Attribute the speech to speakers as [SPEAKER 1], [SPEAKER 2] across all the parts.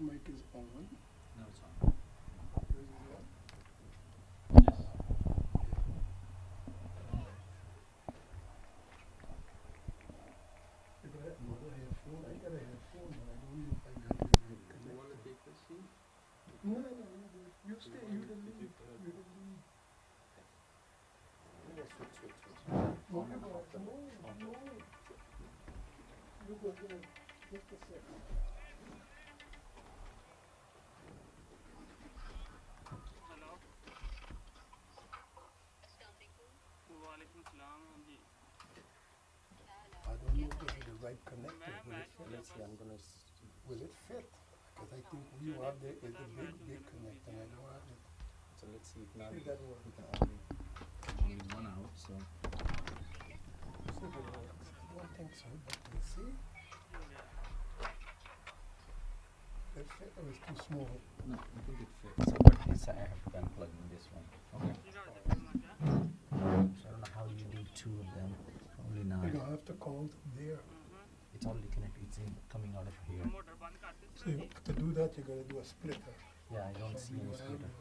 [SPEAKER 1] mic is on.
[SPEAKER 2] No, it's on.
[SPEAKER 1] Yours is on?
[SPEAKER 2] Yes.
[SPEAKER 1] You got another headphone? I got a headphone, but I don't know if I got it right
[SPEAKER 2] You
[SPEAKER 1] connected.
[SPEAKER 2] want to take the seat?
[SPEAKER 1] No, you stay, you the lead, you the lead.
[SPEAKER 2] Switch.
[SPEAKER 1] No, you go, no. You go there, just a second.
[SPEAKER 3] Hello वालेकुम सलाम जी
[SPEAKER 1] I don't know if this is the right connector.
[SPEAKER 3] मैं
[SPEAKER 1] Will it
[SPEAKER 3] match
[SPEAKER 1] fit?
[SPEAKER 2] Let's see, I'm gonna.
[SPEAKER 1] Will it fit? Because I think you have the big connector and I don't have it.
[SPEAKER 2] So let's see if not.
[SPEAKER 1] See that work?
[SPEAKER 2] We can only one out. So
[SPEAKER 1] See if it works. I don't think so, but we'll see. It fit or it's too small?
[SPEAKER 2] no, I think it fits. So, but this I have to unplug in this one. Okay. So I don't know how you do two of them. Only now.
[SPEAKER 1] You don't have to count there.
[SPEAKER 2] It's already connected. It's in, coming out of here.
[SPEAKER 3] Motor बंद कर दे
[SPEAKER 1] So to do that, you gotta do a splitter.
[SPEAKER 2] Yeah, I don't see any
[SPEAKER 1] Probably
[SPEAKER 2] splitter.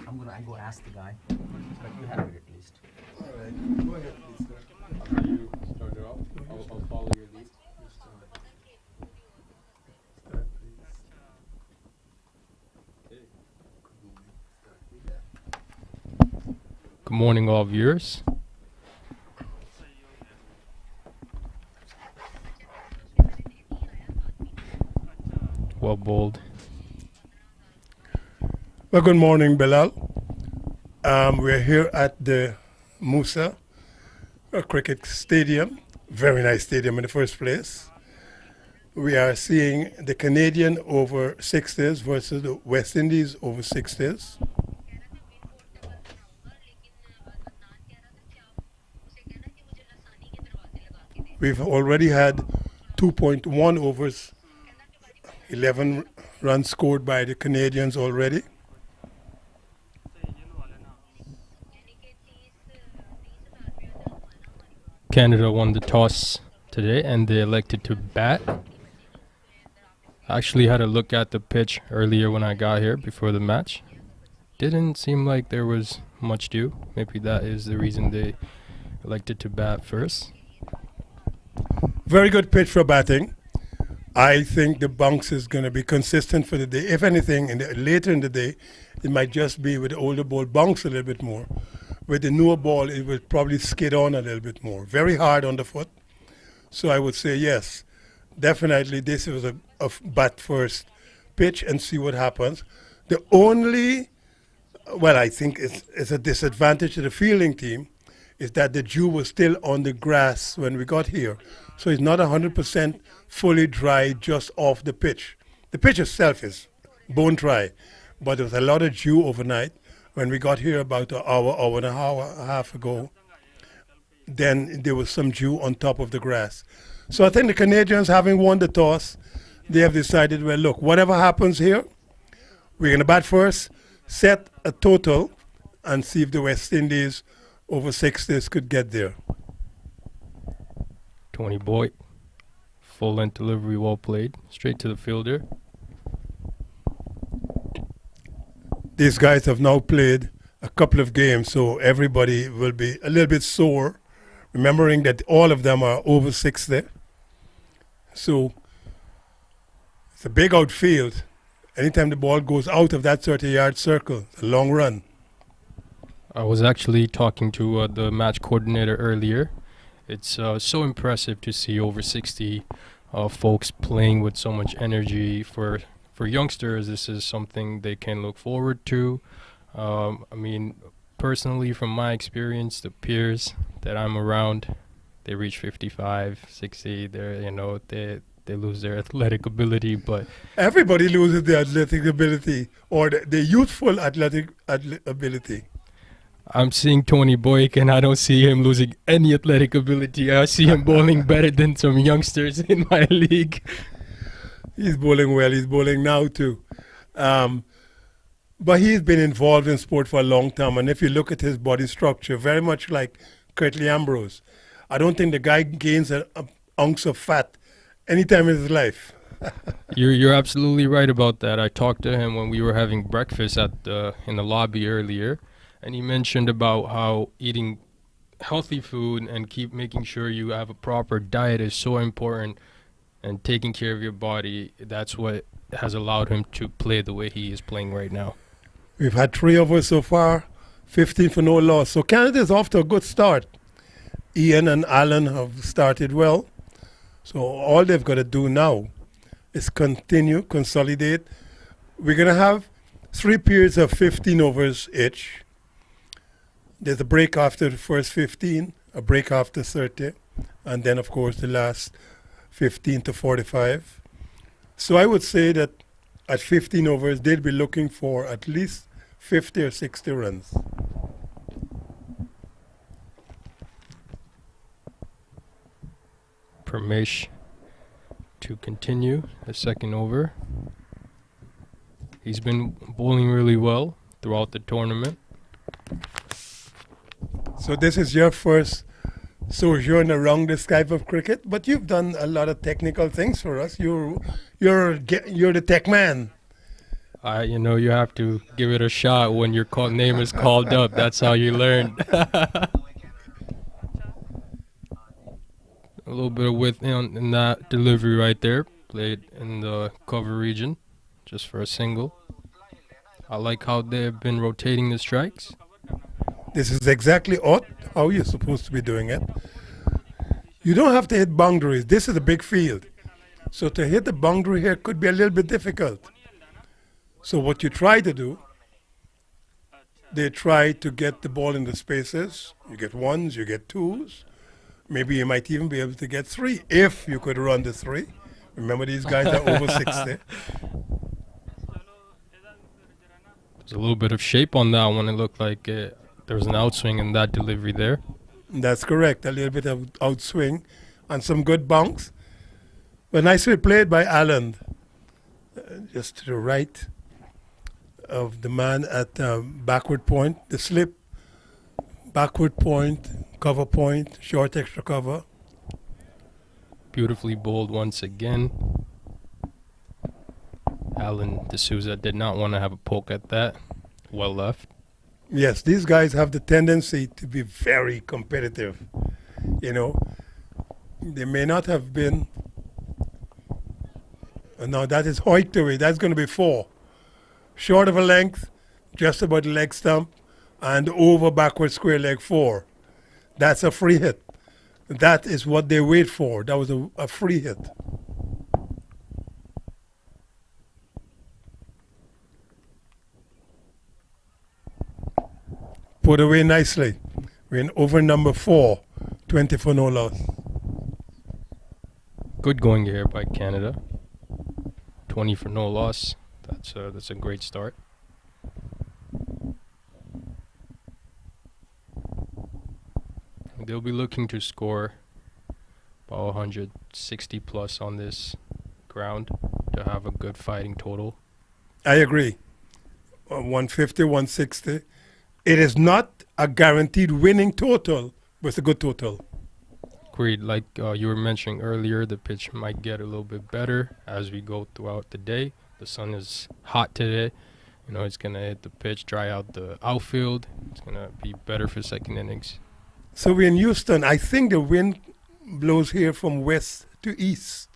[SPEAKER 1] whatever.
[SPEAKER 2] I go ask the guy. But you have it at least.
[SPEAKER 1] All right, go ahead, please, sir.
[SPEAKER 4] After you start it off,
[SPEAKER 1] No, you
[SPEAKER 4] I'll follow your lead.
[SPEAKER 1] You start. Start, please.
[SPEAKER 4] Okay.
[SPEAKER 1] Good morning. Start.
[SPEAKER 4] Good morning, all viewers. Well bowled.
[SPEAKER 1] Well, good morning, Bilal. We're here at the MOOSA cricket stadium. Very nice stadium in the first place. We are seeing the Canadian over 60s versus the West Indies over 60s. We've already had 2.1 overs, 11 runs scored by the Canadians already.
[SPEAKER 4] Canada won the toss today and they elected to bat. I actually had a look at the pitch earlier when I got here before the match. Didn't seem like there was much dew. Maybe that is the reason they elected to bat first.
[SPEAKER 1] Very good pitch for batting. I think the bounce is going to be consistent for the day. If anything, later in the day, it might just be with the older ball bounce a little bit more. With the newer ball, it will probably skid on a little bit more. Very hard on the foot. So I would say yes, definitely this was a bat first pitch and see what happens. The only, well, I think it's a disadvantage to the fielding team is that the dew was still on the grass when we got here. So it's not 100% fully dry just off the pitch. The pitch itself is bone dry, but there was a lot of dew overnight. When we got here about an hour and a half ago, then there was some dew on top of the grass. So I think the Canadians, having won the toss, they have decided, well, look, whatever happens here, we're going to bat first, set a total, and see if the West Indies over 60s could get there.
[SPEAKER 4] Tony Boyd, full length delivery, well played, straight to the fielder.
[SPEAKER 1] These guys have now played a couple of games, so everybody will be a little bit sore, remembering that all of them are over 60. So it's a big outfield. Anytime the ball goes out of that 30-yard circle, it's a long run.
[SPEAKER 4] I was actually talking to the match coordinator earlier. It's so impressive to see over 60 folks playing with so much energy. For youngsters, this is something they can look forward to. I mean, personally, from my experience, the peers that I'm around, they reach 55, 60. They lose their athletic ability, but
[SPEAKER 1] Everybody loses their athletic ability or the youthful athletic ability.
[SPEAKER 4] I'm seeing Tony Boyk and I don't see him losing any athletic ability. I see him bowling better than some youngsters in my league.
[SPEAKER 1] He's bowling well. He's bowling now too. But he's been involved in sport for a long time. And if you look at his body structure, very much like Curtly Ambrose, I don't think the guy gains an ounce of fat any time in his life.
[SPEAKER 4] You're absolutely right about that. I talked to him when we were having breakfast at the in the lobby earlier, and he mentioned about how eating healthy food and keep making sure you have a proper diet is so important, and taking care of your body. That's what has allowed him to play the way he is playing right now.
[SPEAKER 1] We've had 3 overs so far, 15 for no loss. So Canada is off to a good start. Ian and Alan have started well. So all they've got to do now is continue, consolidate. We're going to have 3 periods of 15 overs each. There's a break after the first 15, a break after 30, and then, of course, the last 15 to 45. So I would say that at 15 overs, they'll be looking for at least 50 or 60 runs.
[SPEAKER 4] Pramesh to continue the second over. He's been bowling really well throughout the tournament.
[SPEAKER 1] So this is your first sojourn around this type of cricket, but you've done a lot of technical things for us. You're the tech man.
[SPEAKER 4] You know, you have to give it a shot when your name is called up. That's how you learn. A little bit of width in that delivery right there. Played in the cover region just for a single. I like how they've been rotating the strikes.
[SPEAKER 1] This is exactly how you're supposed to be doing it. You don't have to hit boundaries. This is a big field. So to hit the boundary here could be a little bit difficult. So what you try to do, they try to get the ball in the spaces. You get 1s, you get 2s. Maybe you might even be able to get 3 if you could run the 3. Remember, these guys are over 60.
[SPEAKER 4] There's a little bit of shape on that one. It looked like there was an outswing in that delivery there.
[SPEAKER 1] That's correct. A little bit of outswing and some good bounce. But nicely played by Alan. Just to the right of the man at backward point. The slip, backward point, cover point, short extra cover.
[SPEAKER 4] Beautifully bowled once again. Alan D'Souza did not want to have a poke at that. Well left.
[SPEAKER 1] Yes, these guys have the tendency to be very competitive. You know, they may not have been. Now that is hoiked away. That's going to be 4. Short of a length, just about the leg stump, and over backward square leg 4. That's a free hit. That is what they wait for. That was a free hit. Put away nicely. We're in over number 4, 20 for no loss.
[SPEAKER 4] Good going here by Canada. 20 for no loss. That's a great start. They'll be looking to score about 160 plus on this ground to have a good fighting total.
[SPEAKER 1] I agree. 150, 160. It is not a guaranteed winning total, but it's a good total.
[SPEAKER 4] Agreed. Like you were mentioning earlier, the pitch might get a little bit better as we go throughout the day. The sun is hot today. You know, it's going to hit the pitch, dry out the outfield. It's going to be better for second innings.
[SPEAKER 1] So we're in Houston. I think the wind blows here from west to east.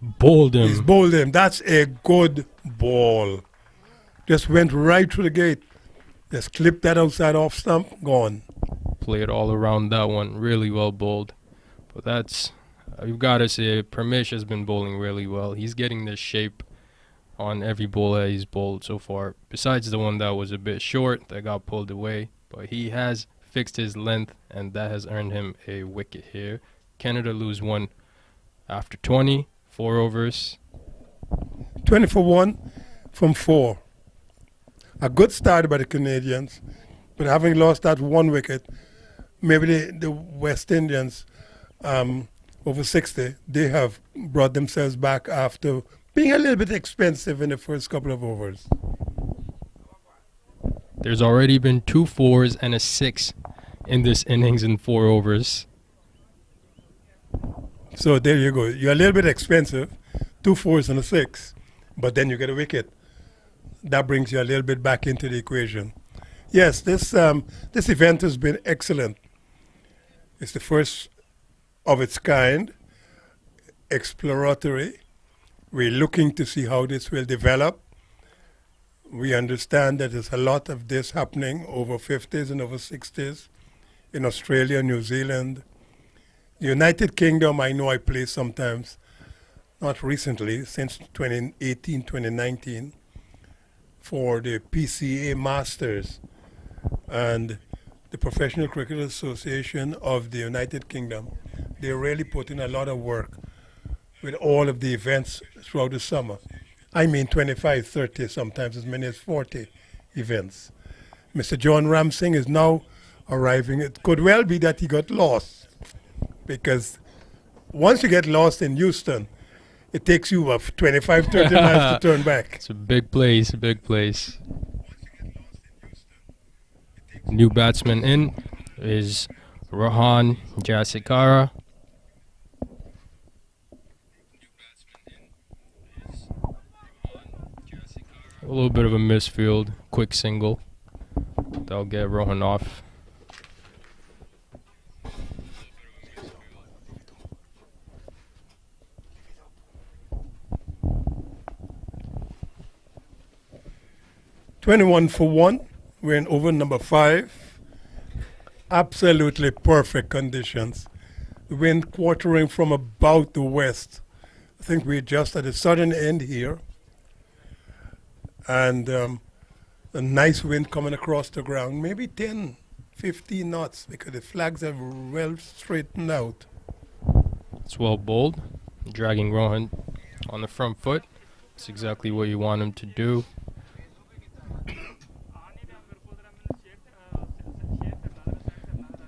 [SPEAKER 4] Bowled him.
[SPEAKER 1] He's bowled him. That's a good ball. Just went right through the gate. Just clipped that outside off stump, gone.
[SPEAKER 4] Played all around that one. Really well bowled. But that's, you've got to say, Pramesh has been bowling really well. He's getting the shape on every ball that he's bowled so far. Besides the one that was a bit short, that got pulled away. But he has fixed his length, and that has earned him a wicket here. Canada lose 1 after 20. 4 overs.
[SPEAKER 1] 20 for 1 from 4. A good start by the Canadians, but having lost that 1 wicket, maybe the West Indians, over 60, they have brought themselves back after being a little bit expensive in the first couple of overs.
[SPEAKER 4] There's already been 2 4s and a 6 in this innings in 4 overs.
[SPEAKER 1] So there you go. You're a little bit expensive, 2 4s and a 6, but then you get a wicket. That brings you a little bit back into the equation. Yes, this event has been excellent. It's the first of its kind, exploratory. We're looking to see how this will develop. We understand that there's a lot of this happening over 50s and over 60s in Australia, New Zealand. The United Kingdom, I know I play sometimes, not recently, since 2018, 2019, for the PCA Masters. And the Professional Cricket Association of the United Kingdom, they really put in a lot of work with all of the events throughout the summer. I mean 25, 30, sometimes as many as 40 events. Mr. John Ramsing is now arriving. It could well be that he got lost, because once you get lost in Houston, it takes you 25, 30 miles to turn back.
[SPEAKER 4] It's a big place, a big place. New batsman in is Rohan Jasikara. A little bit of a misfield, quick single. That'll get Rohan off.
[SPEAKER 1] "21 for 1. We're in over number 5. Absolutely perfect conditions. The wind quartering from about the west. I think we're just at the southern end here. And a nice wind coming across the ground, maybe 10, 15 knots, because the flags are well straightened out.
[SPEAKER 4] It's well bowled, dragging Rohan on the front foot. That's exactly what you want him to do.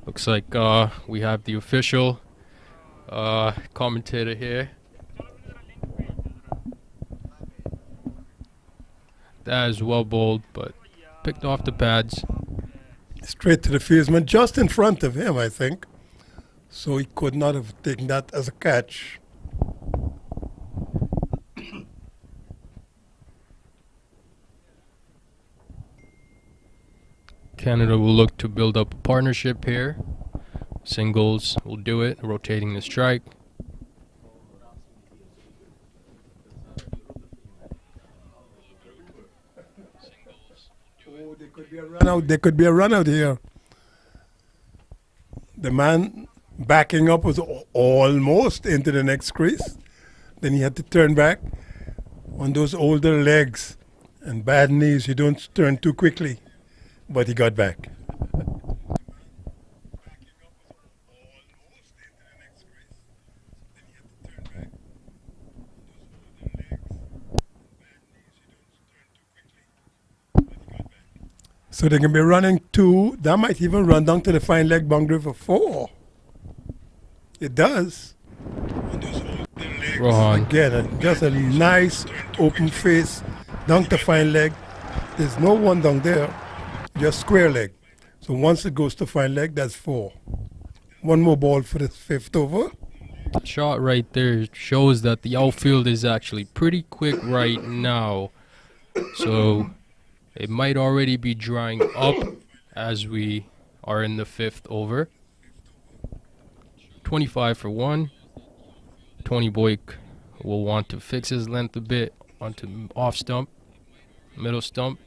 [SPEAKER 4] Looks like we have the official commentator here. That is well bowled, but picked off the pads.
[SPEAKER 1] Straight to the fieldsman, just in front of him, I think. So he could not have taken that as a catch.
[SPEAKER 4] Canada will look to build up a partnership here. Singles will do it, rotating the strike.
[SPEAKER 1] Oh, there could be a run out. There could be a run out here. The man backing up was almost into the next crease. Then he had to turn back. On those older legs and bad knees, you don't turn too quickly. But he got back. So they can be running 2. That might even run down to the fine leg boundary for 4. It does.
[SPEAKER 4] Rohan.
[SPEAKER 1] Again, just a nice open face down to fine leg. There's no one down there, just square leg. So once it goes to fine leg, that's 4. One more ball for the 5th over.
[SPEAKER 4] The shot right there shows that the outfield is actually pretty quick right now. So it might already be drying up as we are in the 5th over. 25 for 1. Tony Boyk will want to fix his length a bit onto off stump, middle stump.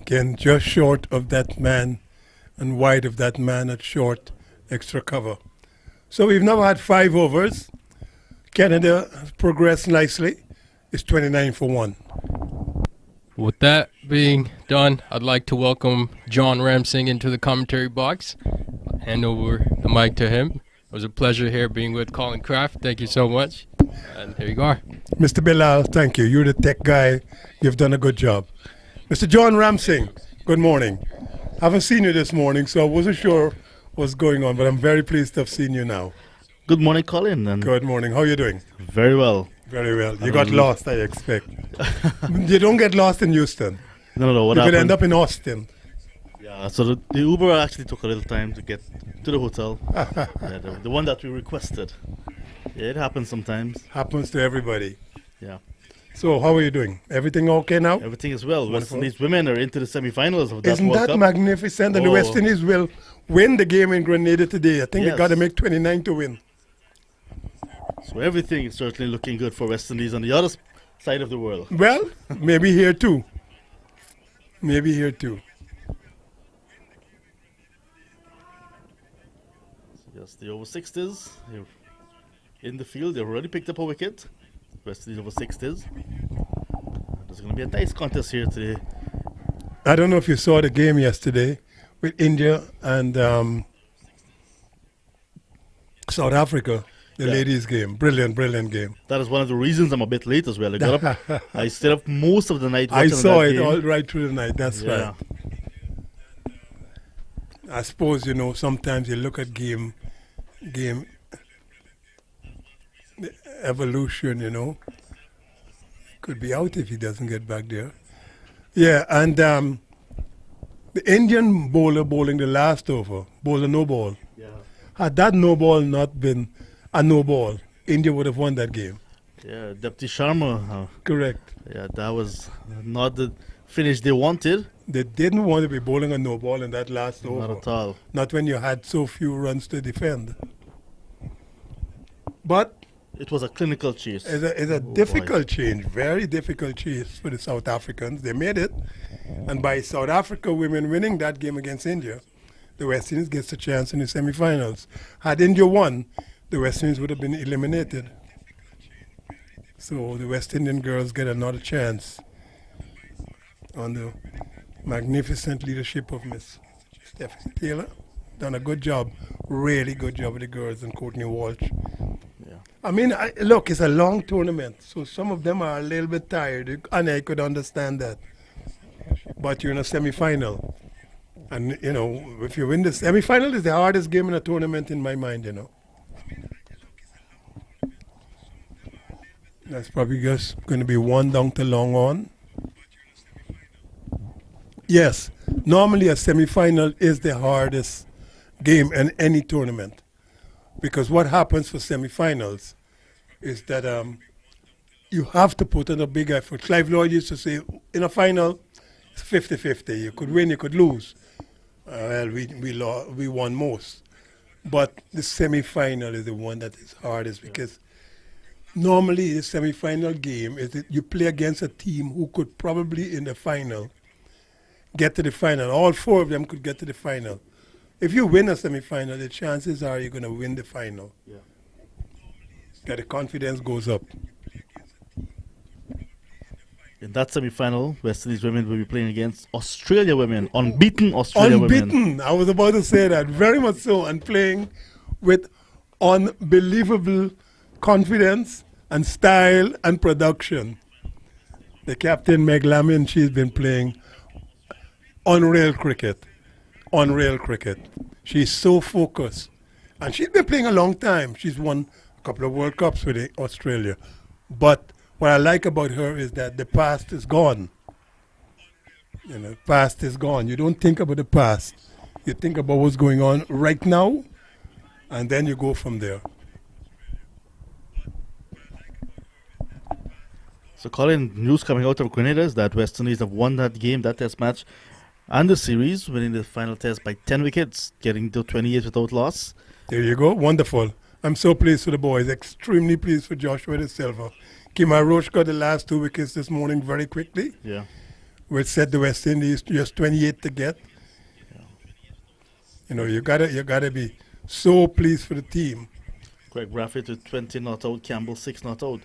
[SPEAKER 1] Again, just short of that man and wide of that man at short extra cover. So we've now had 5 overs. Canada has progressed nicely. It's 29 for 1.
[SPEAKER 4] With that being done, I'd like to welcome John Ramsing into the commentary box. hand over the mic to him. It was a pleasure here being with Colin Kraft. Thank you so much. And here you are.
[SPEAKER 1] Mr. Bilal, thank you. You're the tech guy. You've done a good job. Mr. John Ramsing, good morning. Haven't seen you this morning, so I wasn't sure what's going on, but I'm very pleased to have seen you now.
[SPEAKER 5] Good morning, Colin. And
[SPEAKER 1] Good morning. How are you doing?
[SPEAKER 5] very well.
[SPEAKER 1] Very well. You got lost, I expect. You don't get lost in Houston.
[SPEAKER 5] No. What
[SPEAKER 1] You could
[SPEAKER 5] happened?
[SPEAKER 1] end up in Austin.
[SPEAKER 5] Yeah, so the Uber actually took a little time to get to the hotel. Yeah, the one that we requested. Yeah, it happens sometimes.
[SPEAKER 1] Happens to everybody.
[SPEAKER 5] Yeah,
[SPEAKER 1] So how are you doing? Everything okay now?
[SPEAKER 5] everything is well. West
[SPEAKER 1] Wonderful.
[SPEAKER 5] Indies women are into the semi-finals of that
[SPEAKER 1] Isn't
[SPEAKER 5] World
[SPEAKER 1] that
[SPEAKER 5] Cup.
[SPEAKER 1] magnificent? And the
[SPEAKER 5] Oh.
[SPEAKER 1] West Indies will win the game in Grenada today. I think they
[SPEAKER 5] Yes.
[SPEAKER 1] got to make 29 to win.
[SPEAKER 5] So everything is certainly looking good for West Indies on the other side of the world.
[SPEAKER 1] Well, maybe here too. Maybe here too.
[SPEAKER 5] Yes, the over 60s they're in the field. They've already picked up a wicket. West Indies over 60s. There's going to be a nice contest here today.
[SPEAKER 1] I don't know if you saw the game yesterday with India and South Africa, the
[SPEAKER 5] Yeah.
[SPEAKER 1] ladies' game. Brilliant, brilliant game.
[SPEAKER 5] That is one of the reasons I'm a bit late as well. I got up. I stayed up most of the night
[SPEAKER 1] I
[SPEAKER 5] watching
[SPEAKER 1] saw
[SPEAKER 5] that
[SPEAKER 1] it
[SPEAKER 5] game.
[SPEAKER 1] all right through the night. That's
[SPEAKER 5] Yeah.
[SPEAKER 1] right. I suppose, sometimes you look at game evolution, could be out if he doesn't get back there. Yeah, and the Indian bowler bowling the last over, bowled a no ball.
[SPEAKER 5] Yeah.
[SPEAKER 1] Had that no ball not been a no ball, India would have won that game.
[SPEAKER 5] Yeah, Deputy Sharma.
[SPEAKER 1] Correct.
[SPEAKER 5] Yeah, that was not the finish they wanted.
[SPEAKER 1] They didn't want to be bowling a no ball in that last over.
[SPEAKER 5] Not at all.
[SPEAKER 1] Not when you had so few runs to defend. But
[SPEAKER 5] It was a clinical chase.
[SPEAKER 1] it's a
[SPEAKER 5] Oh, boy.
[SPEAKER 1] difficult change, very difficult chase for the South Africans. They made it. And by South Africa women winning that game against India, the West Indies gets a chance in the semi-finals. Had India won, the West Indies would have been eliminated. So the West Indian girls get another chance on the magnificent leadership of Miss Stephanie Taylor. Done a good job, really good job with the girls and Courtney Walsh.
[SPEAKER 5] Yeah.
[SPEAKER 1] I mean, look, it's a long tournament, so some of them are a little bit tired, and I could understand that. But you're in a semi-final, and if you win the semi-final, is the hardest game in a tournament in my mind. That's probably just going to be one down to long on. Yes, normally a semi-final is the hardest game in any tournament. Because what happens for semi-finals is that you have to put in a big effort. Clive Lloyd used to say, in a final, it's 50-50. You could win, you could lose. We won most. But the semi-final is the one that is hardest because normally the semi-final game is that you play against a team who could probably in the final get to the final. All four of them could get to the final. If you win a semi-final, the chances are you're going to win the final.
[SPEAKER 5] Yeah.
[SPEAKER 1] That the confidence goes up.
[SPEAKER 5] In that semi-final, West Indies women will be playing against Australia women, unbeaten Australia women.
[SPEAKER 1] Unbeaten. I was about to say that. Very much so. And playing with unbelievable confidence and style and production. The captain, Meg Lamin, she's been playing unreal cricket. Unreal cricket. She's so focused. And she's been playing a long time. She's won a couple of World Cups with Australia. But what I like about her is that the past is gone. Past is gone. You don't think about the past. You think about what's going on right now, and then you go from there.
[SPEAKER 5] So, Colin, news coming out of Grenada is that West Indies have won that game, that test match, and the series, winning the final test by 10 wickets, getting to 28 without loss.
[SPEAKER 1] There you go. Wonderful. I'm so pleased for the boys. Extremely pleased for Joshua De Silva. Kima Roach got the last 2 wickets this morning very quickly,
[SPEAKER 5] Yeah.
[SPEAKER 1] which set the West Indies just 28 to get. You gotta be so pleased for the team.
[SPEAKER 5] Greg Braffett with 20 not out, Campbell 6 not out.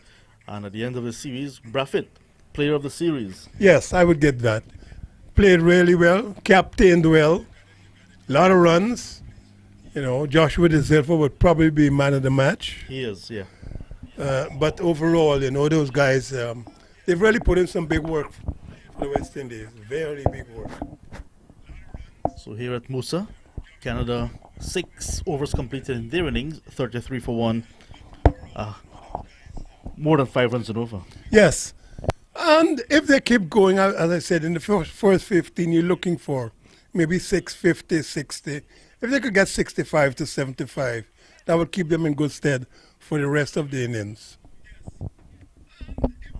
[SPEAKER 5] And at the end of the series, Braffett, player of the series.
[SPEAKER 1] Yes, I would get that. Played really well, captained well, a lot of runs, You know, Joshua De Silva would probably be man of the match.
[SPEAKER 5] He is, yeah.
[SPEAKER 1] But overall, you know, those guys, they've really put in some big work for the West Indies. Very big work.
[SPEAKER 5] So here at MOOSA, Canada 6 overs completed in their innings, 33 for 1. More than 5 runs and over.
[SPEAKER 1] Yes. And if they keep going, as I said, in the first 15, you're looking for maybe 650, 60. If they could get 65 to 75, that would keep them in good stead for the rest of the innings.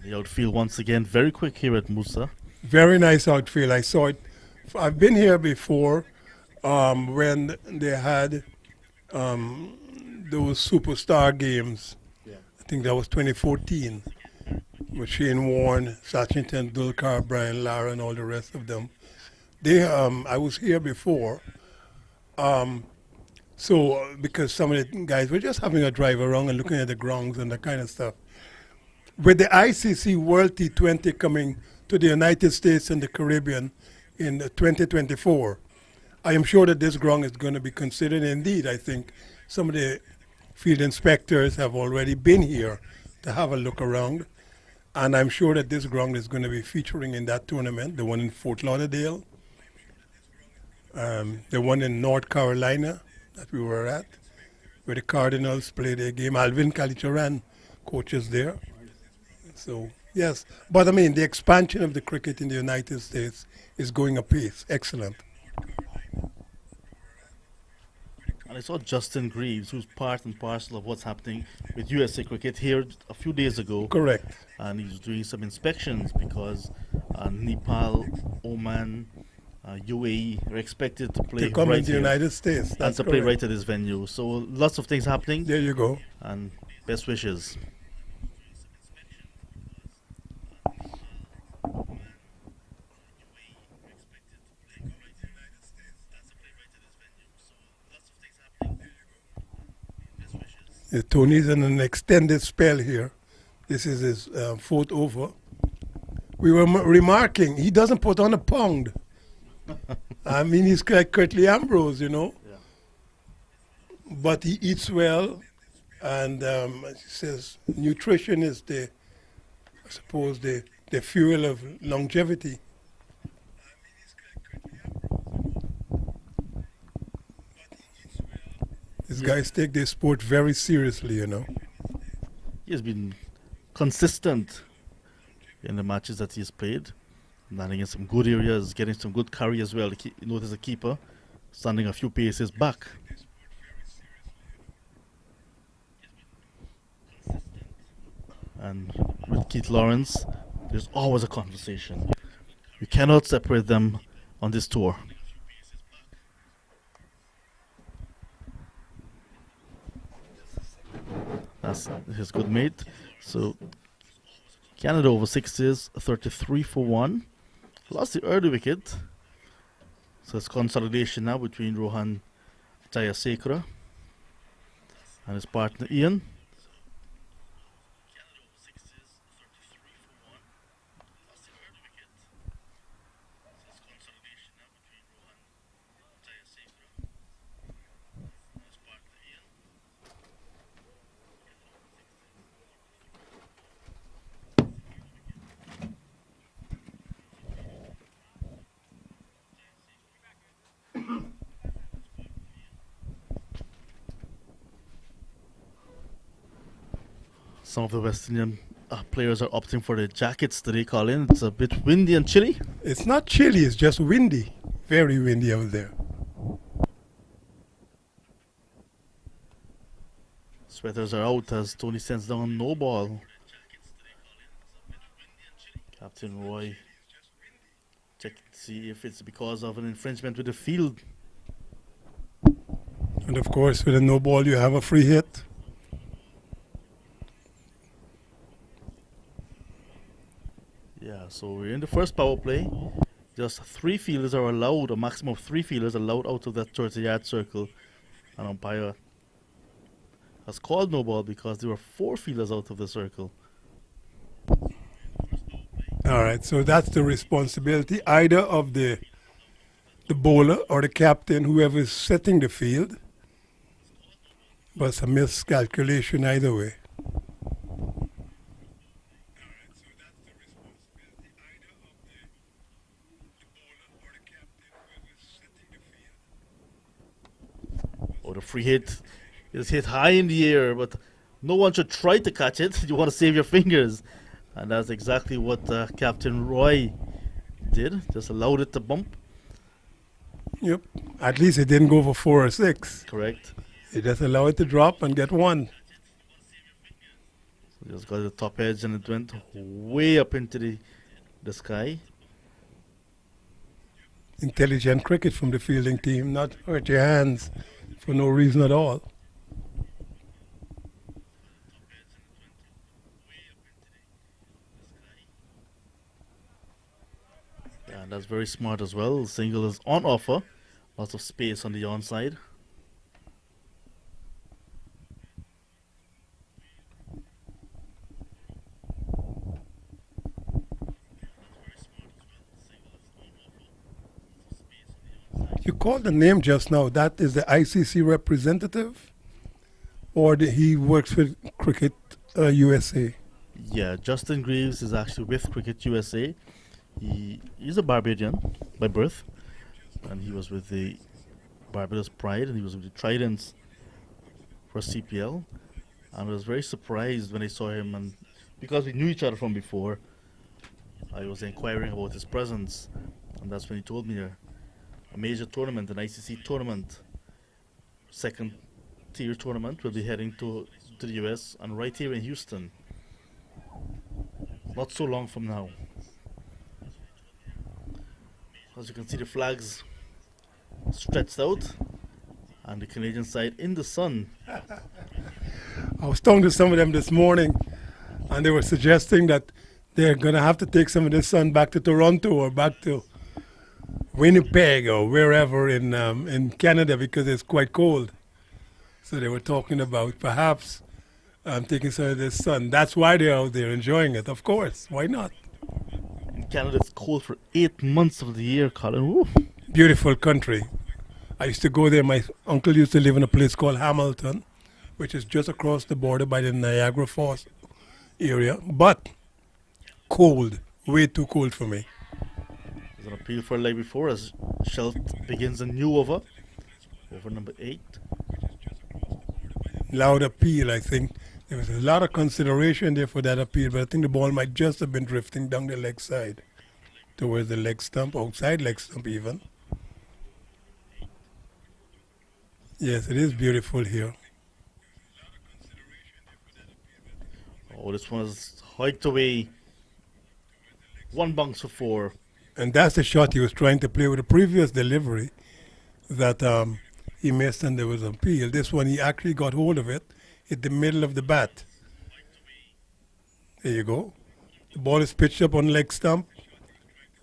[SPEAKER 5] The outfield once again very quick here at MOOSA.
[SPEAKER 1] Very nice outfield. I saw it. I've been here before when they had those superstar games. I think that was 2014 with Shane Warne, Sachin Tendulkar, Brian Lara, and all the rest of them. I was here before. Because some of the guys were just having a drive around and looking at the grounds and that kind of stuff. With the ICC World T20 coming to the United States and the Caribbean in 2024, I am sure that this ground is going to be considered. Indeed, I think some of the field inspectors have already been here to have a look around. And I'm sure that this ground is going to be featuring in that tournament, the one in Fort Lauderdale, the one in North Carolina that we were at, where the Cardinals play their game. Alvin Kalicharan coaches there. So, yes. But I mean, the expansion of the cricket in the United States is going apace. Excellent.
[SPEAKER 5] And I saw Justin Greaves, who's part and parcel of what's happening with USA Cricket here a few days ago.
[SPEAKER 1] Correct.
[SPEAKER 5] And he's doing some inspections because Nepal, Oman, UAE are expected to play
[SPEAKER 1] They come
[SPEAKER 5] right
[SPEAKER 1] in the
[SPEAKER 5] here
[SPEAKER 1] United States.
[SPEAKER 5] and
[SPEAKER 1] That's
[SPEAKER 5] to play
[SPEAKER 1] correct.
[SPEAKER 5] right at this venue. So lots of things happening,
[SPEAKER 1] There you go.
[SPEAKER 5] and best wishes.
[SPEAKER 1] Tony's in an extended spell here. This is his fourth over. We were remarking, he doesn't put on a pound. I mean, he's like Curtly Ambrose, you know.
[SPEAKER 5] Yeah.
[SPEAKER 1] But he eats well, and he says nutrition is I suppose, the fuel of longevity. These guys take their sport very seriously, you know.
[SPEAKER 5] He has been consistent in the matches that he's played, landing in some good areas, getting some good carry as well. You notice a keeper standing a few paces back. And with Keith Lawrence, there's always a conversation. You cannot separate them on this tour. That's his good mate. So Canada over 60s, 33 for 1. Lost the early wicket. So it's consolidation now between Rohan Jayasekara and his partner Ian. Some of the West Indian players are opting for the jackets today, Colin. It's a bit windy and chilly.
[SPEAKER 1] It's not chilly, it's just windy. Very windy out there.
[SPEAKER 5] Sweaters are out as Tony sends down no ball. Captain Roy checking to see if it's because of an infringement with the field.
[SPEAKER 1] And of course, with a no ball, you have a free hit.
[SPEAKER 5] Yeah, so we're in the first power play. Just 3 fielders are allowed, a maximum of 3 fielders allowed out of that 30-yard circle. An umpire has called no ball because there were 4 fielders out of the circle.
[SPEAKER 1] All right, so that's the responsibility either of the bowler or the captain, whoever is setting the field. but it's a miscalculation either way.
[SPEAKER 5] Oh, the free hit is hit high in the air, but no one should try to catch it. You want to save your fingers. And that's exactly what Captain Roy did. Just allowed it to bump.
[SPEAKER 1] Yep. At least it didn't go for 4 or 6.
[SPEAKER 5] Correct.
[SPEAKER 1] It just allowed it to drop and get 1.
[SPEAKER 5] So just got the top edge and it went way up into the sky.
[SPEAKER 1] Intelligent cricket from the fielding team, not hurt your hands for no reason at all.
[SPEAKER 5] Yeah, and that's very smart as well. Single is on offer. Lots of space on the onside.
[SPEAKER 1] You called the name just now. That is the ICC representative? Or he works with Cricket USA?
[SPEAKER 5] Yeah, Justin Greaves is actually with Cricket USA. He's a Barbadian by birth, and he was with the Barbados Pride, and he was with the Tridents for CPL. And I was very surprised when I saw him, and because we knew each other from before, I was inquiring about his presence, and that's when he told me a major tournament, an ICC tournament, second tier tournament, will be heading to the US and right here in Houston. Not so long from now. As you can see, the flags stretched out and the Canadian side in the sun.
[SPEAKER 1] I was talking to some of them this morning, and they were suggesting that they're going to have to take some of the sun back to Toronto or back to Winnipeg or wherever in Canada because it's quite cold. So they were talking about perhaps taking some of the sun. That's why they're out there enjoying it, of course. Why not?
[SPEAKER 5] In Canada, it's cold for 8 months of the year, Colin. Woo.
[SPEAKER 1] Beautiful country. I used to go there. My uncle used to live in a place called Hamilton, which is just across the border by the Niagara Falls area. But cold, way too cold for me.
[SPEAKER 5] There's an appeal for a leg before as Schelt begins a new over. Over number 8.
[SPEAKER 1] Loud appeal, I think. There was a lot of consideration there for that appeal, but I think the ball might just have been drifting down the leg side towards the leg stump, outside leg stump even. Yes, it is beautiful here.
[SPEAKER 5] Oh, this one is hiked away. 1 bounce for 4.
[SPEAKER 1] And that's the shot he was trying to play with the previous delivery that he missed and there was an appeal. This one he actually got hold of it in the middle of the bat. There you go. The ball is pitched up on leg stump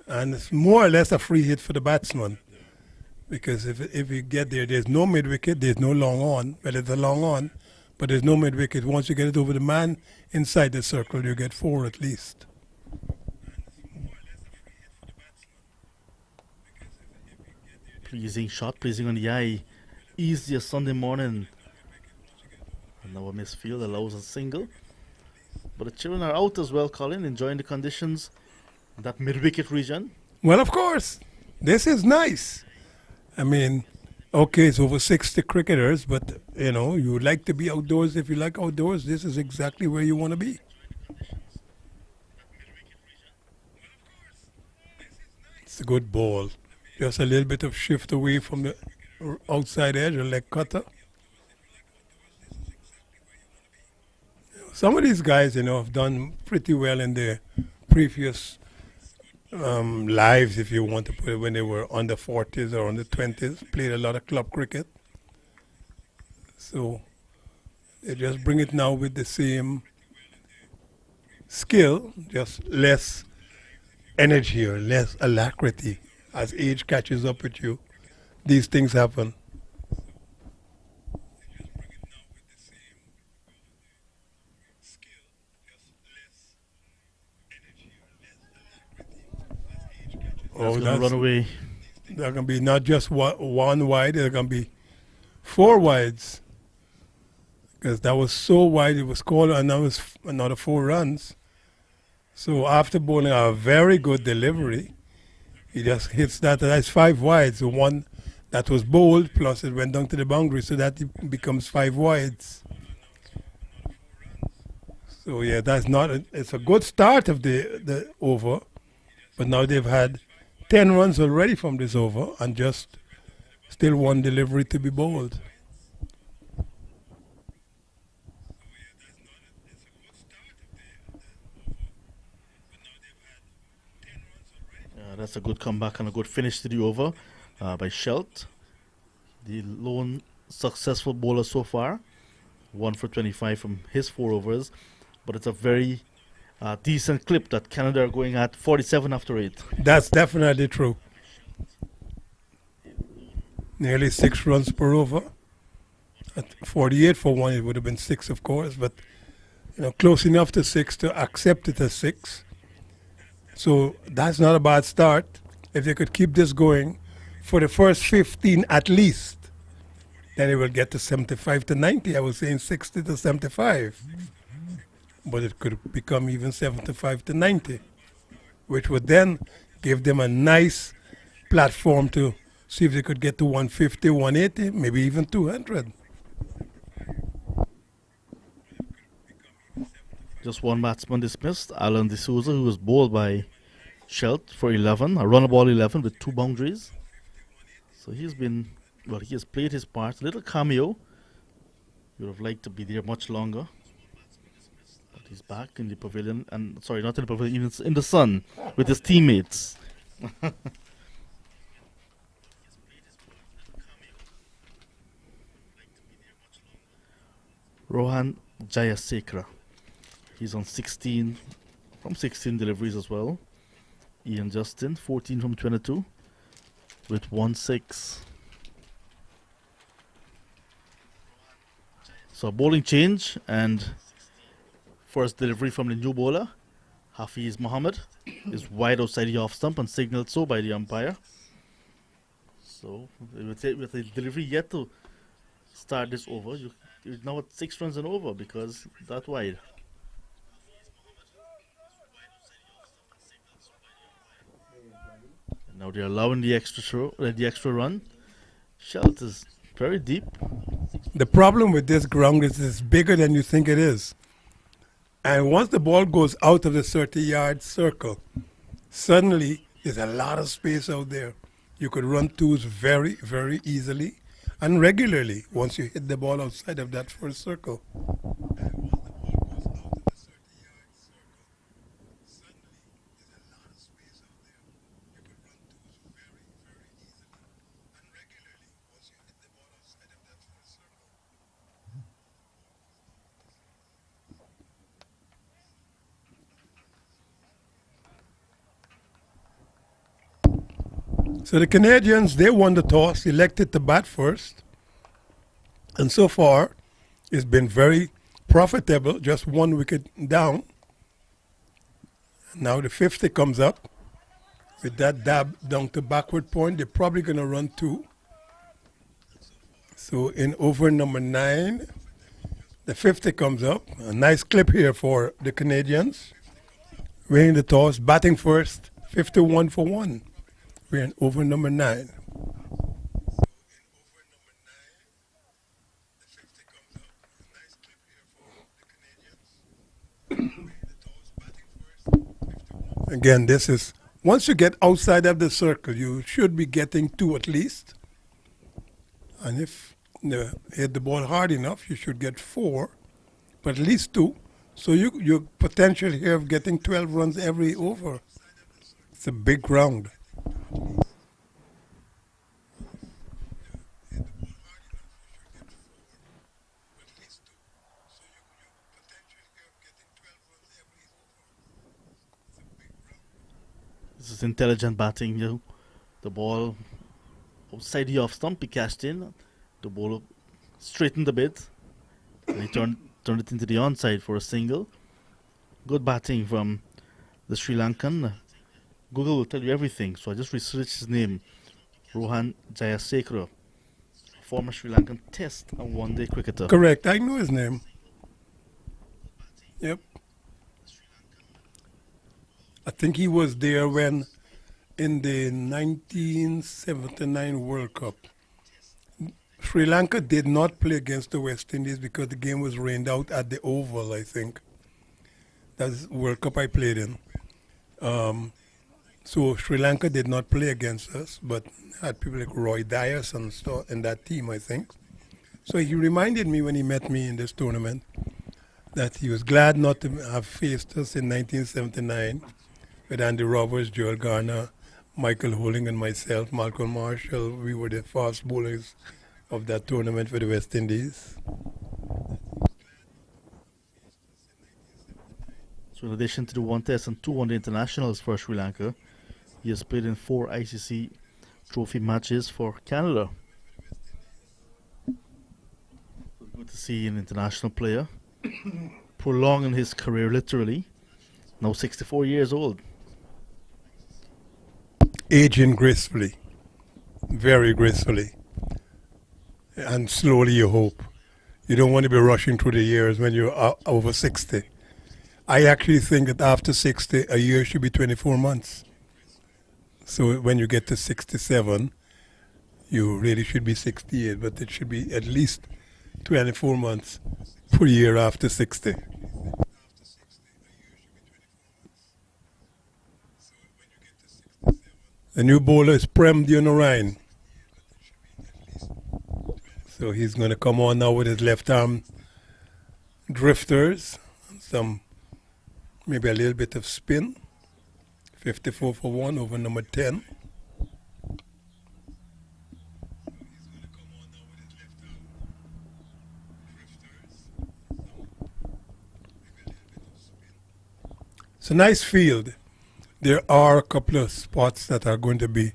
[SPEAKER 1] and it's more or less a free hit for the batsman. Because if you get there, there's no mid-wicket, there's no long on. Well, it's a long on, but there's no mid-wicket. Once you get it over the man inside the circle, you get 4 at least.
[SPEAKER 5] Pleasing shot, pleasing on the eye. Easier Sunday morning. And now a misfield allows a single. But the children are out as well, Colin, enjoying the conditions in that mid-wicket region.
[SPEAKER 1] Well, of course. This is nice. I mean, okay, it's over 60 cricketers, but, you know, you would like to be outdoors. If you like outdoors, this is exactly where you want to be. It's a good ball. Just a little bit of shift away from the outside edge, a leg cutter. Some of these guys, you know, have done pretty well in their previous lives, if you want to put it, when they were under 40s or under 20s, played a lot of club cricket. So they just bring it now with the same skill, just less energy or less alacrity. As age catches up with you, these things happen.
[SPEAKER 5] Oh, that's going to run away.
[SPEAKER 1] There can be not just one wide, there can be 4 wides. because that was so wide. It was called, and that was another 4 runs. So after bowling a very good delivery, he just hits that. That's 5 wides. The one that was bowled, plus it went down to the boundary, so that it becomes 5 wides. So yeah, that's not. It's a good start of the over, but now they've had 10 runs already from this over, and just still 1 delivery to be bowled.
[SPEAKER 5] That's a good comeback and a good finish to the over by Shelt, the lone successful bowler so far. 1 for 25 from his 4 overs, but it's a very decent clip that Canada are going at 47 after 8.
[SPEAKER 1] That's definitely true. Nearly 6 runs per over. At 48 for 1, it would have been 6, of course, but close enough to 6 to accept it as 6. So that's not a bad start. If they could keep this going for the first 15 at least, then it will get to 75 to 90. I was saying 60 to 75. But it could become even 75 to 90, which would then give them a nice platform to see if they could get to 150, 180, maybe even 200.
[SPEAKER 5] Just 1 batsman dismissed, Alan D'Souza, who was bowled by Shelt for 11, a run ball 11 with 2 boundaries. So he has played his part. A little cameo. He would have liked to be there much longer. But he's back in the pavilion, and sorry, not in the pavilion, even in the sun with his teammates. Rohan Jayasekara. He's on 16 from 16 deliveries as well. Ian Justin, 14 from 22 with 1-6. So a bowling change, and first delivery from the new bowler, Hafiz Mohammed, is wide outside the off stump and signaled so by the umpire. So with the delivery yet to start this over, you're now at 6 runs and over because that wide. And now they're allowing the extra run. Shelt is very deep.
[SPEAKER 1] The problem with this ground is it's bigger than you think it is. And once the ball goes out of the 30-yard circle, suddenly there's a lot of space out there. You could run 2s very, very easily and regularly once you hit the ball outside of that first circle. So the Canadians, they won the toss, elected to bat first. And so far, it's been very profitable, just 1 wicket down. Now the 50 comes up. With that dab down to backward point, they're probably going to run 2. So in over number 9, the 50 comes up. A nice clip here for the Canadians. Winning the toss, batting first, 51 for 1. We're in over number 9. Again, this is, once you get outside of the circle, you should be getting 2 at least. And if you hit the ball hard enough, you should get 4, but at least 2. So your potential here of getting 12 runs every over. It's a big round.
[SPEAKER 5] This is intelligent batting. The ball outside the off stump, he cashed in. The bowler straightened a bit, and he turned it into the onside for a single. Good batting from the Sri Lankan. Google will tell you everything, so I just researched his name. Rohan Jayasekara, former Sri Lankan Test and one-day cricketer.
[SPEAKER 1] Correct. I know his name. Yep. I think he was there when in the 1979 World Cup. Sri Lanka did not play against the West Indies because the game was rained out at the Oval, I think. That's the World Cup I played in. So Sri Lanka did not play against us, but had people like Roy Dias and stuff in that team, I think. So he reminded me when he met me in this tournament that he was glad not to have faced us in 1979 with Andy Roberts, Joel Garner, Michael Holing, and myself, Malcolm Marshall. We were the fast bowlers of that tournament for the West Indies.
[SPEAKER 5] So in addition to the one Test and 2 one-day internationals for Sri Lanka, he has played in 4 ICC trophy matches for Canada. Good to see an international player prolonging his career literally. Now 64 years old.
[SPEAKER 1] Aging gracefully, very gracefully, and slowly you hope. You don't want to be rushing through the years when you're over 60. I actually think that after 60, a year should be 24 months. So when you get to 67, you really should be 68, but it should be at least 24 months per year after 60. The new bowler is Prem Dionarine. So he's going to come on now with his left arm drifters, maybe a little bit of spin. 54 for 1 over number 10. It's a nice field. There are a couple of spots that are going to be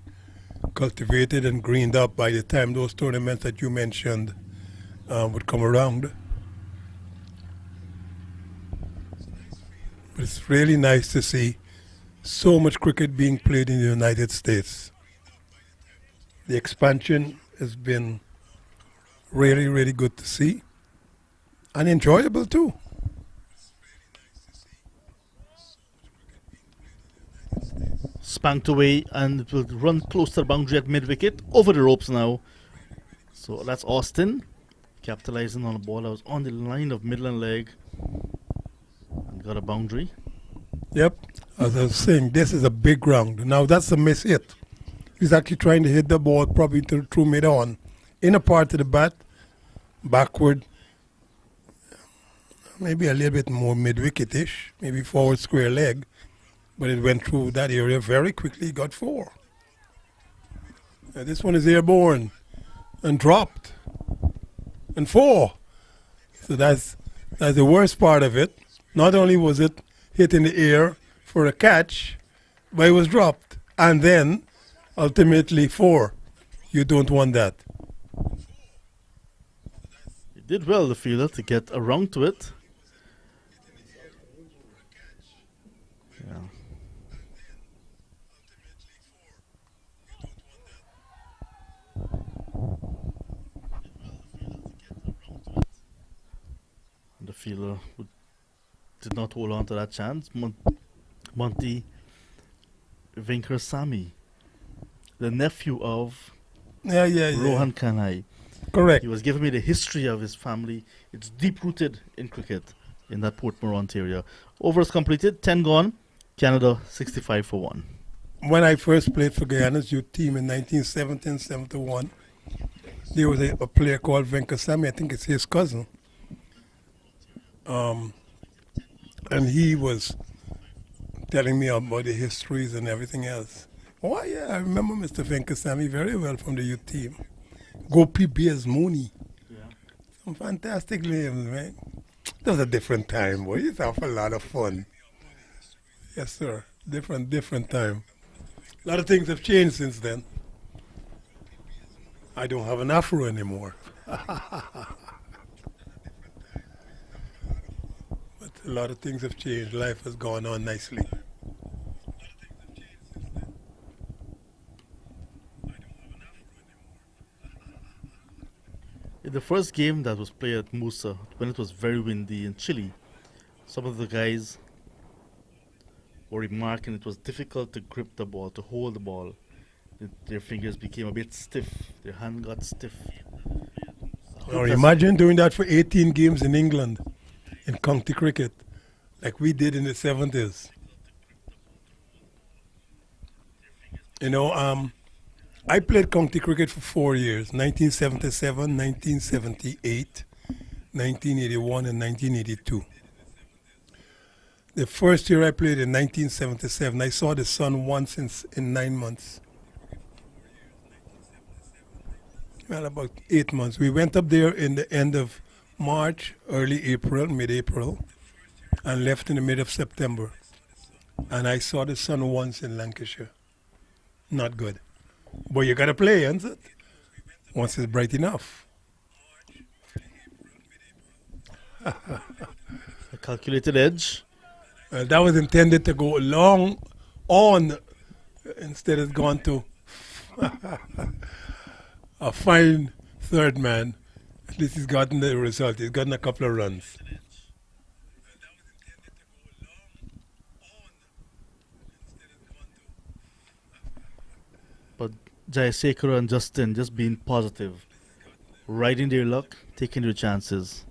[SPEAKER 1] cultivated and greened up by the time those tournaments that you mentioned would come around. But it's really nice to see so much cricket being played in the United States. The expansion has been really, really good to see and enjoyable too.
[SPEAKER 5] Spanked away and it will run close to the boundary at mid-wicket, over the ropes now. So that's Austin capitalizing on a ball that was on the line of Midland leg and got a boundary.
[SPEAKER 1] Yep, as I was saying, this is a big ground. Now that's a miss hit. He's actually trying to hit the ball probably through mid-on. Inner part of the bat, backward, maybe a little bit more mid-wicket-ish, maybe forward square leg. But it went through that area very quickly, got 4. Now this one is airborne and dropped. And 4. So that's the worst part of it. Not only was it hit in the air for a catch, but it was dropped. And then, ultimately, 4. You don't want that.
[SPEAKER 5] He did well, the fielder, to get around to it. Yeah. The fielder did not hold on to that chance. Monty Venkarasamy, the nephew of Rohan Kanhai.
[SPEAKER 1] Correct.
[SPEAKER 5] He was giving me the history of his family. It's deep-rooted in cricket in that Port Morant area. Overs completed, 10 gone. Canada 65 for 1.
[SPEAKER 1] When I first played for Guyana's youth team in 1970 and 71, there was a player called Venkasamy. I think it's his cousin. And he was telling me about the histories and everything else. Oh, yeah, I remember Mr. Venkasamy very well from the youth team. Gopi Beers Mooney.
[SPEAKER 5] Yeah.
[SPEAKER 1] Some fantastic names, man. That was a different time, boy. You used to have a lot of fun. Yes, sir. Different time. A lot of things have changed since then. I don't have an afro anymore. But a lot of things have changed. Life has gone on nicely.
[SPEAKER 5] the first game that was played at MOOSA, when it was very windy in Chile, some of the guys were remarking it was difficult to grip the ball, to hold the ball. Their fingers became a bit stiff. Their hand got stiff.
[SPEAKER 1] Or imagine doing that for 18 games in England, in county cricket, like we did in the 70s. You know, I played county cricket for 4 years, 1977, 1978, 1981, and 1982. The first year I played in 1977, I saw the sun once in 9 months. Well, about 8 months. We went up there in the end of March, early April, mid-April, and left in the mid of September. And I saw the sun once in Lancashire. Not good. But you gotta play, isn't it? Once it's bright enough.
[SPEAKER 5] A calculated edge.
[SPEAKER 1] That was intended to go long on, instead it's gone to a fine third man. At least he's gotten the result. He's gotten a couple of runs.
[SPEAKER 5] But Jayasekara and Justin just being positive, riding their luck, taking their chances.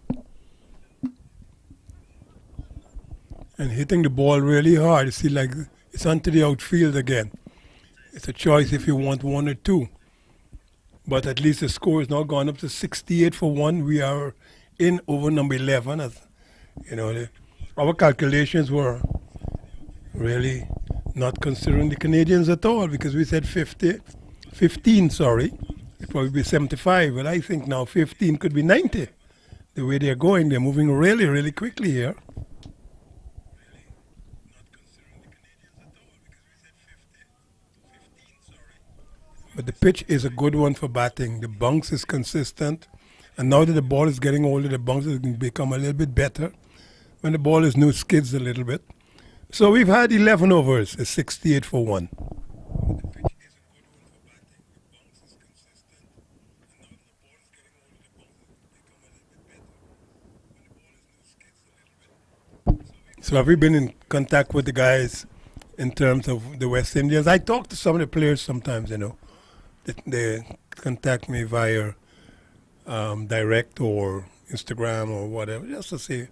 [SPEAKER 1] And hitting the ball really hard. You see, like, it's onto the outfield again. It's a choice if you want one or two. But at least the score has now gone up to 68 for 1. We are in over number 11. As, you know, our calculations were really not considering the Canadians at all, because we said 15, sorry. It probably be 75, but I think now 15 could be 90. The way they're going, they're moving really, really quickly here. But the pitch is a good one for batting. The bounce is consistent. And now that the ball is getting older, the bounce is going to become a little bit better. When the ball is new, skids a little bit. So we've had 11 overs. It's 68 for 1. So have we been in contact with the guys in terms of the West Indians? I talk to some of the players sometimes, you know. They contact me via direct or Instagram or whatever, just to see.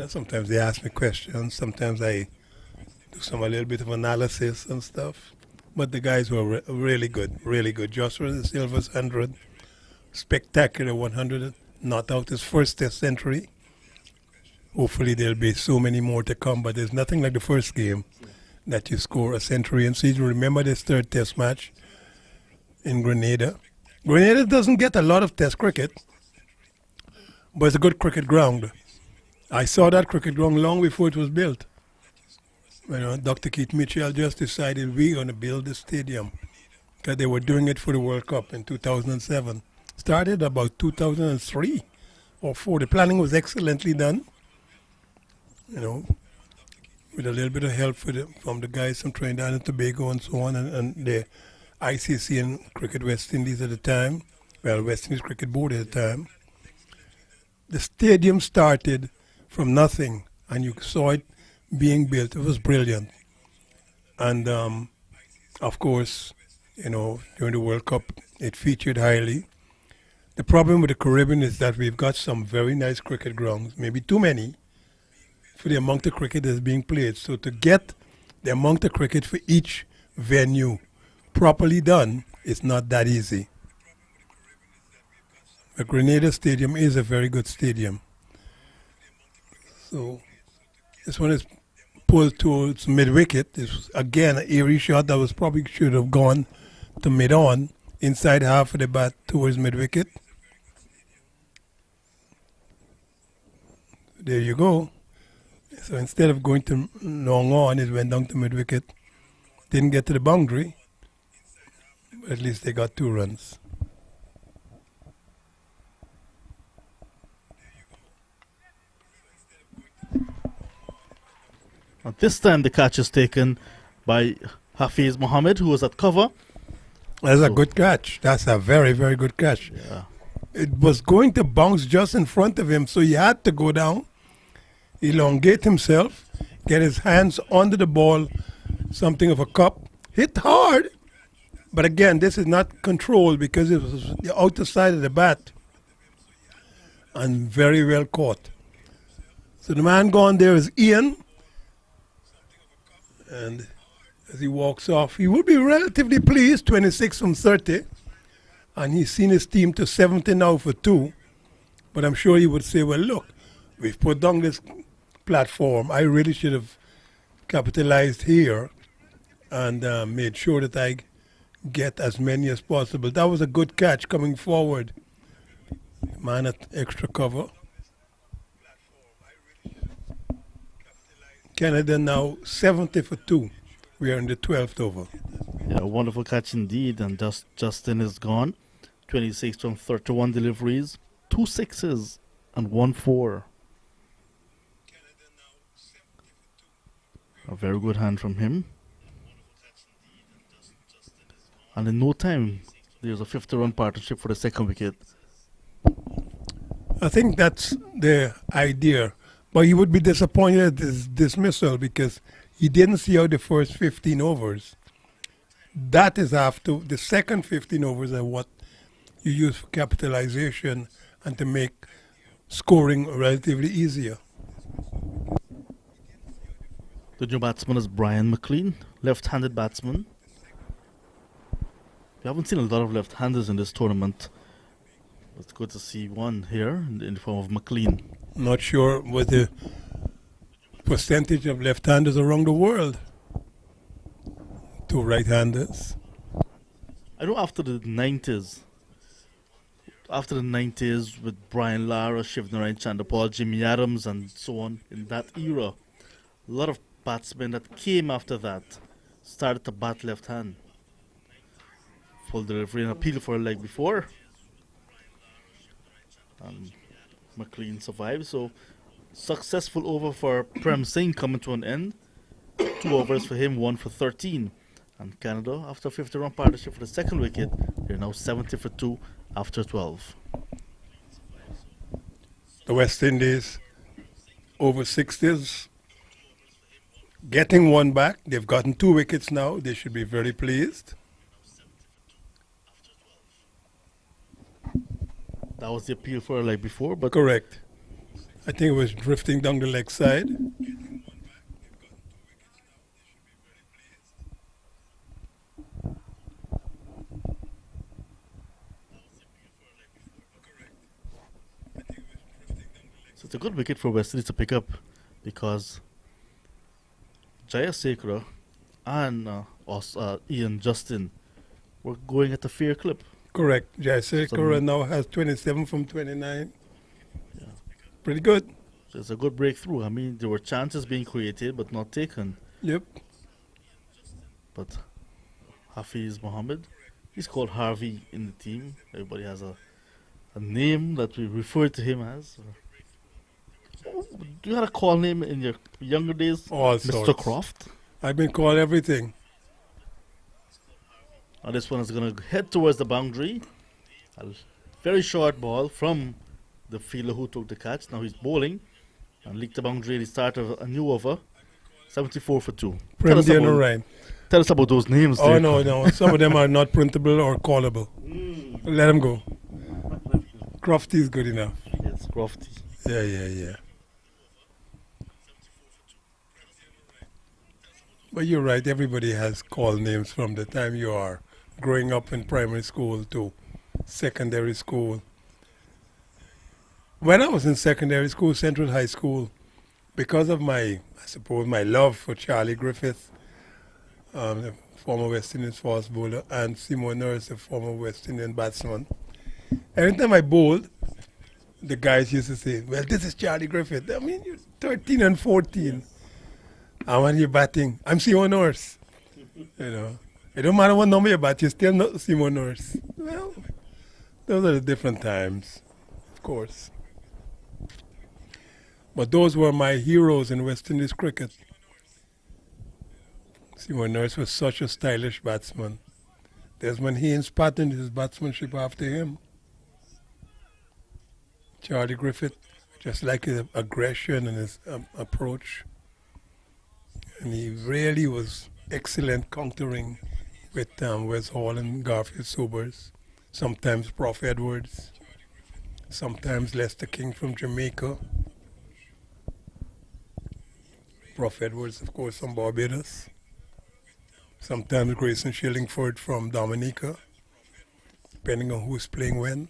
[SPEAKER 1] Sometimes they ask me questions. Sometimes I do a little bit of analysis and stuff. But the guys were really good, really good. Joshua De Silva's 100, spectacular 100, not out his first test century. Hopefully there'll be so many more to come, but there's nothing like the first game that you score a century. And so you remember this third test match in Grenada. Grenada doesn't get a lot of test cricket, but it's a good cricket ground. I saw that cricket ground long before it was built. You know, Dr. Keith Mitchell just decided we're going to build the stadium because they were doing it for the World Cup in 2007. Started about 2003 or 4. The planning was excellently done, you know, with a little bit of help from the guys from Trinidad and Tobago and so on, and the ICC and Cricket West Indies at the time, well, West Indies Cricket Board at the time. The stadium started from nothing, and you saw it being built. It was brilliant. And, of course, you know, during the World Cup, it featured highly. The problem with the Caribbean is that we've got some very nice cricket grounds, maybe too many, for the amount of cricket that's being played. So to get the amount of cricket for each venue properly done, it's not that easy. The Grenada Stadium is a very good stadium. So this one is pulled towards mid-wicket. This was, again, an eerie shot that was probably should have gone to mid-on, inside half of the bat towards mid-wicket. There you go. So instead of going to long on, it went down to mid-wicket. Didn't get to the boundary. At least they got 2 runs.
[SPEAKER 5] Now this time the catch is taken by Hafiz Mohammed, who was at cover.
[SPEAKER 1] That's a good catch. That's a very, very good catch.
[SPEAKER 5] Yeah.
[SPEAKER 1] it was going to bounce just in front of him, so he had to go down, elongate himself, get his hands under the ball, something of a cup, hit hard. But again, this is not controlled because it was the outer side of the bat and very well caught. So the man gone there is Ian. And as he walks off, he will be relatively pleased, 26 from 30. And he's seen his team to 70 now for 2. But I'm sure he would say, well, look, we've put down this platform. I really should have capitalized here and made sure that I get as many as possible. That was a good catch coming forward. Man at extra cover. Canada now 70 for 2. We are in the 12th over.
[SPEAKER 5] Yeah, wonderful catch indeed. And Justin is gone. 26 from 31 deliveries, 2 sixes and 1 4. A very good hand from him. And in no time, there's a 50-run partnership for the second wicket.
[SPEAKER 1] I think that's the idea. But he would be disappointed at this dismissal because he didn't see out the first 15 overs. That is after the second 15 overs are what you use for capitalization and to make scoring relatively easier.
[SPEAKER 5] The new batsman is Brian McLean, left-handed batsman. We haven't seen a lot of left-handers in this tournament. It's good to see one here in the form of McLean.
[SPEAKER 1] Not sure what the percentage of left-handers around the world. 2 right-handers.
[SPEAKER 5] I know after the 90s with Brian Lara, Shivnarine Chandapal, Jimmy Adams and so on, in that era, a lot of batsmen that came after that started to bat left hand. Full delivery and appeal for a leg before. McLean survived, so successful over for Prem Singh coming to an end. 2 overs for him, 1 for 13. And Canada, after a 50-run partnership for the second wicket, they're now 70 for 2 after 12.
[SPEAKER 1] The West Indies over 60s, getting one back. They've gotten 2 wickets now. They should be very pleased.
[SPEAKER 5] That was the appeal for a leg before, but
[SPEAKER 1] Correct. I think it was drifting down the leg side.
[SPEAKER 5] so it's a good wicket for West Indies to pick up because Jayasekara and Ian Justin were going at a fair clip.
[SPEAKER 1] Correct. Jayasekara
[SPEAKER 5] Some-
[SPEAKER 1] now has 27 from 29.
[SPEAKER 5] Yeah.
[SPEAKER 1] Pretty good.
[SPEAKER 5] So it's a good breakthrough. I mean, there were chances being created but not taken.
[SPEAKER 1] Yep.
[SPEAKER 5] But Hafiz Mohammed, he's called Harvey in the team. Everybody has a name that we refer to him as. Oh, you had a call name in your younger days?
[SPEAKER 1] All
[SPEAKER 5] Mr.
[SPEAKER 1] sorts.
[SPEAKER 5] Croft.
[SPEAKER 1] I've been called everything.
[SPEAKER 5] And this one is going to head towards the boundary. A very short ball from the fielder who took the catch. Now he's bowling and leaked the boundary at the start of a new over. 74 for 2.
[SPEAKER 1] Prem Ryan.
[SPEAKER 5] Tell us about those names.
[SPEAKER 1] Oh,
[SPEAKER 5] there.
[SPEAKER 1] no. Some of them are not printable or callable. Let them go. Crofty is good enough.
[SPEAKER 5] It's Crofty.
[SPEAKER 1] Yeah. But you're right. Everybody has call names from the time you are growing up in primary school to secondary school. When I was in secondary school, Central High School, because of my love for Charlie Griffith, the former West Indian fast bowler, and Simon Nurse, the former West Indian batsman, every time I bowled, the guys used to say, well, this is Charlie Griffith. I mean, you're 13 and 14. And when you're batting, I'm Simon Nurse. You know, it don't matter what number you bat, you're still not Simon Nurse. Well, those are the different times, of course. But those were my heroes in West Indies cricket. Simon Nurse was such a stylish batsman. Desmond Haynes patterned his batsmanship after him. Charlie Griffith, just like his aggression and his approach. And he really was excellent countering with Wes Hall and Garfield Sobers. Sometimes Prof. Edwards. Sometimes Lester King from Jamaica. Prof. Edwards, of course, from Barbados. Sometimes Grayson Shillingford from Dominica, depending on who's playing when.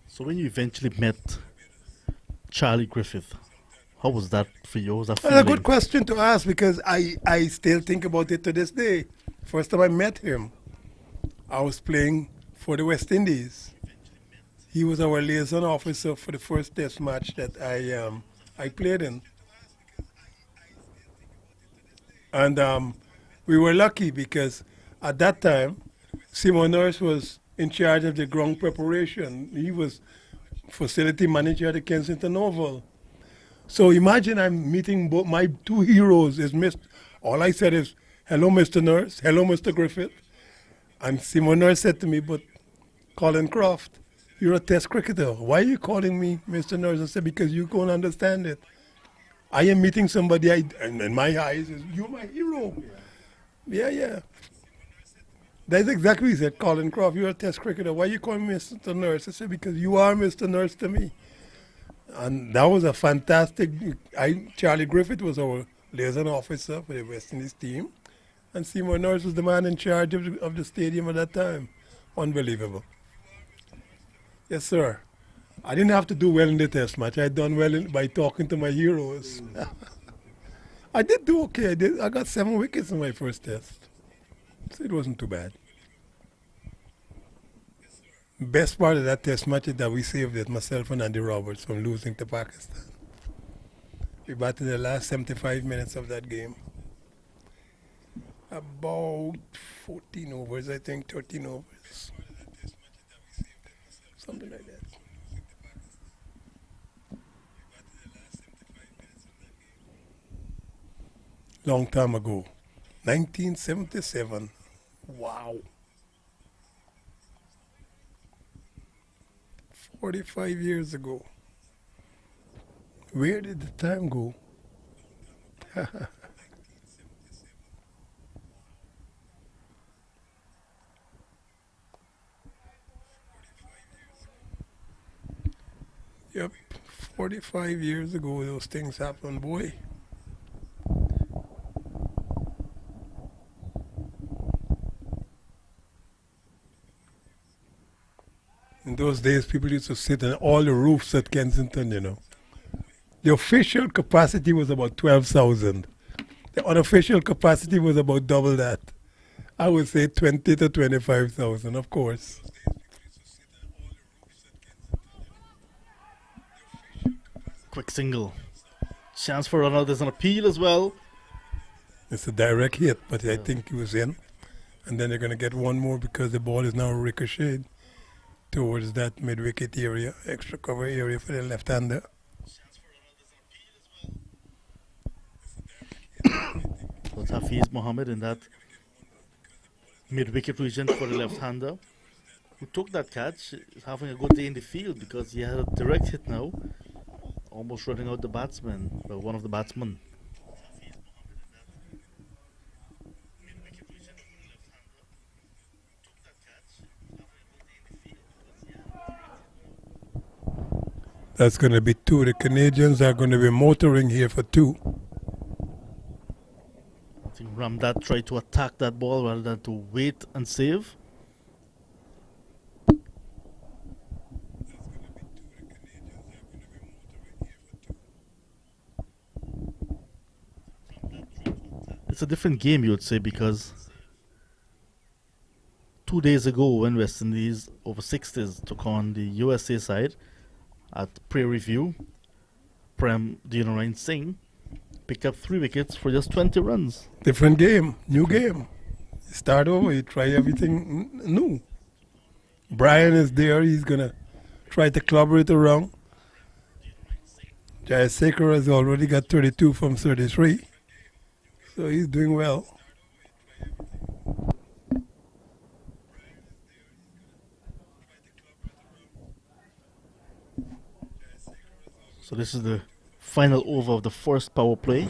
[SPEAKER 5] So when you eventually met Charlie Griffith, how was that for you? What was that
[SPEAKER 1] Well, a
[SPEAKER 5] feeling?
[SPEAKER 1] good question to ask because I still think about it to this day. First time I met him, I was playing for the West Indies. He was our liaison officer for the first test match that I played in. And we were lucky because at that time, Simon Nurse was in charge of the ground preparation. He was facility manager at the Kensington Oval. So imagine I'm meeting both my two heroes. All I said is, hello, Mr. Nurse, hello, Mr. Griffith. And Simon Nurse said to me, but Colin Croft, you're a test cricketer. Why are you calling me Mr. Nurse? I said, because you can't understand it. I am meeting somebody, and in my eyes, you're my hero. Yeah. That's exactly what he said, Colin Croft, you're a test cricketer. Why are you calling me Mr. Nurse? I said, because you are Mr. Nurse to me. And that was a fantastic, Charlie Griffith was our liaison officer for the West Indies team. And Seymour Nurse was the man in charge of the stadium at that time. Unbelievable. Yes, sir. I didn't have to do well in the test match. I done well by talking to my heroes. I did do okay. I got 7 wickets in my first test. So it wasn't too bad. Best part of that test match is that we saved it, myself and Andy Roberts, from losing to Pakistan. We batted the last 75 minutes of that game. About 14 overs, I think, 13 overs. Something like that. Long time ago. 1977. Wow. 45 years ago. Where did the time go? Yep, 45 years ago those things happened, boy. In those days, people used to sit on all the roofs at Kensington, you know. The official capacity was about 12,000. The unofficial capacity was about double that. I would say 20 to 25,000, of course.
[SPEAKER 5] Quick single. Chance for run out. There's an appeal as well.
[SPEAKER 1] It's a direct hit, but I think he was in. And then they're going to get one more because the ball is now ricocheted towards that mid-wicket area, extra cover area for the left-hander.
[SPEAKER 5] So it's Hafiz Mohammed in that mid-wicket region for the left-hander, who took that catch. He's having a good day in the field because he had a direct hit now, almost running out the batsman, well, one of the batsmen.
[SPEAKER 1] That's going to be two. The Canadians are going to be motoring here for two.
[SPEAKER 5] I think Ramdat tried to attack that ball rather than to wait and save. It's a different game, you would say, because 2 days ago when West Indies over 60s took on the USA side at Prairie View, Prem Dinarain Singh picked up 3 wickets for just 20 runs.
[SPEAKER 1] Different game, new game. You start over, you try everything new. Brian is there, he's going to try to clobber it around. Jayasekar has already got 32 from 33. So he's doing well.
[SPEAKER 5] So this is the final over of the first power play.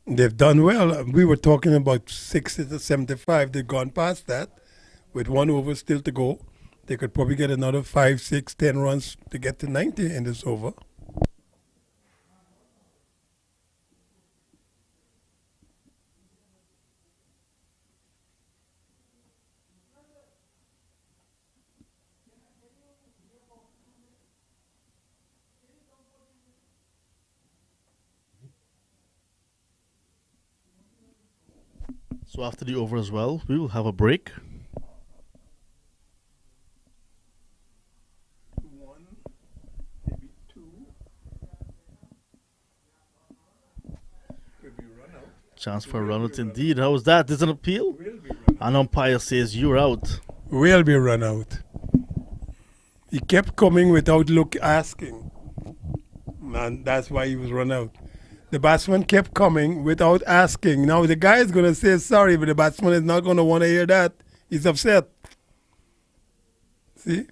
[SPEAKER 1] They've done well. We were talking about 60 to 75. They've gone past that. With 1 over still to go, they could probably get another 5, 6, 10 runs to get to 90 in this over.
[SPEAKER 5] So after the over as well, we will have a break.
[SPEAKER 1] One, maybe two. Could be run out.
[SPEAKER 5] Chance for a run out indeed. How was that? Is an appeal?
[SPEAKER 1] Will be run out.
[SPEAKER 5] An umpire says you're out.
[SPEAKER 1] Will be run out. He kept coming without asking. And that's why he was run out. The batsman kept coming without asking. Now the guy is going to say sorry, but the batsman is not going to want to hear that. He's upset. See?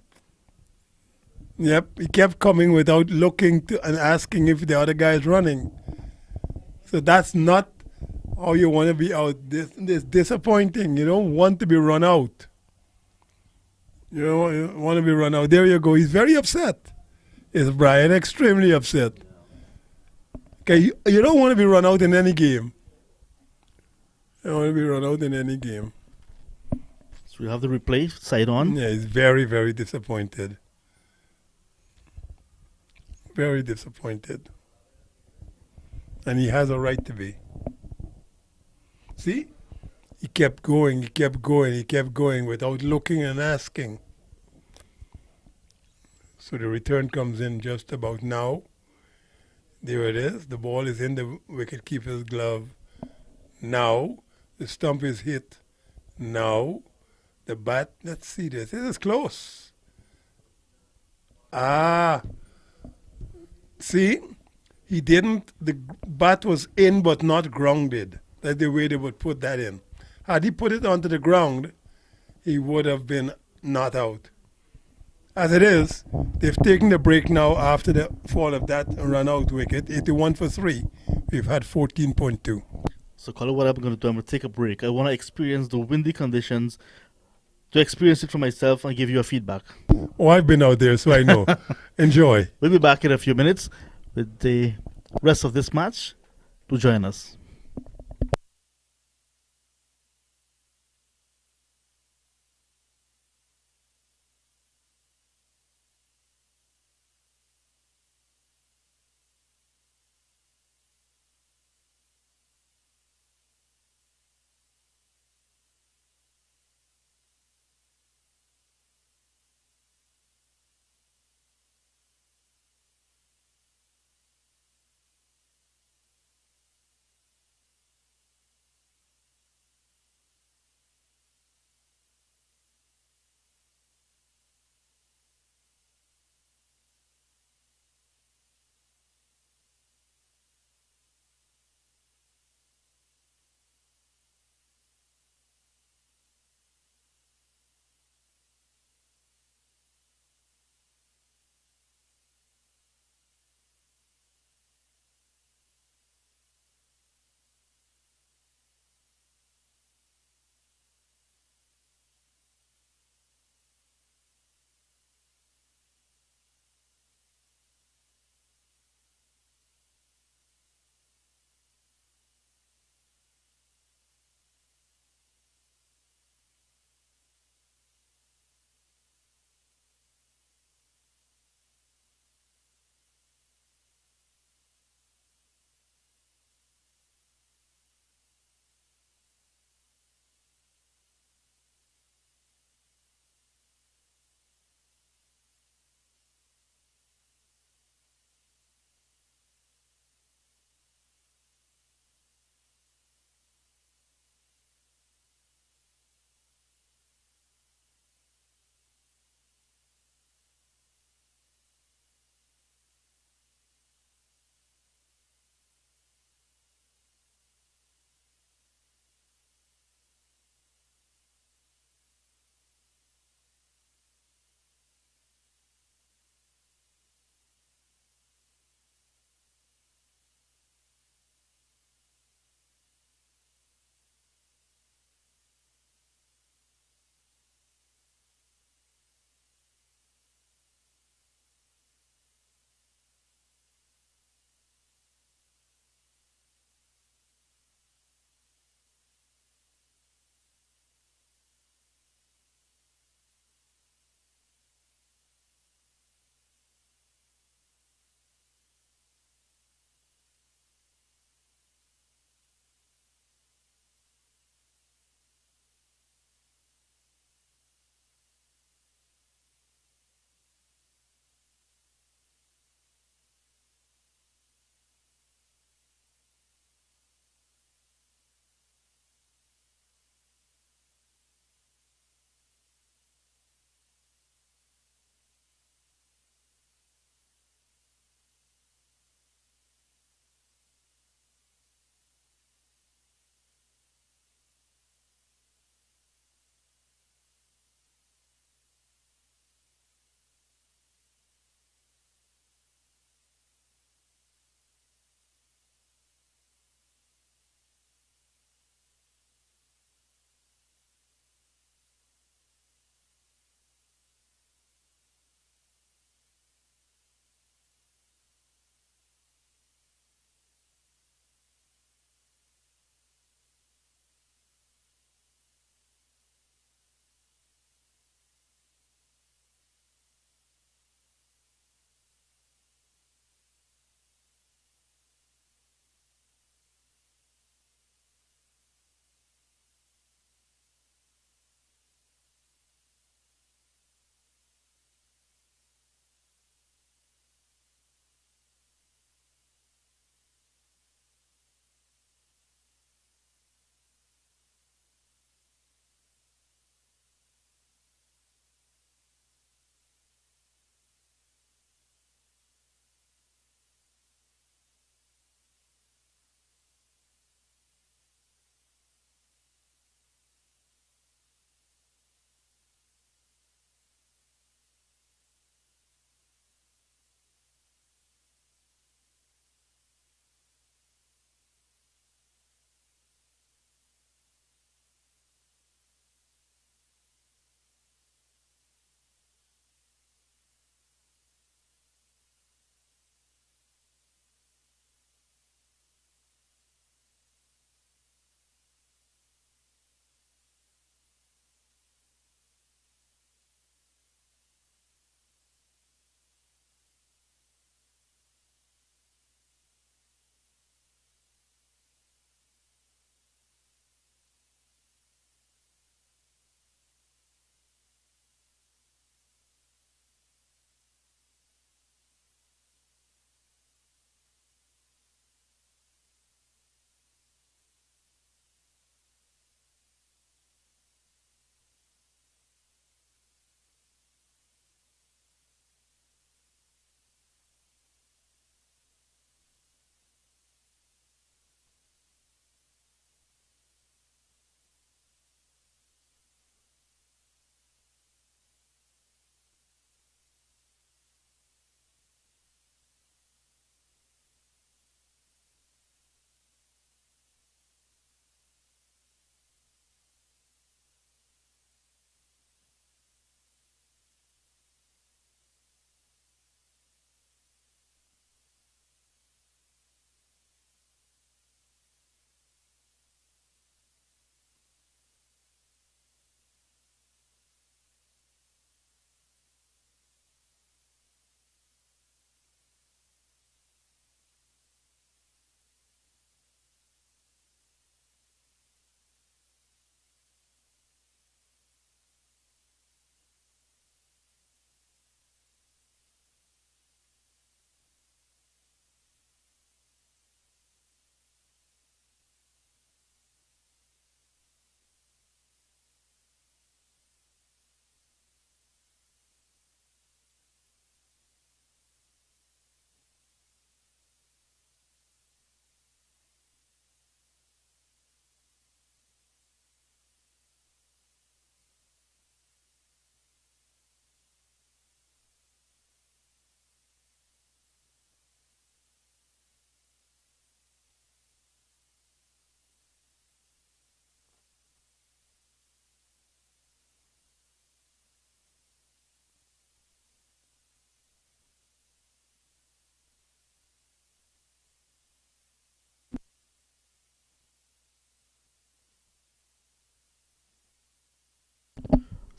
[SPEAKER 1] Yep, he kept coming without looking to and asking if the other guy is running. So that's not how you want to be out. This disappointing. You don't want to be run out. You don't want to be run out. There you go. He's very upset. Is Brian extremely upset? Okay, you don't want to be run out in any game. You don't want to be run out in any game.
[SPEAKER 5] So we have the replay side on.
[SPEAKER 1] Yeah, he's very, very disappointed. Very disappointed. And he has a right to be. See? He kept going, he kept going, he kept going without looking and asking. So the return comes in just about now. There it is. The ball is in the wicketkeeper's glove. Now the stump is hit. Now the bat. Let's see this. This is close. Ah. See? He didn't. The bat was in but not grounded. That's the way they would put that in. Had he put it onto the ground, he would have been not out. As it is, they've taken the break now after the fall of that run-out wicket. 81 for 3. We've had 14.2.
[SPEAKER 5] So, Colin, what I'm going to do, I'm going to take a break. I want to experience the windy conditions, to experience it for myself and give you a feedback.
[SPEAKER 1] Oh, I've been out there, so I know. Enjoy.
[SPEAKER 5] We'll be back in a few minutes with the rest of this match. Do join us.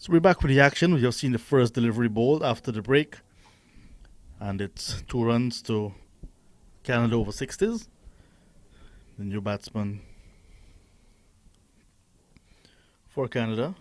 [SPEAKER 5] So we're back with the action. We have seen the first delivery ball after the break. And it's 2 runs to Canada over 60s. The new batsman for Canada.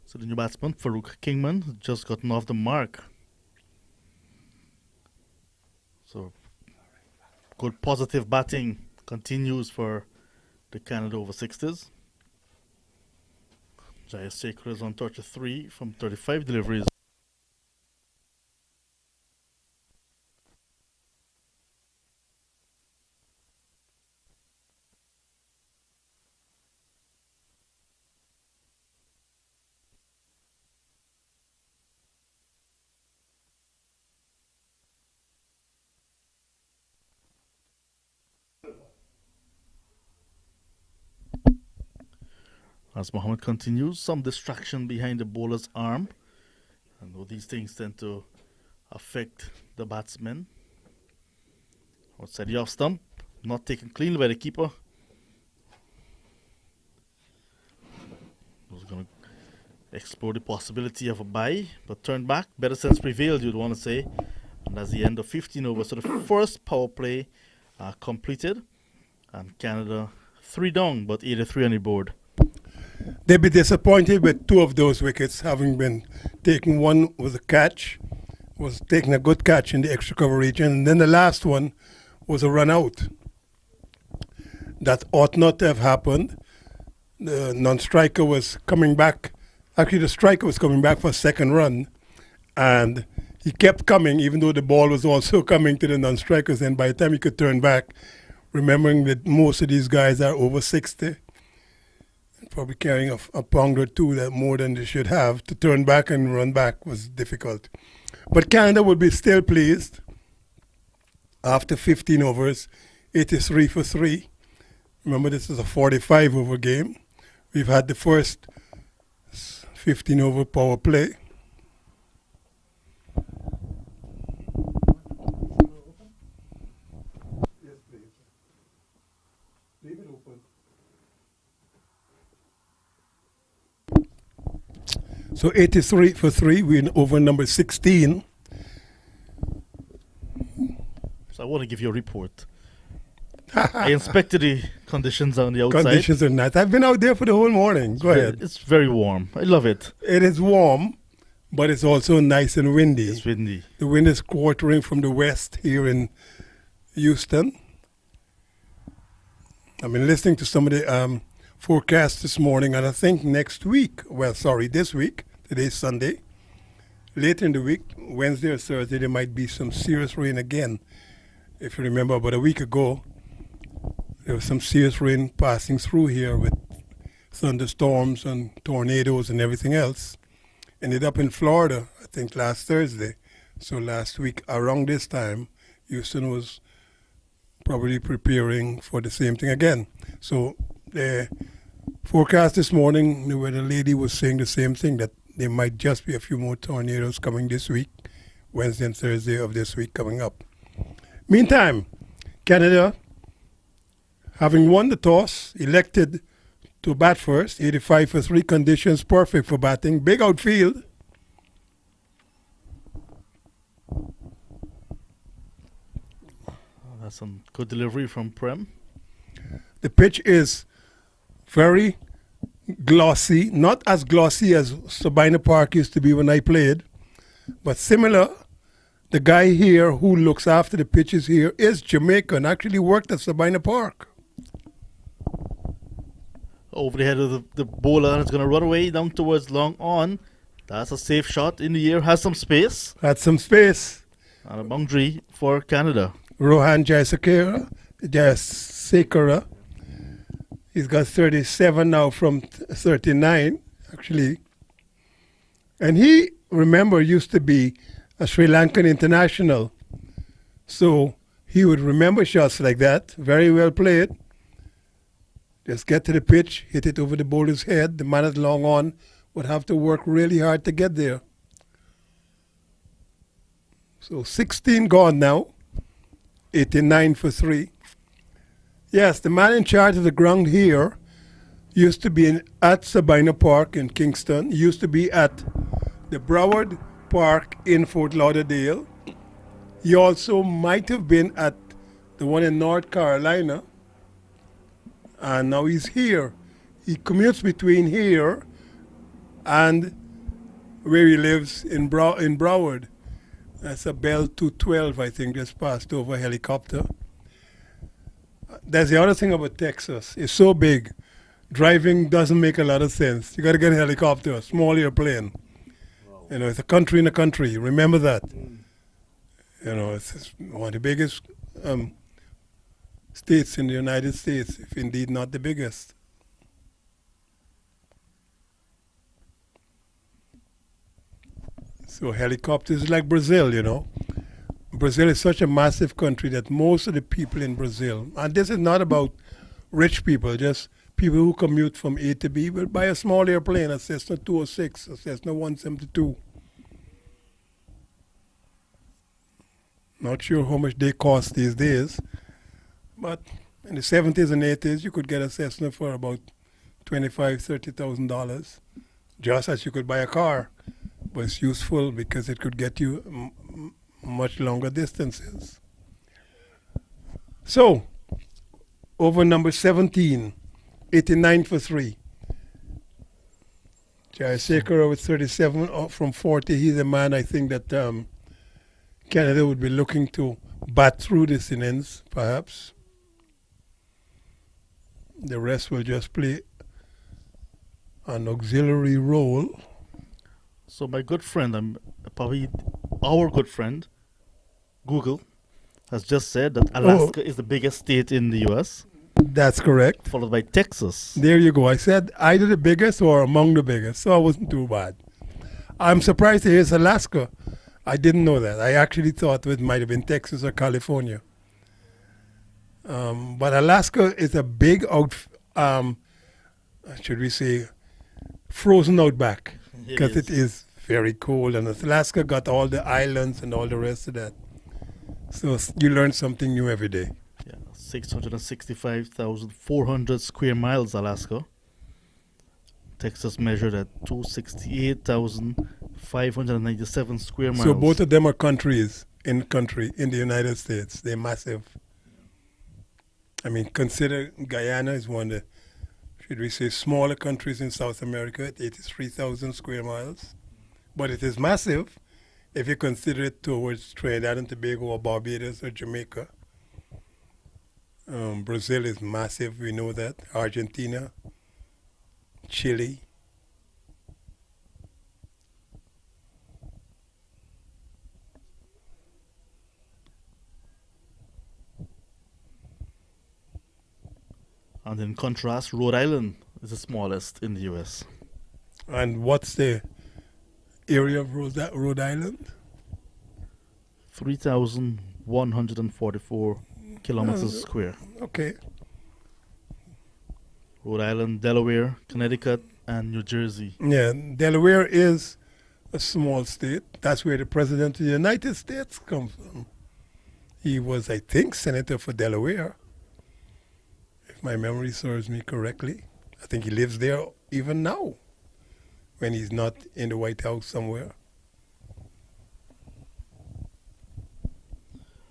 [SPEAKER 5] So the new batsman, Farouk Kingman, has just gotten off the mark. So good positive batting continues for the Canada over 60s. Jayasekara is on 33 from 35 deliveries. As Mohammed continues, some distraction behind the bowler's arm. I know these things tend to affect the batsmen. Outside the off stump, not taken cleanly by the keeper. Was going to explore the possibility of a bye, but turned back. Better sense prevailed, you'd want to say. And that's the end of 15 overs. So the first power play completed. And Canada 3 down, but 83 on the board.
[SPEAKER 1] They'd be disappointed with 2 of those wickets having been taken. One was a catch, was taking a good catch in the extra cover region, and then the last one was a run out. That ought not to have happened. The non-striker was coming back. Actually, the striker was coming back for a second run, and he kept coming, even though the ball was also coming to the non-strikers. And by the time he could turn back, remembering that most of these guys are over 60, probably carrying a pound or 2 that more than they should have, to turn back and run back was difficult. But Canada would be still pleased after 15 overs, 83 for 3. Remember, this is a 45 over game. We've had the first 15 over power play. Yes, please. Leave it open. So 83 for 3, we're in over number 16.
[SPEAKER 5] So I want to give you a report. I inspected the conditions on the outside.
[SPEAKER 1] Conditions are nice. I've been out there for the whole morning. Go ahead.
[SPEAKER 5] It's very warm. I love it.
[SPEAKER 1] It is warm, but it's also nice and windy.
[SPEAKER 5] It's windy.
[SPEAKER 1] The wind is quartering from the west here in Houston. I've been listening to some of the forecast this morning, and I think this week, today's Sunday, later in the week, Wednesday or Thursday, there might be some serious rain again. If you remember, about a week ago, there was some serious rain passing through here with thunderstorms and tornadoes and everything else. Ended up in Florida, I think last Thursday. So last week, around this time, Houston was probably preparing for the same thing again. So the forecast this morning, the weather lady was saying the same thing, that there might just be a few more tornadoes coming this week, Wednesday and Thursday of this week coming up. Meantime, Canada, having won the toss, elected to bat first, 85 for 3, conditions perfect for batting, big outfield.
[SPEAKER 5] That's some good delivery from Prem.
[SPEAKER 1] The pitch is very glossy, not as glossy as Sabina Park used to be when I played, but similar. The guy here who looks after the pitches here is Jamaican, actually worked at Sabina Park.
[SPEAKER 5] Over the head of the bowler, and it's going to run away down towards long on. That's a safe shot in the air, has some space.
[SPEAKER 1] Had some space.
[SPEAKER 5] And a boundary for Canada.
[SPEAKER 1] Rohan Jayasekara, he's got 37 now from 39, actually. And he, remember, used to be a Sri Lankan international. So he would remember shots like that. Very well played. Just get to the pitch, hit it over the bowler's head. The man at long on would have to work really hard to get there. So 16 gone now. 89 for 3. Yes, the man in charge of the ground here used to be at Sabina Park in Kingston. Used to be at the Broward Park in Fort Lauderdale. He also might have been at the one in North Carolina. And now he's here. He commutes between here and where he lives in Broward. That's a Bell 212, I think, just passed over a helicopter. That's the other thing about Texas. It's so big. Driving doesn't make a lot of sense. You got to get a helicopter, a small airplane.
[SPEAKER 2] Wow.
[SPEAKER 1] You know, it's a country in a country. Remember that. You know, it's one of the biggest states in the United States, if indeed not the biggest. So helicopters like Brazil, you know. Brazil is such a massive country that most of the people in Brazil, and this is not about rich people, just people who commute from A to B, will buy a small airplane, a Cessna 206, a Cessna 172. Not sure how much they cost these days, but in the 70s and 80s, you could get a Cessna for about $25,000, $30,000, just as you could buy a car. But it's useful because it could get you much longer distances. So, over number 17, 89 for 3. Jayasekara with 37 from 40. He's a man I think that Canada would be looking to bat through this innings, perhaps. The rest will just play an auxiliary role.
[SPEAKER 5] So my good friend, probably our good friend, Google, has just said that Alaska is the biggest state in the U.S.
[SPEAKER 1] That's correct.
[SPEAKER 5] Followed by Texas.
[SPEAKER 1] There you go. I said either the biggest or among the biggest, so I wasn't too bad. I'm surprised to hear it's Alaska. I didn't know that. I actually thought it might have been Texas or California. But Alaska is a big should we say, frozen outback, because it is very cold, and Alaska got all the islands and all the rest of that. So you learn something new every day.
[SPEAKER 5] Yeah, 665,400 square miles, Alaska. Texas measured at 268,597 square miles.
[SPEAKER 1] So both of them are countries in the United States. They're massive. I mean, consider Guyana is one of the, should we say, smaller countries in South America at 83,000 square miles. But it is massive if you consider it towards Trinidad and Tobago or Barbados or Jamaica. Brazil is massive, we know that. Argentina, Chile.
[SPEAKER 5] And in contrast, Rhode Island is the smallest in the U.S.
[SPEAKER 1] And what's the area of Rhode Island?
[SPEAKER 5] 3,144 kilometers square.
[SPEAKER 1] Okay.
[SPEAKER 5] Rhode Island, Delaware, Connecticut, and New Jersey.
[SPEAKER 1] Yeah, Delaware is a small state. That's where the President of the United States comes from. He was, I think, Senator for Delaware, if my memory serves me correctly. I think he lives there even now, when he's not in the White House somewhere.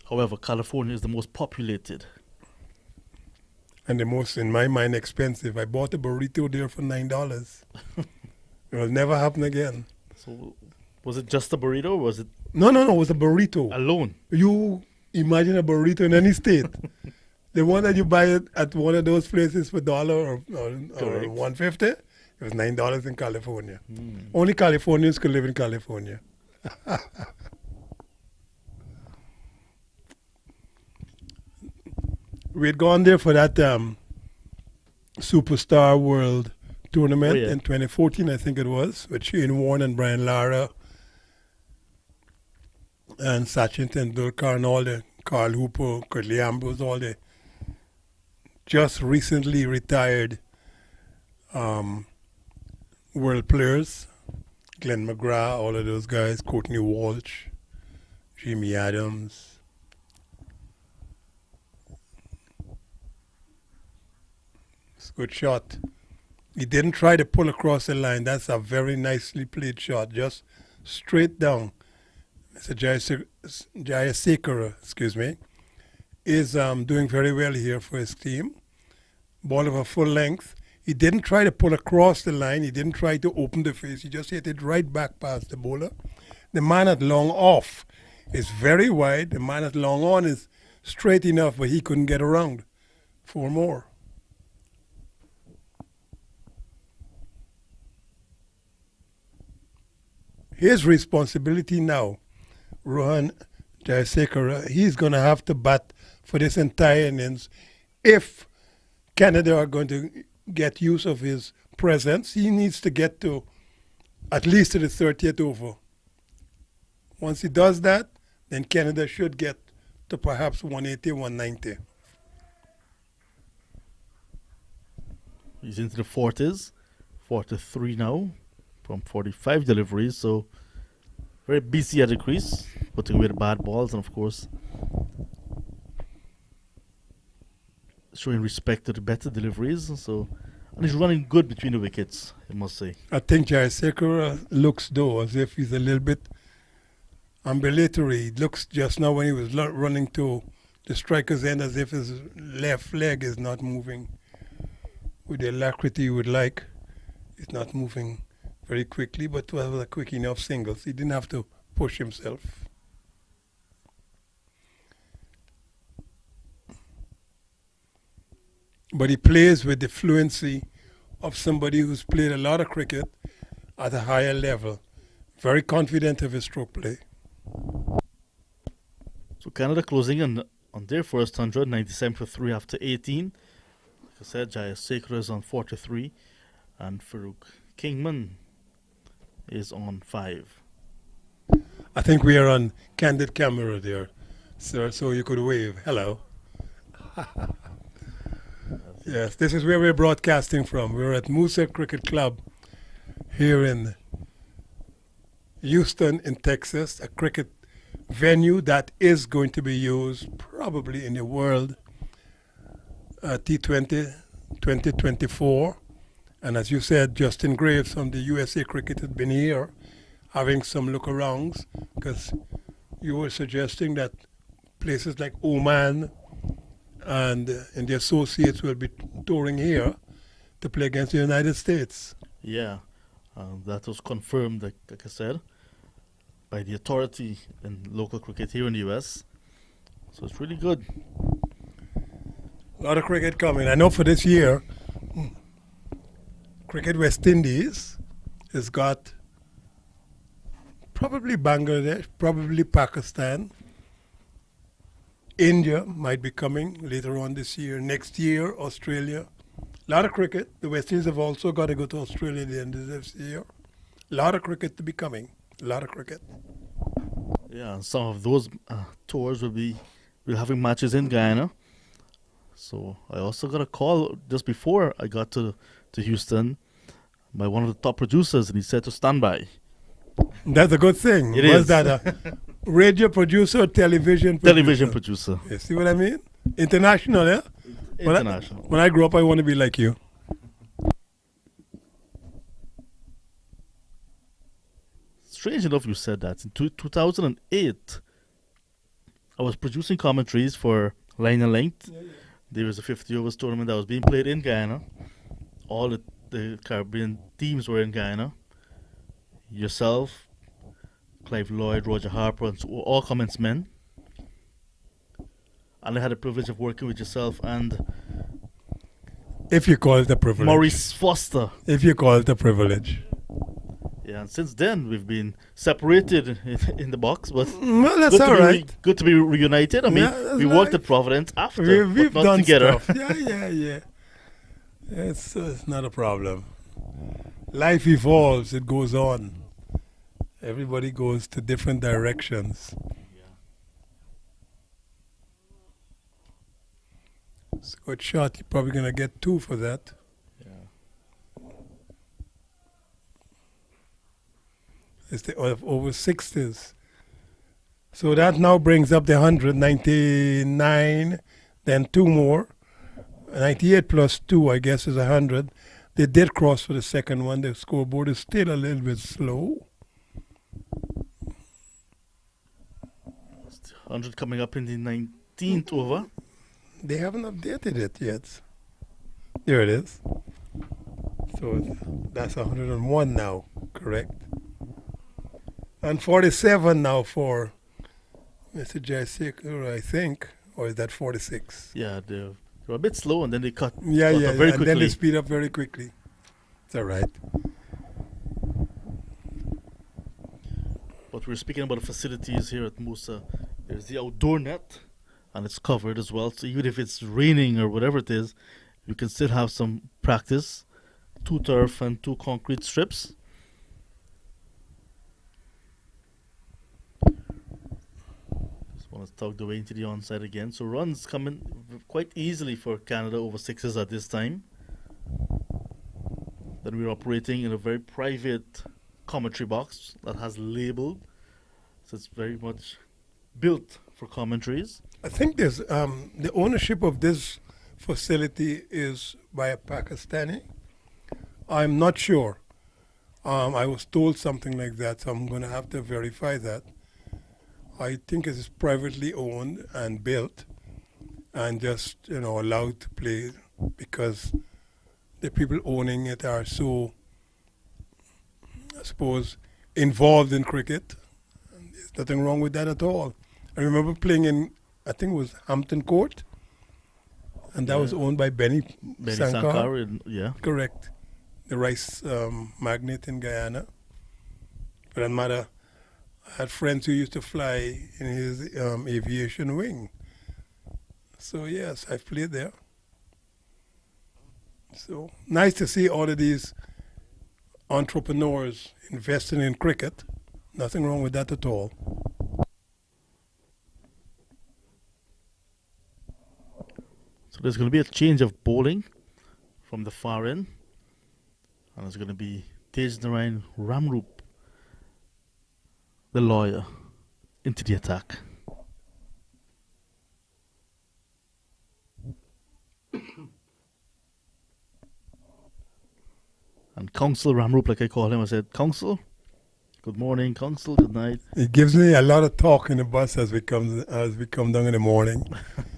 [SPEAKER 5] However, California is the most populated.
[SPEAKER 1] And the most, in my mind, expensive. I bought a burrito there for $9. It will never happen again.
[SPEAKER 5] So, was it just a burrito or was it
[SPEAKER 1] No, it was a burrito.
[SPEAKER 5] alone?
[SPEAKER 1] You imagine a burrito in any state. The one that you buy it at one of those places for $1 or $1.50, it was $9 in California. Only Californians could live in California. We had gone there for that Superstar World tournament in 2014, I think it was, with Shane Warne and Brian Lara and Sachin Tendulkar and all the Carl Hooper, Curtly Ambrose, all the just recently retired world players. Glenn McGrath, all of those guys, Courtney Walsh, Jimmy Adams. It's a good shot. He didn't try to pull across the line. That's a very nicely played shot, just straight down. Mr. Jayasekara, excuse me, is doing very well here for his team. Ball of a full length. He didn't try to pull across the line. He didn't try to open the face. He just hit it right back past the bowler. The man at long off is very wide. The man at long on is straight enough, but he couldn't get around. 4 more. His responsibility now, Rohan Jayasekara, he's going to have to bat for this entire innings. If Canada are going to get use of his presence, he needs to get to at least to the 30th over. Once he does that, then Canada should get to perhaps 180, 190.
[SPEAKER 5] He's into the 40s, 43 now from 45 deliveries. So very busy at the crease, putting away the bad balls, and of course showing respect to the better deliveries. So, and he's running good between the wickets, I must say.
[SPEAKER 1] I think Jayasekara looks though as if he's a little bit ambulatory. He looks just now when he was running to the striker's end as if his left leg is not moving with the alacrity you would like. He's not moving very quickly, but was a quick enough singles. He didn't have to push himself. But he plays with the fluency of somebody who's played a lot of cricket at a higher level. Very confident of his stroke play.
[SPEAKER 5] So Canada closing on their first 100, 97 for 3 after 18. Like I said, Jayasekara is on 43, and Farouk Kingman is on 5.
[SPEAKER 1] I think we are on candid camera there, sir, so you could wave. Hello. Yes, this is where we're broadcasting from. We're at MOOSA Cricket Club here in Houston in Texas, a cricket venue that is going to be used probably in the World T20 2024. And as you said, Justin Graves from the USA Cricket has been here having some look-arounds, because you were suggesting that places like Oman and the associates will be touring here to play against the United States.
[SPEAKER 5] Yeah, that was confirmed, like I said, by the authority in local cricket here in the US. So it's really good.
[SPEAKER 1] A lot of cricket coming. I know for this year, Cricket West Indies has got probably Bangladesh, probably Pakistan. India might be coming later on this year. Next year, Australia. A lot of cricket. The West Indies have also got to go to Australia at the end of this year. A lot of cricket to be coming. A lot of cricket.
[SPEAKER 5] Yeah, and some of those tours will having matches in Guyana. So I also got a call just before I got to Houston by one of the top producers, and he said to stand by.
[SPEAKER 1] That's a good thing.
[SPEAKER 5] It
[SPEAKER 1] Was
[SPEAKER 5] is.
[SPEAKER 1] that a radio producer, television producer?
[SPEAKER 5] Television producer.
[SPEAKER 1] You see what I mean? International, yeah?
[SPEAKER 5] International.
[SPEAKER 1] When I grow up, I want to be like you.
[SPEAKER 5] Strange enough you said that. In 2008, I was producing commentaries for Line and Length. There was a 50 overs tournament that was being played in Guyana. All the Caribbean teams were in Guyana. Yourself, Clive Lloyd, Roger Harper, and so all comments men. And I had the privilege of working with yourself and
[SPEAKER 1] If you call it a privilege.
[SPEAKER 5] Maurice Foster.
[SPEAKER 1] If you call it a privilege.
[SPEAKER 5] Yeah, and since then we've been separated in the box, but
[SPEAKER 1] Well, that's all right.
[SPEAKER 5] good to be reunited. I mean,
[SPEAKER 1] Yeah, that's
[SPEAKER 5] we worked
[SPEAKER 1] right.
[SPEAKER 5] at Providence after,
[SPEAKER 1] We've
[SPEAKER 5] but not
[SPEAKER 1] done
[SPEAKER 5] together.
[SPEAKER 1] stuff. Yeah. It's not a problem. Life evolves. It goes on. Everybody goes to different directions. It's a good shot. You're probably going to get 2 for that.
[SPEAKER 5] Yeah.
[SPEAKER 1] It's the over 60s. So that now brings up the 199, then 2 more. 98 plus 2, I guess, is 100. They did cross for the second one. The scoreboard is still a little bit slow.
[SPEAKER 5] 100 coming up in the 19th over.
[SPEAKER 1] They haven't updated it yet. There it is. So that's 101 now, correct? And 47 now for Mr. Jayasek, I think. Or is that 46?
[SPEAKER 5] Yeah, they were a bit slow and then they cut.
[SPEAKER 1] Yeah,
[SPEAKER 5] cut
[SPEAKER 1] yeah,
[SPEAKER 5] up very
[SPEAKER 1] and then
[SPEAKER 5] quickly.
[SPEAKER 1] they speed up very quickly. It's all right.
[SPEAKER 5] But we're speaking about the facilities here at MOOSA. There's the outdoor net, and it's covered as well. So even if it's raining or whatever it is, you can still have some practice. 2 turf and 2 concrete strips. Just want to tug the way into the onside again. So runs coming quite easily for Canada over 6s at this time. Then we're operating in a very private commentary box that has label. So it's very much built for commentaries.
[SPEAKER 1] I think there's the ownership of this facility is by a Pakistani. I'm not sure. I was told something like that, so I'm going to have to verify that. I think it is privately owned and built and just, allowed to play because the people owning it are so, I suppose, involved in cricket. And there's nothing wrong with that at all. I remember playing in, I think it was Hampton Court, and that was owned by Benny Sankar.
[SPEAKER 5] Yeah.
[SPEAKER 1] Correct. The rice magnate in Guyana. For that matter, I had friends who used to fly in his aviation wing. So yes, I've played there. So nice to see all of these entrepreneurs investing in cricket. Nothing wrong with that at all.
[SPEAKER 5] So there's going to be a change of bowling from the far end. And it's going to be Tejnarayan Ramroop, the lawyer, into the attack. And Council Ramroop, like I call him, I said, Council, good morning, Council, good night.
[SPEAKER 1] It gives me a lot of talk in the bus as we come down in the morning.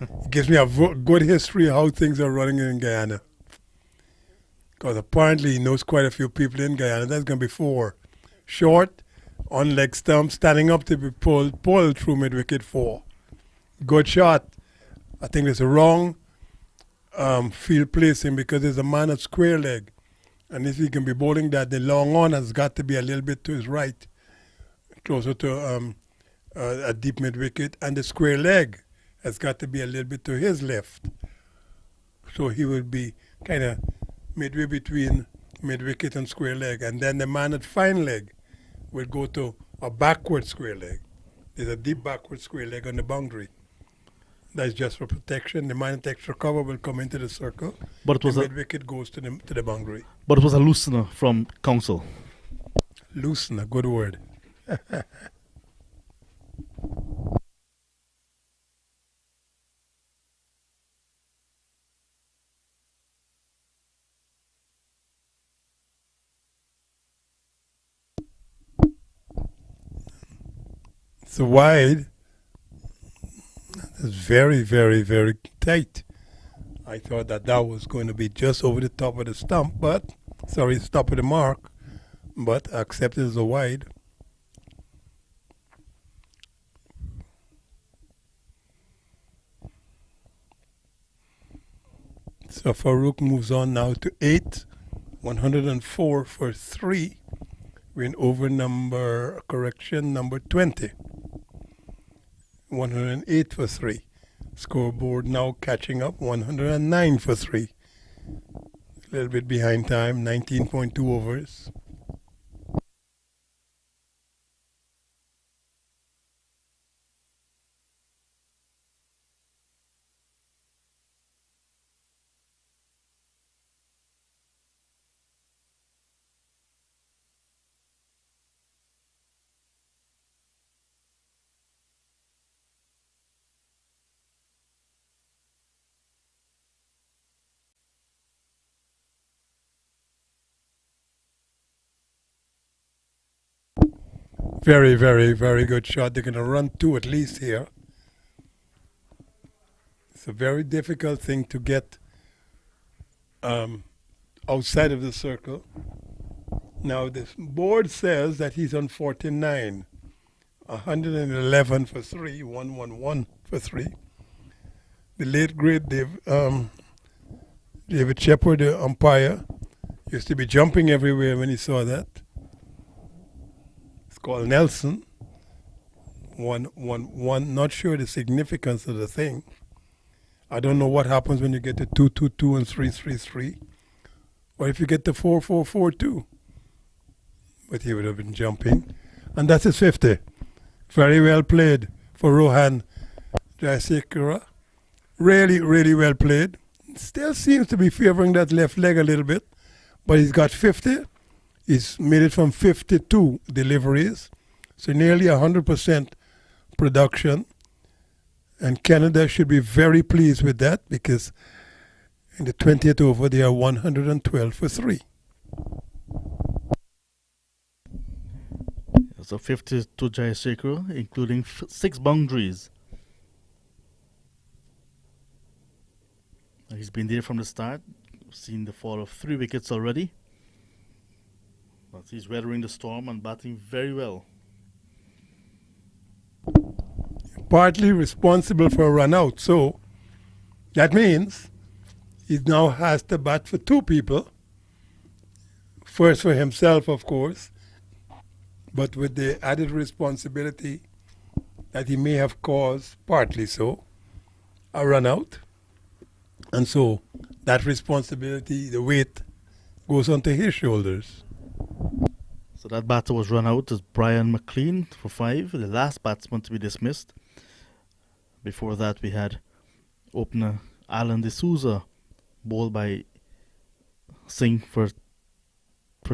[SPEAKER 1] It gives me a good history of how things are running in Guyana. Because apparently he knows quite a few people in Guyana. That's going to be 4. Short, on leg stump, standing up to be pulled through mid-wicket 4. Good shot. I think it's a wrong field placing because there's a man at square leg. And if he can be bowling that, the long on has got to be a little bit to his right, closer to a deep mid-wicket. And the square leg has got to be a little bit to his left. So he will be kind of midway between mid-wicket and square leg. And then the man at fine leg will go to a backward square leg. There's a deep backward square leg on the boundary. That's just for protection. The man at extra cover will come into the circle.
[SPEAKER 5] But it was
[SPEAKER 1] the
[SPEAKER 5] a,
[SPEAKER 1] mid-wicket goes to the boundary.
[SPEAKER 5] but it was a loosener from Council.
[SPEAKER 1] Loosen, a good word. It's wide. It's very, very, very tight. I thought that was going to be just over the top of the stump, top of the mark, but accepted as a wide. So Farouk moves on now to 8, 104 for 3. We're in over number 20. 108 for 3. Scoreboard now catching up, 109 for 3. A little bit behind time, 19.2 overs. Very, very, very good shot. They're going to run two at least here. It's a very difficult thing to get outside of the circle. Now, this board says that he's on 49. 111 for 3, 111 for 3. The late great David Shepard, the umpire, used to be jumping everywhere when he saw that. It's called Nelson. 111. Not sure the significance of the thing. I don't know what happens when you get to 222 and 333, or if you get to 4442. But he would have been jumping, and that's his 50. Very well played for Rohan Jayasekara. Really, really well played. Still seems to be favoring that left leg a little bit, but he's got 50. He's made it from 52 deliveries, so nearly 100% production. And Canada should be very pleased with that, because in the 20th over they are 112 for 3.
[SPEAKER 5] So 50 to Jayasekara, including 6 boundaries. He's been there from the start. We've seen the fall of 3 wickets already. But he's weathering the storm and batting very well.
[SPEAKER 1] Partly responsible for a run out, so that means he now has to bat for 2 people. First for himself, of course, but with the added responsibility that he may have caused, partly so, a run out. And so that responsibility, the weight, goes onto his shoulders.
[SPEAKER 5] So that batter was run out as Brian McLean for 5, the last batsman to be dismissed. Before that, we had opener Alan D'Souza, bowled by Singh for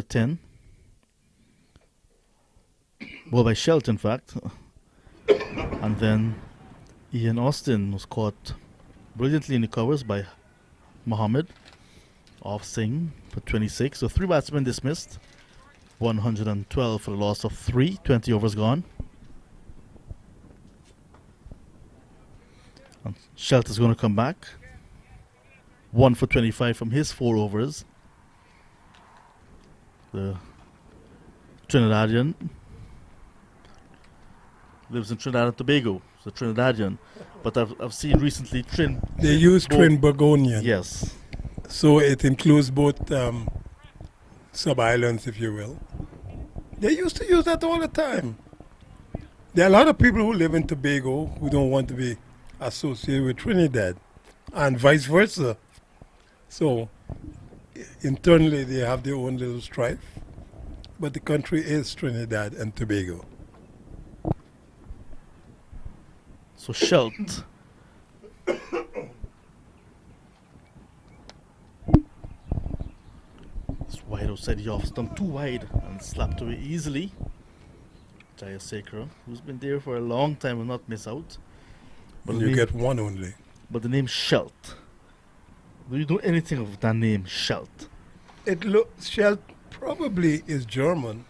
[SPEAKER 5] 10. Bowled by Shelt, in fact. And then Ian Austin was caught brilliantly in the covers by Mohammed off Singh for 26. So 3 batsmen dismissed. 112 for the loss of 3. 20 overs gone. And Shelt is going to come back. 1 for 25 from his 4 overs. The Trinidadian lives in Trinidad and Tobago. So Trinidadian. But I've seen recently
[SPEAKER 1] They use Trinbagonian.
[SPEAKER 5] Yes.
[SPEAKER 1] So it includes both sub-islands, if you will. They used to use that all the time. There are a lot of people who live in Tobago who don't want to be associated with Trinidad, and vice versa. So internally they have their own little strife, but the country is Trinidad and Tobago.
[SPEAKER 5] So Shelt it's wide outside the off stump, too wide, and slapped away easily. Jayasekara, who's been there for a long time, will not miss out. But
[SPEAKER 1] You get one only.
[SPEAKER 5] But the name Shelt, do you know anything of that name, Shelt?
[SPEAKER 1] It looks Shell probably is German.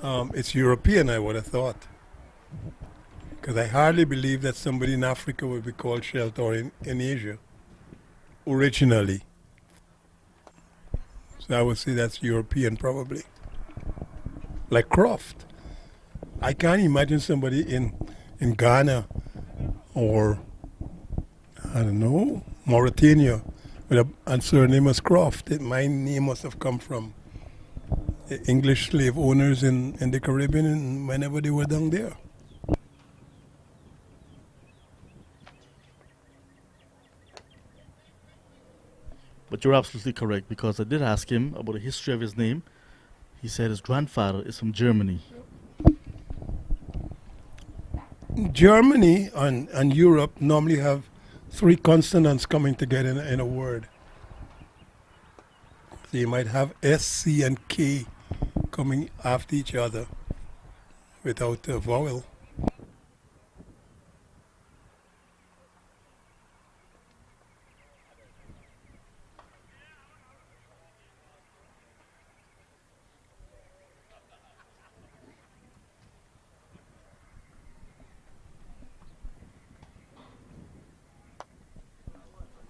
[SPEAKER 1] It's European, I would have thought, because I hardly believe that somebody in Africa would be called Shelt, or in Asia originally. So I would say that's European, probably. Like Croft. I can't imagine somebody in Ghana or, I don't know, Mauritania with a surname as Croft. My name must have come from the English slave owners in the Caribbean and whenever they were down there.
[SPEAKER 5] But you're absolutely correct, because I did ask him about the history of his name. He said his grandfather is from Germany.
[SPEAKER 1] Germany and Europe normally have 3 consonants coming together in a word. So you might have S, C, and K coming after each other without a vowel.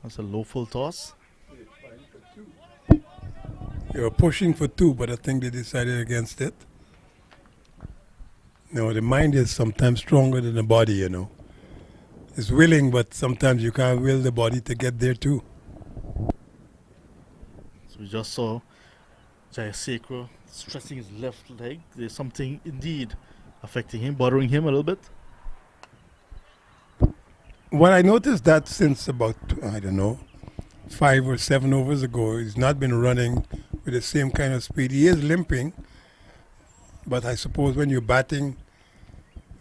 [SPEAKER 5] That's a low full toss.
[SPEAKER 1] They were pushing for 2, but I think they decided against it. No, the mind is sometimes stronger than the body, you know. It's willing, but sometimes you can't will the body to get there too.
[SPEAKER 5] So we just saw Jayasekara stressing his left leg. There's something indeed affecting him, bothering him a little bit.
[SPEAKER 1] Well, I noticed that since about, I don't know, 5 or 7 overs ago, he's not been running with the same kind of speed. He is limping, but I suppose when you're batting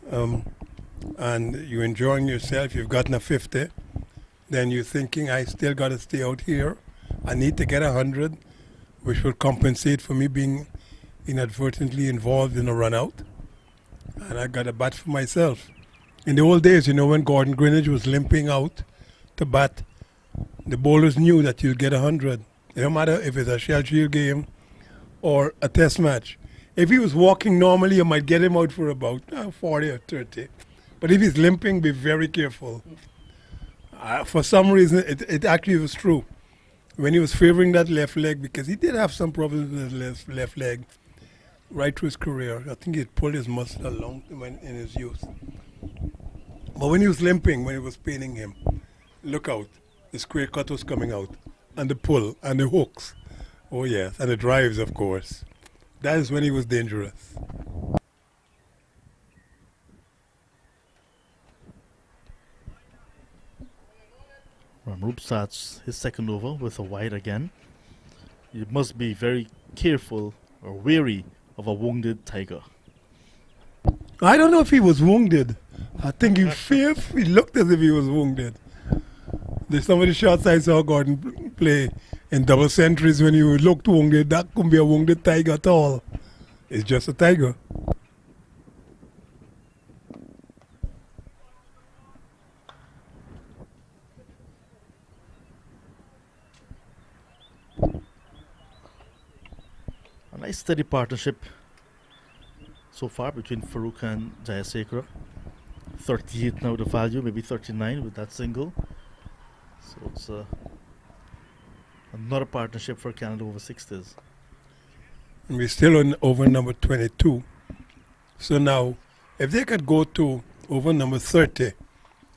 [SPEAKER 1] and you're enjoying yourself, you've gotten a 50, then you're thinking, I still got to stay out here. I need to get 100, which will compensate for me being inadvertently involved in a run out. And I got to bat for myself. In the old days, you know, when Gordon Greenidge was limping out to bat, the bowlers knew that you'll get 100. It don't matter if it's a Shell Shield game or a test match. If he was walking normally, you might get him out for about 40 or 30. But if he's limping, be very careful. For some reason, it actually was true. When he was favoring that left leg, because he did have some problems with his left leg right through his career. I think he had pulled his muscle along when in his youth. But when he was limping, when it was paining him, look out. The square cut was coming out. And the pull, and the hooks. Oh yes, and the drives, of course. That is when he was dangerous.
[SPEAKER 5] Ramroop starts his second over with a wide again. You must be very careful or wary of a wounded tiger.
[SPEAKER 1] I don't know if he was wounded. I think he looked as if he was wounded. There's some of the shots I saw Gordon play in double centuries when he looked wounded. That couldn't be a wounded tiger at all. It's just a tiger.
[SPEAKER 5] A nice steady partnership so far between Farooq and Jayasekara. 38 now the value, maybe 39 with that single. So it's another partnership for Canada over 60s.
[SPEAKER 1] And we're still on over number 22. So now, if they could go to over number 30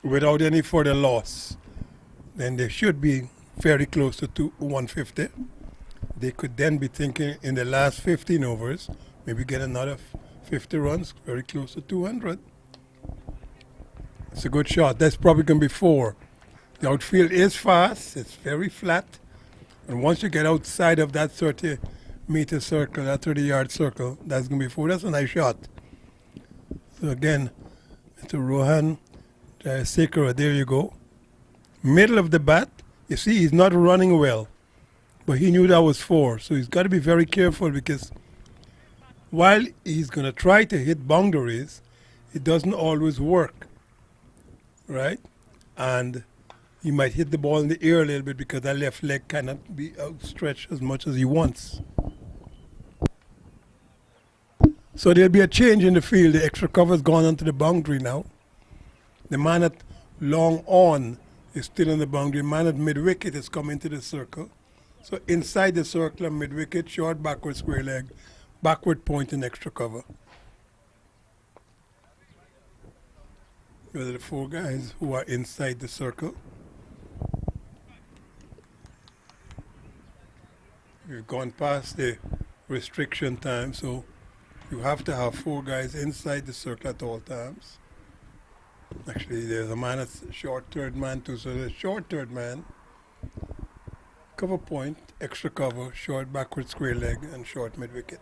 [SPEAKER 1] without any further loss, then they should be very close to 150. They could then be thinking in the last 15 overs, maybe get another 50 runs, very close to 200. It's a good shot. That's probably going to be 4. The outfield is fast. It's very flat. And once you get outside of that 30-meter circle, that 30-yard circle, that's going to be 4. That's a nice shot. So again, Mr. Rohan Jayasekara, there you go. Middle of the bat. You see, he's not running well. But he knew that was 4. So he's got to be very careful because while he's going to try to hit boundaries, it doesn't always work. Right? And he might hit the ball in the air a little bit because that left leg cannot be outstretched as much as he wants. So there'll be a change in the field. The extra cover's gone onto the boundary now. The man at long on is still on the boundary. The man at mid-wicket is coming to the circle. So inside the circle and mid-wicket, short backward square leg, backward point and extra cover. Those are the 4 guys who are inside the circle. We've gone past the restriction time, so you have to have 4 guys inside the circle at all times. Actually, there's a man that's short third man too, so there's short third man, cover point, extra cover, short backward square leg, and short mid-wicket.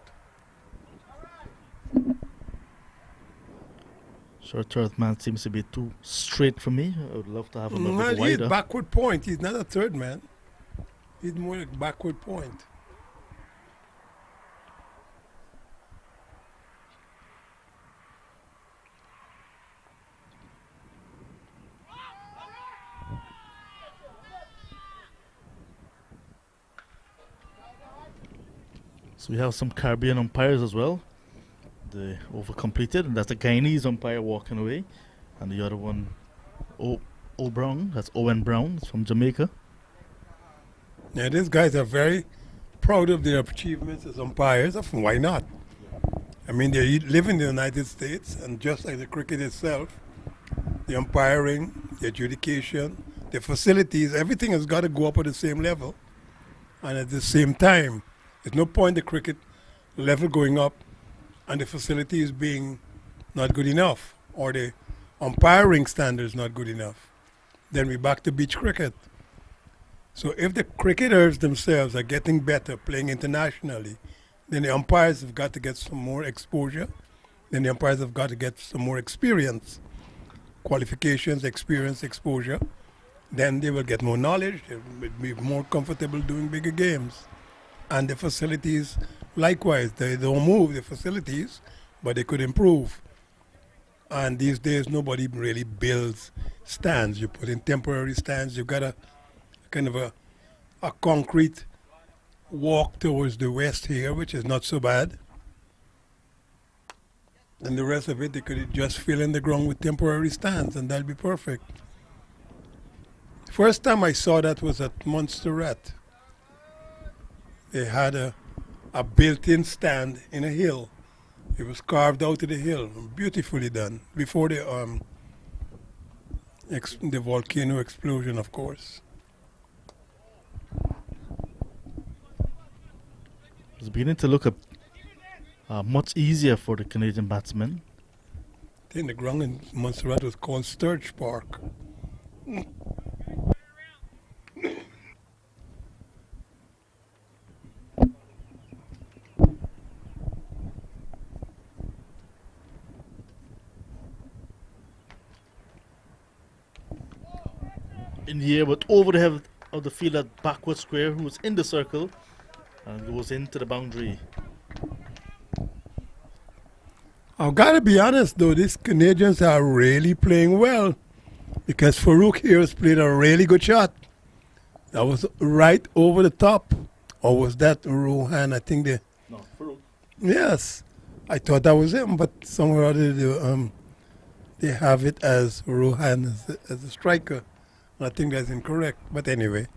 [SPEAKER 5] Short third man seems to be too straight for me. I would love to have a little bit
[SPEAKER 1] He's
[SPEAKER 5] wider.
[SPEAKER 1] backward point. He's not a third man. He's more like backward point.
[SPEAKER 5] So we have some Caribbean umpires as well. They over completed, and that's the Guyanese umpire walking away. And the other one, Brown, that's Owen Brown, it's from Jamaica.
[SPEAKER 1] Yeah, these guys are very proud of their achievements as umpires. Why not? I mean, they live in the United States, and just like the cricket itself, the umpiring, the adjudication, the facilities, everything has got to go up at the same level and at the same time. There's no point the cricket level going up and the facilities being not good enough or the umpiring standards not good enough. Then we're back to beach cricket. So if the cricketers themselves are getting better playing internationally, then the umpires have got to get some more exposure. Then the umpires have got to get some more experience, qualifications, experience, exposure. Then they will get more knowledge. They will be more comfortable doing bigger games. And the facilities, likewise, they don't move the facilities, but they could improve. And these days, nobody really builds stands. You put in temporary stands. You've got a kind of a concrete walk towards the west here, which is not so bad. And the rest of it, they could just fill in the ground with temporary stands, and that'll be perfect. First time I saw that was at Montserrat. They had a built-in stand in a hill. It was carved out of the hill, beautifully done, before the volcano explosion, of course.
[SPEAKER 5] It's beginning to look much easier for the Canadian batsmen.
[SPEAKER 1] I think the ground in Montserrat was called Sturge Park.
[SPEAKER 5] In the air, but over the head of the field at backward square, who was in the circle and goes into the boundary.
[SPEAKER 1] I've got to be honest though, these Canadians are really playing well because Farouk here has played a really good shot. That was right over the top. Or was that Rohan? I think they...
[SPEAKER 5] No, Farouk.
[SPEAKER 1] Yes. I thought that was him, but somewhere or other they have it as Rohan as a striker. I think that's incorrect, but anyway.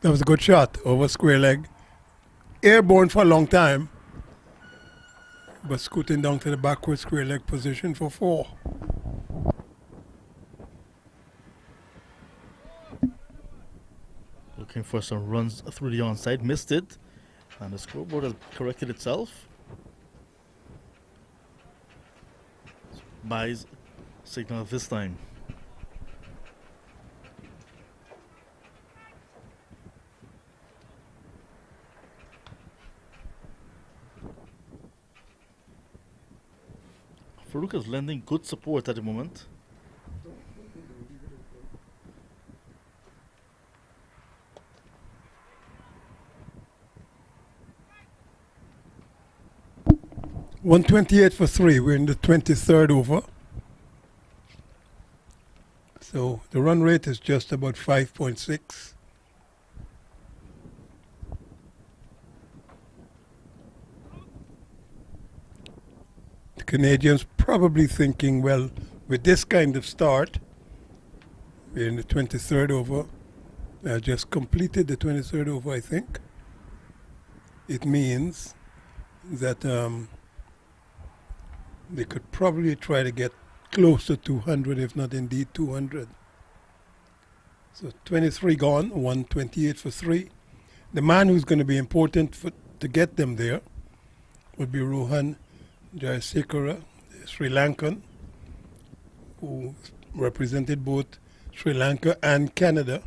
[SPEAKER 1] That was a good shot over square leg. Airborne for a long time, but scooting down to the backward square leg position for 4.
[SPEAKER 5] Looking for some runs through the onside, missed it, and the scoreboard has corrected itself. Buys signal this time. Farouk is lending good support at the moment.
[SPEAKER 1] .128 for 3. We're in the 23rd over. So the run rate is just about 5.6. The Canadians probably thinking, well, with this kind of start, we're in the 23rd over. I just completed the 23rd over, I think. It means that they could probably try to get close to 200, if not indeed 200. So 23 gone, 128 for 3. The man who's going to be important to get them there would be Rohan Jayasekara, the Sri Lankan, who represented both Sri Lanka and Canada.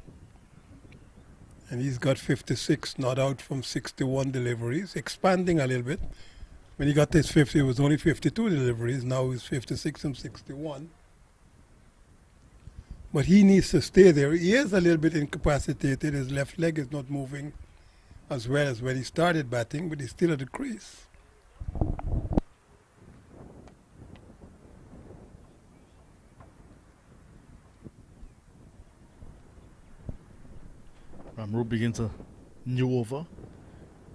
[SPEAKER 1] And he's got 56 not out from 61 deliveries, expanding a little bit. When he got his 50, it was only 52 deliveries. Now he's 56 and 61. But he needs to stay there. He is a little bit incapacitated. His left leg is not moving as well as when he started batting, but he's still at the crease.
[SPEAKER 5] Ramru begins a new over.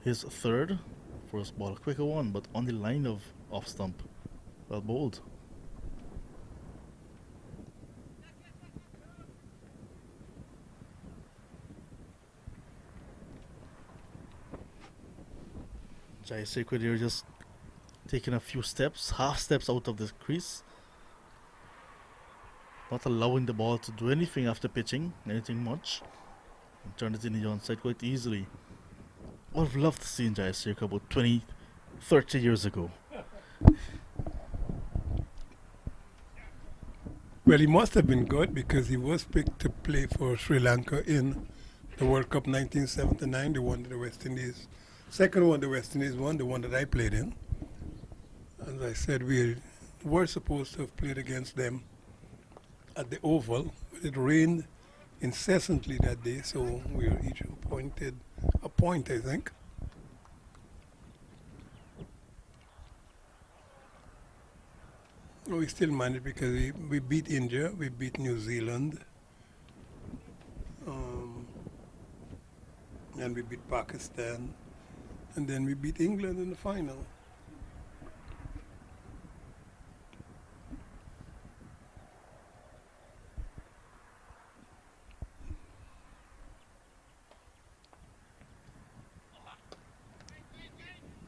[SPEAKER 5] His third. First ball, a quicker one, but on the line of off stump. Well bowled. Jai Sekhar there just taking a few steps, half steps out of the crease. Not allowing the ball to do anything after pitching, anything much. And turned it in the onside quite easily. Would have loved to see Jai Sekhar about 20, 30 years ago.
[SPEAKER 1] Well, he must have been good because he was picked to play for Sri Lanka in the World Cup 1979, the one that the West Indies, second one the West Indies won, the one that I played in. As I said, we were supposed to have played against them at the Oval, but it rained incessantly that day, so we were each appointed a point, I think. We still managed because we beat India, we beat New Zealand, and we beat Pakistan, and then we beat England in the final.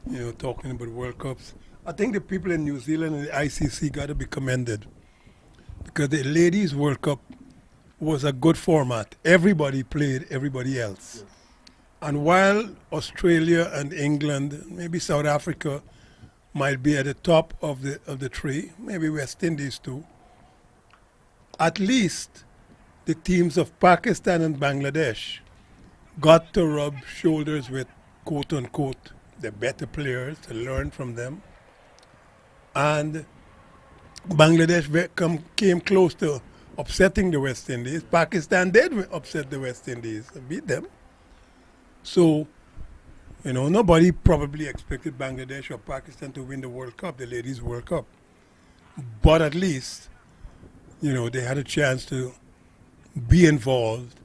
[SPEAKER 1] You know, talking about World Cups, I think the people in New Zealand and the ICC got to be commended because the Ladies World Cup was a good format. Everybody played everybody else.
[SPEAKER 5] Yes.
[SPEAKER 1] And while Australia and England, maybe South Africa might be at the top of the tree, maybe West Indies too, at least the teams of Pakistan and Bangladesh got to rub shoulders with, quote unquote, the better players to learn from them. And Bangladesh came close to upsetting the West Indies. Pakistan did upset the West Indies and beat them. So, you know, nobody probably expected Bangladesh or Pakistan to win the World Cup, the Ladies World Cup. But at least, you know, they had a chance to be involved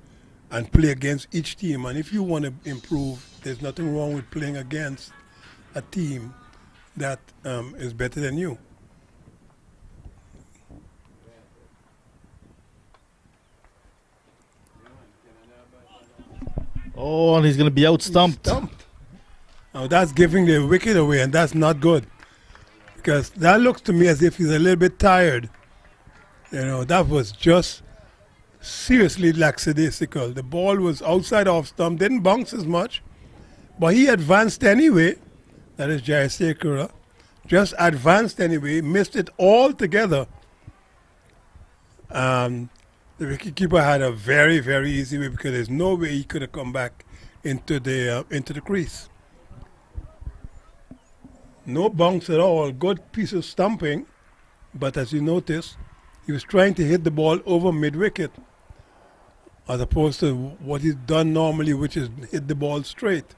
[SPEAKER 1] and play against each team. And if you want to improve, there's nothing wrong with playing against a team that is better than you.
[SPEAKER 5] Oh, and he's going to be out stumped.
[SPEAKER 1] Stumped. Now that's giving the wicket away, and that's not good. Because that looks to me as if he's a little bit tired. You know, that was just seriously lackadaisical. The ball was outside off stump, didn't bounce as much, but he advanced anyway. That is Jai Sekhar. Just advanced anyway, missed it altogether. The wicketkeeper had a very, very easy way because there's no way he could have come back into the crease. No bounce at all. Good piece of stumping, but as you notice, he was trying to hit the ball over mid-wicket, as opposed to what he's done normally, which is hit the ball straight.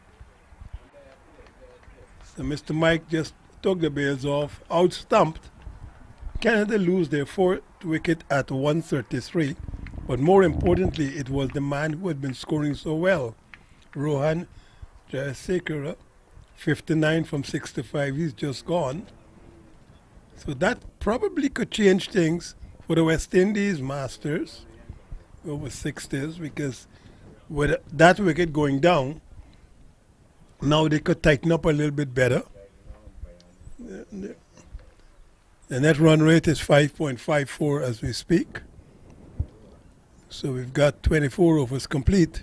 [SPEAKER 1] So Mr. Mike just took the bails off, out-stumped. Canada lose their fourth wicket at 133, but more importantly, it was the man who had been scoring so well, Rohan Jayasekara, 59 from 65. He's just gone. So that probably could change things for the West Indies Masters over 60s, because with that wicket going down, now they could tighten up a little bit better. The net run rate is 5.54 as we speak. So we've got 24 overs complete.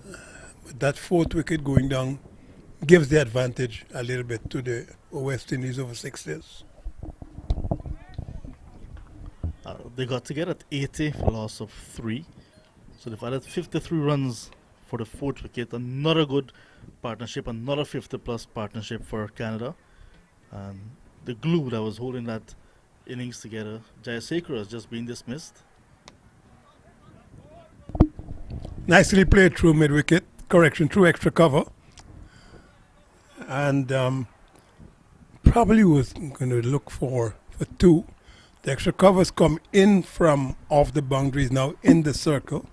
[SPEAKER 1] But that fourth wicket going down gives the advantage a little bit to the West Indies over 60s.
[SPEAKER 5] They got together at 80 for a loss of 3. So they've added 53 runs for the fourth wicket. Another good partnership, another 50-plus partnership for Canada. And the glue that was holding that innings together, Jayasekara, has just been dismissed.
[SPEAKER 1] Nicely played through mid-wicket, correction, through extra cover. And probably was going to look for 2. The extra covers come in from off the boundaries, now in the circle.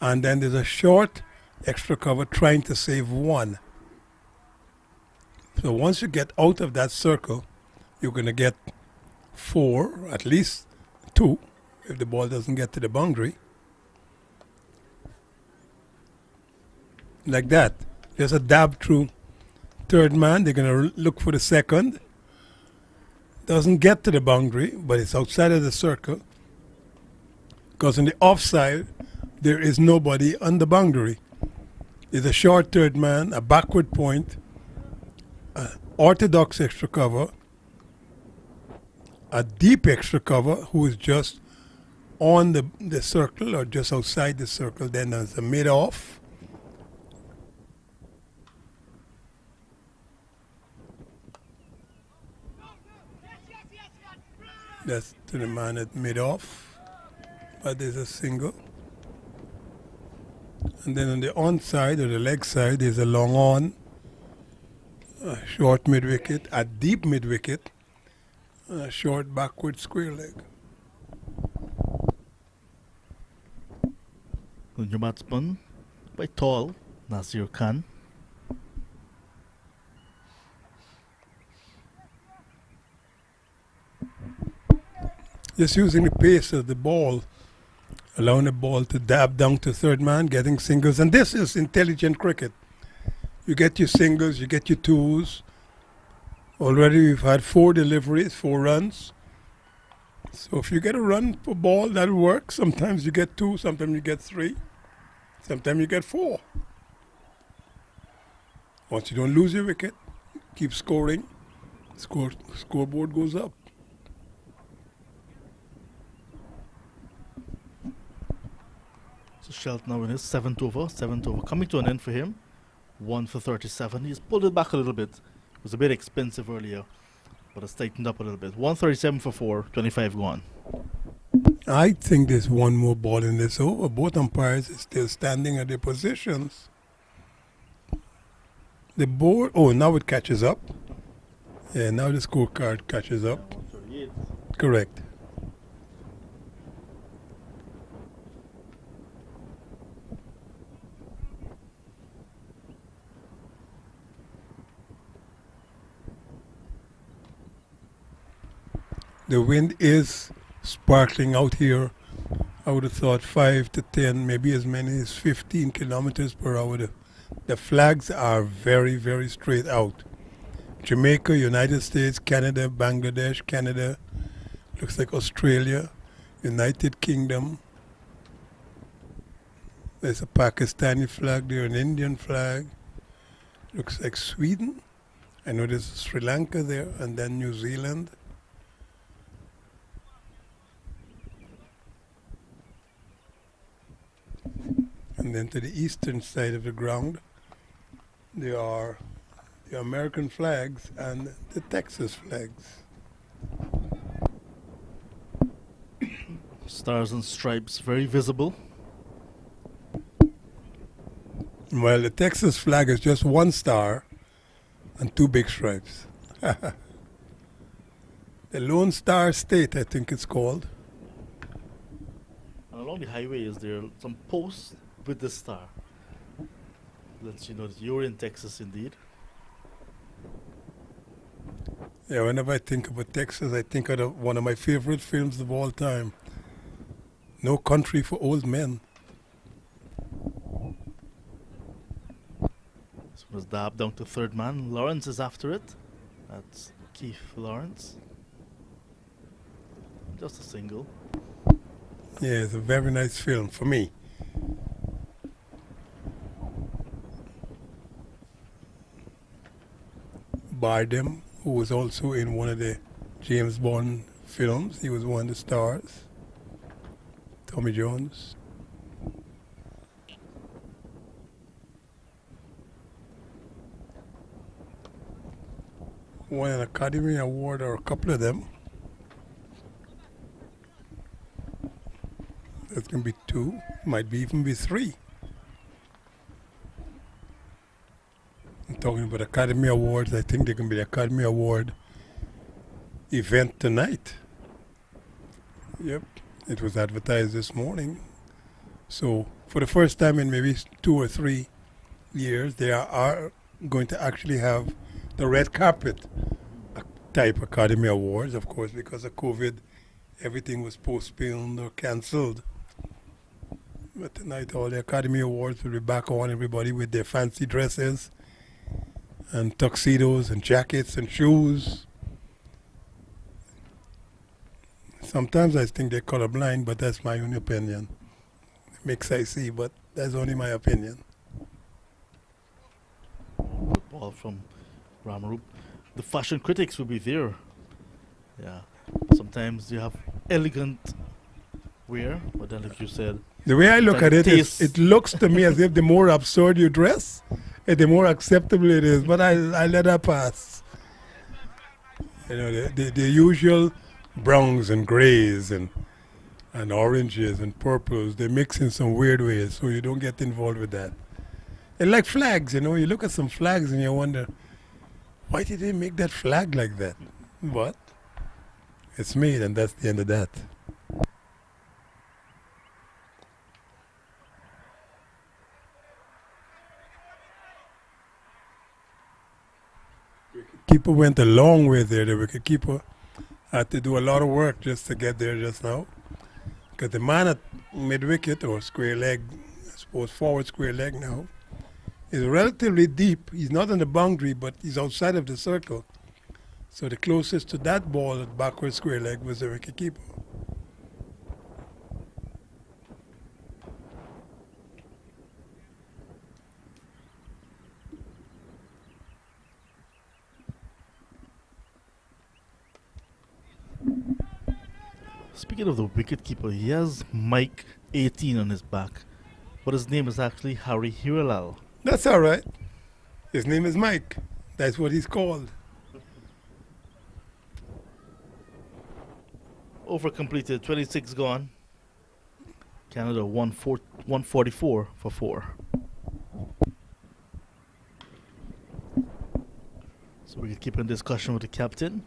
[SPEAKER 1] And then there's a short extra cover trying to save 1. So once you get out of that circle, you're going to get 4, at least 2, if the ball doesn't get to the boundary. Like that. There's a dab through third man. They're going to look for the second. Doesn't get to the boundary, but it's outside of the circle. Because on the offside, there is nobody on the boundary. There's a short third man, a backward point, an orthodox extra cover, a deep extra cover who is just on the circle or just outside the circle. Then there's a mid-off. That's to the man at mid-off. But there's a single. And then on the onside or the leg side, there's a long on, a short mid-wicket, a deep mid-wicket, and a short backward square leg.
[SPEAKER 5] The new batsman, quite tall, Nasir Khan.
[SPEAKER 1] Just using the pace of the ball, allowing the ball to dab down to third man, getting singles. And this is intelligent cricket. You get your singles, you get your twos. Already we've had 4 deliveries, 4 runs. So if you get a run per ball, that'll work. Sometimes you get 2, sometimes you get 3, sometimes you get 4. Once you don't lose your wicket, keep scoring, scoreboard goes up.
[SPEAKER 5] So Shelton now in his 7th over, coming to an end for him. 1 for 37. He's pulled it back a little bit. It was a bit expensive earlier, but it's tightened up a little bit. 137 for 4, 25 gone.
[SPEAKER 1] I think there's one more ball in this over. Both umpires are still standing at their positions. The board, oh, now it catches up. Yeah, now the scorecard catches up. Correct. The wind is sparkling out here. I would have thought 5 to 10, maybe as many as 15 kilometers per hour. The flags are very, very straight out. Jamaica, United States, Canada, Bangladesh, Canada, looks like Australia, United Kingdom. There's a Pakistani flag there, an Indian flag. Looks like Sweden. I know there's Sri Lanka there, and then New Zealand. And then to the eastern side of the ground, there are the American flags and the Texas flags.
[SPEAKER 5] Stars and stripes very visible.
[SPEAKER 1] Well, the Texas flag is just 1 star and 2 big stripes. The Lone Star State, I think it's called.
[SPEAKER 5] And along the highway is there some posts with the star. Lets you know that you're in Texas indeed.
[SPEAKER 1] Yeah, whenever I think about Texas, I think of one of my favorite films of all time, No Country for Old Men.
[SPEAKER 5] So it was dabbed down to third man. Lawrence is after it. That's Keith Lawrence. Just a single.
[SPEAKER 1] Yeah, it's a very nice film for me. Bardem, who was also in one of the James Bond films. He was one of the stars. Tommy Jones. Won an Academy Award, or a couple of them. There's going to be 2, might be even be 3. I'm talking about Academy Awards. I think there can be the Academy Award event tonight. Yep, it was advertised this morning. So for the first time in maybe 2 or 3 years, they are going to actually have the red carpet type Academy Awards. Of course, because of COVID, everything was postponed or cancelled. But tonight all the Academy Awards will be back on, everybody with their fancy dresses and tuxedos and jackets and shoes. Sometimes I think they're colorblind, but that's my own opinion. Mix I see, but that's only my opinion.
[SPEAKER 5] Good ball from Ramarup. The fashion critics will be there. Yeah. Sometimes you have elegant wear, but then like you said,
[SPEAKER 1] The way I look
[SPEAKER 5] like
[SPEAKER 1] at it is,
[SPEAKER 5] taste.
[SPEAKER 1] it looks to me as if the more absurd you dress, the more acceptable it is. But I let that pass. You know, the usual browns and grays and oranges and purples, they mix in some weird ways, so you don't get involved with that. And like flags, you know, you look at some flags and you wonder, why did they make that flag like that? But it's made, and that's the end of that. Keeper went a long way there. The wicketkeeper had to do a lot of work just to get there just now. Because the man at mid-wicket or square leg, I suppose forward square leg now, is relatively deep. He's not on the boundary, but he's outside of the circle. So the closest to that ball at backward square leg was the wicketkeeper.
[SPEAKER 5] Speaking of the wicketkeeper, he has Mike 18 on his back, but his name is actually Harry Hiralal.
[SPEAKER 1] That's all right. His name is Mike. That's what he's called.
[SPEAKER 5] Over completed, 26 gone. Canada 144 for 4. So we can keep in discussion with the captain.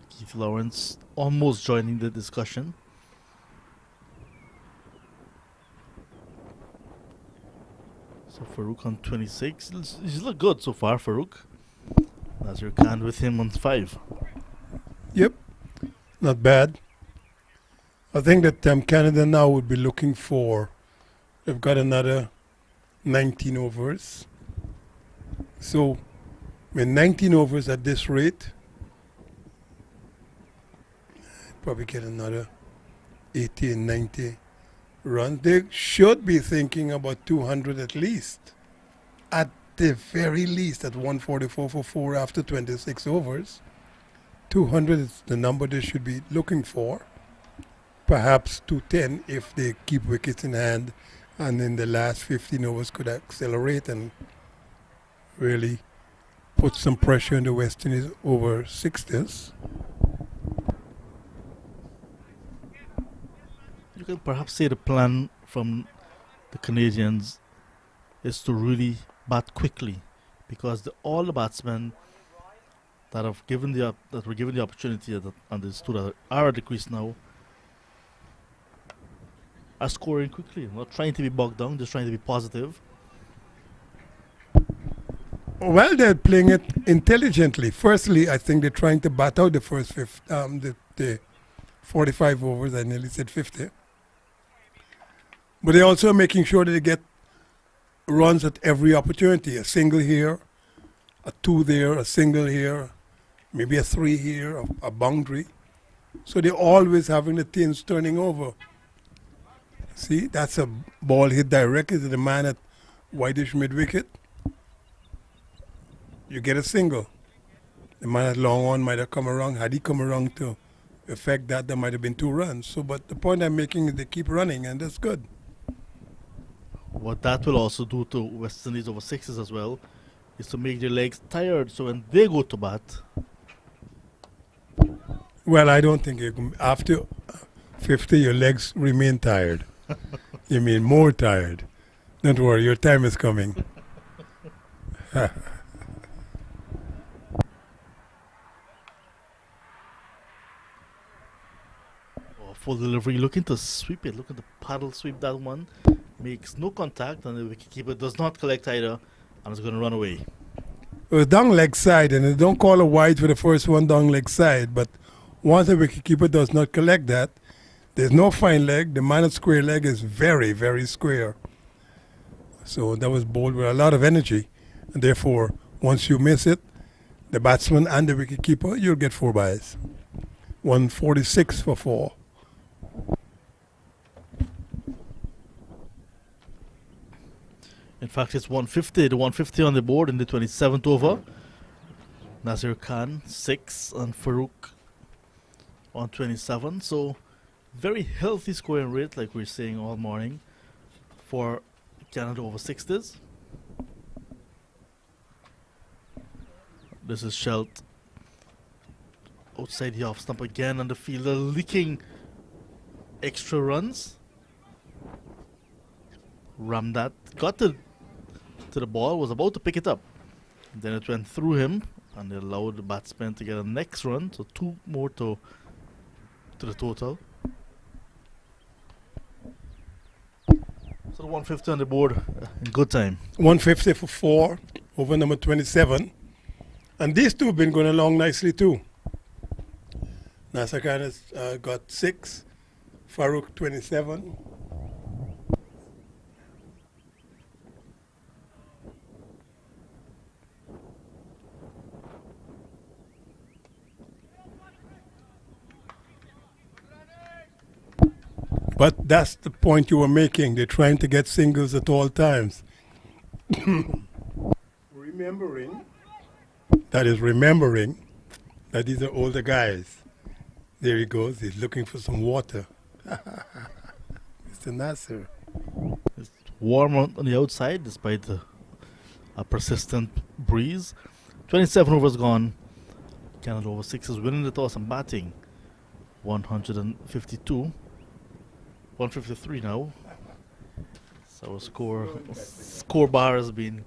[SPEAKER 5] Keith Lawrence almost joining the discussion. So Farouk on 26. He's looked good so far, Farouk. Nazir Khan with him on 5.
[SPEAKER 1] Yep, not bad. I think that Canada now would be looking for, they've got another 19 overs. So, with 19 overs at this rate, probably get another 80 and 90 runs. They should be thinking about 200 at least. At the very least, at 144 for 4 after 26 overs. 200 is the number they should be looking for. Perhaps 210 if they keep wickets in hand and in the last 15 overs could accelerate and really put some pressure on the West Indies over 60s.
[SPEAKER 5] You can perhaps say the plan from the Canadians is to really bat quickly, because all the batsmen that have given that were given the opportunity and the two that are at the crease now are scoring quickly, not trying to be bogged down, just trying to be positive.
[SPEAKER 1] Well, they're playing it intelligently. Firstly, I think they're trying to bat out the first the 45 overs. I nearly said 50. But they're also making sure that they get runs at every opportunity. A single here, a 2 there, a single here, maybe a 3 here, a boundary. So they're always having the tins turning over. See, that's a ball hit directly to the man at whitish mid-wicket. You get a single. The man at long on might have come around. Had he come around to affect that, there might have been 2 runs. So, but the point I'm making is they keep running, and that's good.
[SPEAKER 5] What that will also do to West Indies over 6s as well is to make their legs tired, so when they go to bat.
[SPEAKER 1] Well, I don't think you can, after 50, your legs remain tired. You mean more tired. Don't worry, your time is coming.
[SPEAKER 5] Full delivery, looking to sweep it, looking to paddle sweep that one. Makes no contact, and the wicketkeeper does not collect either, and is going to run away.
[SPEAKER 1] It was down leg side, and they don't call a wide for the first one down leg side, but once the wicketkeeper does not collect that, there's no fine leg. The man at square leg is very, very square. So that was bowled with a lot of energy. And therefore, once you miss it, the batsman and the wicketkeeper, you'll get 4 byes. 146 for 4.
[SPEAKER 5] In fact, it's 150. The 150 on the board in the 27th over. Nazir Khan 6 and Farouk on 27. So very healthy scoring rate, like we're saying all morning, for Canada over 60s. This is Shelt outside the off stump again, and the fielder leaking extra runs. Ramdat got to the ball, was about to pick it up. Then it went through him, and they allowed the batsman to get a next run, so 2 more to the total. So the 150 on the board in good time.
[SPEAKER 1] 150 for 4 over number 27. And these two have been going along nicely too. Nasser Khan has got 6, Farouk 27. But that's the point you were making. They're trying to get singles at all times. remembering that these are older guys. There he goes. He's looking for some water. Mr. Nasser.
[SPEAKER 5] It's warm on the outside despite a persistent breeze. 27 overs gone. Canada over 6 is winning the toss and batting. 152. 153 now. So score bar has been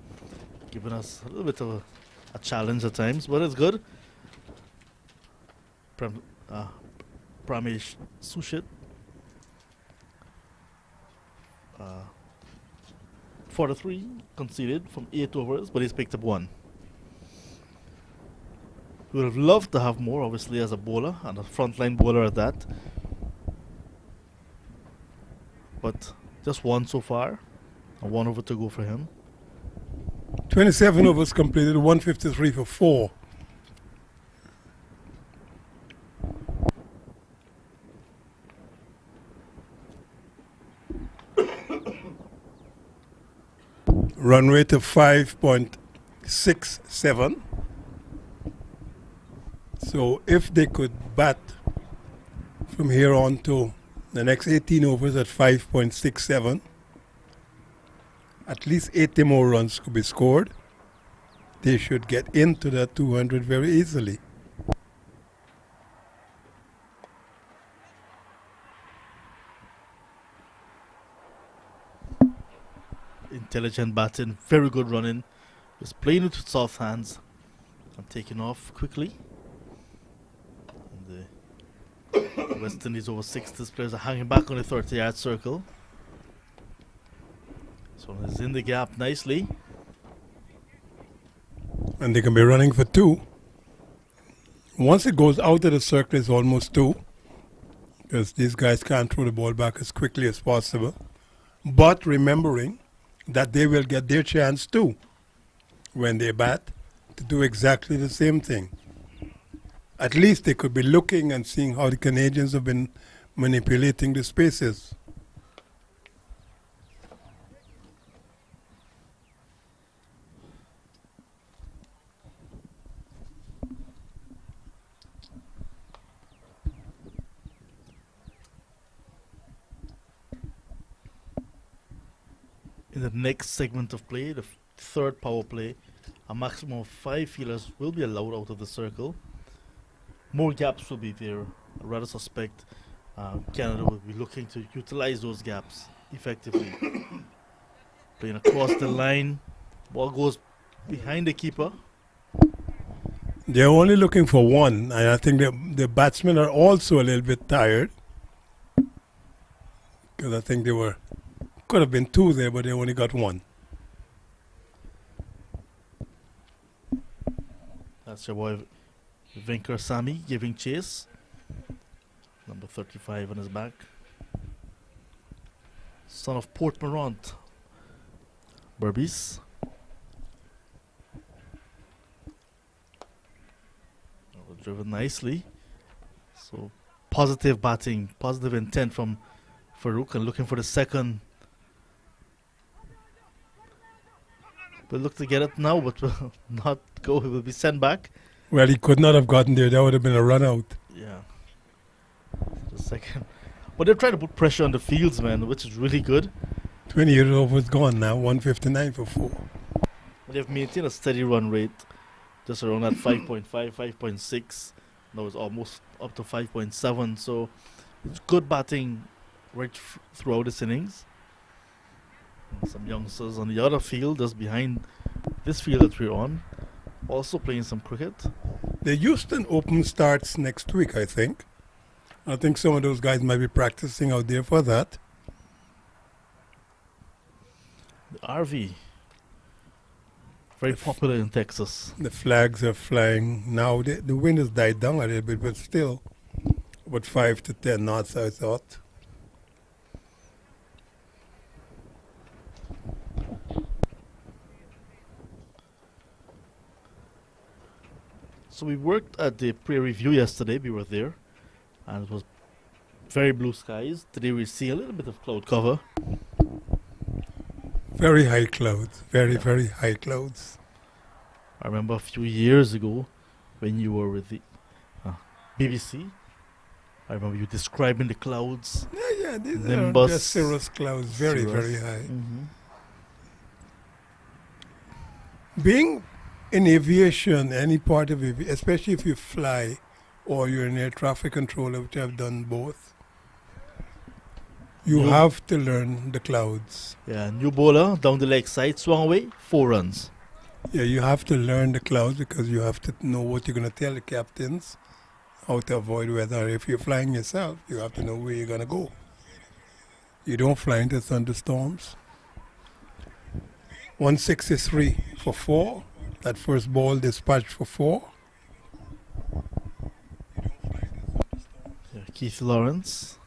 [SPEAKER 5] giving us a little bit of a challenge at times, but it's good. Pramesh Sushit. 43 conceded from 8 overs, but he's picked up 1. We would have loved to have more, obviously, as a bowler and a frontline bowler at that. But just 1 so far, and 1 over to go for him.
[SPEAKER 1] 27 overs completed, 153 for 4. Run rate of 5.67. So if they could bat from here on to the next 18 overs at 5.67, at least 80 more runs could be scored. They should get into that 200 very easily.
[SPEAKER 5] Intelligent batting, very good running. Just playing it with soft hands and taking off quickly. And the West Indies over 60s players are hanging back on the 30-yard circle. So he's in the gap nicely.
[SPEAKER 1] And they can be running for 2. Once it goes out of the circle, it's almost 2. Because these guys can't throw the ball back as quickly as possible. But remembering that they will get their chance too when they bat to do exactly the same thing. At least they could be looking and seeing how the Canadians have been manipulating the spaces.
[SPEAKER 5] In the next segment of play, the third power play, a maximum of 5 fielders will be allowed out of the circle. More gaps will be there. I rather suspect Canada will be looking to utilize those gaps effectively. Playing across the line, ball goes behind the keeper.
[SPEAKER 1] They're only looking for 1, and I think the batsmen are also a little bit tired. Because I think could have been 2 there, but they only got 1.
[SPEAKER 5] That's your boy Vinkar Sami giving chase. Number 35 on his back. Son of Port Morant. Burbies. Driven nicely. So positive batting, positive intent from Farouk, and looking for the second. Will look to get it now, but will not go. He will be sent back.
[SPEAKER 1] Well, he could not have gotten there. That would have been a run out.
[SPEAKER 5] Yeah. The second. But they're trying to put pressure on the fields, man, which is really good.
[SPEAKER 1] 20 years over is gone now. 159 for 4.
[SPEAKER 5] But they've maintained a steady run rate, just around that 5.5, 5.6. Now it's almost up to 5.7. So it's good batting right throughout this innings. And some youngsters on the other field, just behind this field that we're on, also playing some cricket.
[SPEAKER 1] The Houston Open starts next week, I think. I think some of those guys might be practicing out there for that.
[SPEAKER 5] The RV, very popular in Texas.
[SPEAKER 1] The flags are flying. Now the wind has died down a little bit, but still about 5 to 10 knots, I thought.
[SPEAKER 5] So we worked at the pre-review yesterday. We were there, and it was very blue skies. Today we see a little bit of cloud cover.
[SPEAKER 1] Very high clouds. Very,
[SPEAKER 5] Yeah.
[SPEAKER 1] very high clouds.
[SPEAKER 5] I remember a few years ago when you were with the BBC. I remember you describing the clouds.
[SPEAKER 1] Yeah, these are
[SPEAKER 5] Nimbus.
[SPEAKER 1] just cirrus clouds. Very,
[SPEAKER 5] Cirrus.
[SPEAKER 1] very high.
[SPEAKER 5] Mm-hmm.
[SPEAKER 1] Being in aviation, any part of aviation, especially if you fly or you're an air traffic controller, which I've done both, you
[SPEAKER 5] Yeah.
[SPEAKER 1] have to learn the clouds.
[SPEAKER 5] Yeah, new bowler down the leg side, swung away, 4 runs.
[SPEAKER 1] Yeah, you have to learn the clouds because you have to know what you're going to tell the captains, how to avoid weather. If you're flying yourself, you have to know where you're going to go. You don't fly into thunderstorms. 163 for 4. That first ball dispatched for 4.
[SPEAKER 5] Yeah, Keith Lawrence.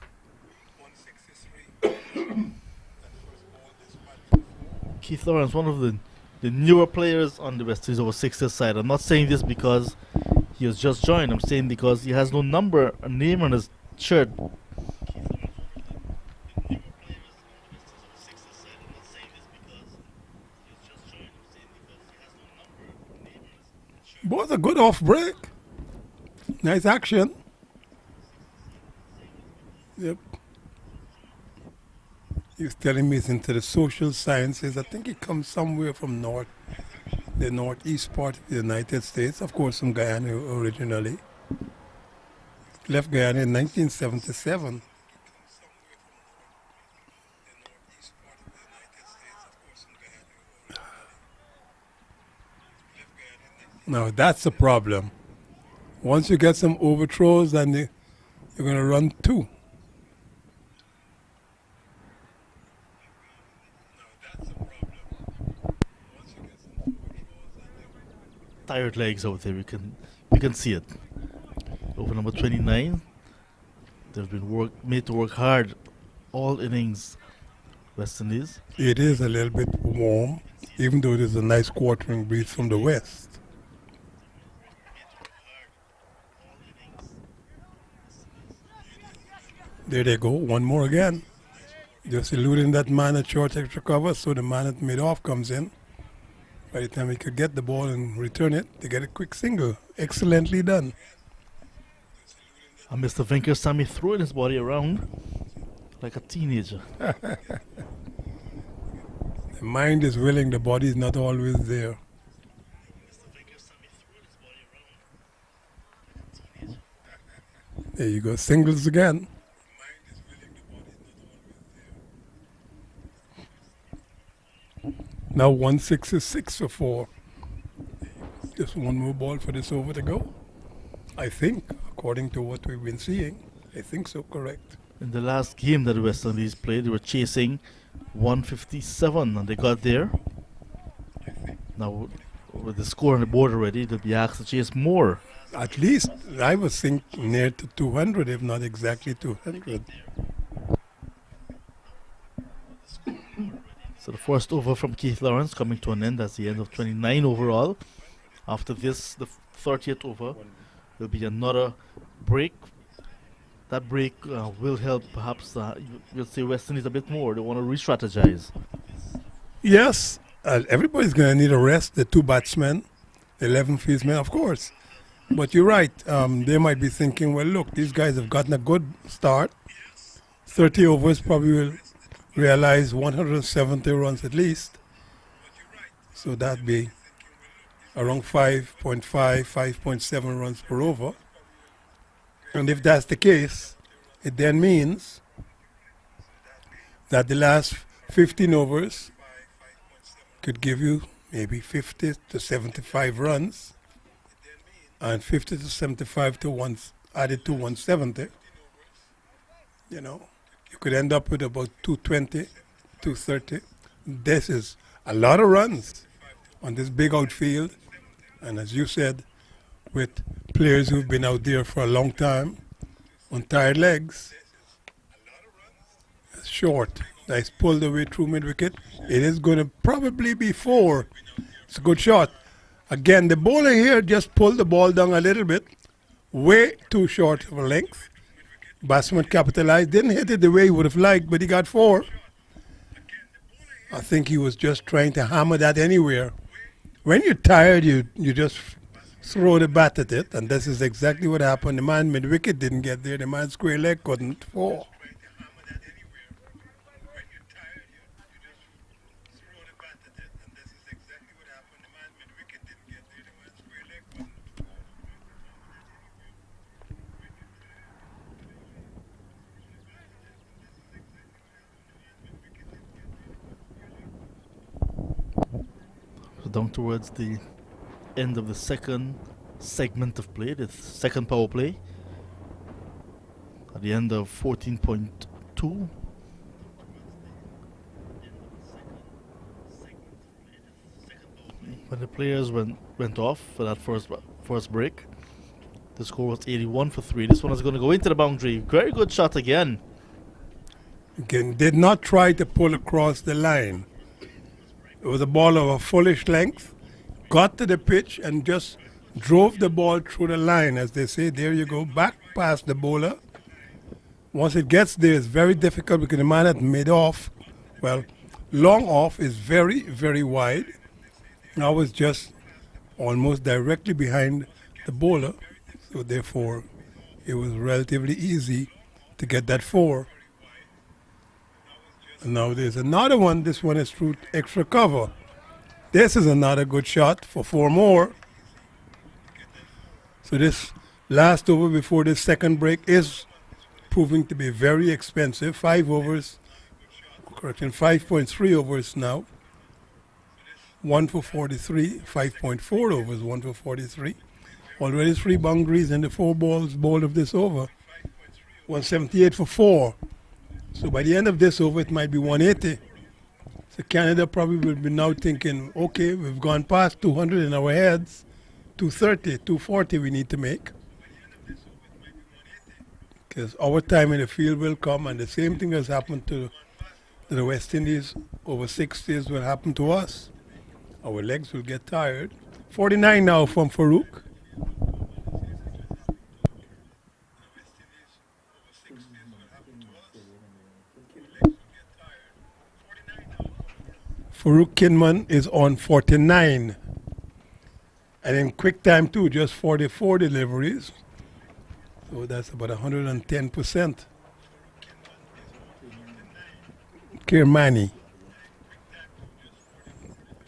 [SPEAKER 5] Keith Lawrence, one of the newer players on the West Indies over 60s side. I'm not saying this because he has just joined. I'm saying because he has no number, a name on his shirt.
[SPEAKER 1] Was a good off break. Nice action. Yep. He was telling me he's into the social sciences. I think he comes somewhere from the northeast part of the United States. Of course, from Guyana originally. Left Guyana in 1977. Now that's the problem. Once you get some overthrows, then you're going to run 2.
[SPEAKER 5] Tired legs out there. We can see it. Over number 29. They've been made to work hard all innings. West Indies.
[SPEAKER 1] It is a little bit warm, even though there's a nice quartering breeze from the west. There they go, one more again. Just eluding that man at short extra cover, so the man at mid-off comes in. By the time he could get the ball and return it, they get a quick single. Excellently done.
[SPEAKER 5] And Mr. Venkasamy throwing his body around like a teenager.
[SPEAKER 1] The mind is willing, the body is not always there. There you go, singles again. Now 166 for 4. Just one more ball for this over to go. I think, according to what we've been seeing, I think so, correct.
[SPEAKER 5] In the last game that the West Indies played, they were chasing 157 and they got there. Now, with the score on the board already, they'll be asked to chase more.
[SPEAKER 1] At least I was thinking near to 200, if not exactly 200.
[SPEAKER 5] So the first over from Keith Lawrence coming to an end. That's the end of 29 overall. After this, the 30th over will be another break. That break will help perhaps, you'll say West Indies a bit more. They want to re-strategize.
[SPEAKER 1] Yes, everybody's going to need a rest. The two batsmen, the 11 fieldsmen, of course. But you're right. They might be thinking, well, look, these guys have gotten a good start. 30 overs probably will realize 170 runs at least. So that'd be around 5.5, 5.7 runs per over. And if that's the case, it then means that the last 15 overs could give you maybe 50 to 75 runs, and 50 to 75 to added to 170. You know, you could end up with about 220, 230. This is a lot of runs on this big outfield, and as you said, with players who've been out there for a long time on tired legs. It's short. Nice pull the way through mid-wicket. It is going to probably be 4. It's a good shot. Again, the bowler here just pulled the ball down a little bit. Way too short of a length. Batsman capitalized. Didn't hit it the way he would have liked, but he got 4. I think he was just trying to hammer that anywhere. When you're tired, you just throw the bat at it, and this is exactly what happened. The man mid-wicket didn't get there. The man square leg couldn't fall.
[SPEAKER 5] So down towards the end of the second segment of play, the second power play. At the end of 14.2. When the players went off for that first break, the score was 81 for 3. This one is going to go into the boundary. Very good shot again.
[SPEAKER 1] Again, did not try to pull across the line. It was a ball of a fullish length. Got to the pitch and just drove the ball through the line, as they say. There you go, back past the bowler. Once it gets there, it's very difficult because the man had made off. Well, long off is very, very wide. I was just almost directly behind the bowler, so therefore it was relatively easy to get that 4. And now there's another one. This one is through extra cover. This is another good shot for 4 more. So this last over before the second break is proving to be very expensive. 5 overs, correction, 5.3 overs now. 1 for 43, 5.4 overs, 1 for 43. Already 3 boundaries and the 4 balls bowled of this over. 178 for 4. So by the end of this over, it might be 180. So Canada probably will be now thinking, okay, we've gone past 200 in our heads. 230, 240 we need to make. Because our time in the field will come, and the same thing has happened to the West Indies over 60s will happen to us. Our legs will get tired. 49 now from Farouk. Farouk Kinman is on 49. And in quick time too, just 44 deliveries. So that's about 110%. Kirmani.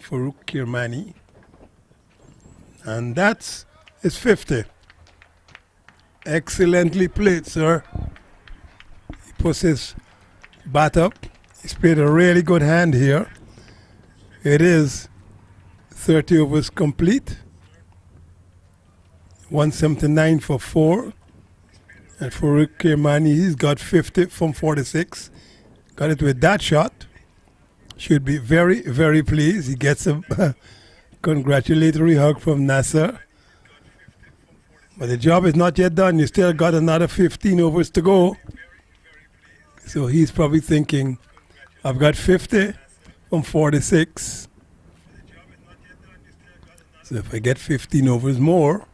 [SPEAKER 1] Farouk Kirmani. And that's his 50. Excellently played, sir. He puts his bat up. He's played a really good hand here. It is 30 overs complete. 179 for 4. And for Rick Kirmani, he's got 50 from 46. Got it with that shot. Should be very, very pleased. He gets a congratulatory hug from Nasser. But the job is not yet done. You still got another 15 overs to go. So he's probably thinking, I've got 50. from 46. So if I get 15 overs more,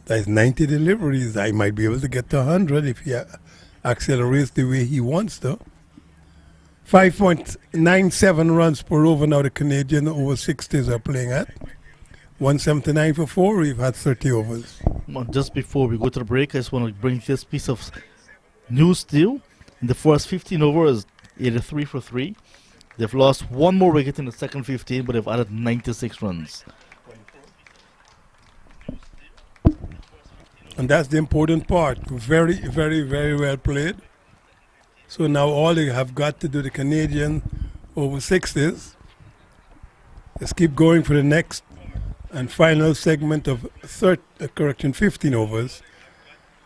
[SPEAKER 1] that's 90 deliveries. I might be able to get to 100 if he accelerates the way he wants to. 5.97 runs per over now the Canadian over 60s are playing at. 179 for 4, we've had 30 overs.
[SPEAKER 5] Just before we go to the break, I just want to bring this piece of news to you. In the first 15 overs, 83 for 3. They've lost one more wicket in the second 15, but they've added 96 runs.
[SPEAKER 1] And that's the important part. Very, very, very well played. So now all they have got to do, the Canadian over 60s, is keep going for the next and final segment of 15 overs.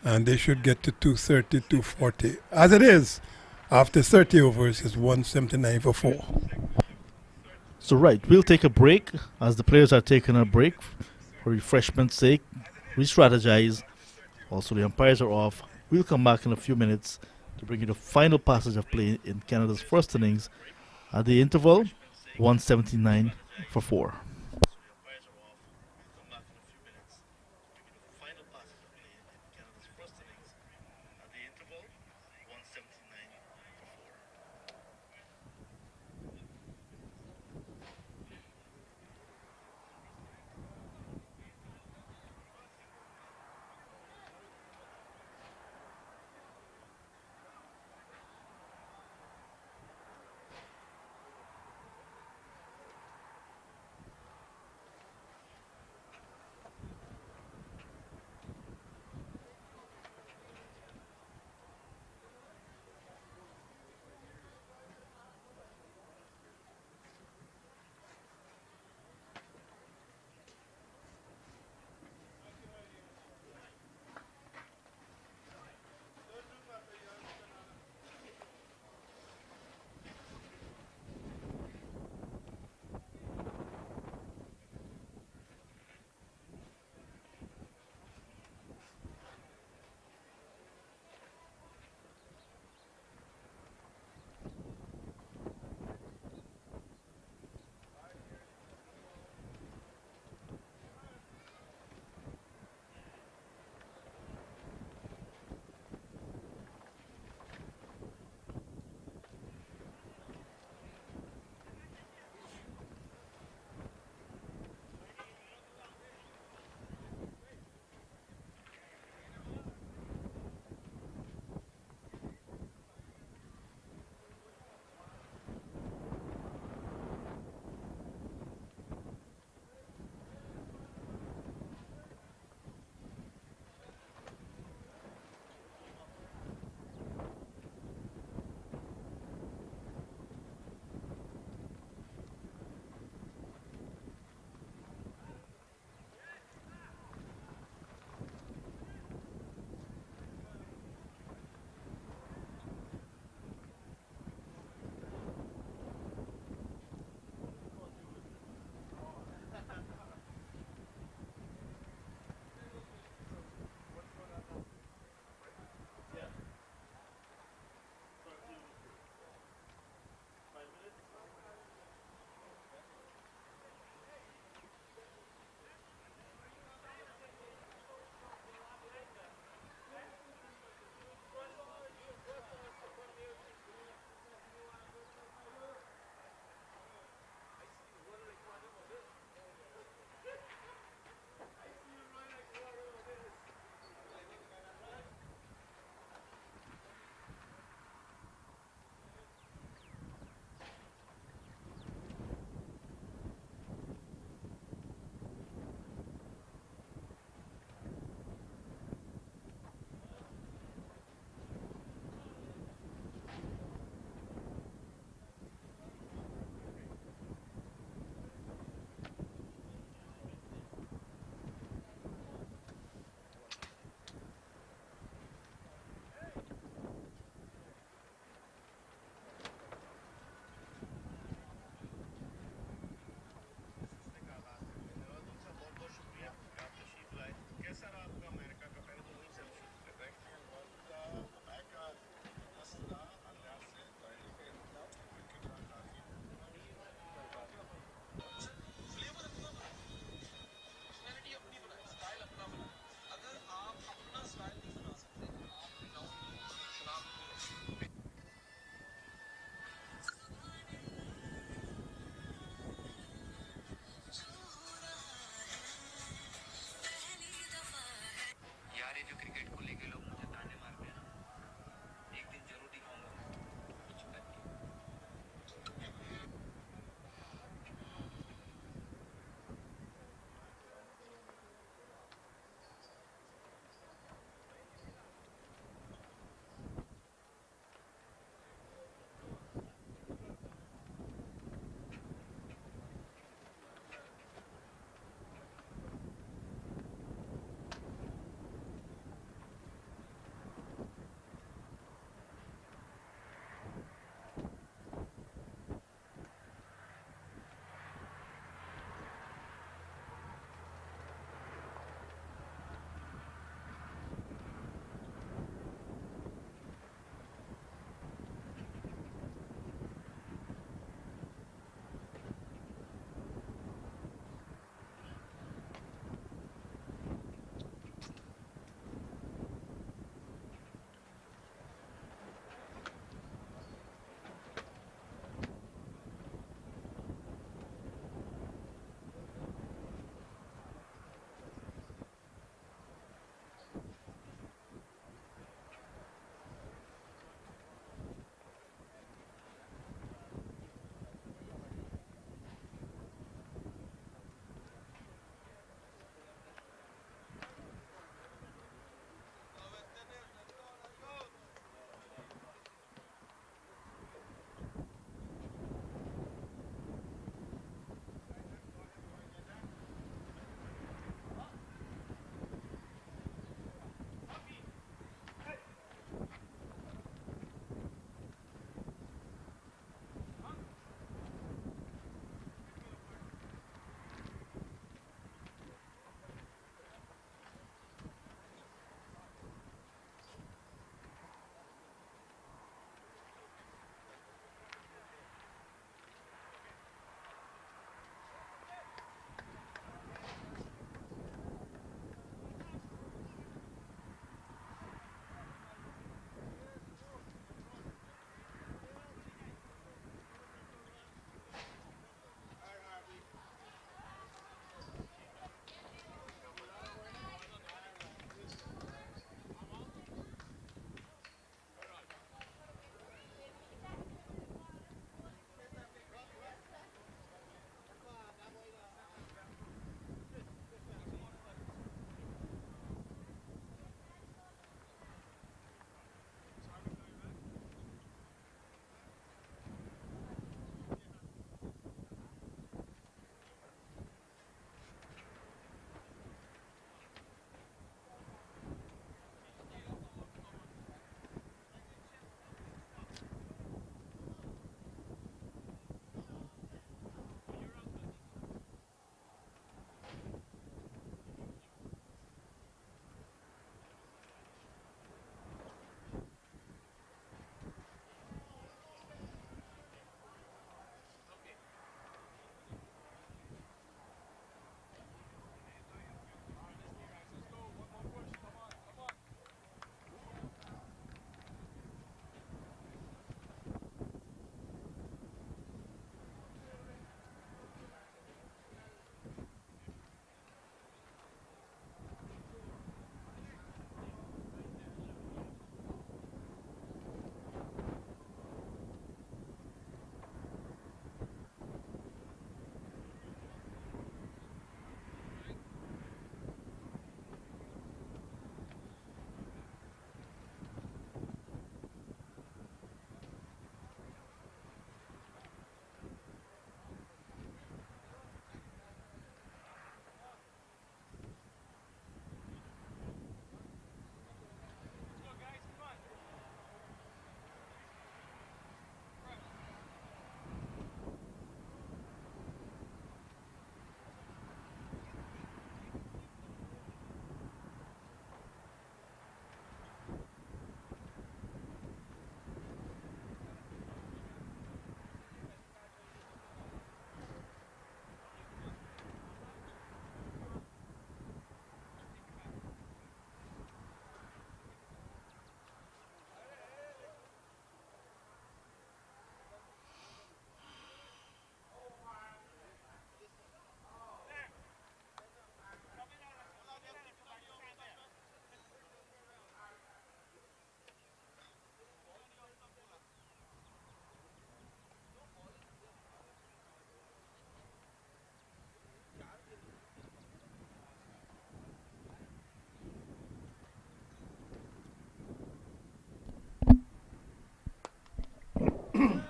[SPEAKER 1] And they should get to 230, 240. As it is, after 30 overs, it's 179 for 4.
[SPEAKER 5] So right, we'll take a break as the players are taking a break for refreshment's sake. Re-strategize. Also, the umpires are off. We'll come back in a few minutes to bring you the final passage of play in Canada's first innings. At the interval, 179 for 4.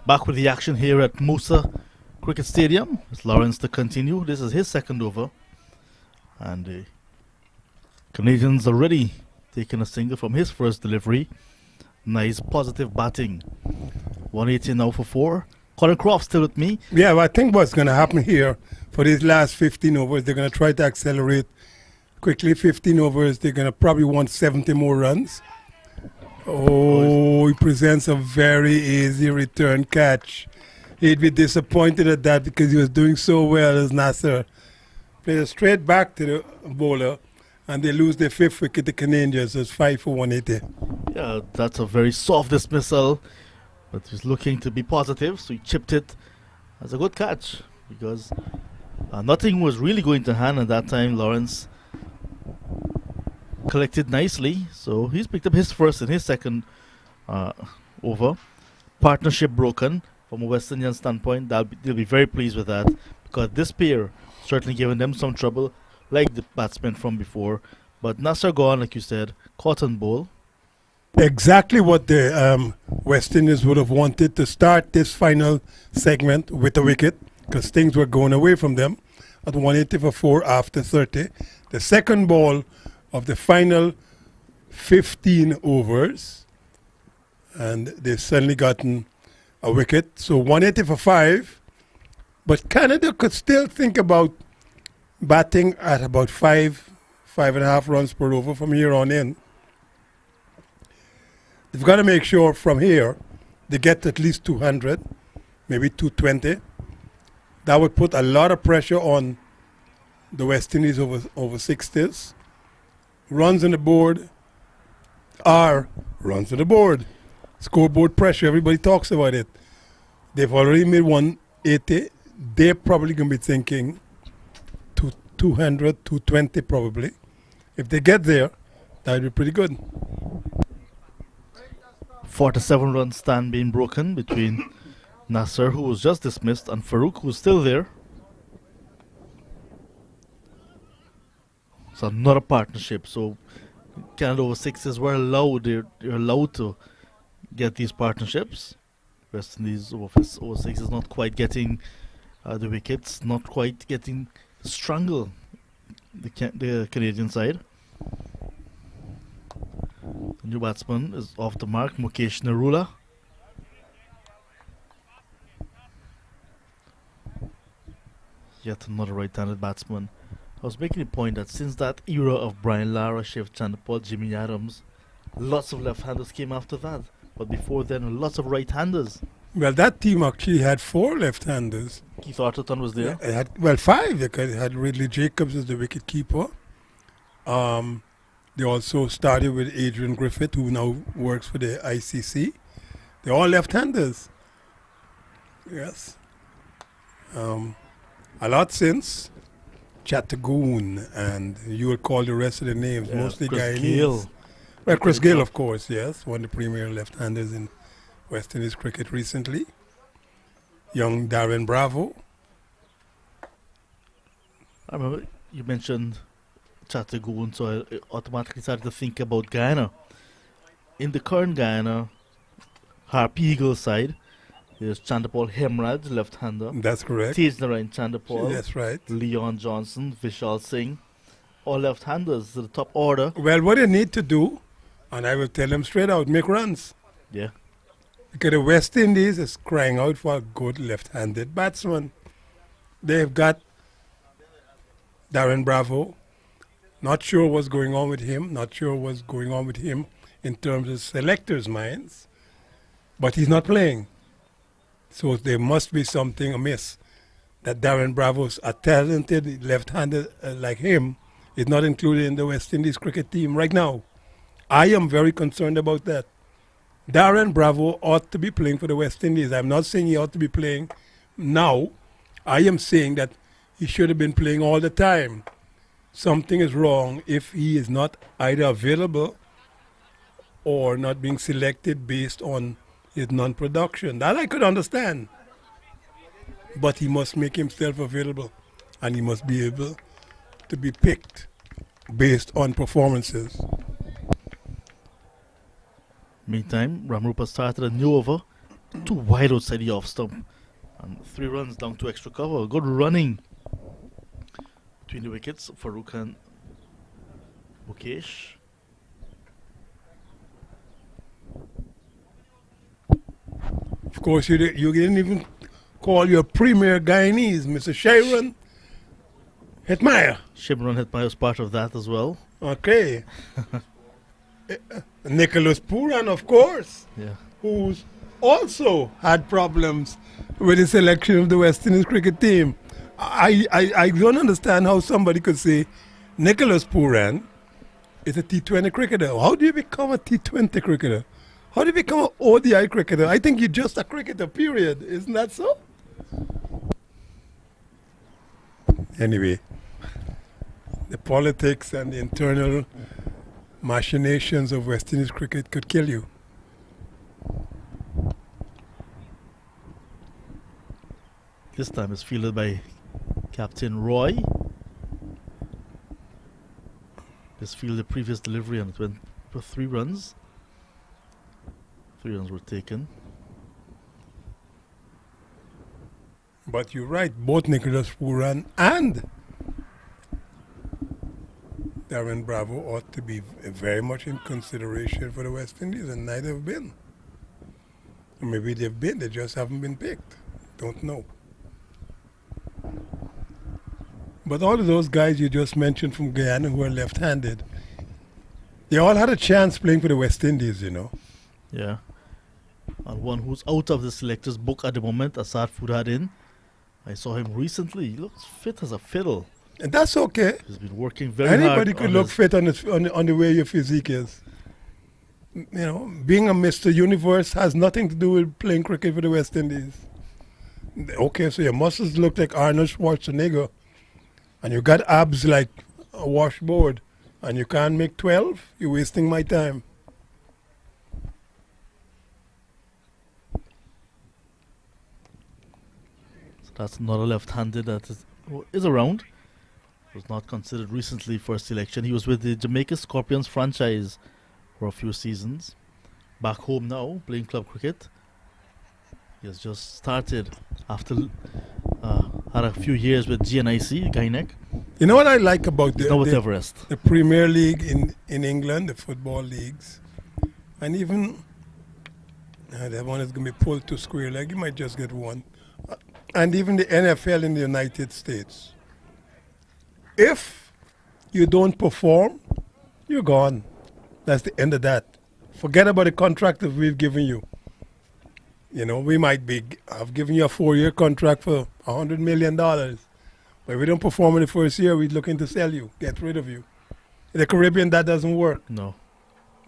[SPEAKER 5] Back with the action here at MOOSA Cricket Stadium. It's Lawrence to continue. This is his second over. And the Canadians already taking a single from his first delivery. Nice positive batting. 180 now for 4. Colin Croft still with me.
[SPEAKER 1] Yeah, well, I think what's going to happen here for these last 15 overs, they're going to try to accelerate quickly. 15 overs, they're going to probably want 70 more runs. Oh, he presents a very easy return catch. He'd be disappointed at that because he was doing so well as Nasser. Played it straight back to the bowler, and they lose their 5th wicket. The Canadians is 5 for 180.
[SPEAKER 5] Yeah, that's a very soft dismissal. But he's looking to be positive, so he chipped it as a good catch. Because nothing was really going to hand at that time. Lawrence collected nicely, so he's picked up his first and his second over. Partnership broken from a West Indian standpoint. They'll be very pleased with that, because this pair certainly given them some trouble, like the batsmen from before. But Nasser gone, like you said, caught on bowl.
[SPEAKER 1] Exactly what the West Indies would have wanted to start this final segment with a wicket, because things were going away from them at 180 for 4 after 30. The second ball of the final 15 overs, and they've suddenly gotten a wicket. So 180 for 5, but Canada could still think about batting at about 5.5 runs per over from here on in. They've got to make sure from here they get at least 200, maybe 220. That would put a lot of pressure on the West Indies over 60s. Runs on the board are runs on the board. Scoreboard pressure, everybody talks about it. They've already made 180. They're probably going to be thinking 200, 220 probably. If they get there, that would be pretty good.
[SPEAKER 5] 47 run stand being broken between Nasser, who was just dismissed, and Farouk, who's still there. So not a partnership. So Canada over 6s were allowed. They're allowed to get these partnerships. West Indies over 6 is not quite getting the wickets, not quite getting strangle the Canadian side. The new batsman is off the mark, Mukesh Narula. Yet another right-handed batsman. I was making a point that since that era of Brian Lara, Shiv Chandapal, Jimmy Adams, lots of left-handers came after that. But before then, lots of right-handers.
[SPEAKER 1] Well, that team actually had 4 left-handers.
[SPEAKER 5] Keith Arterton was there.
[SPEAKER 1] It had, well, 5. They had Ridley Jacobs as the wicket keeper. They also started with Adrian Griffith, who now works for the ICC. They're all left-handers. Yes. A lot since Chattagoon, and you will call the rest of the names, mostly
[SPEAKER 5] Chris
[SPEAKER 1] Guyanese.
[SPEAKER 5] Gayle.
[SPEAKER 1] Well, Chris Gayle, of course, yes. One of the premier left-handers in West Indies cricket recently. Young Darren Bravo.
[SPEAKER 5] I remember you mentioned Chattagoon, so I automatically started to think about Guyana. In the current Guyana, Harp Eagle side, there's Chandapal Hemraj, left-hander.
[SPEAKER 1] That's correct.
[SPEAKER 5] Tej Narayan Chandapal.
[SPEAKER 1] That's right.
[SPEAKER 5] Leon Johnson, Vishal Singh, all left-handers to the top order.
[SPEAKER 1] Well, what they need to do, and I will tell them straight out, make runs.
[SPEAKER 5] Yeah.
[SPEAKER 1] Because the West Indies is crying out for a good left-handed batsman. They've got Darren Bravo. Not sure what's going on with him. Not sure what's going on with him in terms of selectors' minds. But he's not playing. So there must be something amiss. That Darren Bravo's a talented left-hander like him is not included in the West Indies cricket team right now. I am very concerned about that. Darren Bravo ought to be playing for the West Indies. I'm not saying he ought to be playing now. I am saying that he should have been playing all the time. Something is wrong if he is not either available or not being selected based on his non-production. That I could understand. But he must make himself available, and he must be able to be picked based on performances.
[SPEAKER 5] Meantime, Ramrupa started a new over too wide outside the off stump. And 3 runs down to extra cover. Good running between the wickets. Farooq and Mukesh.
[SPEAKER 1] Of course, you didn't even call your premier Guyanese, Mr. Sharon Hetmeyer.
[SPEAKER 5] Shimron Hetmeyer was part of that as well.
[SPEAKER 1] Okay. Nicholas Pooran, of course,
[SPEAKER 5] Yeah.
[SPEAKER 1] who's also had problems with the selection of the West Indies cricket team. I don't understand how somebody could say Nicholas Pooran is a T20 cricketer. How do you become a T20 cricketer? How do you become an ODI cricketer? I think you're just a cricketer, period. Isn't that so? Anyway, the politics and the internal machinations of West Indies cricket could kill you.
[SPEAKER 5] This time it's fielded by Captain Roy. This fielded the previous delivery and it went for 3 runs. 3 runs were taken.
[SPEAKER 1] But you're right, both Nicholas Pooran and Darren Bravo ought to be very much in consideration for the West Indies, and neither have been. Or maybe they've been, they just haven't been picked. Don't know. But all of those guys you just mentioned from Guyana who are left-handed, they all had a chance playing for the West Indies, you know.
[SPEAKER 5] Yeah. And one who's out of the selector's book at the moment, Asad Fudadin. I saw him recently. He looks fit as a fiddle.
[SPEAKER 1] And that's okay.
[SPEAKER 5] He's been working very hard.
[SPEAKER 1] Anybody could
[SPEAKER 5] on
[SPEAKER 1] look
[SPEAKER 5] his-
[SPEAKER 1] fit on the way your physique is. You know, being a Mr. Universe has nothing to do with playing cricket for the West Indies. Okay, so your muscles look like Arnold Schwarzenegger, and you got abs like a washboard, and you can't make 12, you're wasting my time.
[SPEAKER 5] So that's another left-handed that is around. Was not considered recently for selection. He was with the Jamaica Scorpions franchise for a few seasons. Back home now, playing club cricket. He has just started after had a few years with GNIC, Guynek.
[SPEAKER 1] You know what I like about
[SPEAKER 5] He's now with
[SPEAKER 1] the
[SPEAKER 5] Everest.
[SPEAKER 1] Premier League in England, the football leagues, and even that one is going to be pulled to square leg. You might just get one. And even the NFL in the United States. If you don't perform, you're gone. That's the end of that. Forget about the contract that we've given you. You know, we might have given you a 4-year contract for $100 million. But if we don't perform in the first year, we're looking to sell you, get rid of you. In the Caribbean, that doesn't work
[SPEAKER 5] No.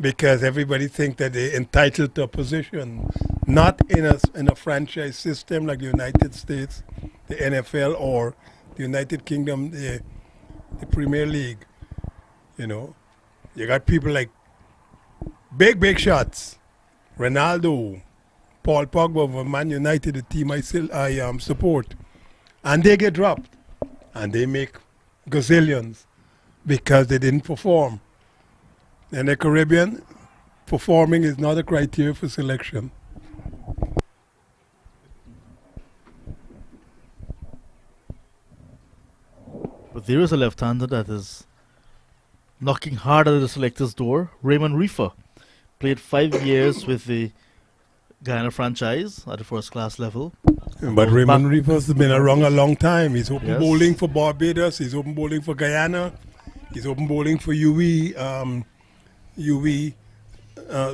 [SPEAKER 1] because everybody thinks that they're entitled to a position, not in a franchise system like the United States, the NFL, or the United Kingdom, the Premier League. You know, you got people like big shots, Ronaldo, Paul Pogba of Man United, the team I support, and they get dropped, and they make gazillions because they didn't perform. In the Caribbean, performing is not a criteria for selection.
[SPEAKER 5] But there is a left-hander that is knocking hard at the selector's door. Raymond Reefer played 5 years with the Guyana franchise at the first-class level.
[SPEAKER 1] But Raymond Rivers has been around a long time. He's open
[SPEAKER 5] Yes.
[SPEAKER 1] bowling for Barbados. He's open bowling for Guyana. He's open bowling for UV.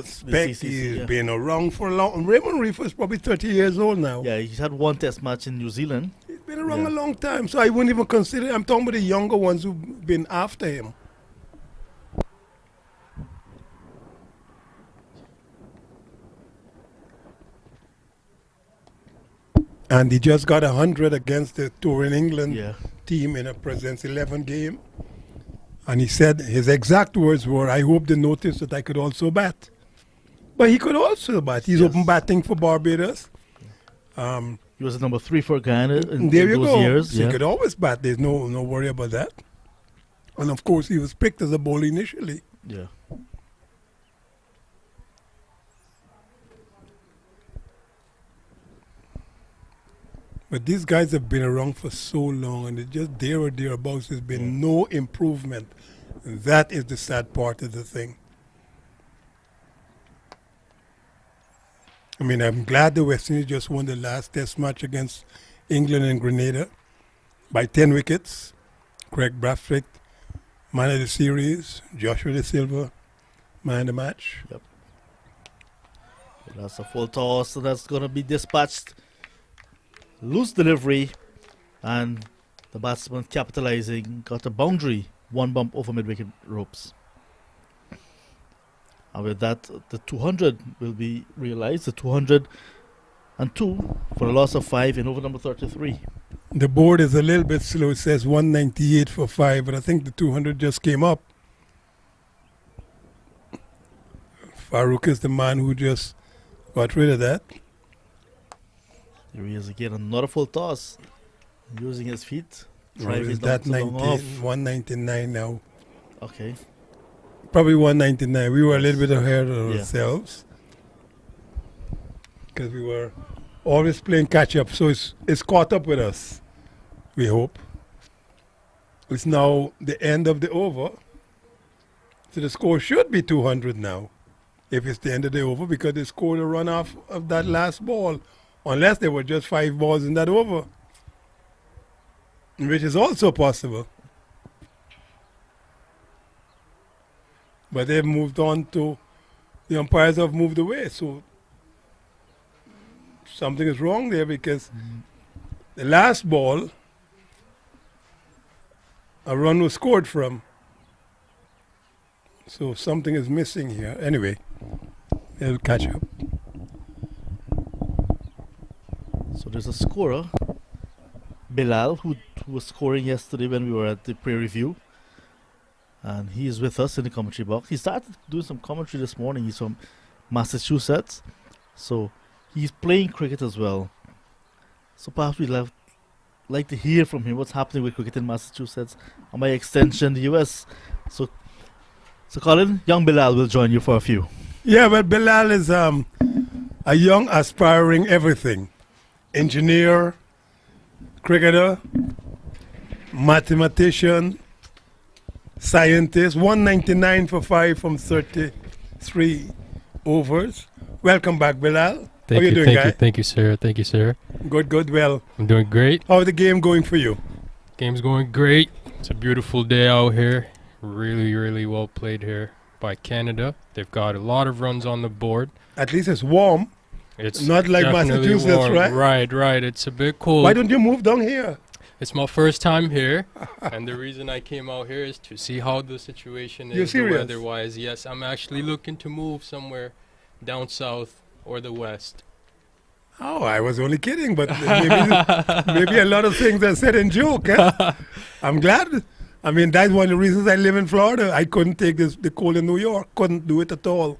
[SPEAKER 1] Spec.
[SPEAKER 5] CCC,
[SPEAKER 1] He's
[SPEAKER 5] yeah.
[SPEAKER 1] been around for a long. Raymond Rivers is probably 30 years old now.
[SPEAKER 5] Yeah, he's had 1 test match in New Zealand.
[SPEAKER 1] He's been around
[SPEAKER 5] Yeah.
[SPEAKER 1] a long time, so I wouldn't even consider. I'm talking about the younger ones who've been after him. And he just got 100 against the Touring England
[SPEAKER 5] Yeah.
[SPEAKER 1] team in a President's 11 game. And he said his exact words were, I hope they noticed that I could also bat. But he could also bat. He's
[SPEAKER 5] Yes.
[SPEAKER 1] open batting for Barbados.
[SPEAKER 5] He was at number 3 for Guyana in
[SPEAKER 1] There you
[SPEAKER 5] those
[SPEAKER 1] go.
[SPEAKER 5] years.
[SPEAKER 1] He
[SPEAKER 5] Yeah.
[SPEAKER 1] could always bat. There's no worry about that. And of course, he was picked as a bowler initially.
[SPEAKER 5] Yeah.
[SPEAKER 1] But these guys have been around for so long, and it's just there or thereabouts. There's been no improvement. And that is the sad part of the thing. I mean, I'm glad the West Indies just won the last test match against England and Grenada by 10 wickets. Craig Brathwaite, man of the series. Joshua De Silva, man of the match.
[SPEAKER 5] That's a full toss, so that's going to be dispatched. Loose delivery, and the batsman capitalizing, got a boundary, one bump over mid-wicket ropes. And with that, the 200 will be realized, the 202 for a loss of 5 in over number 33.
[SPEAKER 1] The board is a little bit slow. It says 198 for 5, but I think the 200 just came up. Farouk is the man who just got rid of that.
[SPEAKER 5] Here he is again, another full toss, using his feet.
[SPEAKER 1] Or
[SPEAKER 5] Driving
[SPEAKER 1] is
[SPEAKER 5] down
[SPEAKER 1] that
[SPEAKER 5] to long off.
[SPEAKER 1] 199 now?
[SPEAKER 5] Okay.
[SPEAKER 1] Probably 199. We were a little bit ahead of
[SPEAKER 5] Yeah.
[SPEAKER 1] ourselves because we were always playing catch up. So it's caught up with us, we hope. It's now the end of the over. So the score should be 200 now if it's the end of the over, because they scored a run off of that last ball, unless there were just 5 balls in that over, which is also possible. But they've moved on to, the umpires have moved away, so something is wrong there, because the last ball, a run was scored from. So something is missing here. Anyway, they'll catch up.
[SPEAKER 5] So there's a scorer, Bilal, who was scoring yesterday when we were at the pre-review. And he is with us in the commentary box. He started doing some commentary this morning. He's from Massachusetts. So he's playing cricket as well. So perhaps we'd like to hear from him what's happening with cricket in Massachusetts, and by extension the US. So Colin, young Bilal will join you for a few.
[SPEAKER 1] Yeah, but Bilal is a young, aspiring everything. Engineer, cricketer, mathematician, scientist. 199 for 5 from 33 overs. Welcome back, Bilal. How you doing, guy?
[SPEAKER 4] Thank you, sir. Thank you, sir.
[SPEAKER 1] Good. Well,
[SPEAKER 4] I'm doing great.
[SPEAKER 1] how's the game going for you?
[SPEAKER 4] Game's going great. It's a beautiful day out here. Really, really well played here by Canada. They've got a lot of runs on the board.
[SPEAKER 1] At least it's warm.
[SPEAKER 4] It's
[SPEAKER 1] Not like
[SPEAKER 4] definitely
[SPEAKER 1] Massachusetts,
[SPEAKER 4] warm.
[SPEAKER 1] right?
[SPEAKER 4] Right. It's a bit cold.
[SPEAKER 1] Why don't you move down here?
[SPEAKER 4] It's my first time here, and the reason I came out here is to see how the situation
[SPEAKER 1] You're
[SPEAKER 4] is
[SPEAKER 1] serious?
[SPEAKER 4] weather-wise. Yes, I'm actually looking to move somewhere down south or the west.
[SPEAKER 1] Oh, I was only kidding, but maybe a lot of things are said in joke. Eh? I'm glad. I mean, that's one of the reasons I live in Florida. I couldn't take the cold in New York. Couldn't do it at all.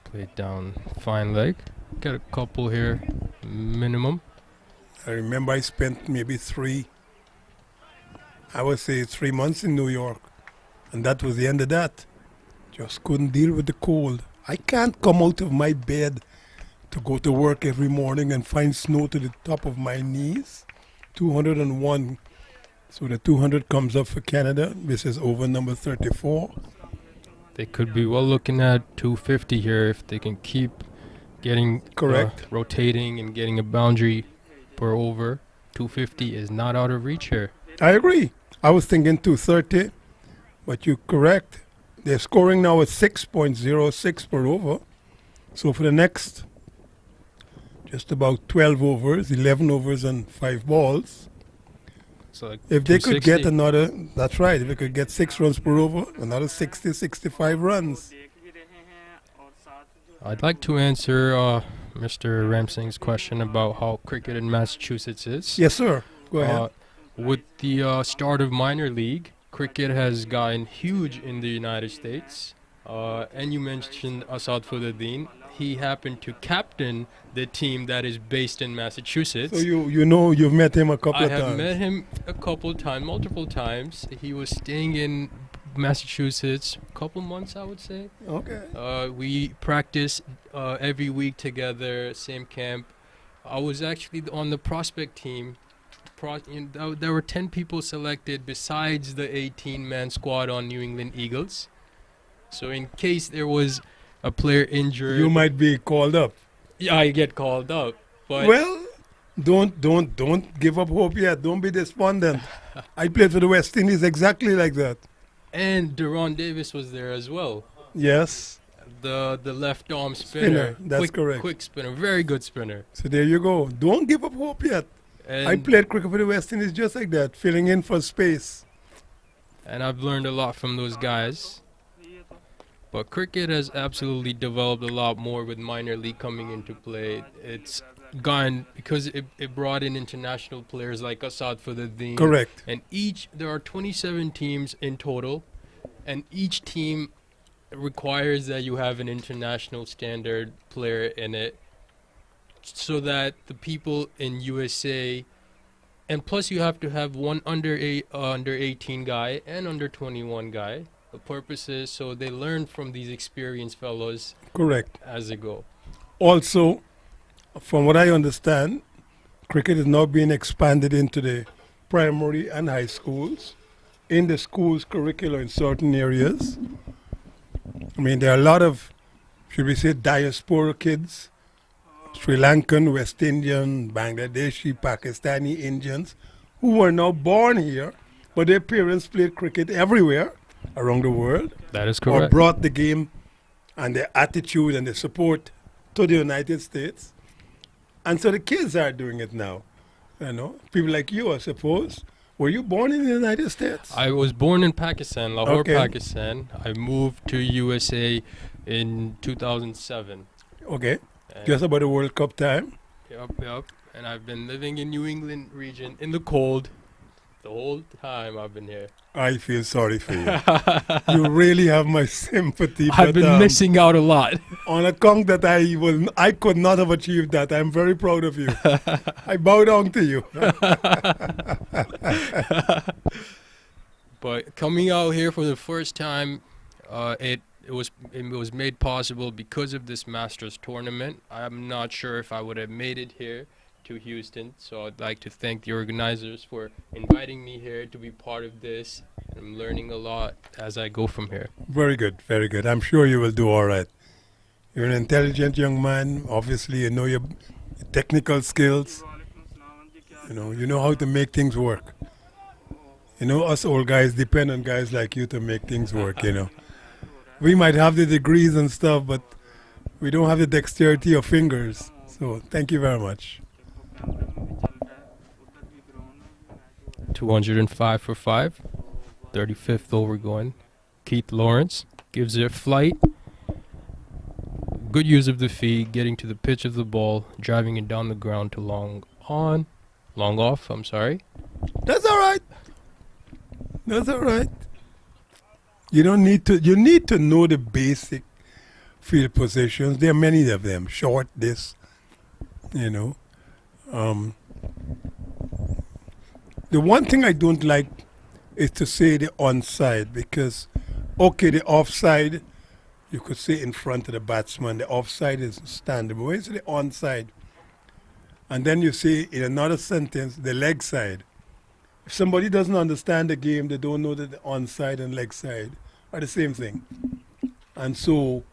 [SPEAKER 4] Played down fine leg. Got a couple here, minimum.
[SPEAKER 1] I remember I spent maybe 3 months in New York, and that was the end of that. Just couldn't deal with the cold. I can't come out of my bed to go to work every morning and find snow to the top of my knees. 201. So the 200 comes up for Canada. This is over number 34.
[SPEAKER 4] They could be well looking at 250 here if they can keep getting
[SPEAKER 1] Correct.
[SPEAKER 4] rotating and getting a boundary per over. 250 is not out of reach here.
[SPEAKER 1] I agree. I was thinking 230, but you're correct. They're scoring now at 6.06 per over. So for the next just about 12 overs, 11 overs and 5 balls,
[SPEAKER 4] So like
[SPEAKER 1] if they could get
[SPEAKER 4] 260.
[SPEAKER 1] another, that's right, if they could get 6 runs per over, another 60, 65 runs.
[SPEAKER 3] देख भी रहे हैं और साथ जो
[SPEAKER 4] I'd like to answer Mr. Ramsing's question about how cricket in Massachusetts is.
[SPEAKER 1] Yes, sir. Go ahead.
[SPEAKER 4] With the start of minor league, cricket has gotten huge in the United States. And you mentioned Asad Fuddin. He happened to captain the team that is based in Massachusetts.
[SPEAKER 1] So you know you've met him a couple
[SPEAKER 4] I
[SPEAKER 1] of
[SPEAKER 4] have
[SPEAKER 1] times.
[SPEAKER 4] met him a couple times, multiple times. He was staying in Massachusetts, couple months, I would say.
[SPEAKER 1] Okay.
[SPEAKER 4] We practice every week together, same camp. I was actually on the prospect team. There were 10 people selected besides the 18-man squad on New England Eagles. So in case there was a player injured,
[SPEAKER 1] You might be called up.
[SPEAKER 4] yeah, I get called up. But
[SPEAKER 1] Well, don't give up hope yet. Don't be despondent. I played for the West Indies exactly like that.
[SPEAKER 4] and Deron Davis was there as well.
[SPEAKER 1] Yes.
[SPEAKER 4] The left arm
[SPEAKER 1] Spinner,
[SPEAKER 4] spinner.
[SPEAKER 1] that's correct.
[SPEAKER 4] Quick spinner, very good spinner.
[SPEAKER 1] So there you go. Don't give up hope yet.
[SPEAKER 4] And
[SPEAKER 1] I played cricket for the West Indies just like that, filling in for space.
[SPEAKER 4] and I've learned a lot from those guys. But cricket has absolutely developed a lot more with minor league coming into play. It's gone because it brought in international players like Asad for the Deen.
[SPEAKER 1] Correct.
[SPEAKER 4] And there are 27 teams in total, and each team requires that you have an international standard player in it, so that the people in USA, and plus you have to have one under 18 guy and under 21 guy. The purpose is so they learn from these experienced fellows
[SPEAKER 1] Correct.
[SPEAKER 4] as they go.
[SPEAKER 1] Also, from what I understand, cricket is now being expanded into the primary and high schools, in the school's curriculum in certain areas. I mean, there are a lot of, should we say, diaspora kids, Sri Lankan, West Indian, Bangladeshi, Pakistani Indians, who were now born here, but their parents played cricket everywhere around the world,
[SPEAKER 4] That is
[SPEAKER 1] or
[SPEAKER 4] correct.
[SPEAKER 1] brought the game and the attitude and the support to the United States. And so the kids are doing it now. You know, people like you, I suppose. Were you born in the United States?
[SPEAKER 4] I was born in Pakistan, Lahore,
[SPEAKER 1] Okay.
[SPEAKER 4] Pakistan. I moved to USA in 2007.
[SPEAKER 1] Okay,
[SPEAKER 4] And
[SPEAKER 1] just about the World Cup time.
[SPEAKER 4] Yep. And I've been living in New England region in the cold the whole time I've been here.
[SPEAKER 1] I feel sorry for you. You really have my sympathy.
[SPEAKER 4] I've
[SPEAKER 1] but,
[SPEAKER 4] been missing out a lot.
[SPEAKER 1] on account that I could not have achieved that. I'm very proud of you. I bow down to you.
[SPEAKER 4] But coming out here for the first time, it was made possible because of this Masters tournament. I'm not sure if I would have made it here to Houston, so I'd like to thank the organizers for inviting me here to be part of this. I'm learning a lot as I go from here.
[SPEAKER 1] Very good, very good. I'm sure you will do all right. You're an intelligent young man. Obviously, you know your technical skills. You know how to make things work. You know, us old guys depend on guys like you to make things work, you know. We might have the degrees and stuff, but we don't have the dexterity of fingers. So thank you very much.
[SPEAKER 4] 205 for 5. 35th over going. Keith Lawrence gives it a flight. Good use of the feet, getting to the pitch of the ball, driving it down the ground to long off, I'm sorry.
[SPEAKER 1] That's all right. That's all right. You need to know the basic field positions. There are many of them. Short, this, you know. The one thing I don't like is to say the onside, because, okay, the offside, you could say in front of the batsman, the offside is standard. But when you say the onside, and then you say in another sentence, the leg side. If somebody doesn't understand the game, they don't know that the onside and leg side are the same thing. And so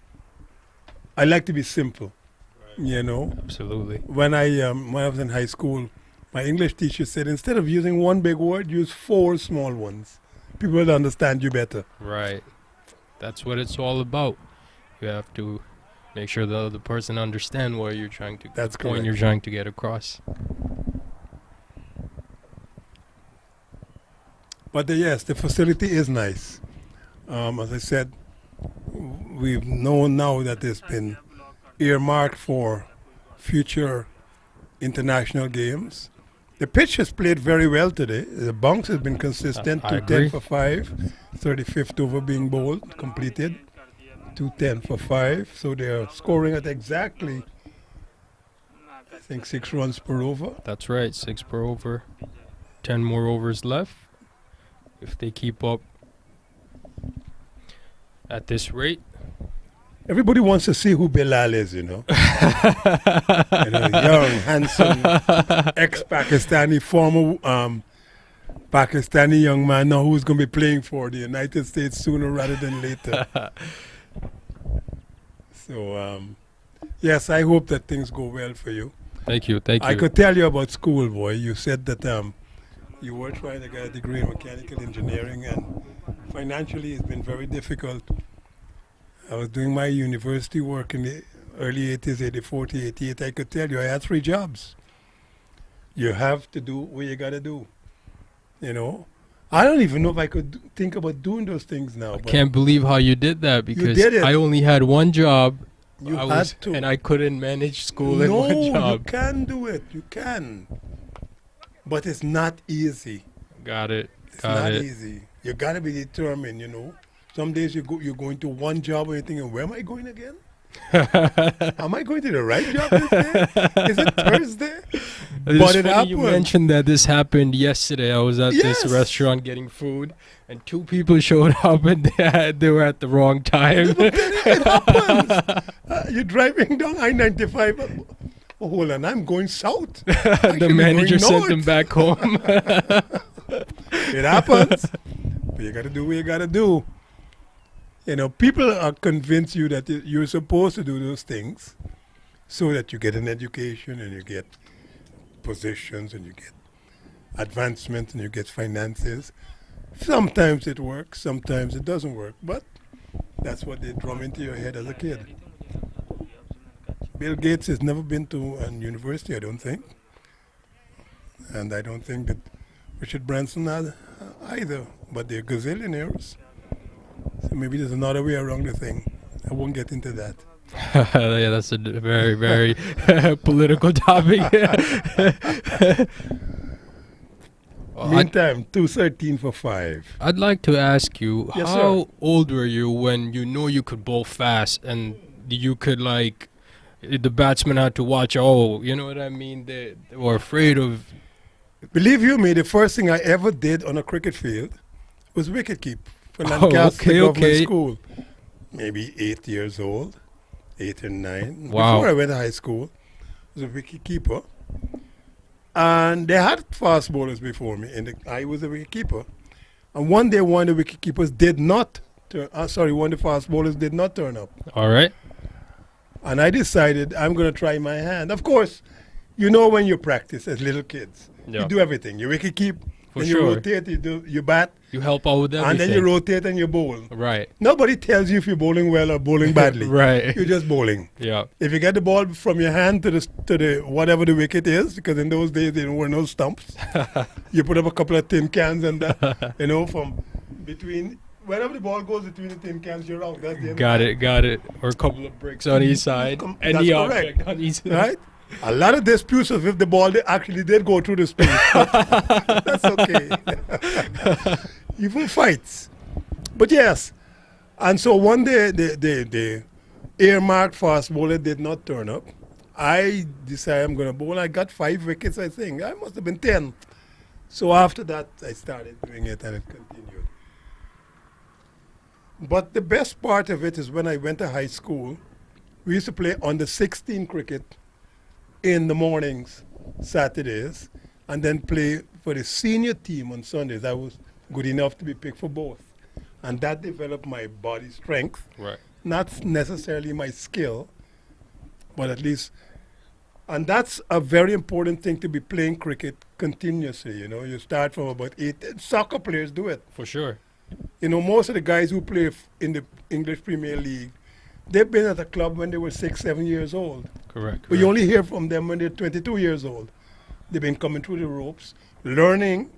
[SPEAKER 1] I like to be simple, you know.
[SPEAKER 4] Absolutely.
[SPEAKER 1] When I was in high school, my English teacher said, instead of using one big word, use 4 small ones. People will understand you better.
[SPEAKER 4] Right. That's what it's all about. You have to make sure the other person understands where you're trying to.
[SPEAKER 1] That's
[SPEAKER 4] the point
[SPEAKER 1] correct.
[SPEAKER 4] you're trying to get across.
[SPEAKER 1] But yes, the facility is nice. As I said, we've known now that it's been earmarked for future international games. The pitch has played very well today. The bounce has been consistent.
[SPEAKER 4] I
[SPEAKER 1] 210
[SPEAKER 4] agree.
[SPEAKER 1] for 5. 35th over being bowled, completed. 210 for 5. So they're scoring at exactly, I think, 6 runs per over.
[SPEAKER 4] That's right. 6 per over. 10 more overs left. If they keep up At this rate?
[SPEAKER 1] Everybody wants to see who Bilal is, you know. Young, handsome, ex-Pakistani, former Pakistani young man now who's going to be playing for the United States sooner rather than later. So, yes, I hope that things go well for you.
[SPEAKER 4] Thank you, thank you.
[SPEAKER 1] I could tell you about school, boy. You said that you were trying to get a degree in mechanical engineering, and financially it's been very difficult. I was doing my university work in the early 80s, 84 to 88. I could tell you I had 3 jobs. You have to do what you got to do. You know, I don't even know if I could think about doing those things now.
[SPEAKER 4] I can't believe how you did that, because
[SPEAKER 1] did it.
[SPEAKER 4] I only had one job.
[SPEAKER 1] You had to.
[SPEAKER 4] And I couldn't manage school in one
[SPEAKER 1] No,
[SPEAKER 4] job.
[SPEAKER 1] you can do it. You can. But it's not easy.
[SPEAKER 4] Got it.
[SPEAKER 1] It's
[SPEAKER 4] Got
[SPEAKER 1] not
[SPEAKER 4] it.
[SPEAKER 1] easy. You got to be determined, you know. Some days you're going to one job and you're thinking, where am I going again? Am I going to the right job this day? Is it Thursday?
[SPEAKER 4] It's
[SPEAKER 1] But it
[SPEAKER 4] funny you
[SPEAKER 1] happened.
[SPEAKER 4] mentioned that this happened yesterday. I was at
[SPEAKER 1] Yes.
[SPEAKER 4] this restaurant getting food, and 2 people showed up, and they were at the wrong time.
[SPEAKER 1] It happens. You're driving down I-95. Oh, hold on, I'm going south. I should
[SPEAKER 4] The
[SPEAKER 1] be
[SPEAKER 4] manager
[SPEAKER 1] going
[SPEAKER 4] sent them
[SPEAKER 1] north.
[SPEAKER 4] back home.
[SPEAKER 1] It happens. But you got to do what you got to do. You know, people are convinced you that you're supposed to do those things so that you get an education and you get positions and you get advancement and you get finances. Sometimes it works, sometimes it doesn't work, but that's what they drum into your head as a kid. Bill Gates has never been to a university, I don't think. And I don't think that Richard Branson had either, but they're gazillionaires. So maybe there's another way around the thing. I won't get into that.
[SPEAKER 4] Yeah, that's a very, very political topic. Well,
[SPEAKER 1] Meantime, 213 for 5.
[SPEAKER 4] I'd like to ask you,
[SPEAKER 1] Yes,
[SPEAKER 4] how
[SPEAKER 1] sir.
[SPEAKER 4] old were you when you know you could bowl fast and you could, like, the batsman had to watch, you know what I mean? They were afraid of...
[SPEAKER 1] Believe you me, the first thing I ever did on a cricket field was wicket keep for
[SPEAKER 4] Oh,
[SPEAKER 1] Lancaster
[SPEAKER 4] okay,
[SPEAKER 1] Government
[SPEAKER 4] okay.
[SPEAKER 1] School. Maybe 8 years old, 8 and 9.
[SPEAKER 4] Wow.
[SPEAKER 1] Before I went to high school, I was a wicket keeper. And they had fast bowlers before me, and I was a wicket keeper. And one day, one of the wicket keepers did not turn. One of the fast bowlers did not turn up.
[SPEAKER 4] All right.
[SPEAKER 1] And I decided I'm going to try my hand. Of course, you know when you practice as little kids,
[SPEAKER 4] Yeah.
[SPEAKER 1] you do everything. You wicket keep,
[SPEAKER 4] For
[SPEAKER 1] then
[SPEAKER 4] sure.
[SPEAKER 1] you rotate, you bat,
[SPEAKER 4] You help out with everything.
[SPEAKER 1] and then you rotate and you bowl.
[SPEAKER 4] Right.
[SPEAKER 1] Nobody tells you if you're bowling well or bowling badly.
[SPEAKER 4] Right.
[SPEAKER 1] You're just bowling.
[SPEAKER 4] Yeah.
[SPEAKER 1] If you get the ball from your hand to the whatever the wicket is, because in those days there were no stumps, you put up a couple of tin cans and from between wherever the ball goes between the tin cans, you're out. That's the end.
[SPEAKER 4] Got it. Or a couple of bricks on each side. Any
[SPEAKER 1] That's
[SPEAKER 4] object
[SPEAKER 1] correct.
[SPEAKER 4] on each side.
[SPEAKER 1] Right? A lot of disputes of if the ball actually did go through the space. But that's okay. Even fights. But yes. And so one day the earmarked fast bowler did not turn up. I decided I'm going to bowl. I got 5 wickets, I think. I must have been 10. So after that, I started doing it and it continued. But the best part of it is when I went to high school, we used to play under 16 cricket in the mornings, Saturdays, and then play for the senior team on Sundays. I was good enough to be picked for both. And that developed my body strength.
[SPEAKER 4] Right.
[SPEAKER 1] Not necessarily my skill, but at least, and that's a very important thing to be playing cricket continuously. You know, you start from about 8. Soccer players do it.
[SPEAKER 4] For sure.
[SPEAKER 1] You know, most of the guys who play in the English Premier League, they've been at a club when they were 6, 7 years old.
[SPEAKER 4] Correct.
[SPEAKER 1] But you only hear from them when they're 22 years old. They've been coming through the ropes, learning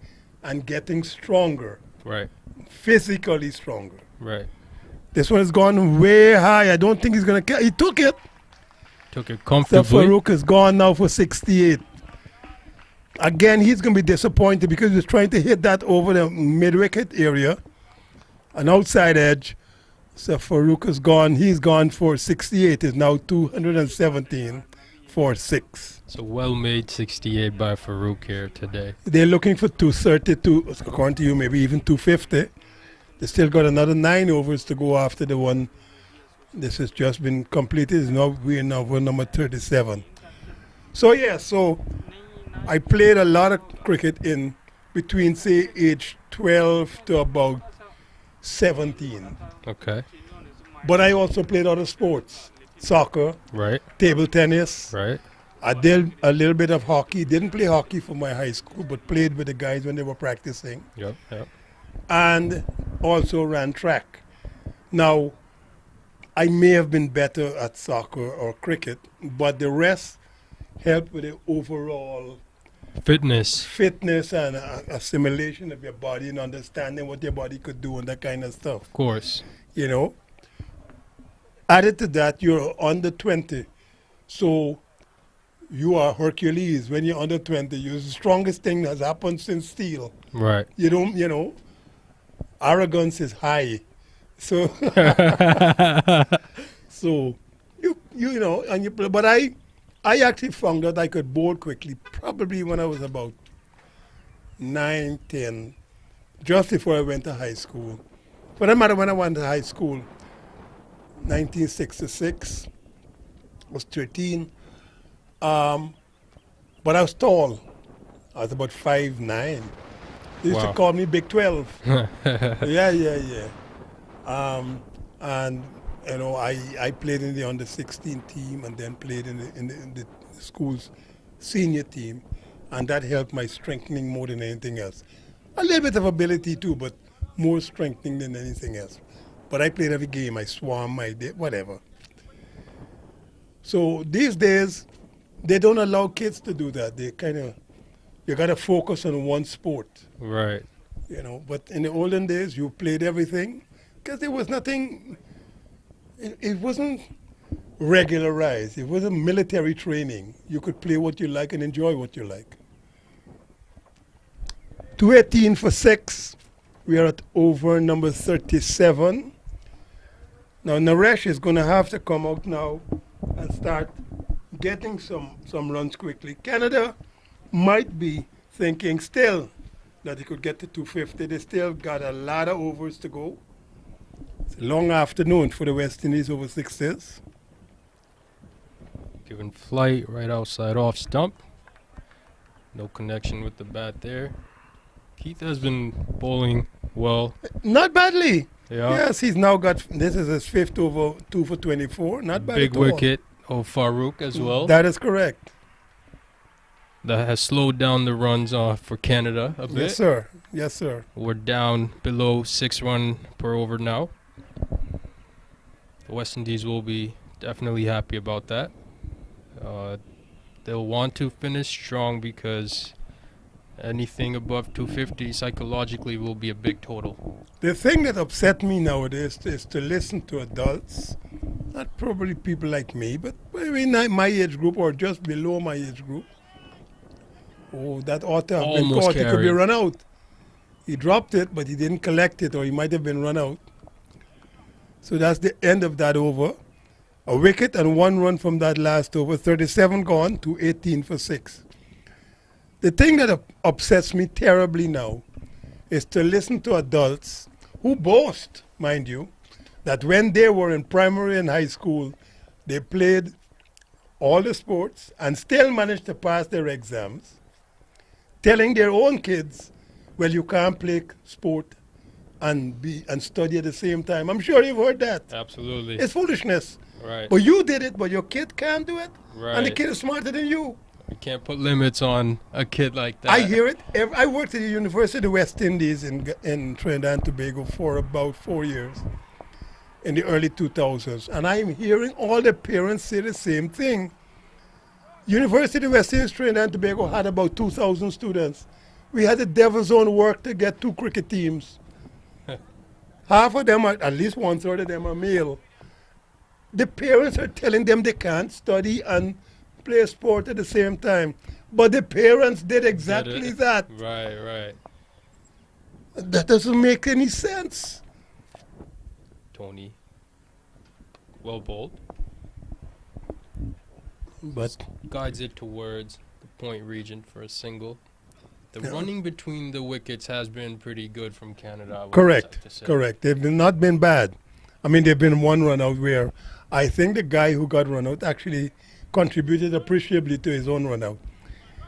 [SPEAKER 1] and getting stronger,
[SPEAKER 4] Right.
[SPEAKER 1] physically stronger.
[SPEAKER 4] Right.
[SPEAKER 1] This one has gone way high. I don't think he's going to catch. He took it.
[SPEAKER 4] Took it
[SPEAKER 1] So
[SPEAKER 4] comfortably.
[SPEAKER 1] Farouk is gone now for 68. Again, he's going to be disappointed because he's trying to hit that over the mid-wicket area, an outside edge. So Farouk is gone. He's gone for 68. Is now 217 for 6.
[SPEAKER 4] So well-made 68 by Farouk here today.
[SPEAKER 1] They're looking for 232, according to you, maybe even 250. They still got another 9 overs to go after the one. This has just been completed. We're now over number 37. So yeah, so I played a lot of cricket in between say age 12 to about 17.
[SPEAKER 4] Okay.
[SPEAKER 1] But I also played other sports, soccer,
[SPEAKER 4] Right.
[SPEAKER 1] table tennis.
[SPEAKER 4] Right.
[SPEAKER 1] I did a little bit of hockey. Didn't play hockey for my high school, but played with the guys when they were practicing.
[SPEAKER 4] Yep. Yep.
[SPEAKER 1] And also ran track. Now, I may have been better at soccer or cricket, but the rest helped with the overall
[SPEAKER 4] Fitness.
[SPEAKER 1] fitness and assimilation of your body and understanding what your body could do and that kind of stuff.
[SPEAKER 4] Of course.
[SPEAKER 1] You know, added to that, you're under 20, so you are Hercules. When you're under 20, you're the strongest thing that's happened since steel.
[SPEAKER 4] Right.
[SPEAKER 1] You don't, you know, arrogance is high. So, so you know, and you play. But I actually found that I could bowl quickly, probably when I was about 9, 10, just before I went to high school. For that matter, when I went to high school, 1966, I was 13. But I was tall. I was about 5'9". They used to
[SPEAKER 4] Wow.
[SPEAKER 1] call me Big 12. Yeah. And you know, I played in the under 16 team and then played in the school's senior team, and that helped my strengthening more than anything else. A little bit of ability too, but more strengthening than anything else. But I played every game. I swam. I did whatever. So these days, they don't allow kids to do that. They kind of, you got to focus on one sport,
[SPEAKER 4] Right.
[SPEAKER 1] you know. But in the olden days, you played everything because there was nothing, it wasn't regularized. It wasn't military training. You could play what you like and enjoy what you like. 218 for 6. We are at over number 37. Now Naresh is going to have to come out now and start getting some runs quickly. Canada might be thinking still that he could get to 250. They still got a lot of overs to go. It's a long afternoon for the West Indies over 6s.
[SPEAKER 4] Giving flight right outside off stump. No connection with the bat there. Keith has been bowling well.
[SPEAKER 1] Not badly.
[SPEAKER 4] Yeah.
[SPEAKER 1] Yes, he's now got, this is his 5th over 2 for 24. Not bad
[SPEAKER 4] Big
[SPEAKER 1] at all.
[SPEAKER 4] wicket of Farouk as well.
[SPEAKER 1] That is correct.
[SPEAKER 4] That has slowed down the runs for Canada a bit.
[SPEAKER 1] Yes, sir. Yes, sir.
[SPEAKER 4] We're down below 6 run per over now. The West Indies will be definitely happy about that. They'll want to finish strong because anything above 250 psychologically will be a big total.
[SPEAKER 1] The thing that upset me nowadays is to listen to adults, not probably people like me, but maybe in my age group or just below my age group. Oh, that ought to have been
[SPEAKER 4] Almost
[SPEAKER 1] caught. He could be
[SPEAKER 4] carried.
[SPEAKER 1] run out. He dropped it, but he didn't collect it, or he might have been run out. So that's the end of that over. A wicket and 1 run from that last over. 37 gone to 18 for 6. The thing that upsets me terribly now is to listen to adults who boast, mind you, that when they were in primary and high school, they played all the sports and still managed to pass their exams, telling their own kids, well, you can't play sport and study at the same time. I'm sure you've heard that.
[SPEAKER 4] Absolutely.
[SPEAKER 1] It's foolishness.
[SPEAKER 4] Right.
[SPEAKER 1] But you did it, but your kid can't do it.
[SPEAKER 4] Right.
[SPEAKER 1] And the kid is smarter than you.
[SPEAKER 4] You can't put limits on a kid like that.
[SPEAKER 1] I hear it. I worked at the University of West Indies in Trinidad and Tobago for about 4 years in the early 2000s. And I'm hearing all the parents say the same thing. University of West Indies, Trinidad and Tobago had about 2,000 students. We had the devil's own work to get 2 cricket teams. Half of them, at least 1/3 of them are male. The parents are telling them they can't study and play sport at the same time. But the parents did exactly that.
[SPEAKER 4] Right.
[SPEAKER 1] That doesn't make any sense.
[SPEAKER 4] Tony. Well bowled.
[SPEAKER 1] But
[SPEAKER 4] Guides it towards the point region for a single. The
[SPEAKER 1] Yeah.
[SPEAKER 4] running between the wickets has been pretty good from Canada. I would
[SPEAKER 1] Correct,
[SPEAKER 4] have to say.
[SPEAKER 1] correct. They've not been bad. I mean, they've been one run out where I think the guy who got run out actually contributed appreciably to his own run out.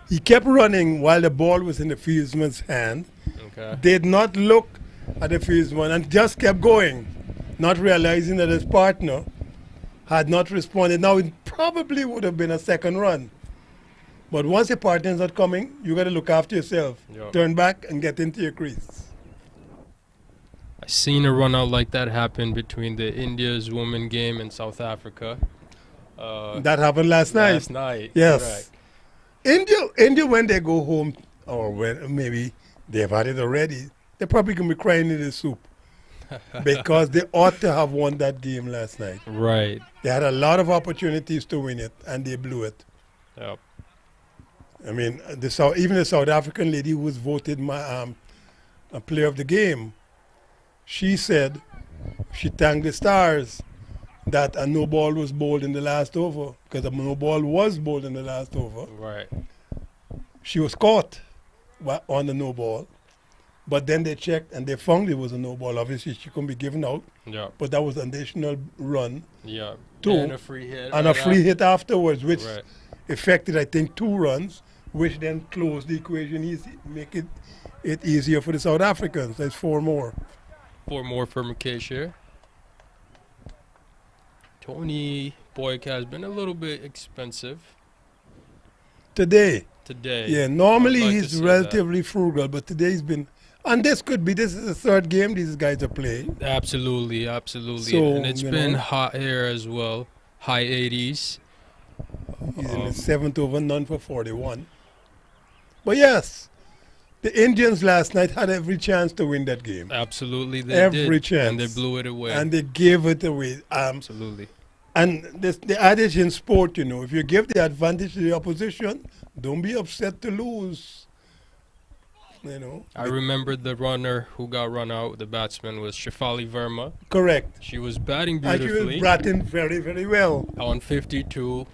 [SPEAKER 1] He kept running while the ball was in the fieldsman's hand,
[SPEAKER 4] Okay.
[SPEAKER 1] did not look at the fieldsman and just kept going, not realizing that his partner had not responded. Now, it probably would have been a second run. But once your partner's not coming, you got to look after yourself.
[SPEAKER 4] Yup.
[SPEAKER 1] Turn back and get into your crease.
[SPEAKER 4] I seen a run out like that happen between the India's women game and South Africa.
[SPEAKER 1] That happened last night.
[SPEAKER 4] Last night.
[SPEAKER 1] Yes. India, when they go home, or when maybe they've had it already, they're probably going to be crying in the soup because they ought to have won that game last night.
[SPEAKER 4] Right.
[SPEAKER 1] They had a lot of opportunities to win it, and they blew it.
[SPEAKER 4] Yep.
[SPEAKER 1] I mean, even the South African lady who was voted a player of the game, she said she thanked the stars that a no ball was bowled in the last over, because a no ball was bowled in the last over.
[SPEAKER 4] Right.
[SPEAKER 1] She was caught on the no ball, but then they checked and they found it was a no ball. Obviously, she couldn't be given out,
[SPEAKER 4] Yep.
[SPEAKER 1] but that was an additional run
[SPEAKER 4] Yep.
[SPEAKER 1] Two.
[SPEAKER 4] And a free hit.
[SPEAKER 1] and a
[SPEAKER 4] right
[SPEAKER 1] free
[SPEAKER 4] after.
[SPEAKER 1] hit afterwards, which
[SPEAKER 4] Right.
[SPEAKER 1] affected, I think, 2 runs, which then closed the equation easy, make it easier for the South Africans. There's 4 more.
[SPEAKER 4] 4 more for Mukesh here. Tony Boyk has been a little bit expensive
[SPEAKER 1] Today,
[SPEAKER 4] today.
[SPEAKER 1] yeah, normally
[SPEAKER 4] I'd like to
[SPEAKER 1] he's
[SPEAKER 4] say
[SPEAKER 1] relatively frugal, but today he's been, and this is the 3rd game these guys are playing.
[SPEAKER 4] Absolutely, absolutely.
[SPEAKER 1] So,
[SPEAKER 4] and it's
[SPEAKER 1] you
[SPEAKER 4] been
[SPEAKER 1] know.
[SPEAKER 4] hot here as well. High 80s.
[SPEAKER 1] He's in the 7th over, none for 41. But yes, the Indians last night had every chance to win that game.
[SPEAKER 4] Absolutely, they
[SPEAKER 1] Every
[SPEAKER 4] did.
[SPEAKER 1] chance.
[SPEAKER 4] And they blew it away.
[SPEAKER 1] And they gave it away.
[SPEAKER 4] Absolutely.
[SPEAKER 1] And the adage in sport, if you give the advantage to the opposition, don't be upset to lose.
[SPEAKER 4] I remember the runner who got run out, the batsman, was Shefali Verma.
[SPEAKER 1] Correct.
[SPEAKER 4] She was batting
[SPEAKER 1] And she was
[SPEAKER 4] beautifully
[SPEAKER 1] batting very, very well.
[SPEAKER 4] on 52.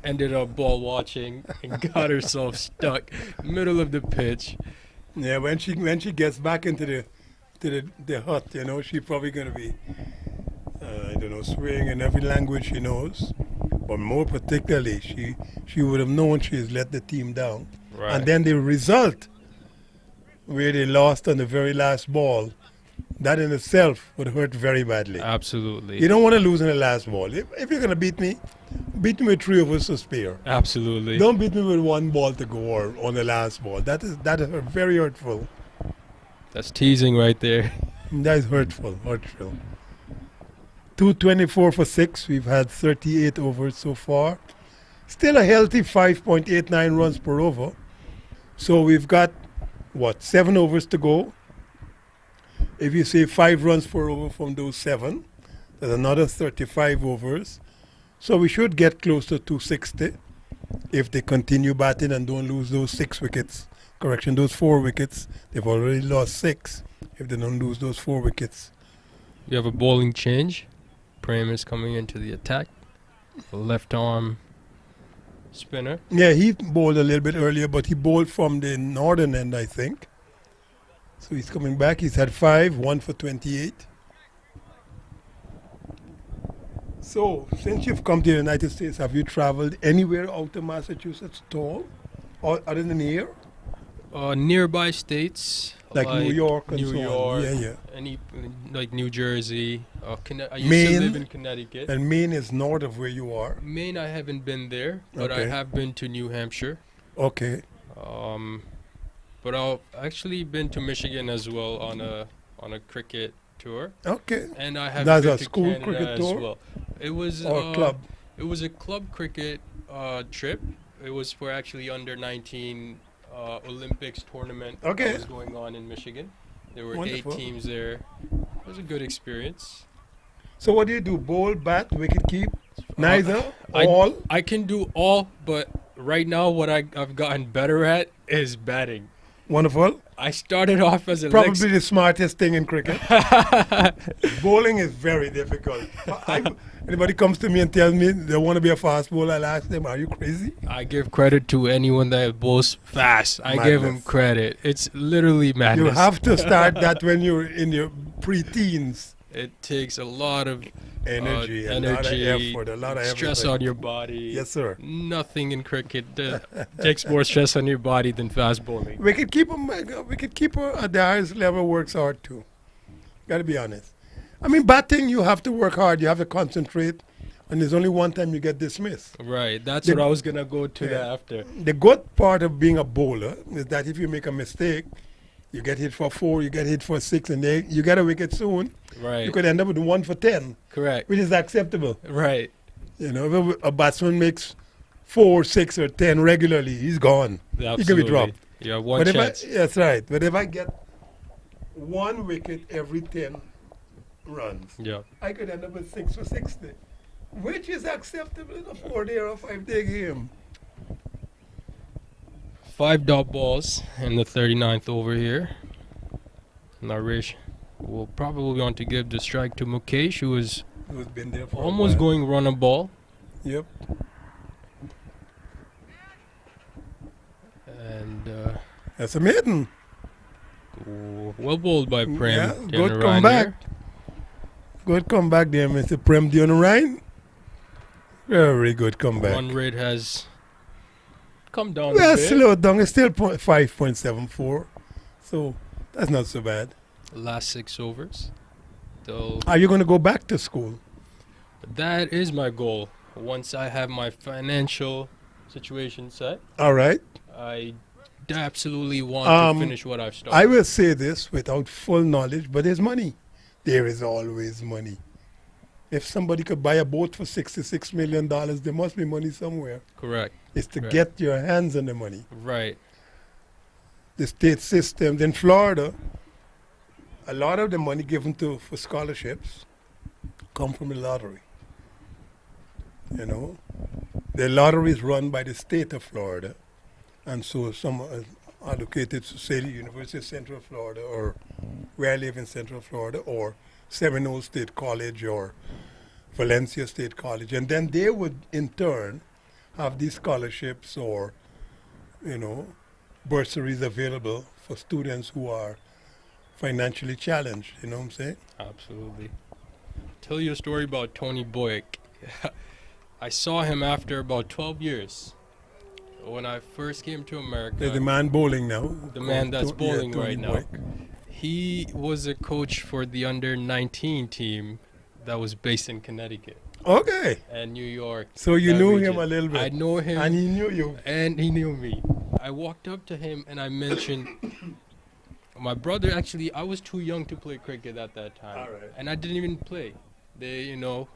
[SPEAKER 4] Ended up ball watching and got herself stuck middle of the pitch.
[SPEAKER 1] Yeah, when she gets back into the hut, she's probably going to be, swearing in every language she knows. But more particularly, she would have known she has let the team down.
[SPEAKER 4] Right.
[SPEAKER 1] And then the result, where they lost on the very last ball, that in itself would hurt very badly.
[SPEAKER 4] Absolutely.
[SPEAKER 1] You don't want to lose in the last ball. If you're going to beat me with 3 overs to spare.
[SPEAKER 4] Absolutely.
[SPEAKER 1] Don't beat me with 1 ball to go or on the last ball. That is very hurtful.
[SPEAKER 4] That's teasing right there.
[SPEAKER 1] That is hurtful. 224 for 6. We've had 38 overs so far. Still a healthy 5.89 runs per over. So we've got, 7 overs to go. If you say 5 runs per over from those 7, there's another 35 overs. So we should get close to 260 if they continue batting and don't lose those 6 wickets. Correction, those 4 wickets. They've already lost 6 if they don't lose those 4 wickets.
[SPEAKER 4] You have a bowling change. Prem is coming into the attack. Left arm spinner.
[SPEAKER 1] Yeah, he bowled a little bit earlier, but he bowled from the northern end, I think. So he's coming back. He's had 5, 1 for 28. So, since you've come to the United States, have you traveled anywhere out of Massachusetts at all? Or other than here?
[SPEAKER 4] Nearby states.
[SPEAKER 1] Like New York and
[SPEAKER 4] New
[SPEAKER 1] so on.
[SPEAKER 4] York.
[SPEAKER 1] Yeah.
[SPEAKER 4] Any, like New Jersey. I used
[SPEAKER 1] Maine.
[SPEAKER 4] to live in Connecticut.
[SPEAKER 1] And Maine is north of where you are.
[SPEAKER 4] Maine, I haven't been there, but I
[SPEAKER 1] Okay.
[SPEAKER 4] have been to New Hampshire.
[SPEAKER 1] Okay.
[SPEAKER 4] But I've actually been to Michigan as well on a cricket tour,
[SPEAKER 1] Okay.
[SPEAKER 4] and I have
[SPEAKER 1] That's
[SPEAKER 4] been
[SPEAKER 1] a
[SPEAKER 4] to
[SPEAKER 1] school
[SPEAKER 4] Canada
[SPEAKER 1] cricket
[SPEAKER 4] as
[SPEAKER 1] tour?
[SPEAKER 4] well. It was
[SPEAKER 1] Or club.
[SPEAKER 4] It was a club cricket trip. It was for actually under 19 Olympics tournament
[SPEAKER 1] Okay.
[SPEAKER 4] that was going on in Michigan. There were
[SPEAKER 1] Wonderful.
[SPEAKER 4] 8 teams there. It was a good experience.
[SPEAKER 1] So what do you do? Bowl, bat, wicket keep? Neither?
[SPEAKER 4] I-
[SPEAKER 1] All?
[SPEAKER 4] I can do all, but right now what I've gotten better at is batting.
[SPEAKER 1] Wonderful.
[SPEAKER 4] I started off as a
[SPEAKER 1] Probably
[SPEAKER 4] leg
[SPEAKER 1] the smartest thing in cricket. Bowling is very difficult. Anybody comes to me and tells me they want to be a fast bowler, I'll ask them, are you crazy?
[SPEAKER 4] I give credit to anyone that bowls fast. I give them
[SPEAKER 1] Madness.
[SPEAKER 4] credit. It's literally madness.
[SPEAKER 1] You have to start that when you're in your pre-teens.
[SPEAKER 4] It takes a lot of
[SPEAKER 1] Energy, a lot of
[SPEAKER 4] energy,
[SPEAKER 1] effort, a lot of
[SPEAKER 4] stress
[SPEAKER 1] everything.
[SPEAKER 4] on your body.
[SPEAKER 1] Yes, sir.
[SPEAKER 4] Nothing in cricket takes more stress on your body than fast bowling.
[SPEAKER 1] We could keep them. We could keep her at the highest level. Works hard too. Got to be honest. I mean, batting you have to work hard. You have to concentrate, and there's only one time you get dismissed.
[SPEAKER 4] Right. That's
[SPEAKER 1] The-
[SPEAKER 4] what I was gonna go to
[SPEAKER 1] Yeah.
[SPEAKER 4] after.
[SPEAKER 1] The good part of being a bowler is that if you make a mistake, you get hit for 4, you get hit for 6, and then you get a wicket soon.
[SPEAKER 4] Right.
[SPEAKER 1] You could end up with 1 for 10,
[SPEAKER 4] Correct.
[SPEAKER 1] which is acceptable.
[SPEAKER 4] Right.
[SPEAKER 1] You know, if a batsman makes 4, 6, or 10 regularly, he's gone.
[SPEAKER 4] Absolutely.
[SPEAKER 1] He can be dropped.
[SPEAKER 4] You have one
[SPEAKER 1] But
[SPEAKER 4] chance.
[SPEAKER 1] that's right. But if I get 1 wicket every 10 runs,
[SPEAKER 4] Yeah.
[SPEAKER 1] I could end up with 6 for 60, which is acceptable in a 4-day or a 5-day game.
[SPEAKER 4] 5 dot balls in the 39th over here. Naresh will probably want to give the strike to Mukesh, who is
[SPEAKER 1] Who's been there for a
[SPEAKER 4] almost
[SPEAKER 1] while.
[SPEAKER 4] going run a ball.
[SPEAKER 1] Yep.
[SPEAKER 4] And
[SPEAKER 1] That's a maiden.
[SPEAKER 4] well bowled by Prem.
[SPEAKER 1] Yeah,
[SPEAKER 4] down
[SPEAKER 1] good
[SPEAKER 4] the
[SPEAKER 1] comeback.
[SPEAKER 4] run here.
[SPEAKER 1] Good comeback there, Mr. Prem Dionarine. Very good comeback.
[SPEAKER 4] Run rate has come down
[SPEAKER 1] Well,
[SPEAKER 4] a bit.
[SPEAKER 1] slowed down. It's still 5.74. So that's not so bad.
[SPEAKER 4] Last 6 overs. Though
[SPEAKER 1] Are you going to go back to school?
[SPEAKER 4] that is my goal. Once I have my financial situation set,
[SPEAKER 1] All right.
[SPEAKER 4] I absolutely want to finish what I've started.
[SPEAKER 1] I will say this without full knowledge, but there's money. There is always money. If somebody could buy a boat for $66 million, there must be money somewhere.
[SPEAKER 4] Correct.
[SPEAKER 1] It's to
[SPEAKER 4] Right.
[SPEAKER 1] get your hands on the money.
[SPEAKER 4] Right.
[SPEAKER 1] The state systems in Florida, a lot of the money given for scholarships come from the lottery. You know, the lottery is run by the state of Florida, and so some are allocated to, say, the University of Central Florida, or where I live in Central Florida, or Seminole State College, or Valencia State College, and then they would in turn have these scholarships or, you know, bursaries available for students who are financially challenged. You know what I'm saying?
[SPEAKER 4] Absolutely. Tell you a story about Tony Boyk. I saw him after about 12 years. When I first came to America,
[SPEAKER 1] There's the man bowling now.
[SPEAKER 4] The man that's bowling
[SPEAKER 1] Tony
[SPEAKER 4] right now.
[SPEAKER 1] Boyk.
[SPEAKER 4] he was a coach for the under 19 team that was based in Connecticut
[SPEAKER 1] Okay.
[SPEAKER 4] and New York.
[SPEAKER 1] So you
[SPEAKER 4] that
[SPEAKER 1] knew
[SPEAKER 4] region.
[SPEAKER 1] him a little bit.
[SPEAKER 4] I know him.
[SPEAKER 1] And he knew you.
[SPEAKER 4] And he knew me. I walked up to him and I mentioned my brother. Actually, I was too young to play cricket at that time,
[SPEAKER 1] Alright.
[SPEAKER 4] and I didn't even play.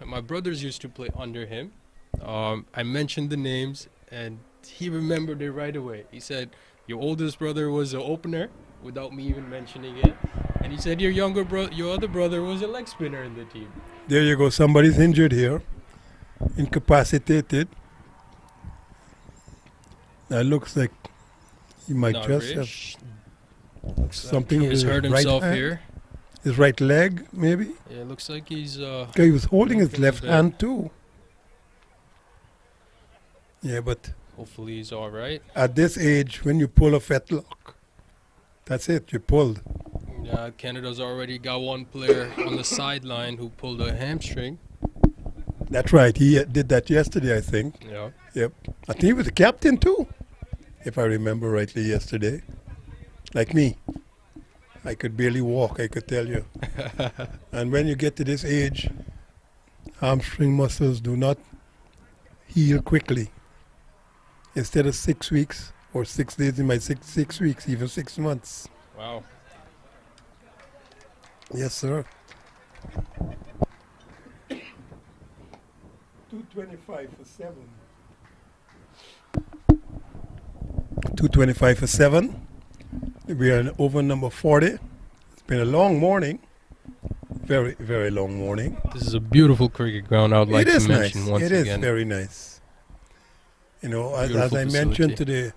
[SPEAKER 4] My brothers used to play under him. I mentioned the names, and he remembered it right away. He said, "Your oldest brother was an opener," without me even mentioning it, and he said, "Your other brother was a leg spinner in the team."
[SPEAKER 1] There you go. Somebody's injured here. Incapacitated. That looks like he might
[SPEAKER 4] Not
[SPEAKER 1] just have
[SPEAKER 4] rich. Looks like
[SPEAKER 1] something with
[SPEAKER 4] he's
[SPEAKER 1] his
[SPEAKER 4] hurt
[SPEAKER 1] right
[SPEAKER 4] himself
[SPEAKER 1] hand.
[SPEAKER 4] here.
[SPEAKER 1] His right leg, maybe.
[SPEAKER 4] Yeah, it looks like he's
[SPEAKER 1] Okay, he was holding his
[SPEAKER 4] Limping a
[SPEAKER 1] left
[SPEAKER 4] bit.
[SPEAKER 1] hand too. Yeah, but
[SPEAKER 4] hopefully he's all right.
[SPEAKER 1] at this age, when you pull a fetlock, that's it. You pulled.
[SPEAKER 4] Yeah, Canada's already got one player on the sideline who pulled a hamstring.
[SPEAKER 1] That's right. He did that yesterday, I think.
[SPEAKER 4] Yeah.
[SPEAKER 1] Yep. I think he was the captain too, if I remember rightly yesterday. Like me. I could barely walk, I could tell you. And when you get to this age, hamstring muscles do not heal quickly. Instead of 6 weeks or 6 days, it might take 6 weeks, even 6 months.
[SPEAKER 4] Wow.
[SPEAKER 1] Yes, sir. 225 for 7. 225 for 7. We are in over number 40. It's been a long morning. Very, very long morning.
[SPEAKER 4] This is a beautiful cricket ground. I would like
[SPEAKER 1] It
[SPEAKER 4] to
[SPEAKER 1] is nice.
[SPEAKER 4] mention once
[SPEAKER 1] It is
[SPEAKER 4] again.
[SPEAKER 1] very nice. You know, as
[SPEAKER 4] Beautiful
[SPEAKER 1] I mentioned to the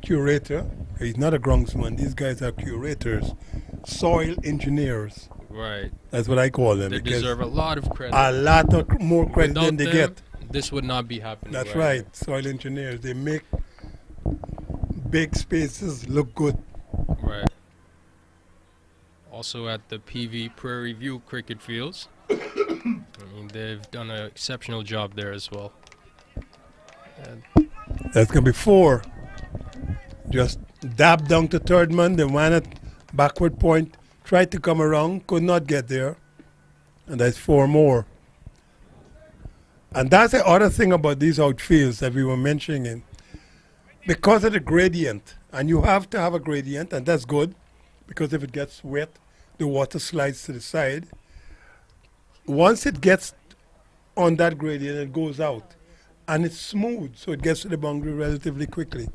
[SPEAKER 1] curator, he's not a groundsman. These guys are curators, soil engineers.
[SPEAKER 4] Right.
[SPEAKER 1] That's what I call them.
[SPEAKER 4] They
[SPEAKER 1] because
[SPEAKER 4] deserve a lot of credit.
[SPEAKER 1] a lot of more credit
[SPEAKER 4] Without
[SPEAKER 1] than they
[SPEAKER 4] them,
[SPEAKER 1] get.
[SPEAKER 4] this would not be happening.
[SPEAKER 1] That's right. Soil engineers, they make big spaces look good.
[SPEAKER 4] Right. Also at the PV Prairie View cricket fields. I mean, they've done an exceptional job there as well. And
[SPEAKER 1] That's going to be 4. Just dab down to third man, then ran at backward point, tried to come around, could not get there. And that's 4 more. And that's the other thing about these outfields that we were mentioning. Because of the gradient, and you have to have a gradient, and that's good, because if it gets wet, the water slides to the side. Once it gets on that gradient, it goes out. And it's smooth, so it gets to the boundary relatively quickly.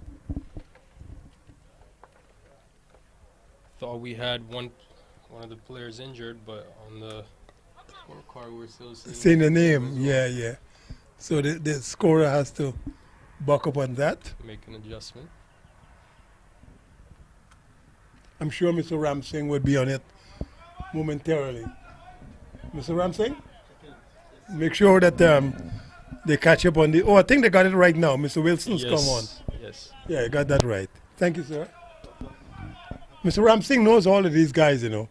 [SPEAKER 4] thought we had one of the players injured, but on the scorecard we're still
[SPEAKER 1] Seeing the name,
[SPEAKER 4] as well.
[SPEAKER 1] yeah. So the scorer has to buck up on that.
[SPEAKER 4] Make an adjustment.
[SPEAKER 1] I'm sure Mr. Ramsing would be on it momentarily. Mr. Ramsing? Make sure that they catch up on the... Oh, I think they got it right now. Mr. Wilson's come on.
[SPEAKER 4] Yes.
[SPEAKER 1] Yeah, you got that right. Thank you, sir. Mr. Ramsing knows all of these guys, you know.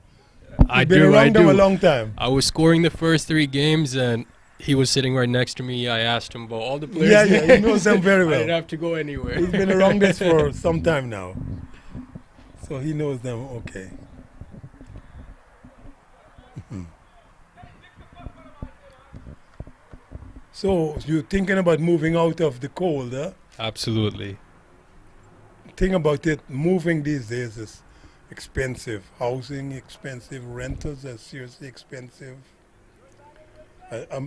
[SPEAKER 4] I
[SPEAKER 1] He's been
[SPEAKER 4] do.
[SPEAKER 1] around them a long time.
[SPEAKER 4] I was scoring the first 3 games, and he was sitting right next to me. I asked him about all the players.
[SPEAKER 1] Yeah, he knows them very
[SPEAKER 4] I didn't
[SPEAKER 1] well.
[SPEAKER 4] have to go anywhere.
[SPEAKER 1] He's been around this for some time now. So he knows them okay. So you're thinking about moving out of the cold, huh?
[SPEAKER 4] Absolutely.
[SPEAKER 1] Think about it, moving these days is expensive. Housing expensive, rentals are seriously expensive. A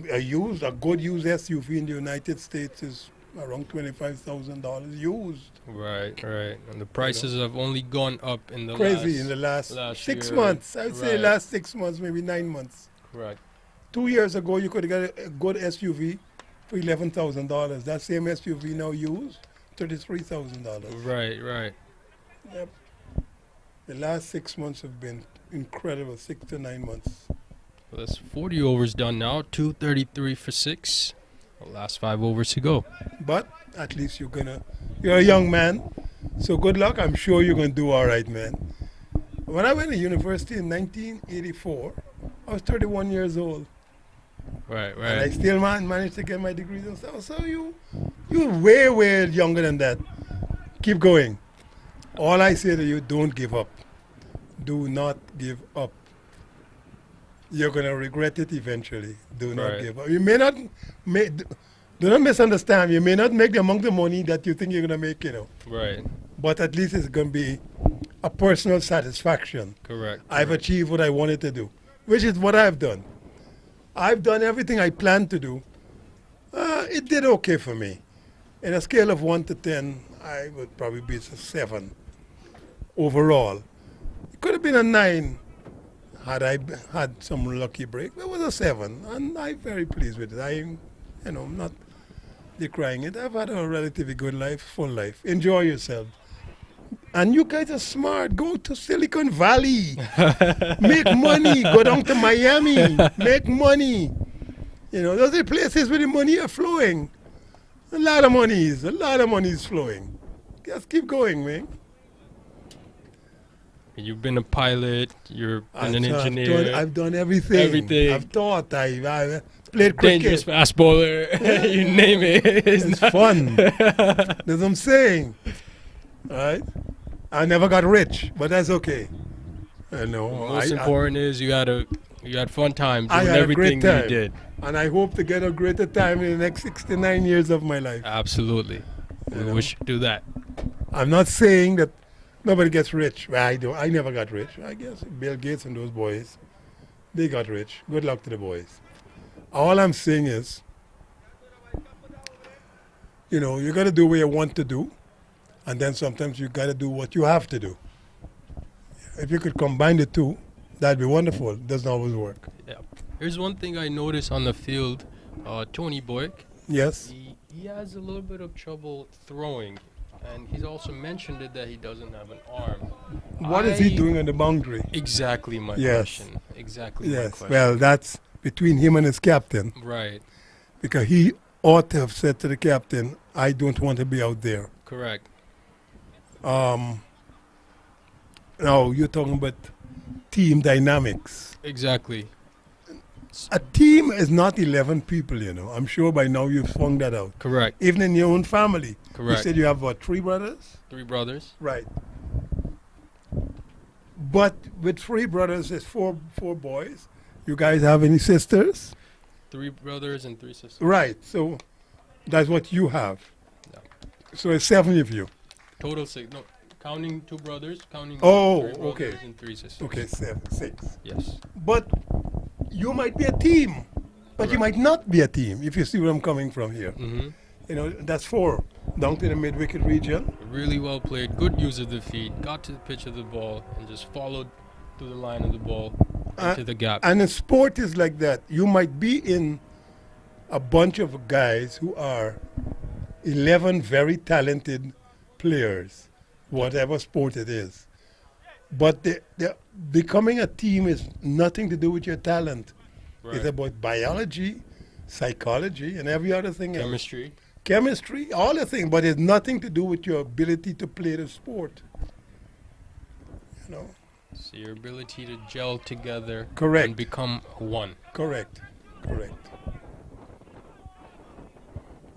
[SPEAKER 1] good used SUV in the United States is around $25,000 used.
[SPEAKER 4] Right. And the prices have only gone up in the
[SPEAKER 1] Crazy in the last 6 months. I would say
[SPEAKER 4] Right.
[SPEAKER 1] last 6 months, maybe 9 months.
[SPEAKER 4] Correct.
[SPEAKER 1] 2 years ago, you could have got a good SUV for $11,000. That same SUV now used $33,000.
[SPEAKER 4] Right.
[SPEAKER 1] Yep. The last 6 months have been incredible, 6 to 9 months.
[SPEAKER 4] Well, that's 40 overs done now. 233 for 6. The last 5 overs to go.
[SPEAKER 1] But at least you're a young man, so good luck. I'm sure you're gonna do all right, man. When I went to university in 1984, I was 31 years old.
[SPEAKER 4] Right.
[SPEAKER 1] And I still managed to get my degrees and stuff. So you're way younger than that. Keep going. All I say to you, don't give up. Do not give up. You're gonna regret it eventually. Do not
[SPEAKER 4] Right.
[SPEAKER 1] give up. You may not do not misunderstand. You may not make the amount of money that you think you're gonna make,
[SPEAKER 4] Right.
[SPEAKER 1] but at least it's gonna be a personal satisfaction.
[SPEAKER 4] Correct.
[SPEAKER 1] I've achieved what I wanted to do, which is what I've done. I've done everything I planned to do. It did okay for me. In a scale of 1 to 10, I would probably be a 7 overall. It could have been a 9 had I had some lucky break. It was a 7, and I'm very pleased with it. I'm not decrying it. I've had a relatively good life, full life. Enjoy yourself. And you guys are smart. Go to Silicon Valley. Make money. Go down to Miami. Make money. Those are places where the money are flowing. A lot of money is flowing. Just keep going, man.
[SPEAKER 4] You've been a pilot. You've been an engineer.
[SPEAKER 1] I've done everything.
[SPEAKER 4] Everything.
[SPEAKER 1] I've taught. I've played
[SPEAKER 4] Dangerous
[SPEAKER 1] cricket.
[SPEAKER 4] fast bowler. You name it.
[SPEAKER 1] It's fun. That's what I'm saying. All right? I never got rich, but that's okay.
[SPEAKER 4] Most important is you had fun times
[SPEAKER 1] I
[SPEAKER 4] doing
[SPEAKER 1] had a
[SPEAKER 4] everything
[SPEAKER 1] great time.
[SPEAKER 4] you did.
[SPEAKER 1] And I hope to get a greater time in the next 69 years of my life.
[SPEAKER 4] Absolutely. We wish you to do that.
[SPEAKER 1] I'm not saying that nobody gets rich. Well, I never got rich. I guess Bill Gates and those boys, they got rich. Good luck to the boys. All I'm saying is, you got to do what you want to do, and then sometimes you got to do what you have to do. If you could combine the two, that'd be wonderful. It doesn't always work.
[SPEAKER 4] Yeah. Here's one thing I noticed on the field. Tony Boyk,
[SPEAKER 1] Yes.
[SPEAKER 4] he has a little bit of trouble throwing. And he's also mentioned it that he doesn't have an arm.
[SPEAKER 1] What is he doing on the boundary?
[SPEAKER 4] Exactly my
[SPEAKER 1] Yes.
[SPEAKER 4] question. exactly my
[SPEAKER 1] Yes.
[SPEAKER 4] question.
[SPEAKER 1] Well, that's between him and his captain,
[SPEAKER 4] Right.
[SPEAKER 1] because he ought to have said to the captain, "I don't want to be out there."
[SPEAKER 4] Correct.
[SPEAKER 1] Now you're talking about team dynamics.
[SPEAKER 4] Exactly.
[SPEAKER 1] A team is not 11 people, you know. I'm sure by now you've found that out.
[SPEAKER 4] Correct.
[SPEAKER 1] Even in your own family.
[SPEAKER 4] Correct.
[SPEAKER 1] You said you have, what, 3 brothers?
[SPEAKER 4] 3 brothers.
[SPEAKER 1] Right. But with 3 brothers, there's four boys. You guys have any sisters?
[SPEAKER 4] 3 brothers and 3 sisters.
[SPEAKER 1] Right. So that's what you have.
[SPEAKER 4] Yeah.
[SPEAKER 1] So it's 7 of you.
[SPEAKER 4] Total 6. No, counting 2 brothers, counting
[SPEAKER 1] Oh,
[SPEAKER 4] 3 brothers
[SPEAKER 1] okay.
[SPEAKER 4] and 3 sisters.
[SPEAKER 1] Okay, 7, 6.
[SPEAKER 4] Yes.
[SPEAKER 1] But you might be a team, but you
[SPEAKER 4] Correct.
[SPEAKER 1] might not be a team, if you see where I'm coming from here.
[SPEAKER 4] Mm-hmm.
[SPEAKER 1] You know, that's 4 down to the mid-wicket region.
[SPEAKER 4] Really well played. Good use of the feet. Got to the pitch of the ball and just followed through the line of the ball into the gap.
[SPEAKER 1] And in sport is like that. You might be in a bunch of guys who are 11 very talented players, whatever sport it is. But becoming a team is nothing to do with your talent.
[SPEAKER 4] Right.
[SPEAKER 1] It's about biology, psychology, and every other thing else.
[SPEAKER 4] Chemistry.
[SPEAKER 1] Chemistry, all the things, but it's nothing to do with your ability to play the sport. You know,
[SPEAKER 4] So your ability to gel together
[SPEAKER 1] Correct.
[SPEAKER 4] and become one.
[SPEAKER 1] correct.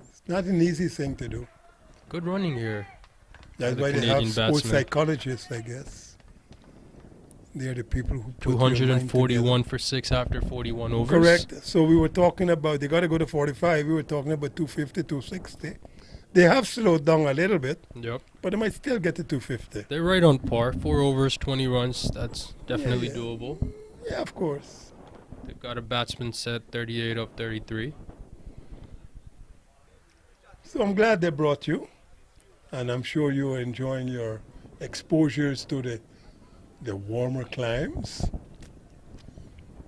[SPEAKER 1] It's not an easy thing to do.
[SPEAKER 4] Good running here.
[SPEAKER 1] That's
[SPEAKER 4] the
[SPEAKER 1] why they have
[SPEAKER 4] Canadian
[SPEAKER 1] sports
[SPEAKER 4] batsman.
[SPEAKER 1] psychologists, I guess. They're the people who put your mind
[SPEAKER 4] 241 for 6 after 41 overs.
[SPEAKER 1] Correct. So we were talking about, they got to go to 45. We were talking about 250, 260. They have slowed down a little bit,
[SPEAKER 4] Yep.
[SPEAKER 1] but they might still get to 250.
[SPEAKER 4] They're right on par. 4 overs, 20 runs. That's definitely
[SPEAKER 1] yeah.
[SPEAKER 4] doable.
[SPEAKER 1] Yeah, of course.
[SPEAKER 4] They've got a batsman set 38 of 33.
[SPEAKER 1] So I'm glad they brought you, and I'm sure you are enjoying your exposures to the warmer climes.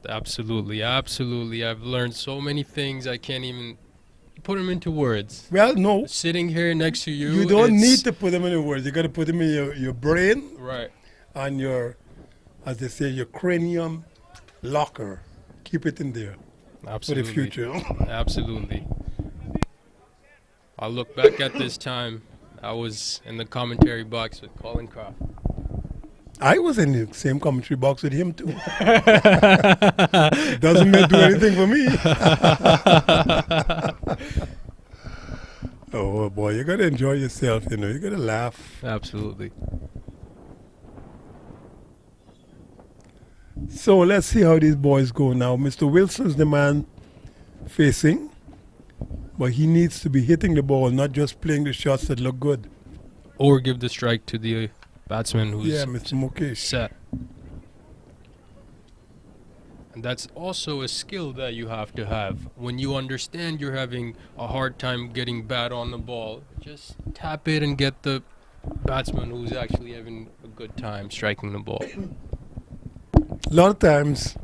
[SPEAKER 4] Absolutely, absolutely. I've learned so many things I can't even put them into words.
[SPEAKER 1] Well, no,
[SPEAKER 4] Sitting here next to you,
[SPEAKER 1] you don't need
[SPEAKER 4] it's-
[SPEAKER 1] to put them in the words. You got to put them in your brain
[SPEAKER 4] Right.
[SPEAKER 1] and your, as they say, your cranium locker. Keep it in there
[SPEAKER 4] Absolutely.
[SPEAKER 1] for the future.
[SPEAKER 4] Absolutely. I'll look back at this time. I was in the commentary box with Colin Croft.
[SPEAKER 1] I was in the same commentary box with him too. Doesn't do anything for me. Oh boy, you gotta enjoy yourself. You know, you gotta laugh.
[SPEAKER 4] Absolutely.
[SPEAKER 1] So let's see how these boys go now. Mr. Wilson's the man facing, but he needs to be hitting the ball, not just playing the shots that look good.
[SPEAKER 4] Or give the strike to the batsman who's
[SPEAKER 1] Yeah, Mr. Mukesh.
[SPEAKER 4] set. And that's also a skill that you have to have. When you understand you're having a hard time getting bat on the ball, just tap it and get the batsman who's actually having a good time striking the ball.
[SPEAKER 1] A lot of times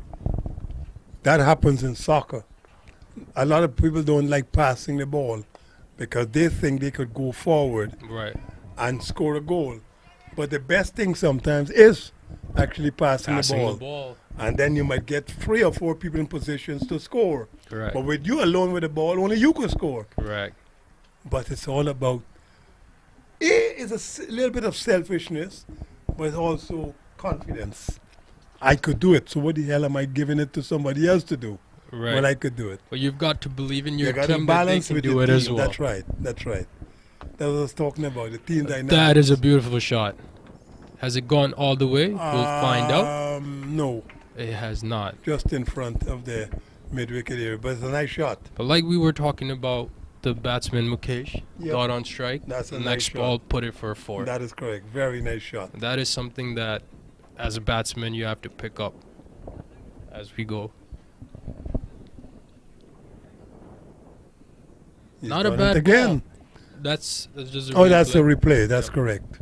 [SPEAKER 1] that happens in soccer. A lot of people don't like passing the ball because they think they could go forward
[SPEAKER 4] Right.
[SPEAKER 1] and score a goal. But the best thing sometimes is actually passing
[SPEAKER 4] Passing
[SPEAKER 1] the
[SPEAKER 4] the
[SPEAKER 1] ball.
[SPEAKER 4] ball.
[SPEAKER 1] And then you might get 3 or 4 people in positions to score.
[SPEAKER 4] Correct.
[SPEAKER 1] But with you alone with the ball, only you could score.
[SPEAKER 4] Correct.
[SPEAKER 1] But it's all about, is a little bit of selfishness, but it's also confidence. I could do it, so what the hell am I giving it to somebody else to do
[SPEAKER 4] Right.
[SPEAKER 1] when I could do it?
[SPEAKER 4] But you've got to believe in your
[SPEAKER 1] You got to
[SPEAKER 4] team that they
[SPEAKER 1] balance
[SPEAKER 4] can
[SPEAKER 1] with
[SPEAKER 4] do
[SPEAKER 1] your
[SPEAKER 4] it
[SPEAKER 1] team.
[SPEAKER 4] as well.
[SPEAKER 1] That's right. That's right. That's what I was talking about, the team dynamic.
[SPEAKER 4] That is a beautiful shot. Has it gone all the way? We'll find out.
[SPEAKER 1] No,
[SPEAKER 4] It has not.
[SPEAKER 1] just in front of the mid-wicket area, but it's a nice shot.
[SPEAKER 4] But like we were talking about, the batsman Mukesh
[SPEAKER 1] Yep.
[SPEAKER 4] got on strike.
[SPEAKER 1] That's a
[SPEAKER 4] the
[SPEAKER 1] nice
[SPEAKER 4] next
[SPEAKER 1] shot.
[SPEAKER 4] ball put it for a 4.
[SPEAKER 1] That is correct. Very nice shot.
[SPEAKER 4] That is something that, as a batsman, you have to pick up as we go.
[SPEAKER 1] He's
[SPEAKER 4] Not a
[SPEAKER 1] done it
[SPEAKER 4] bad
[SPEAKER 1] again.
[SPEAKER 4] ball. That's just a
[SPEAKER 1] Oh, that's a
[SPEAKER 4] replay.
[SPEAKER 1] replay. That's
[SPEAKER 4] Yep.
[SPEAKER 1] correct.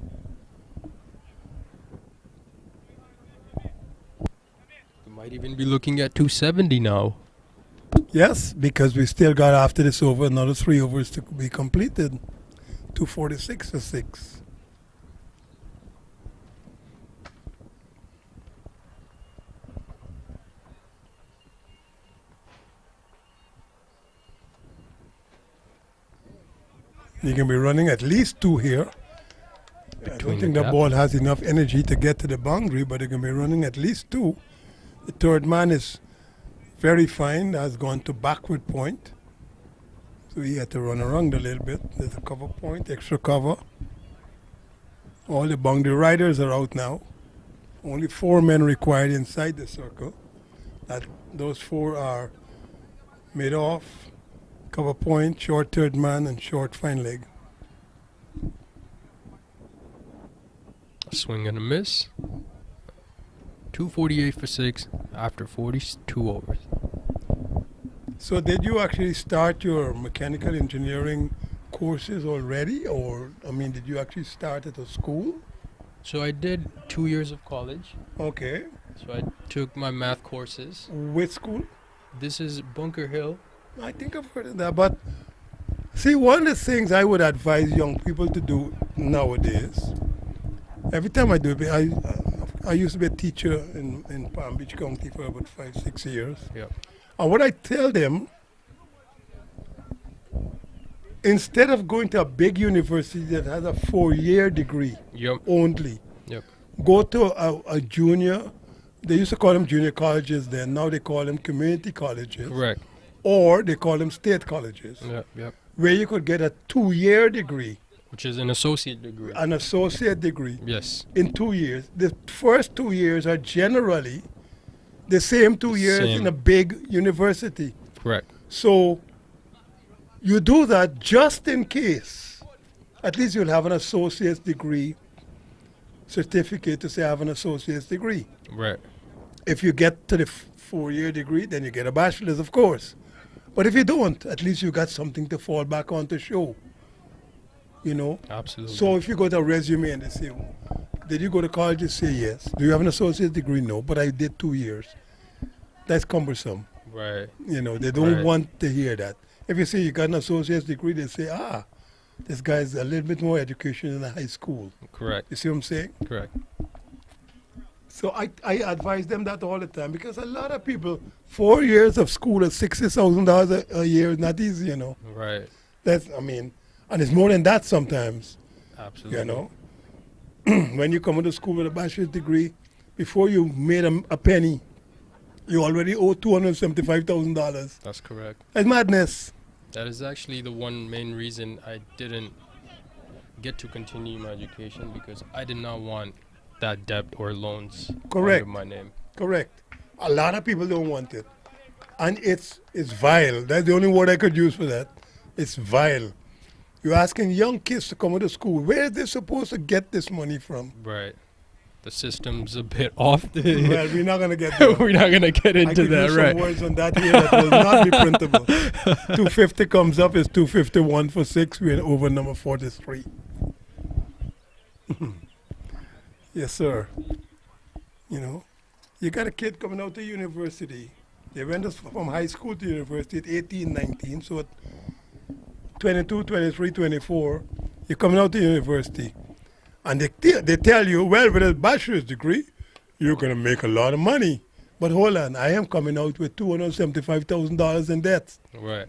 [SPEAKER 4] We might even be looking at 270 now.
[SPEAKER 1] Yes, because we still got after this over another 3 overs to be completed. 246 for 6. You can be running at least 2 here. I don't
[SPEAKER 4] Between
[SPEAKER 1] think
[SPEAKER 4] the
[SPEAKER 1] the
[SPEAKER 4] gap.
[SPEAKER 1] ball has enough energy to get to the boundary, but you can be running at least 2. The third man is very fine, has gone to backward point. So he had to run around a little bit. There's a cover point, extra cover. All the boundary riders are out now. Only 4 men required inside the circle. Those 4 are mid off, cover point, short third man, and short fine leg.
[SPEAKER 4] Swing and a miss. 248 for 6 after 42 overs.
[SPEAKER 1] So did you actually start your mechanical engineering courses already, or did you actually start at a school?
[SPEAKER 4] So I did 2 years of college.
[SPEAKER 1] Okay.
[SPEAKER 4] So I took my math courses.
[SPEAKER 1] Which school?
[SPEAKER 4] This is Bunker Hill.
[SPEAKER 1] I think I've heard of that, but see, one of the things I would advise young people to do nowadays, every time I do it, I used to be a teacher in Palm Beach County for about 5-6 years.
[SPEAKER 4] Yep.
[SPEAKER 1] And what I tell them, instead of going to a big university that has a 4-year degree
[SPEAKER 4] Yep.
[SPEAKER 1] only,
[SPEAKER 4] Yep.
[SPEAKER 1] go to a junior, they used to call them junior colleges then, now they call them community colleges,
[SPEAKER 4] Correct.
[SPEAKER 1] or they call them state colleges,
[SPEAKER 4] Yep. Yep.
[SPEAKER 1] where you could get a 2-year degree,
[SPEAKER 4] Which is an associate degree.
[SPEAKER 1] an associate degree
[SPEAKER 4] Yes.
[SPEAKER 1] in 2 years. The first 2 years are generally the same 2 years
[SPEAKER 4] Same.
[SPEAKER 1] in a big university.
[SPEAKER 4] Correct.
[SPEAKER 1] So you do that just in case. At least you'll have an associate's degree certificate to say I have an associate's degree.
[SPEAKER 4] Right.
[SPEAKER 1] If you get to the 4-year degree, then you get a bachelor's, of course. But if you don't, at least you got something to fall back on to show.
[SPEAKER 4] Absolutely.
[SPEAKER 1] So if you go to a resume and they say, did you go to college? You say yes. Do you have an associate's degree? No, but I did 2 years. That's cumbersome.
[SPEAKER 4] Right.
[SPEAKER 1] They don't
[SPEAKER 4] Right.
[SPEAKER 1] want to hear that. If you say you got an associate's degree, they say, this guy's a little bit more education than a high school.
[SPEAKER 4] Correct.
[SPEAKER 1] You see what I'm saying?
[SPEAKER 4] Correct.
[SPEAKER 1] So I advise them that all the time, because a lot of people, 4 years of school at $60,000 a year is not easy,
[SPEAKER 4] Right.
[SPEAKER 1] And it's more than that sometimes,
[SPEAKER 4] Absolutely.
[SPEAKER 1] When you come into school with a bachelor's degree, before you made a penny, you already owe $275,000.
[SPEAKER 4] That's correct.
[SPEAKER 1] That's madness.
[SPEAKER 4] That is actually the one main reason I didn't get to continue my education, because I did not want that debt or loans
[SPEAKER 1] Correct.
[SPEAKER 4] under my name.
[SPEAKER 1] Correct. A lot of people don't want it. And it's vile. That's the only word I could use for that. It's vile. You're asking young kids to come into school. Where are they supposed to get this money from?
[SPEAKER 4] Right. The system's a bit off.
[SPEAKER 1] Well, we're not going to get there.
[SPEAKER 4] We're not gonna get
[SPEAKER 1] I
[SPEAKER 4] into
[SPEAKER 1] could
[SPEAKER 4] that,
[SPEAKER 1] use
[SPEAKER 4] right?
[SPEAKER 1] some words on that here that will not be printable. 250 comes up is 251 for 6. We're over number 43. Yes, sir. You got a kid coming out to university. They went from high school to university at 18, 19. So at 22, 23, 24, you're coming out to university. And they tell you, well, with a bachelor's degree, you're going to make a lot of money. But hold on, I am coming out with $275,000 in debt.
[SPEAKER 4] Right.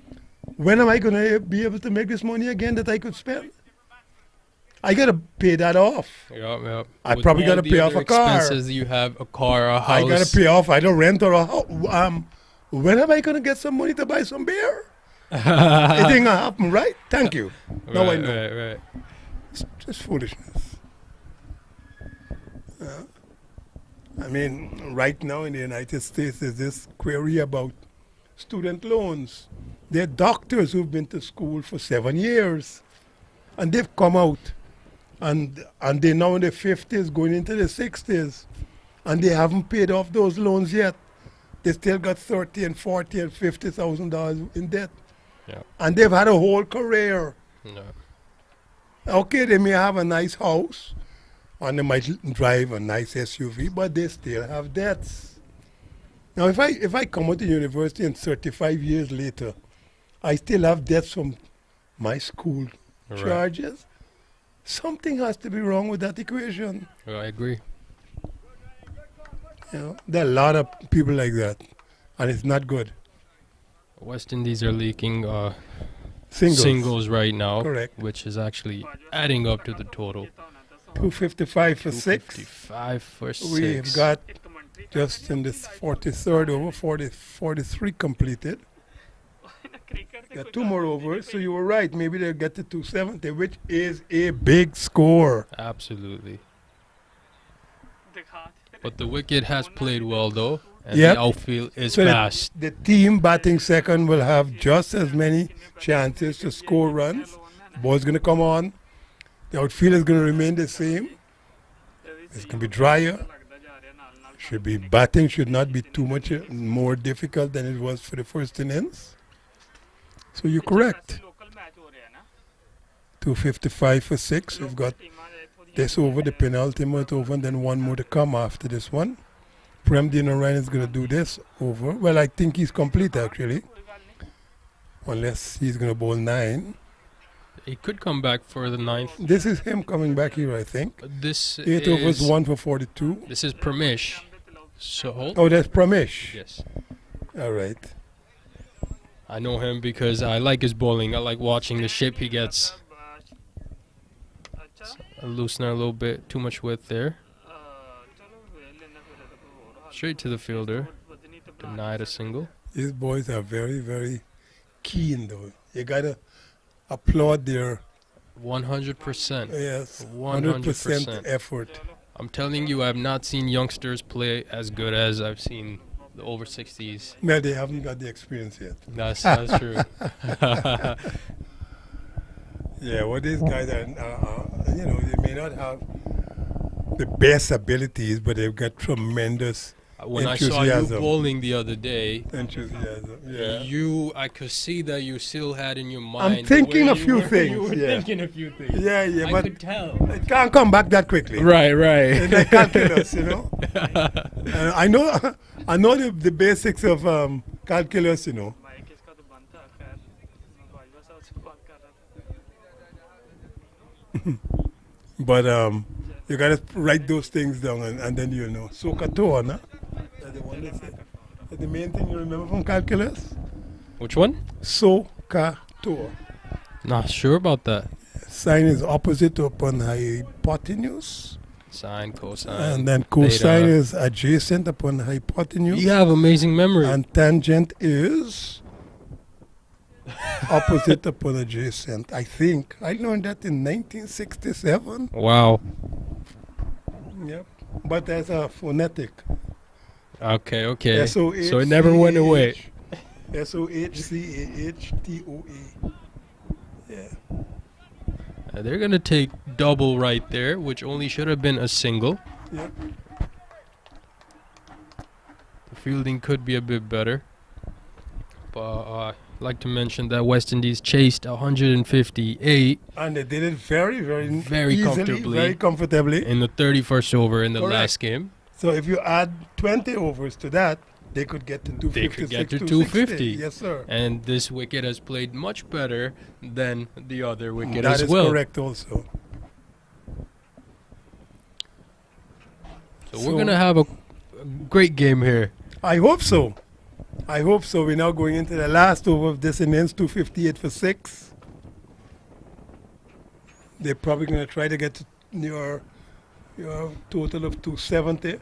[SPEAKER 1] When am I going to be able to make this money again that I could spend? I got to pay that off.
[SPEAKER 4] Yep.
[SPEAKER 1] I
[SPEAKER 4] With
[SPEAKER 1] probably
[SPEAKER 4] all
[SPEAKER 1] gotta
[SPEAKER 4] the
[SPEAKER 1] pay off
[SPEAKER 4] other
[SPEAKER 1] a car.
[SPEAKER 4] Expenses you have, a car, a house.
[SPEAKER 1] I got to pay off either rent or a house. When am I going to get some money to buy some beer? It ain't going to happen, right? Thank you. Now I
[SPEAKER 4] Right,
[SPEAKER 1] know.
[SPEAKER 4] right.
[SPEAKER 1] It's just foolishness. Right now in the United States, there's this query about student loans. There are doctors who've been to school for 7 years, and they've come out, and they're now in their 50s, going into their 60s, and they haven't paid off those loans yet. They still got $30,000 and $40,000 and $50,000 in debt,
[SPEAKER 4] Yeah.
[SPEAKER 1] and they've had a whole career.
[SPEAKER 4] No.
[SPEAKER 1] Okay, they may have a nice house, and they might drive a nice SUV, but they still have debts. Now, if I come out to university and 35 years later, I still have debts from my school
[SPEAKER 4] Right.
[SPEAKER 1] charges, something has to be wrong with that equation.
[SPEAKER 4] Well, I agree.
[SPEAKER 1] There are a lot of people like that, and it's not good.
[SPEAKER 4] West Indies are leaking
[SPEAKER 1] Singles.
[SPEAKER 4] right now,
[SPEAKER 1] Correct.
[SPEAKER 4] which is actually adding up to the total.
[SPEAKER 1] 255 for 6.
[SPEAKER 4] 55 for 6.
[SPEAKER 1] We've got just in this 43rd over, 43 completed. Got 2 more overs, so you were right. Maybe they'll get to 270, which is a big score.
[SPEAKER 4] Absolutely. But the wicket has played well though, and
[SPEAKER 1] Yep.
[SPEAKER 4] the outfield is
[SPEAKER 1] So
[SPEAKER 4] fast.
[SPEAKER 1] the team batting second will have just as many chances to score runs. Ball's going to come on. The outfield is going to remain the same. It's going to be drier. Should be batting should not be too much more difficult than it was for the first innings. So you're correct. 255 for 6. We've got this over, the penultimate over, and then one more to come after this one. Prem Dinoran is going to do this over. Well, I think he's complete actually. Unless he's going to bowl 9.
[SPEAKER 4] He could come back for the 9th.
[SPEAKER 1] This is him coming back here, I think.
[SPEAKER 4] This
[SPEAKER 1] 8 overs,
[SPEAKER 4] is
[SPEAKER 1] 1 for 42.
[SPEAKER 4] This is Pramish. So
[SPEAKER 1] Oh, that's Pramesh.
[SPEAKER 4] yes,
[SPEAKER 1] All right.
[SPEAKER 4] I know him because I like his bowling. I like watching the shape he gets. A loosener a little bit, too much width there. Straight to the fielder. Denied a single.
[SPEAKER 1] These boys are very, very keen, though. You got to applaud their
[SPEAKER 4] 100%.
[SPEAKER 1] yes,
[SPEAKER 4] 100%.
[SPEAKER 1] 100% effort.
[SPEAKER 4] I'm telling you, I have not seen youngsters play as good as I've seen the over 60s.
[SPEAKER 1] Well, they haven't got the experience yet.
[SPEAKER 4] That's true.
[SPEAKER 1] Yeah, well, these guys are, you know, they may not have the best abilities, but they've got tremendous
[SPEAKER 4] When I saw you
[SPEAKER 1] enthusiasm.
[SPEAKER 4] bowling the other day,
[SPEAKER 1] enthusiasm. Yeah.
[SPEAKER 4] I could see that you still had in your mind. the
[SPEAKER 1] thinking
[SPEAKER 4] way
[SPEAKER 1] a
[SPEAKER 4] you
[SPEAKER 1] few
[SPEAKER 4] were-
[SPEAKER 1] things,
[SPEAKER 4] You were
[SPEAKER 1] yeah.
[SPEAKER 4] thinking a few things.
[SPEAKER 1] Yeah, yeah,
[SPEAKER 4] I
[SPEAKER 1] but
[SPEAKER 4] could tell.
[SPEAKER 1] it can't come back that quickly.
[SPEAKER 4] Right.
[SPEAKER 1] It's like calculus, you know. I know the basics of calculus, you know. But you gotta write those things down and then you know. Sokato, na? That's the one they say. That's the main thing you remember from calculus?
[SPEAKER 4] Which one?
[SPEAKER 1] Sokato.
[SPEAKER 4] Not sure about that.
[SPEAKER 1] Sine is opposite upon hypotenuse.
[SPEAKER 4] Sine, cosine.
[SPEAKER 1] And then cosine
[SPEAKER 4] theta.
[SPEAKER 1] is adjacent upon hypotenuse.
[SPEAKER 4] You have amazing memory.
[SPEAKER 1] And tangent is opposite upon adjacent. I think. I learned that in 1967.
[SPEAKER 4] Wow.
[SPEAKER 1] Yep. But as a phonetic.
[SPEAKER 4] Okay.
[SPEAKER 1] S-O-H-C-A-H.
[SPEAKER 4] So it never went away.
[SPEAKER 1] S-O-H-C-A-H-T-O-A. Yeah.
[SPEAKER 4] They're going to take double right there, which only should have been a single.
[SPEAKER 1] Yep.
[SPEAKER 4] The fielding could be a bit better. But I'd like to mention that West Indies chased 158
[SPEAKER 1] And they did it very, very,
[SPEAKER 4] Very
[SPEAKER 1] easily,
[SPEAKER 4] comfortably.
[SPEAKER 1] very comfortably.
[SPEAKER 4] in the 31st over in the
[SPEAKER 1] Correct.
[SPEAKER 4] last game.
[SPEAKER 1] So if you add 20 overs to that, they could get to 250.
[SPEAKER 4] They could get to 250.
[SPEAKER 1] Yes, sir.
[SPEAKER 4] And this wicket has played much better than the other wicket
[SPEAKER 1] That
[SPEAKER 4] as
[SPEAKER 1] is
[SPEAKER 4] well.
[SPEAKER 1] correct also.
[SPEAKER 4] So we're going to have a great game here.
[SPEAKER 1] I hope so. I hope so. We're now going into the last over of this innings, 258 for 6. They're probably going to try to get to your total of 270.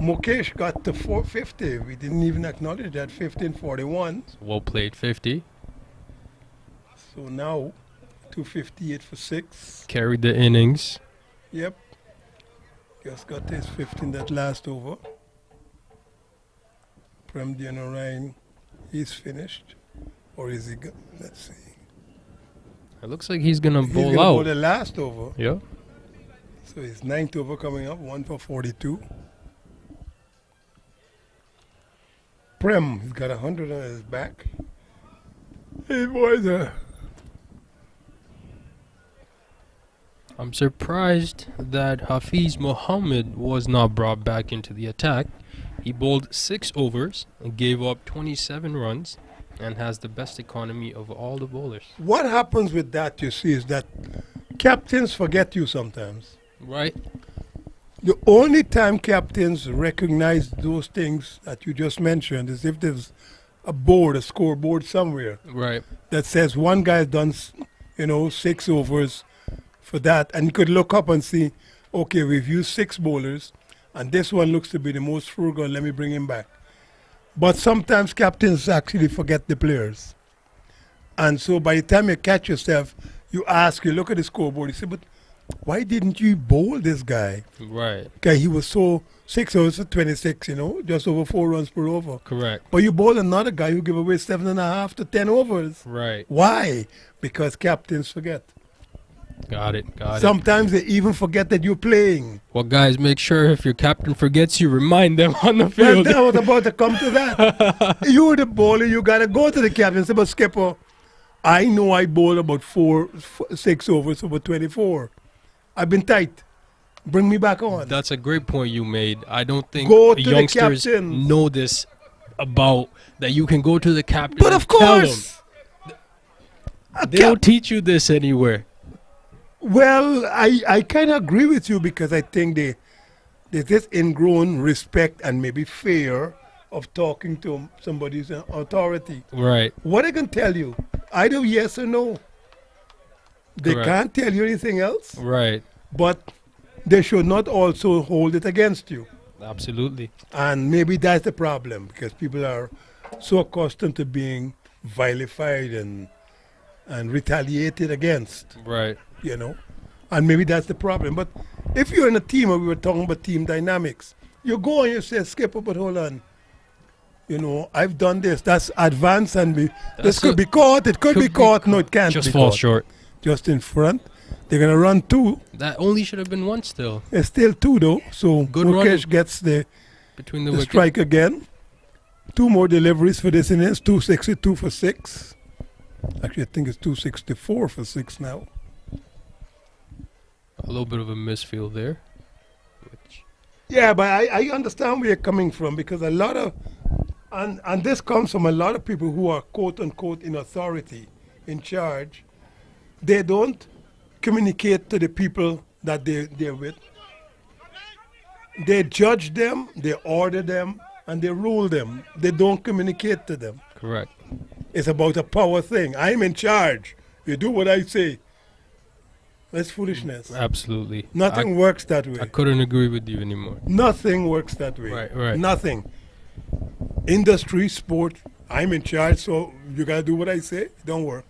[SPEAKER 1] Mukesh got to 450. We didn't even acknowledge that, 1541.
[SPEAKER 4] Well played 50.
[SPEAKER 1] So now 258 for 6.
[SPEAKER 4] Carried the innings.
[SPEAKER 1] Yep. Just got his 15 that last over. Prem Dinoran, he's finished. Or is he? Let's see.
[SPEAKER 4] It looks like he's going to
[SPEAKER 1] He's
[SPEAKER 4] bowl
[SPEAKER 1] gonna bowl
[SPEAKER 4] out.
[SPEAKER 1] the last over.
[SPEAKER 4] Yeah.
[SPEAKER 1] So his 9th over coming up, 1 for 42. Prem, he's got 100 on his back. Hey boys,
[SPEAKER 4] I'm surprised that Hafiz Mohammed was not brought back into the attack. He bowled 6 overs and gave up 27 runs and has the best economy of all the bowlers.
[SPEAKER 1] what happens with that, you see, is that captains forget you sometimes.
[SPEAKER 4] Right?
[SPEAKER 1] The only time captains recognize those things that you just mentioned is if there's a board, a scoreboard somewhere
[SPEAKER 4] Right.
[SPEAKER 1] that says one guy's done, 6 overs for that, and you could look up and see, okay, we've used 6 bowlers, and this one looks to be the most frugal. Let me bring him back. But sometimes captains actually forget the players, and so by the time you catch yourself, you look at the scoreboard, you say, but why didn't you bowl this guy?
[SPEAKER 4] Right.
[SPEAKER 1] Okay, he was so 6 overs for 26, just over 4 runs per over.
[SPEAKER 4] Correct.
[SPEAKER 1] But you bowl another guy who give away 7.5 to 10 overs.
[SPEAKER 4] Right.
[SPEAKER 1] Why? Because captains forget.
[SPEAKER 4] Got it.
[SPEAKER 1] Sometimes they even forget that you're playing.
[SPEAKER 4] Well, guys, make sure if your captain forgets you, remind them on the
[SPEAKER 1] Well,
[SPEAKER 4] field.
[SPEAKER 1] I was about to come to that. You're the bowler, you got to go to the captain and say, but skipper, I know I bowled about 6 overs over 24. I've been tight. Bring me back on.
[SPEAKER 4] That's a great point you made. I don't think
[SPEAKER 1] Go to the
[SPEAKER 4] youngsters
[SPEAKER 1] captains.
[SPEAKER 4] know this about that you can go to the captain
[SPEAKER 1] But
[SPEAKER 4] and
[SPEAKER 1] of
[SPEAKER 4] tell
[SPEAKER 1] course.
[SPEAKER 4] them. They don't teach you this anywhere.
[SPEAKER 1] Well, I kind of agree with you because I think there's this ingrown respect and maybe fear of talking to somebody's authority.
[SPEAKER 4] Right.
[SPEAKER 1] What I can tell you, either yes or no. They
[SPEAKER 4] Correct.
[SPEAKER 1] can't tell you anything else,
[SPEAKER 4] Right.
[SPEAKER 1] but they should not also hold it against you.
[SPEAKER 4] Absolutely.
[SPEAKER 1] And maybe that's the problem because people are so accustomed to being vilified and retaliated against,
[SPEAKER 4] Right.
[SPEAKER 1] And maybe that's the problem. But if you're in a team, and we were talking about team dynamics, you go and you say, skipper, but hold on. I've done this. That's advanced and this could be caught. It could be caught. No, it can't
[SPEAKER 4] Just
[SPEAKER 1] be
[SPEAKER 4] fall
[SPEAKER 1] caught.
[SPEAKER 4] short.
[SPEAKER 1] Just in front. They're going to run 2.
[SPEAKER 4] That only should have been one still
[SPEAKER 1] It's still 2 though. So
[SPEAKER 4] Good
[SPEAKER 1] Mukesh
[SPEAKER 4] run.
[SPEAKER 1] gets the
[SPEAKER 4] between the wickets.
[SPEAKER 1] strike again. 2 more deliveries for this innings. 262 for 6. Actually, I think it's 264 for 6 now.
[SPEAKER 4] A little bit of a misfield there. Which,
[SPEAKER 1] Yeah, but I understand where you're coming from because a lot of, and this comes from a lot of people who are quote unquote in authority, in charge. They don't communicate to the people that they're with. They judge them, they order them, and they rule them. They don't communicate to them.
[SPEAKER 4] correct.
[SPEAKER 1] It's about a power thing. I'm in charge. You do what I say. That's foolishness.
[SPEAKER 4] Absolutely.
[SPEAKER 1] Nothing works that way.
[SPEAKER 4] I couldn't agree with you anymore.
[SPEAKER 1] Nothing works that way.
[SPEAKER 4] Right.
[SPEAKER 1] Nothing. Industry, sport, I'm in charge, so you gotta do what I say. It don't work.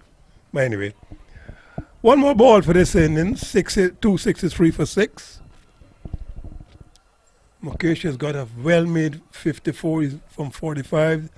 [SPEAKER 1] But anyway, one more ball for this inning. 263 for 6. Mukesh has got a well-made 54 from 45.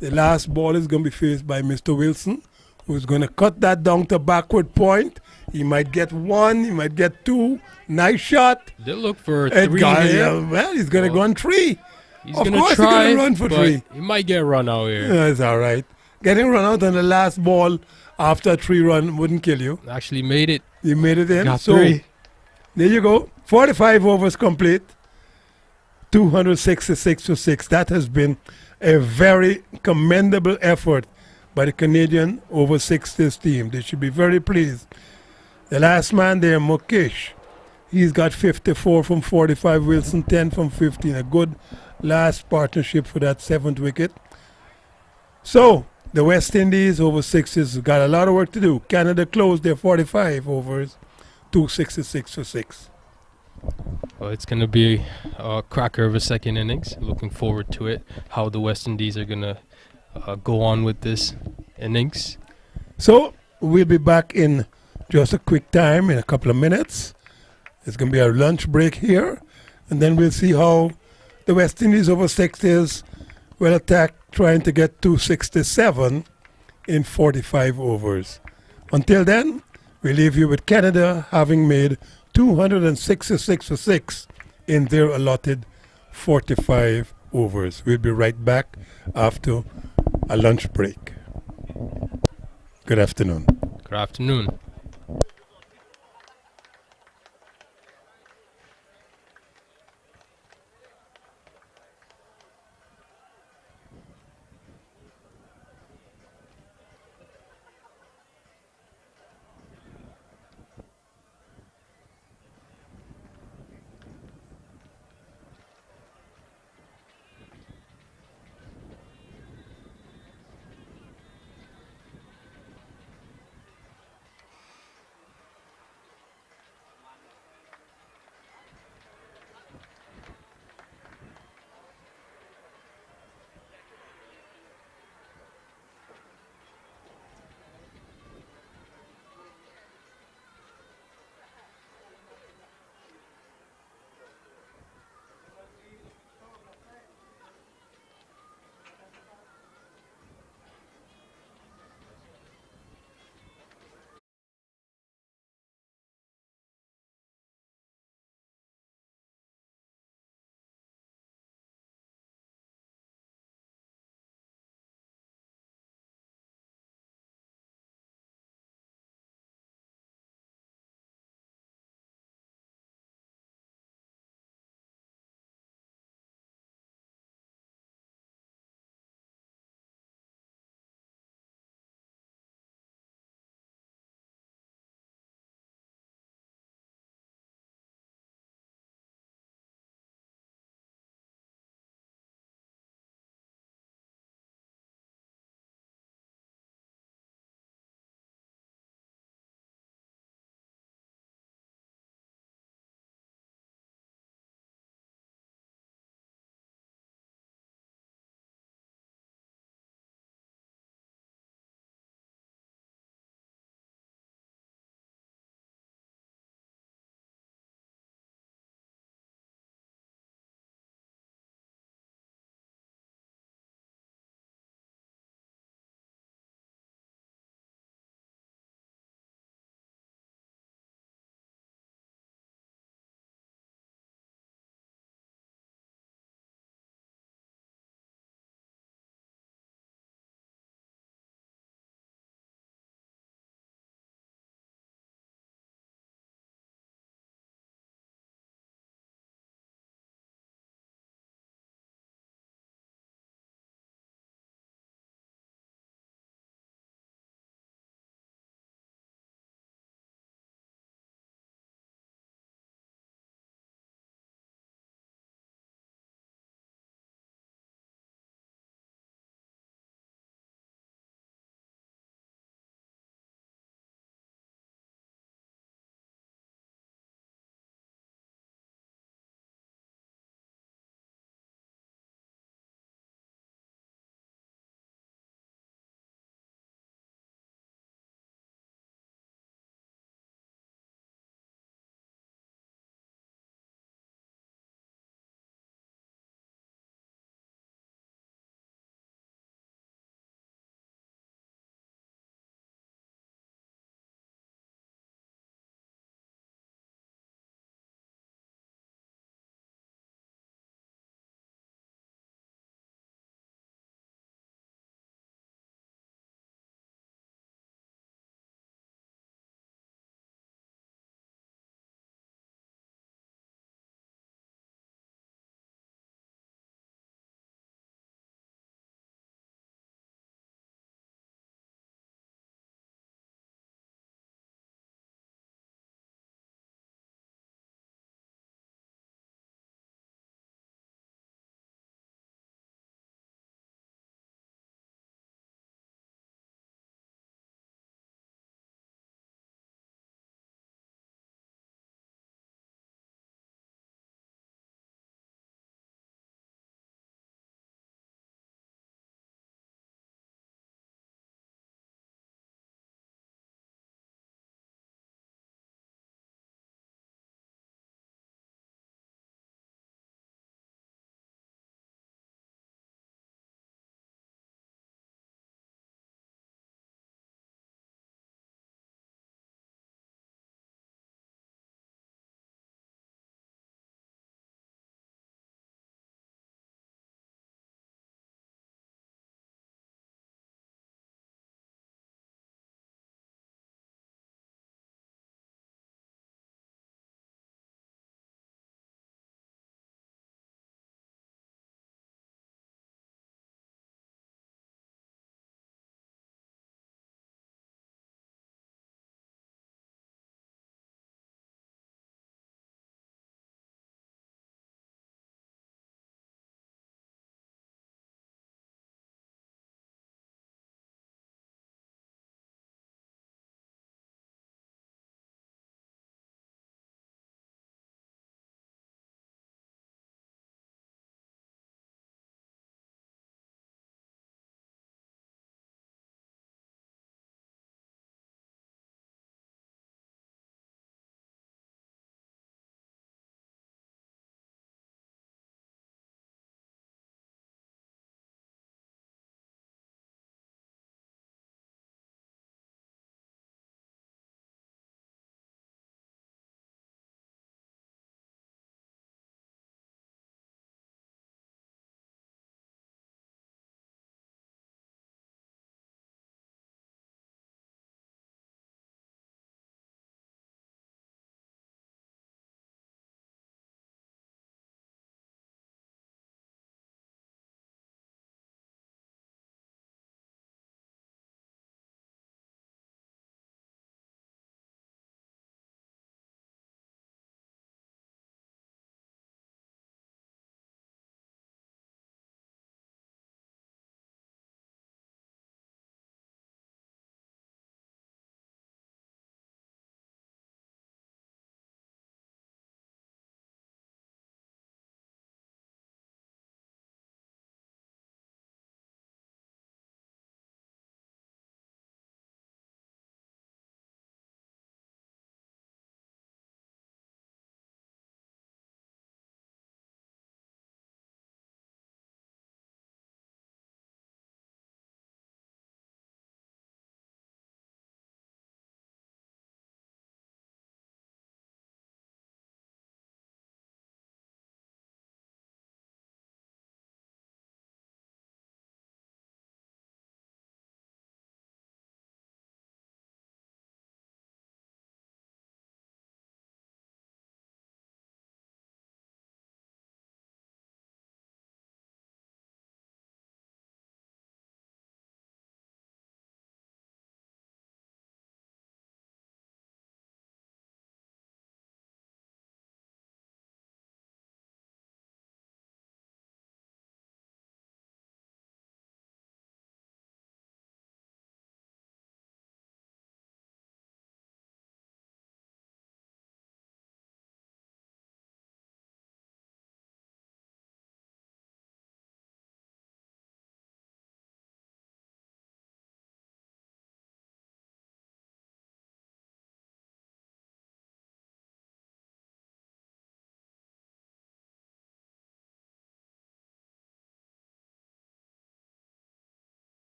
[SPEAKER 1] The last ball is going to be faced by Mr. Wilson, who's going to cut that down to backward point. He might get 1, he might get 2. Nice shot.
[SPEAKER 4] They look for
[SPEAKER 1] Ed
[SPEAKER 4] 3
[SPEAKER 1] Guy,
[SPEAKER 4] here.
[SPEAKER 1] well, he's going to go on 3.
[SPEAKER 4] He's
[SPEAKER 1] Of
[SPEAKER 4] gonna
[SPEAKER 1] course
[SPEAKER 4] try,
[SPEAKER 1] he's gonna run for
[SPEAKER 4] but
[SPEAKER 1] 3.
[SPEAKER 4] He might get run out here.
[SPEAKER 1] That's all right. Getting run out on the last ball after a 3 run wouldn't kill you.
[SPEAKER 4] Actually made it.
[SPEAKER 1] You made it in.
[SPEAKER 4] Got
[SPEAKER 1] So
[SPEAKER 4] 3.
[SPEAKER 1] there you go. 45 overs complete. 266 for 6. That has been a very commendable effort by the Canadian over 60s team. They should be very pleased. The last man there, Mukesh, he's got 54 from 45. Wilson 10 from 15. A good last partnership for that 7th wicket. So the West Indies over 60s got a lot of work to do. Canada closed their 45 overs, 266 for 6.
[SPEAKER 4] Well, it's going to be a cracker of a second innings. Looking forward to it. How the West Indies are going to go on with this innings.
[SPEAKER 1] So we'll be back in just a quick time, in a couple of minutes. It's going to be our lunch break here. And then we'll see how the West Indies over 60s will attack, trying to get 267 in 45 overs. Until then, we leave you with Canada having made 266 for 6 in their allotted 45 overs. We'll be right back after a lunch break. Good afternoon.
[SPEAKER 4] Good afternoon.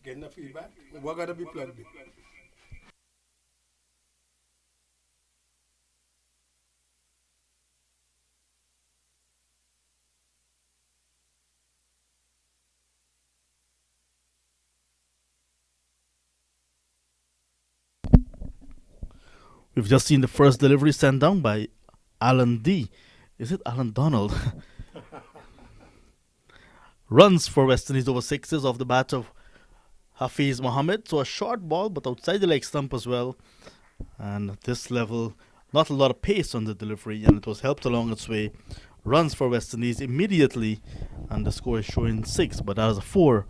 [SPEAKER 1] Getting the feedback? What got to be plugged in?
[SPEAKER 5] We've just seen the first delivery sent down by Alan D. Is it Alan Donald? Runs for West Indies over sixes off the bat of Hafiz Mohammed. So a short ball, but outside the leg stump as well. And at this level, not a lot of pace on the delivery, and it was helped along its way. Runs for West Indies immediately, and the score is showing 6, but that is a 4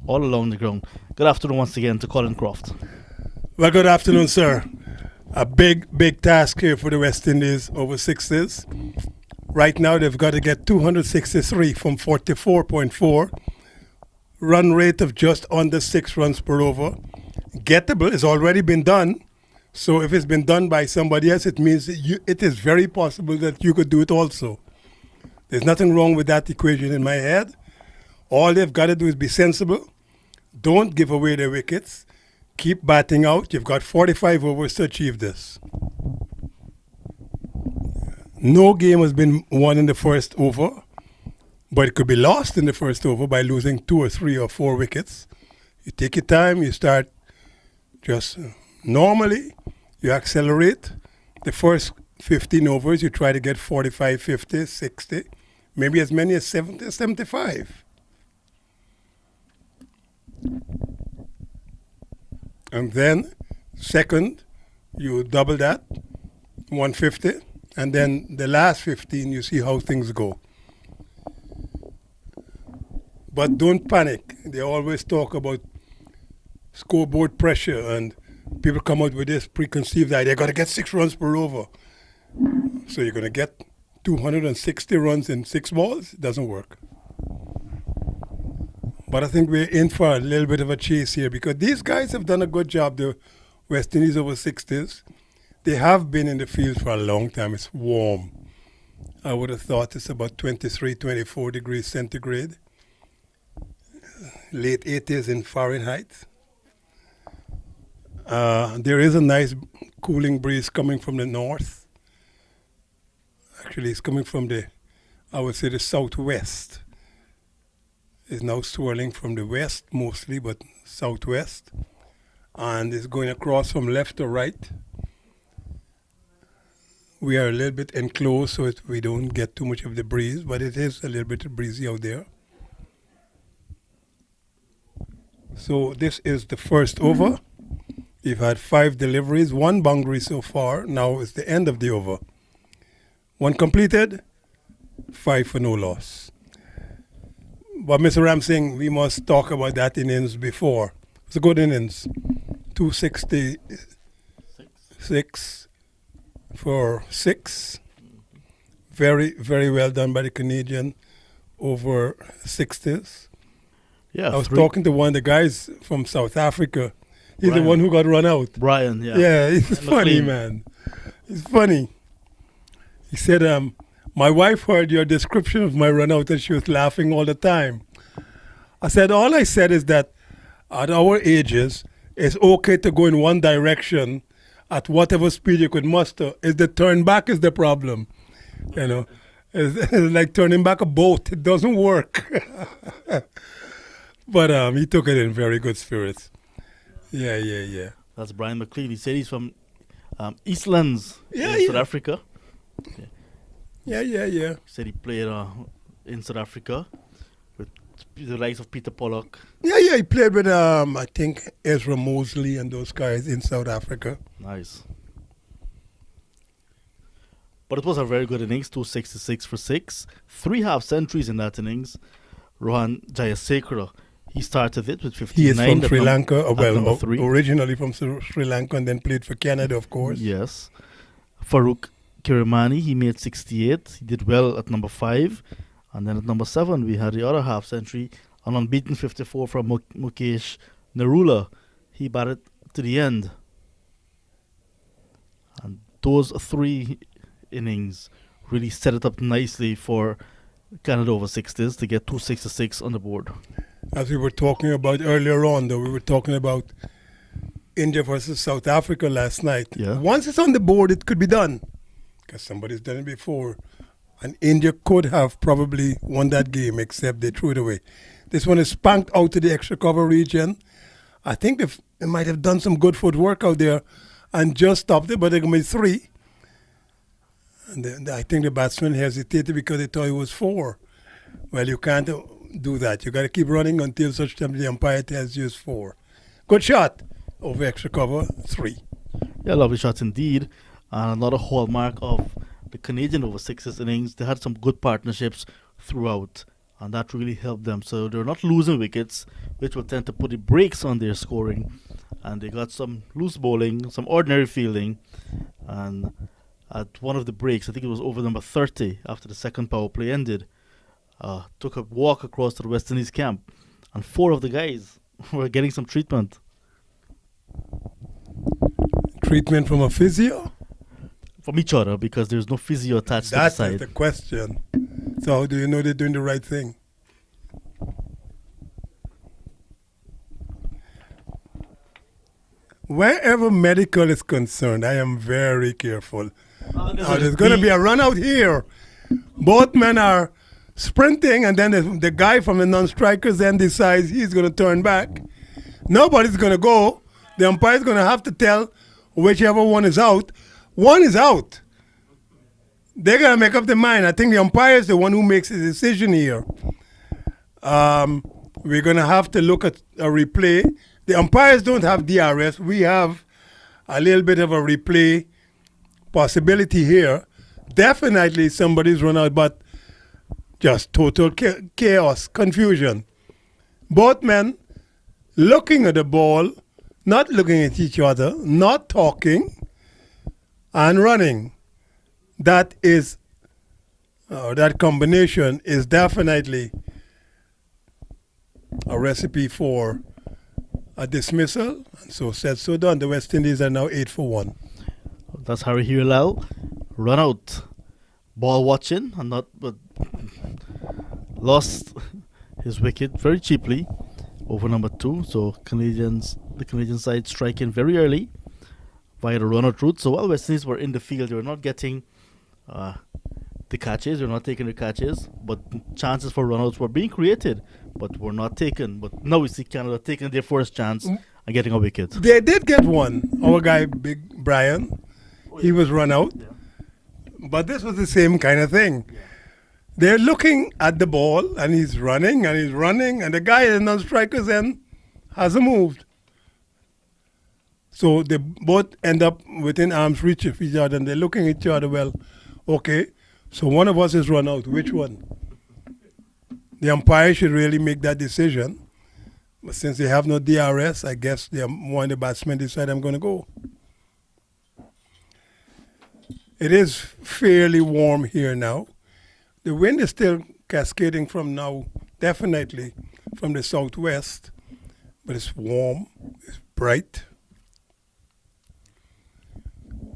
[SPEAKER 5] all along the ground. Good afternoon once again to Colin Croft.
[SPEAKER 1] Well, good afternoon, sir. A big task here for the West Indies over sixes. Right now, they've got to get 263 from 44.4. Run rate of just under 6 runs per over. Gettable has already been done. So if it's been done by somebody else, it means that it is very possible that you could do it also. There's nothing wrong with that equation in my head. All they've got to do is be sensible. Don't give away their wickets. Keep batting out. You've got 45 overs to achieve this. No game has been won in the first over, but it could be lost in the first over by losing 2 or 3 or 4 wickets. You take your time. You start just normally. You accelerate. The first 15 overs, you try to get 45, 50, 60, maybe as many as 70, 75. And then, second, you double that, 150, and then the last 15, you see how things go. But don't panic. They always talk about scoreboard pressure, and people come out with this preconceived idea, they're going to get 6 runs per over. So you're going to get 260 runs in 6 balls? It doesn't work. But I think we're in for a little bit of a chase here because these guys have done a good job, the West Indies over 60s. They have been in the field for a long time. It's warm. I would have thought it's about 23, 24 degrees centigrade. Late 80s in Fahrenheit. There is a nice cooling breeze coming from the north. Actually, it's coming from I would say the southwest. It's now swirling from the west mostly, but southwest. And it's going across from left to right. We are a little bit enclosed, so we don't get too much of the breeze, but it is a little bit breezy out there. So this is the first over. You've had 5 deliveries, 1 boundary so far. Now it's the end of the over. 1 completed, 5 for no loss. But Mr. Ram Singh, we must talk about that innings before. It's a good innings. 266 for 6. Very, very well done by the Canadian over 60s.
[SPEAKER 5] Yeah,
[SPEAKER 1] I was talking to one of the guys from South Africa. He's
[SPEAKER 5] Brian.
[SPEAKER 1] the one who got run out.
[SPEAKER 5] Brian, yeah.
[SPEAKER 1] Yeah, he's funny, man. He's funny. He said, my wife heard your description of my run out and she was laughing all the time. I said, all I said is that at our ages, it's okay to go in one direction at whatever speed you could muster. Is the turn back is the problem. You know, it's like turning back a boat. It doesn't work. But he took it in very good spirits. Yeah.
[SPEAKER 5] That's Brian McLean. He said he's from Eastlands in South Africa.
[SPEAKER 1] Yeah.
[SPEAKER 5] He said he played in South Africa with the likes of Peter Pollock.
[SPEAKER 1] Yeah, he played with, I think, Ezra Mosley and those guys in South Africa.
[SPEAKER 5] Nice. But it was a very good innings, 266 for 6. 3 half centuries in that innings. Rohan Jayasekara, he started it with 59.
[SPEAKER 1] He is from Sri Lanka, originally from Sri Lanka and then played for Canada, of course.
[SPEAKER 5] Yes. Farooq Kirimani, he made 68. He did well at number 5. And then at number 7, we had the other half century, an unbeaten 54 from Mukesh Narula. He batted to the end. And those 3 innings really set it up nicely for Canada over 60s to get 266 on the board.
[SPEAKER 1] as we were talking about earlier on, though, we were talking about India versus South Africa last night.
[SPEAKER 5] Yeah.
[SPEAKER 1] Once it's on the board, it could be done because somebody's done it before. And India could have probably won that game, except they threw it away. This one is spanked out to the extra cover region. I think they might have done some good footwork out there and just stopped it, but they're going to be 3. And I think the batsman hesitated because they thought it was 4. Well, you can't do that. You got to keep running until such time the umpire tells you it's 4. Good shot over extra cover, 3.
[SPEAKER 5] Yeah, lovely shots indeed. And another hallmark of the Canadian over sixes innings. They had some good partnerships throughout, and that really helped them. So they're not losing wickets, which will tend to put the brakes on their scoring. And they got some loose bowling, some ordinary fielding, and at one of the breaks, I think it was over number 30 after the second power play ended, took a walk across to the West Indies camp, and 4 of the guys were getting some treatment.
[SPEAKER 1] Treatment from a physio?
[SPEAKER 5] From each other, because there's no physio attached to the
[SPEAKER 1] That
[SPEAKER 5] side.
[SPEAKER 1] is the question. So how do you know they're doing the right thing? Wherever medical is concerned, I am very careful. Now, there's going to be a run out here. Both men are sprinting, and then the guy from the non-strikers then decides he's going to turn back. Nobody's going to go. The umpire's going to have to tell whichever one is out. One is out. They're going to make up their mind. I think the umpire is the one who makes the decision here. We're going to have to look at a replay. The umpires don't have DRS. We have a little bit of a replay possibility here. Definitely somebody's run out, but just total chaos, confusion. Both men looking at the ball, not looking at each other, not talking, and running. That is, that combination is definitely a recipe for a dismissal. And so said, so done. The West Indies are now 8 for 1.
[SPEAKER 5] That's Harry Hiralal. Run out. Ball watching, and not, but lost his wicket very cheaply over number 2. So the Canadian side striking very early via the run out route. So while West Indies were in the field, they were not getting the catches, they were not taking the catches, but chances for runouts were being created, but were not taken. But now we see Canada taking their first chance and getting a wicket.
[SPEAKER 1] They did get one. Our guy, Big Brian, he was run out.
[SPEAKER 5] Yeah.
[SPEAKER 1] But this was the same kind of thing. They're looking at the ball, and he's running, and the guy in the non-strikers end hasn't moved. So they both end up within arm's reach of each other, and they're looking at each other, well, okay, so one of us is run out. Which one? The umpire should really make that decision. But since they have no DRS, I guess one of the batsmen decide I'm going to go. It is fairly warm here now. The wind is still cascading from now, definitely from the southwest, but it's warm, it's bright.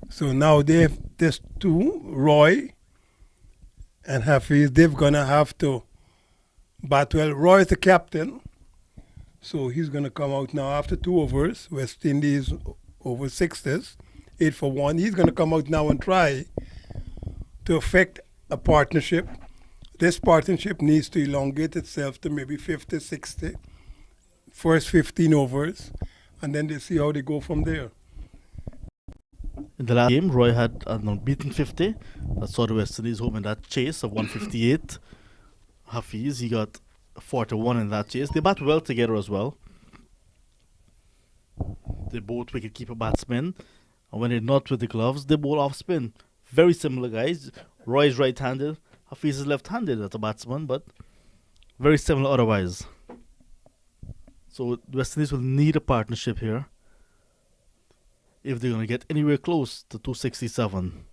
[SPEAKER 1] So now there's 2, Roy and Hafiz, they're going to have to bat well. Roy is the captain, so he's going to come out now after 2 overs. West Indies over sixes, 8 for 1. He's going to come out now and try to affect a partnership. This partnership needs to elongate itself to maybe 50, 60, first 15 overs, and then they see how they go from there.
[SPEAKER 5] In the last game, Roy had an unbeaten 50. That saw the West Indies home in that chase of 158. Hafiz, he got 41 in that chase. They bat well together as well. They're both wicketkeeper batsmen. And when they're not with the gloves, they bowl off spin. Very similar guys. Roy's right-handed. Hafiz is left-handed as a batsman, but very similar otherwise. So West Indies will need a partnership here if they're going to get anywhere close to 267.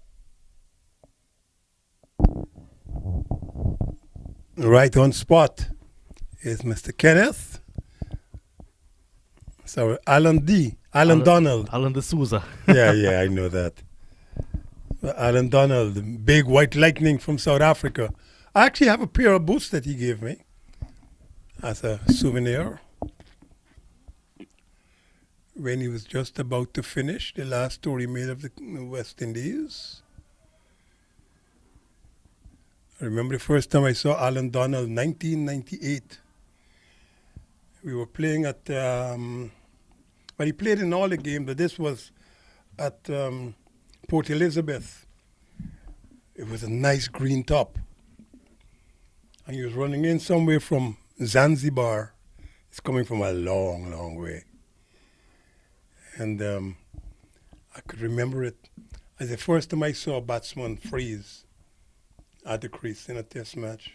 [SPEAKER 1] Right on spot is Mr. Kenneth. Sorry, Alan Donald.
[SPEAKER 5] Alan D'Souza.
[SPEAKER 1] yeah, I know that. Alan Donald, the big white lightning from South Africa. I actually have a pair of boots that he gave me. as a souvenir when he was just about to finish the last tour he made of the West Indies. I remember the first time I saw Alan Donald, 1998. We were playing at, but he played in all the games, but this was at Port Elizabeth. It was a nice green top. And he was running in somewhere from Zanzibar. It's coming from a long, long way. And I could remember it as the first time I saw a batsman freeze at the crease in a test match.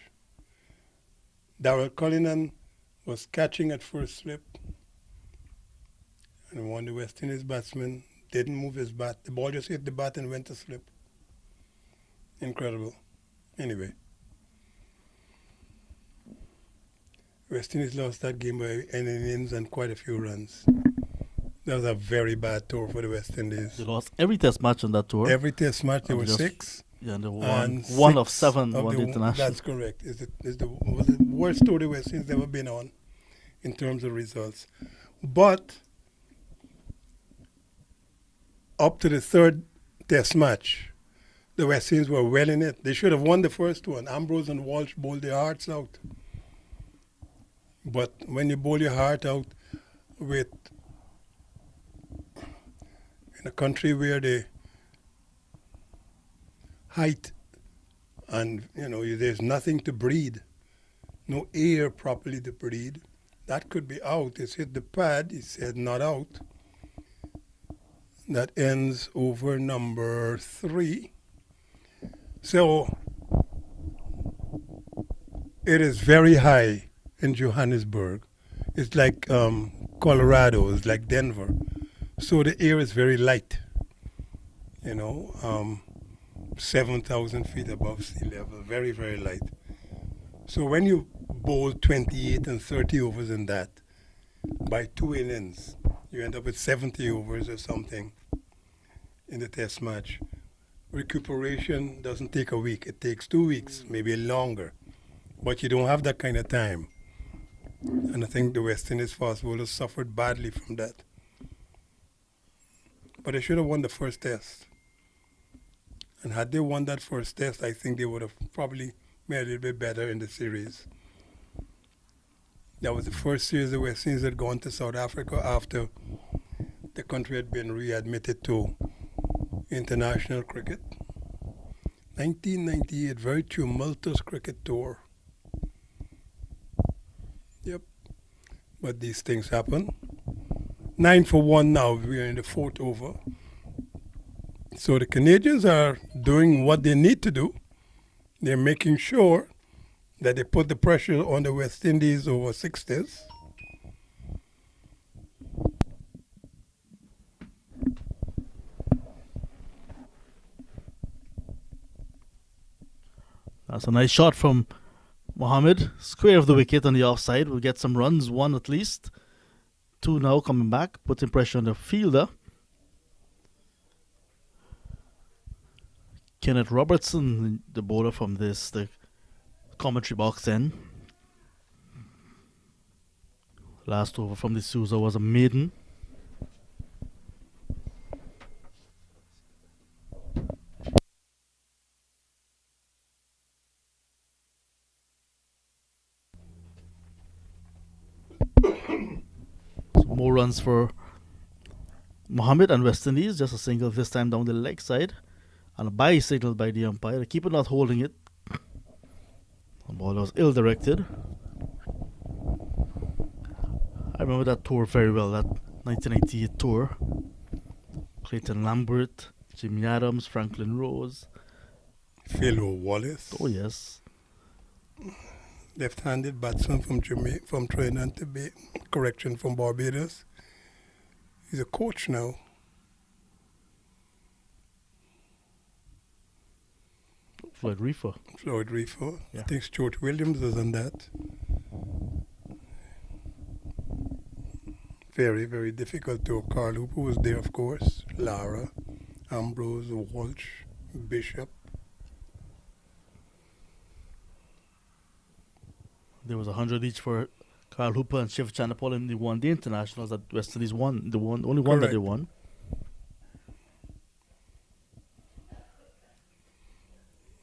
[SPEAKER 1] Darrell Cullinan was catching at first slip. And one of the West Indies batsmen didn't move his bat. The ball just hit the bat and went to slip. Incredible. Anyway. West Indies lost that game by an innings and quite a few runs. That was a very bad tour for the West Indies.
[SPEAKER 5] They lost every test match on that tour.
[SPEAKER 1] Every test match there were
[SPEAKER 5] just
[SPEAKER 1] 6.
[SPEAKER 5] Yeah, and they won
[SPEAKER 1] And
[SPEAKER 5] one of
[SPEAKER 1] 6
[SPEAKER 5] 7
[SPEAKER 1] of
[SPEAKER 5] won the international.
[SPEAKER 1] That's correct. Was the worst tour the West Indies ever been on in terms of results. But up to the 3rd test match, the West Indies were well in it. They should have won the first one. Ambrose and Walsh bowled their hearts out. But when you bowl your heart out with in a country where the height and there's nothing to breathe, no air properly to breathe, that could be out. It's hit the pad, it said not out. That ends over number 3. So it is very high in Johannesburg. It's like Colorado, it's like Denver. So the air is very light, 7,000 feet above sea level, very, very light. So when you bowl 28 and 30 overs in that, by 2 innings, you end up with 70 overs or something in the test match. Recuperation doesn't take a week, it takes 2 weeks, maybe longer. But you don't have that kind of time. And I think the West Indies fast bowlers suffered badly from that. But they should have won the first test. And had they won that first test, I think they would have probably made a little bit better in the series. That was the first series the West Indies had gone to South Africa after the country had been readmitted to international cricket. 1998, very tumultuous cricket tour. Yep. But these things happen. 9 for 1 now. We're in the 4th over. So the Canadians are doing what they need to do. They're making sure that they put the pressure on the West Indies over 60s.
[SPEAKER 5] That's a nice shot from Mohammed. Square of the wicket on the offside. We'll get some runs, 1 at least. 2 now coming back, putting pressure on the fielder. Kenneth Robertson, the bowler from the commentary box then. Last over from the Sousa was a maiden. More runs for Mohammed and West Indies. Just a single this time down the leg side. And a bye signal by the umpire. The keeper not holding it. The ball was ill-directed. I remember that tour very well, that 1998 tour. Clayton Lambert, Jimmy Adams, Franklin Rose.
[SPEAKER 1] Philo Wallace.
[SPEAKER 5] Oh, yes.
[SPEAKER 1] Left-handed batsman from Trinidad and Tobago, correction, from Barbados. He's a coach now.
[SPEAKER 5] Floyd Reefer.
[SPEAKER 1] Yeah. I think Stuart Williams was on that. Very, very difficult tour. Carl Hooper was there, of course. Lara, Ambrose, Walsh, Bishop.
[SPEAKER 5] There was 100 each for Carl Hooper and Shiv Chanapal, they won the internationals that West Indies won. The only one that they
[SPEAKER 1] Correct.
[SPEAKER 5] won.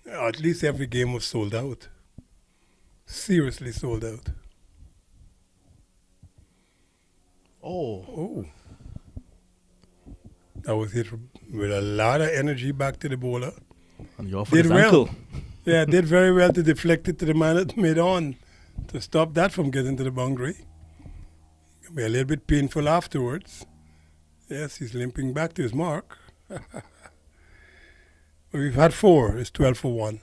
[SPEAKER 1] At least every game was sold out. Seriously sold out.
[SPEAKER 5] Oh,
[SPEAKER 1] Oh. That was hit with a lot of energy back to the bowler.
[SPEAKER 5] and you offered
[SPEAKER 1] Did
[SPEAKER 5] his
[SPEAKER 1] well.
[SPEAKER 5] ankle.
[SPEAKER 1] Yeah, did very well to deflect it to the man that made on to stop that from getting to the boundary. It'll be a little bit painful afterwards. Yes, he's limping back to his mark. But we've had 4. It's 12 for 1.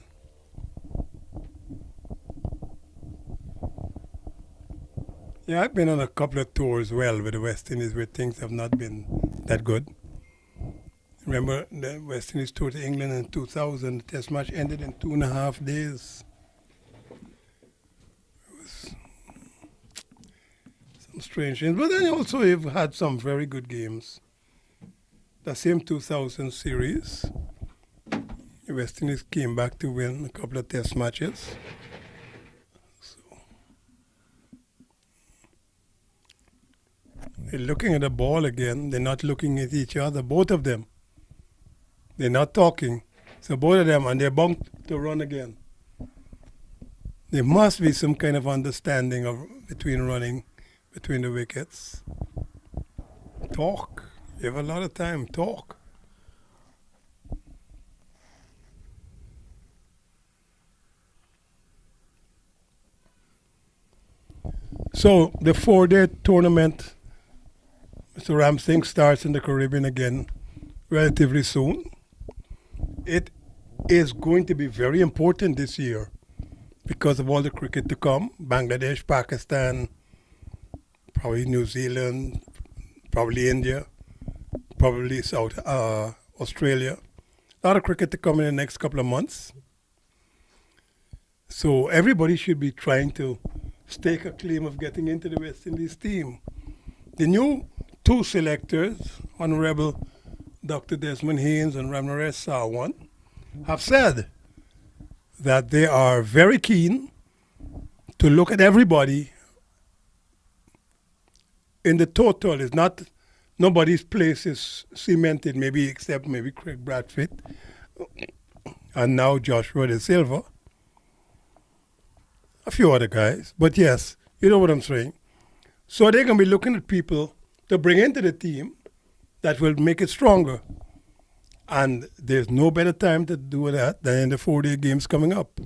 [SPEAKER 1] Yeah, I've been on a couple of tours well with the West Indies where things have not been that good. Remember the West Indies tour to England in 2000, the test match ended in 2.5 days. It was some strange things. But then also you've had some very good games. The same 2000 series, the West Indies came back to win a couple of test matches. They're looking at the ball again. They're not looking at each other, both of them. They're not talking. So both of them, and they're bound to run again. There must be some kind of understanding between running between the wickets. Talk. You have a lot of time. Talk. So the 4-day tournament, Mr. Ramsing, starts in the Caribbean again relatively soon. It is going to be very important this year because of all the cricket to come. Bangladesh, Pakistan, probably New Zealand, probably India, probably South Australia. A lot of cricket to come in the next couple of months. So everybody should be trying to stake a claim of getting into the West Indies team. The new 2 selectors, Honorable Dr. Desmond Haynes and Ramnaresh Sarwan, have said that they are very keen to look at everybody in the total. It's not nobody's place is cemented, maybe except maybe Craig Bradford and now Joshua De Silva. A few other guys, but yes, you know what I'm saying. So they're going to be looking at people to bring into the team that will make it stronger. And there's no better time to do that than in the 4-day games coming up.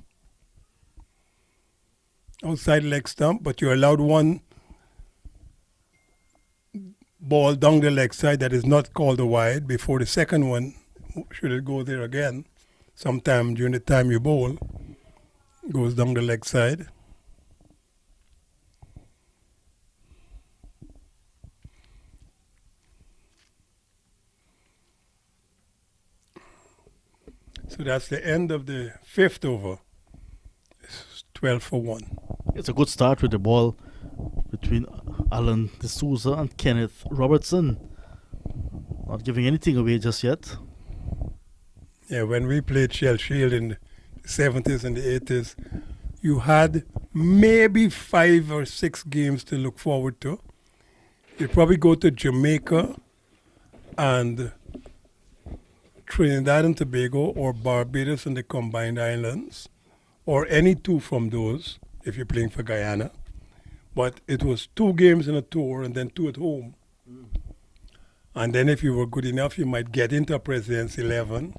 [SPEAKER 1] Outside leg stump, but you're allowed 1 ball down the leg side that is not called a wide before the second one, should it go there again, sometime during the time you bowl, goes down the leg side. So that's the end of the 5th over. It's 12 for 1.
[SPEAKER 5] It's a good start with the ball between Alan D'Souza and Kenneth Robertson. Not giving anything away just yet.
[SPEAKER 1] Yeah, when we played Shell Shield in the 70s and the 80s, you had maybe 5 or 6 games to look forward to. You'd probably go to Jamaica and Trinidad and Tobago or Barbados and the Combined Islands, or any 2 from those if you're playing for Guyana. But it was 2 games in a tour and then 2 at home. And then if you were good enough, you might get into a President's 11.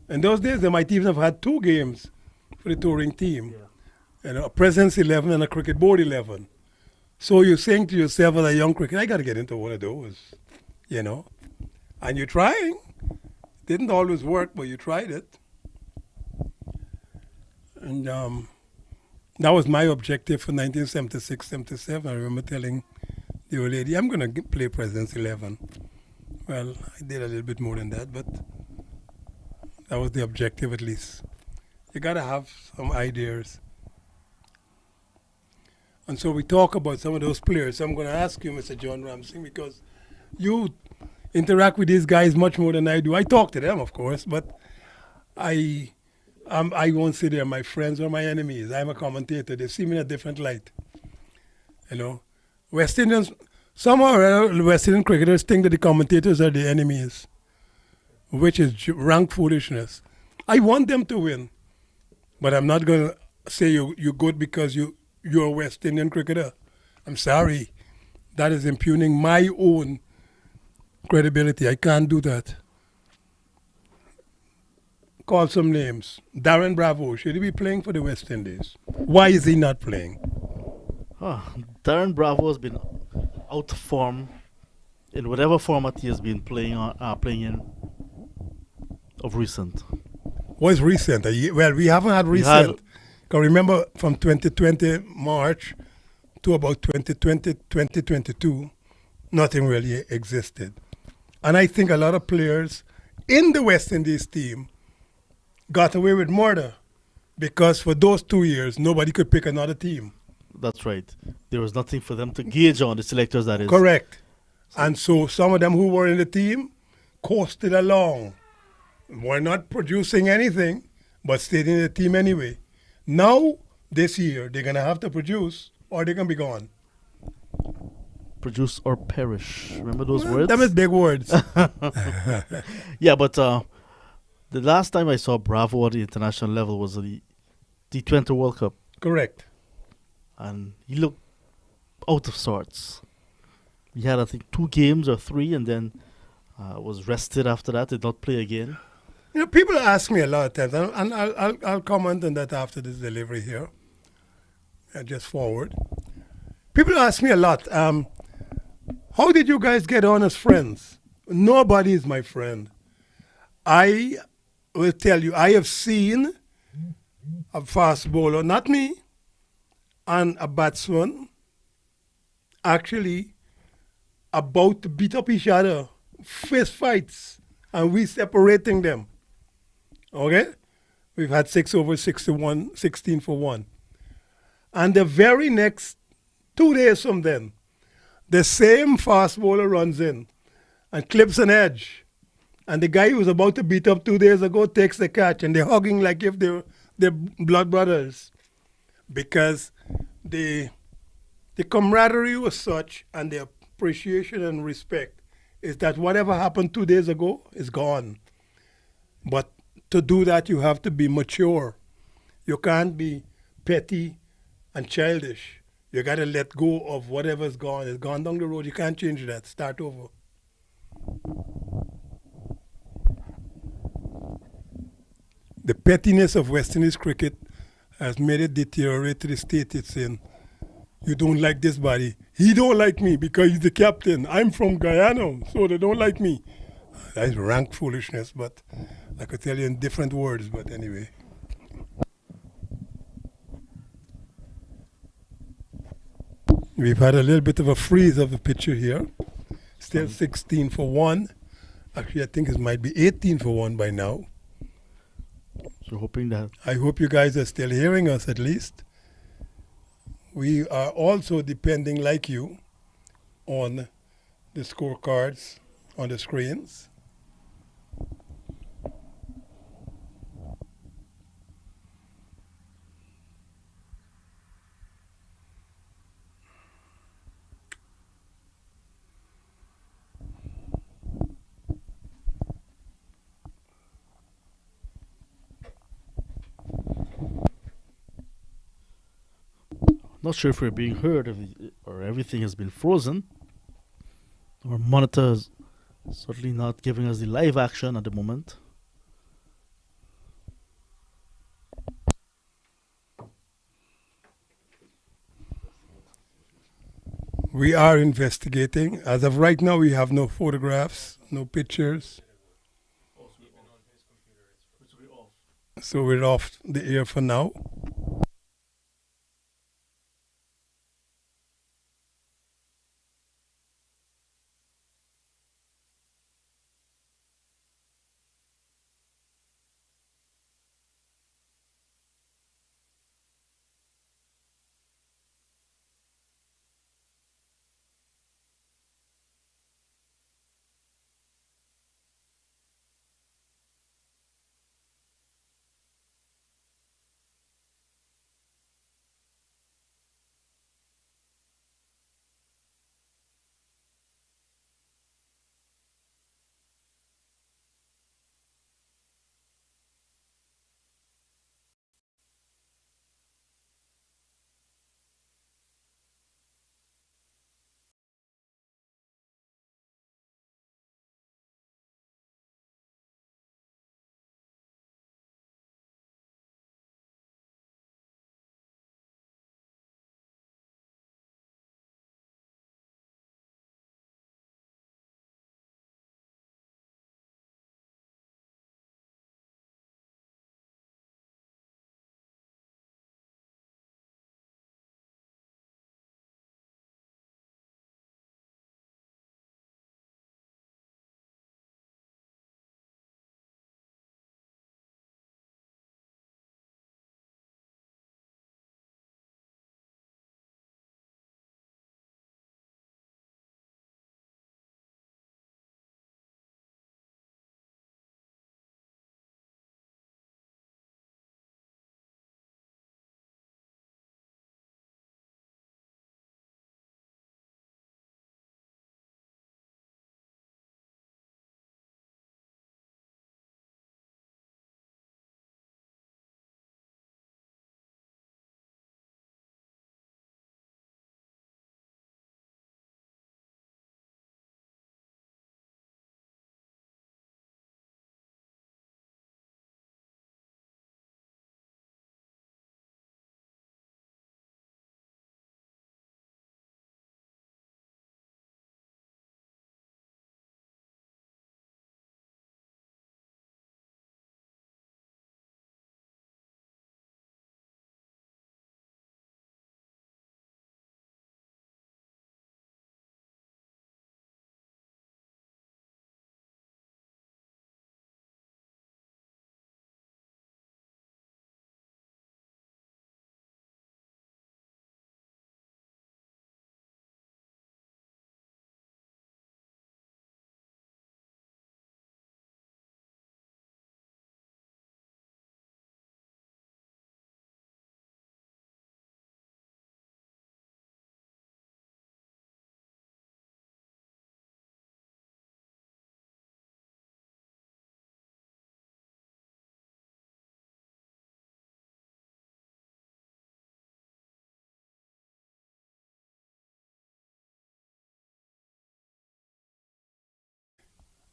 [SPEAKER 1] In those days, they might even have had 2 games for the touring team. Yeah. A President's 11 and a Cricket Board 11. So you're saying to yourself as a young cricketer, I got to get into one of those, you know. And you're trying. Didn't always work, but you tried it. And that was my objective for 1976-77. I remember telling the old lady, I'm going to play President's 11. Well, I did a little bit more than that, but that was the objective at least. You got to have some ideas. And so we talk about some of those players. So I'm going to ask you, Mr. John Ramsing, because you interact with these guys much more than I do. I talk to them, of course, but I won't say they're my friends or my enemies. I'm a commentator. They see me in a different light. You know, West Indians, somehow or other, West Indian cricketers think that the commentators are the enemies, which is rank foolishness. I want them to win, but I'm not going to say you're good because you're a West Indian cricketer. I'm sorry. That is impugning my own credibility. I can't do that. Call some names. Darren Bravo, should he be playing for the West Indies? Why is he not playing?
[SPEAKER 5] Darren Bravo has been out of form in whatever format he has been playing in of recent.
[SPEAKER 1] What's recent? Well, we haven't had recent. Because remember, from 2020 March to about 2020, 2022, nothing really existed. And I think a lot of players in the West Indies team got away with murder because for those 2 years, nobody could pick another team.
[SPEAKER 5] That's right. There was nothing for them to gauge on, the selectors, that is.
[SPEAKER 1] Correct. And so some of them who were in the team coasted along, were not producing anything, but stayed in the team anyway. Now, this year, they're going to have to produce or they're going to be gone.
[SPEAKER 5] Produce or perish. Remember those words?
[SPEAKER 1] Them is big words.
[SPEAKER 5] Yeah, but the last time I saw Bravo at the international level was the T20 World Cup.
[SPEAKER 1] Correct.
[SPEAKER 5] And he looked out of sorts. He had, I think, 2 games or 3, and then was rested after that, did not play again.
[SPEAKER 1] You know, people ask me a lot of times, and I'll comment on that after this delivery here. Just forward. People ask me a lot, how did you guys get on as friends? Nobody is my friend. I will tell you, I have seen a fast bowler, not me, and a batsman actually about to beat up each other, fist fights, and we separating them. Okay? We've had 6 over 61, 16 for 1. And the very next 2 days from then, the same fast bowler runs in and clips an edge. And the guy who was about to beat up 2 days ago takes the catch, and they're hugging like if they're blood brothers. Because the camaraderie was such, and the appreciation and respect is that whatever happened 2 days ago is gone. But to do that, you have to be mature. You can't be petty and childish. You got to let go of whatever's gone. It's gone down the road. You can't change that. Start over. The pettiness of West Indies cricket has made it deteriorate to the state it's in. You don't like this body. He don't like me because he's the captain. I'm from Guyana, so they don't like me. That's rank foolishness, but I could tell you in different words, but anyway. We've had a little bit of a freeze of the picture here. Still 16 for 1. Actually, I think it might be 18 for 1 by now.
[SPEAKER 5] So hoping that...
[SPEAKER 1] I hope you guys are still hearing us at least. We are also depending, like you, on the scorecards on the screens.
[SPEAKER 5] Not sure if we're being heard or everything has been frozen. Our monitor is certainly not giving us the live action at the moment.
[SPEAKER 1] We are investigating. As of right now, we have no photographs, no pictures. So we're off the air for now.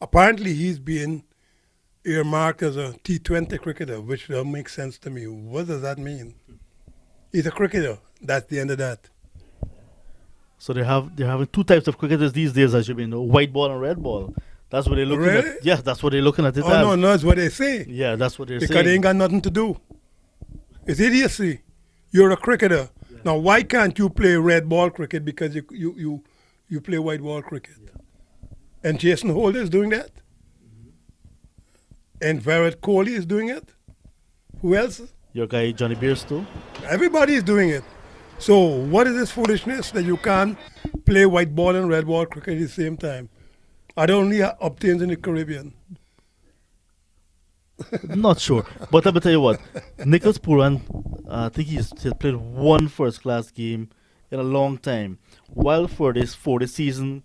[SPEAKER 1] Apparently, he's being earmarked as a T20 cricketer, which don't make sense to me. What does that mean? He's a cricketer. That's the end of that.
[SPEAKER 5] So they're having two types of cricketers these days, as you may know, white ball and red ball. That's what they're looking
[SPEAKER 1] Really?
[SPEAKER 5] at. Yeah, that's what they're looking at it
[SPEAKER 1] Oh,
[SPEAKER 5] as.
[SPEAKER 1] no, that's what they say.
[SPEAKER 5] Yeah, that's what they're
[SPEAKER 1] Because they
[SPEAKER 5] saying.
[SPEAKER 1] ain't got nothing to do. It's idiocy. You're a cricketer.
[SPEAKER 5] Yeah.
[SPEAKER 1] Now, why can't you play red ball cricket because you play white ball cricket? And Jason Holder is doing that? And Virat Kohli is doing it? Who else?
[SPEAKER 5] Your guy Johnny Bearstow.
[SPEAKER 1] Everybody is doing it. So what is this foolishness that you can't play white ball and red ball cricket at the same time? It only obtains in the Caribbean.
[SPEAKER 5] Not sure. But let me tell you what. Nicholas Pooran, I think he's played one first-class game in a long time. While for the season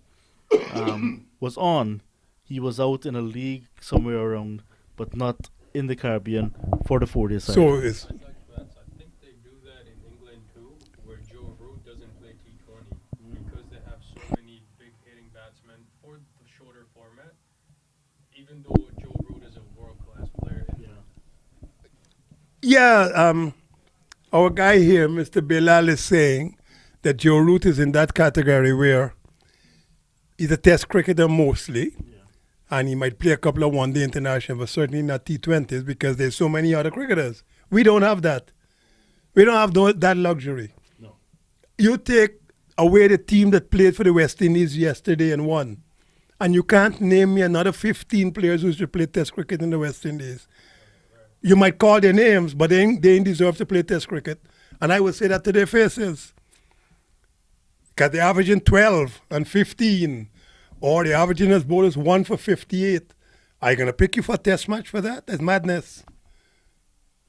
[SPEAKER 5] was on, he was out in a league somewhere around, but not in the Caribbean for the 4-day side.
[SPEAKER 1] So it's
[SPEAKER 4] I think they do that in England too, where Joe Root doesn't play T20 because they have so many big hitting batsmen for the shorter format. Even though Joe Root is a world-class player,
[SPEAKER 1] our guy here, Mr. Bilal, is saying that Joe Root is in that category where he's a test cricketer mostly, and he might play a couple of one-day international, but certainly not T20s because there's so many other cricketers. We don't have that. We don't have that luxury.
[SPEAKER 5] No.
[SPEAKER 1] You take away the team that played for the West Indies yesterday and won, and you can't name me another 15 players who should play test cricket in the West Indies. You might call their names, but they ain't deserve to play test cricket. And I would say that to their faces. Because they're averaging 12 and 15, or they're averaging as bowlers 1 for 58. Are you going to pick you for a test match for that? That's madness.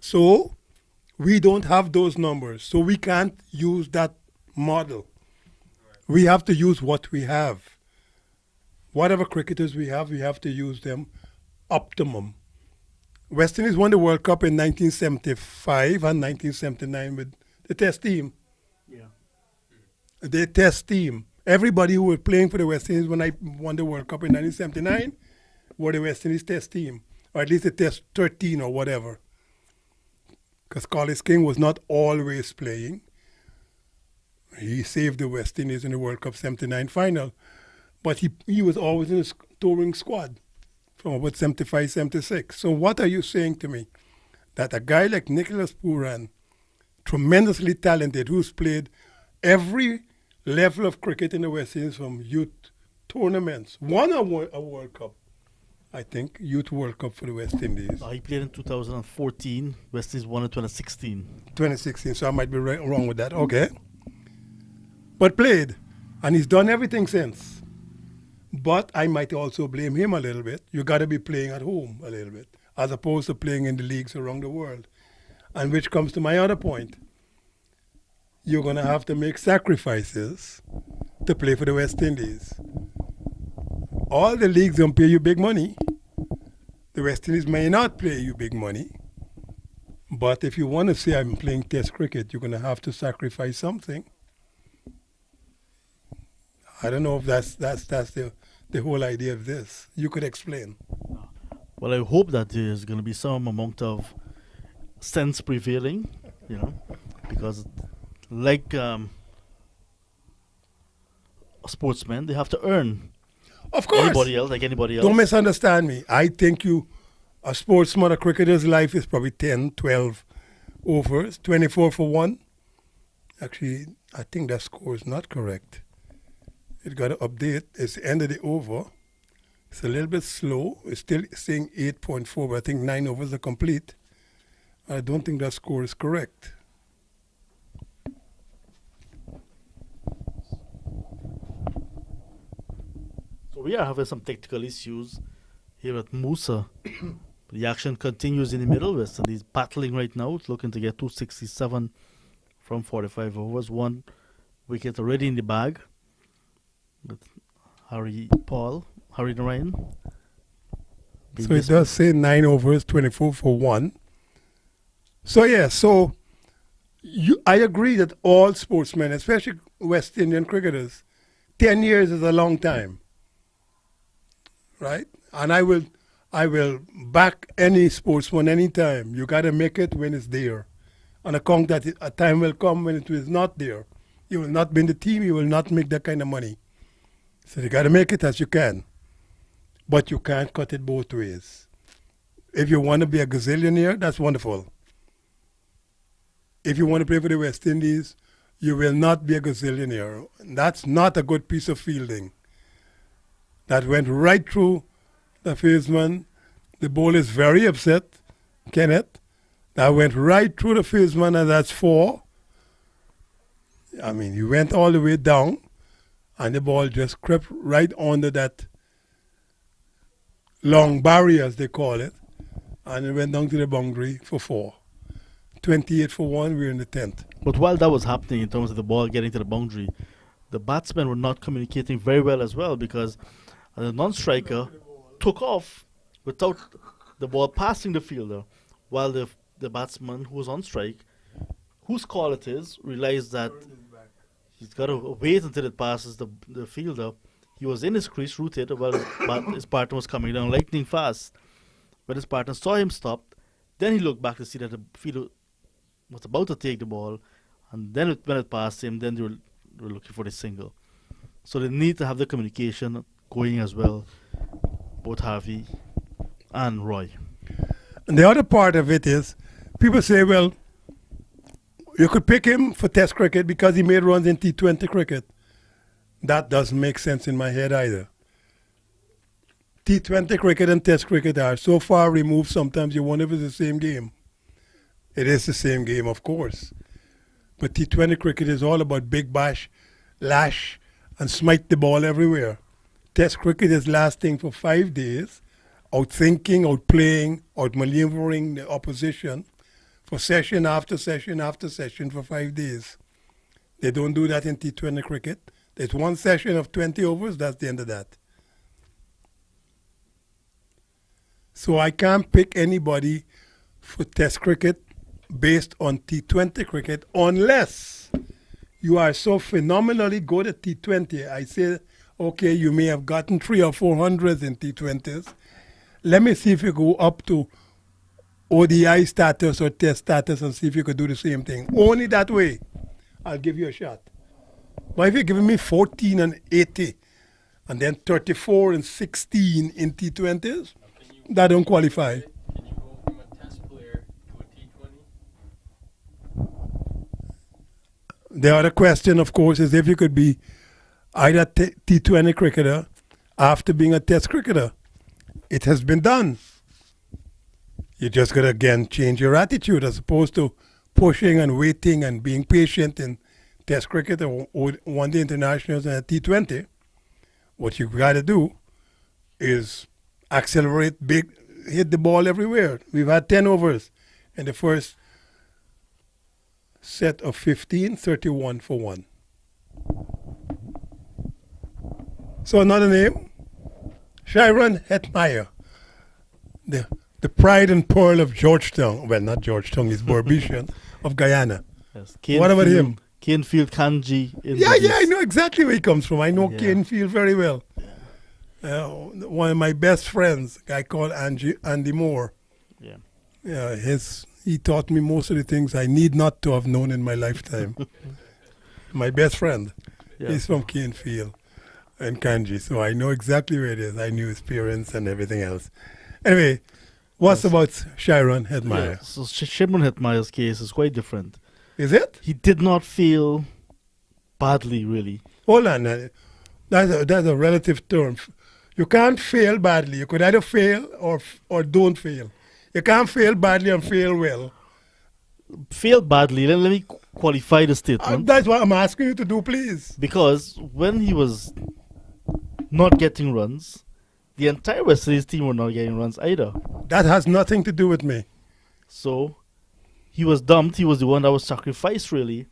[SPEAKER 1] So we don't have those numbers. So we can't use that model. We have to use what we have. Whatever cricketers we have to use them optimum. West Indies won the World Cup in 1975 and 1979 with the test team.
[SPEAKER 5] Yeah.
[SPEAKER 1] The test team. Everybody who was playing for the West Indies when I won the World Cup in 1979 were the West Indies test team, or at least the test 13 or whatever. Because Collis King was not always playing. He saved the West Indies in the World Cup 79 final. But he was always in the touring squad from about 75, 76. So what are you saying to me? That a guy like Nicholas Pooran, tremendously talented, who's played every level of cricket in the West Indies from youth tournaments, won a World Cup, I think, Youth World Cup for the West Indies.
[SPEAKER 5] He played in 2014. West Indies won in 2016.
[SPEAKER 1] 2016, so I might be wrong with that. Okay. But played, and he's done everything since. But I might also blame him a little bit. You got to be playing at home a little bit, as opposed to playing in the leagues around the world. And which comes to my other point. You're going to have to make sacrifices to play for the West Indies. All the leagues don't pay you big money. The West Indies may not pay you big money. But if you want to say I'm playing test cricket, you're going to have to sacrifice something. I don't know if that's the whole idea of this. You could explain.
[SPEAKER 5] Well, I hope that there's going to be some amount of sense prevailing, because like sportsmen, they have to earn.
[SPEAKER 1] Of course.
[SPEAKER 5] Anybody else.
[SPEAKER 1] Don't misunderstand me. I think a sportsman, a cricketer's life is probably 10, 12 overs, 24 for 1. Actually, I think that score is not correct. It got to update. It's the end of the over. It's a little bit slow. It's still saying 8.4, but I think 9 overs are complete. I don't think that score is correct.
[SPEAKER 5] So we are having some technical issues here at MOOSA. The action continues in the middle. West Indies battling right now. It's looking to get 267 from 45 overs. 1 wicket already in the bag. With Harry Narayan.
[SPEAKER 1] So it does say 9 overs, 24 for 1. So I agree that all sportsmen, especially West Indian cricketers, 10 years is a long time, right? And I will back any sportsman anytime. You got to make it when it's there. On account that a time will come when it is not there. You will not be in the team. You will not make that kind of money. So you got to make it as you can. But you can't cut it both ways. If you want to be a gazillionaire, that's wonderful. If you want to play for the West Indies, you will not be a gazillionaire. That's not a good piece of fielding. That went right through the fieldsman. The ball is very upset, Kenneth. That went right through the fieldsman, and that's 4. I mean, he went all the way down, and the ball just crept right under that long barrier, as they call it, and it went down to the boundary for 4. 28 for 1, we're in the 10th.
[SPEAKER 5] But while that was happening in terms of the ball getting to the boundary, the batsmen were not communicating very well as well, because the non-striker took off without the ball passing the fielder, while the batsman who was on strike, whose call it is, realized that he's got to wait until it passes the fielder. He was in his crease, rooted, while his partner was coming down lightning fast. When his partner saw him stop, then he looked back to see that the fielder was about to take the ball, and then when it passed him, then they were looking for the single. So they need to have the communication going as well, both Harvey and Roy.
[SPEAKER 1] And the other part of it is, people say, well, you could pick him for Test cricket because he made runs in T20 cricket. That doesn't make sense in my head either. T20 cricket and Test cricket are so far removed, sometimes you wonder if it's the same game. It is the same game, of course. But T20 cricket is all about big bash, lash, and smite the ball everywhere. Test cricket is lasting for 5 days, outthinking, outplaying, outmaneuvering the opposition for session after session after session for 5 days. They don't do that in T20 cricket. There's one session of 20 overs, that's the end of that. So I can't pick anybody for Test cricket based on T20 cricket unless you are so phenomenally good at T20. I say, okay, you may have gotten 300 or 400 in T20s. Let me see if you go up to ODI status or Test status and see if you could do the same thing. Only that way, I'll give you a shot. But if you're giving me 14 and 80 and then 34 and 16 in T20s, that don't qualify.
[SPEAKER 4] Can you go from a Test player to a T20?
[SPEAKER 1] The other question, of course, is if you could be either T20 cricketer after being a Test cricketer. It has been done. You just got to, again, change your attitude as opposed to pushing and waiting and being patient in Test cricket or one-day internationals and a T20. What you got to do is accelerate, big, hit the ball everywhere. We've had 10 overs in the first set of 15, 31 for 1. So another name, Sharon Hetmeyer, the pride and pearl of Georgetown. Well, not Georgetown, he's Borbetian, of Guyana.
[SPEAKER 5] Yes.
[SPEAKER 1] What about him?
[SPEAKER 5] Canefield, Kanji.
[SPEAKER 1] Yeah, I know exactly where he comes from. I know Canefield very well. One of my best friends, a guy called Andy Moore. Yeah. He taught me most of the things I need not to have known in my lifetime. My best friend.
[SPEAKER 5] Yeah.
[SPEAKER 1] He's from Canefield and Kanji, so I know exactly where it is. I knew his parents and everything else. Anyway, what's about Sharon Hetmeyer?
[SPEAKER 5] Yeah. So Shimon Hetmeyer's case is quite different.
[SPEAKER 1] Is it?
[SPEAKER 5] He did not fail badly, really.
[SPEAKER 1] Hold on. That's a relative term. You can't fail badly. You could either fail or don't fail. You can't fail badly and fail well.
[SPEAKER 5] Failed badly. Let me qualify the statement.
[SPEAKER 1] That's what I'm asking you to do, please.
[SPEAKER 5] Because when he was not getting runs, the entire West Indies team were not getting runs either.
[SPEAKER 1] That has nothing to do with me.
[SPEAKER 5] So he was dumped. He was the one that was sacrificed, really,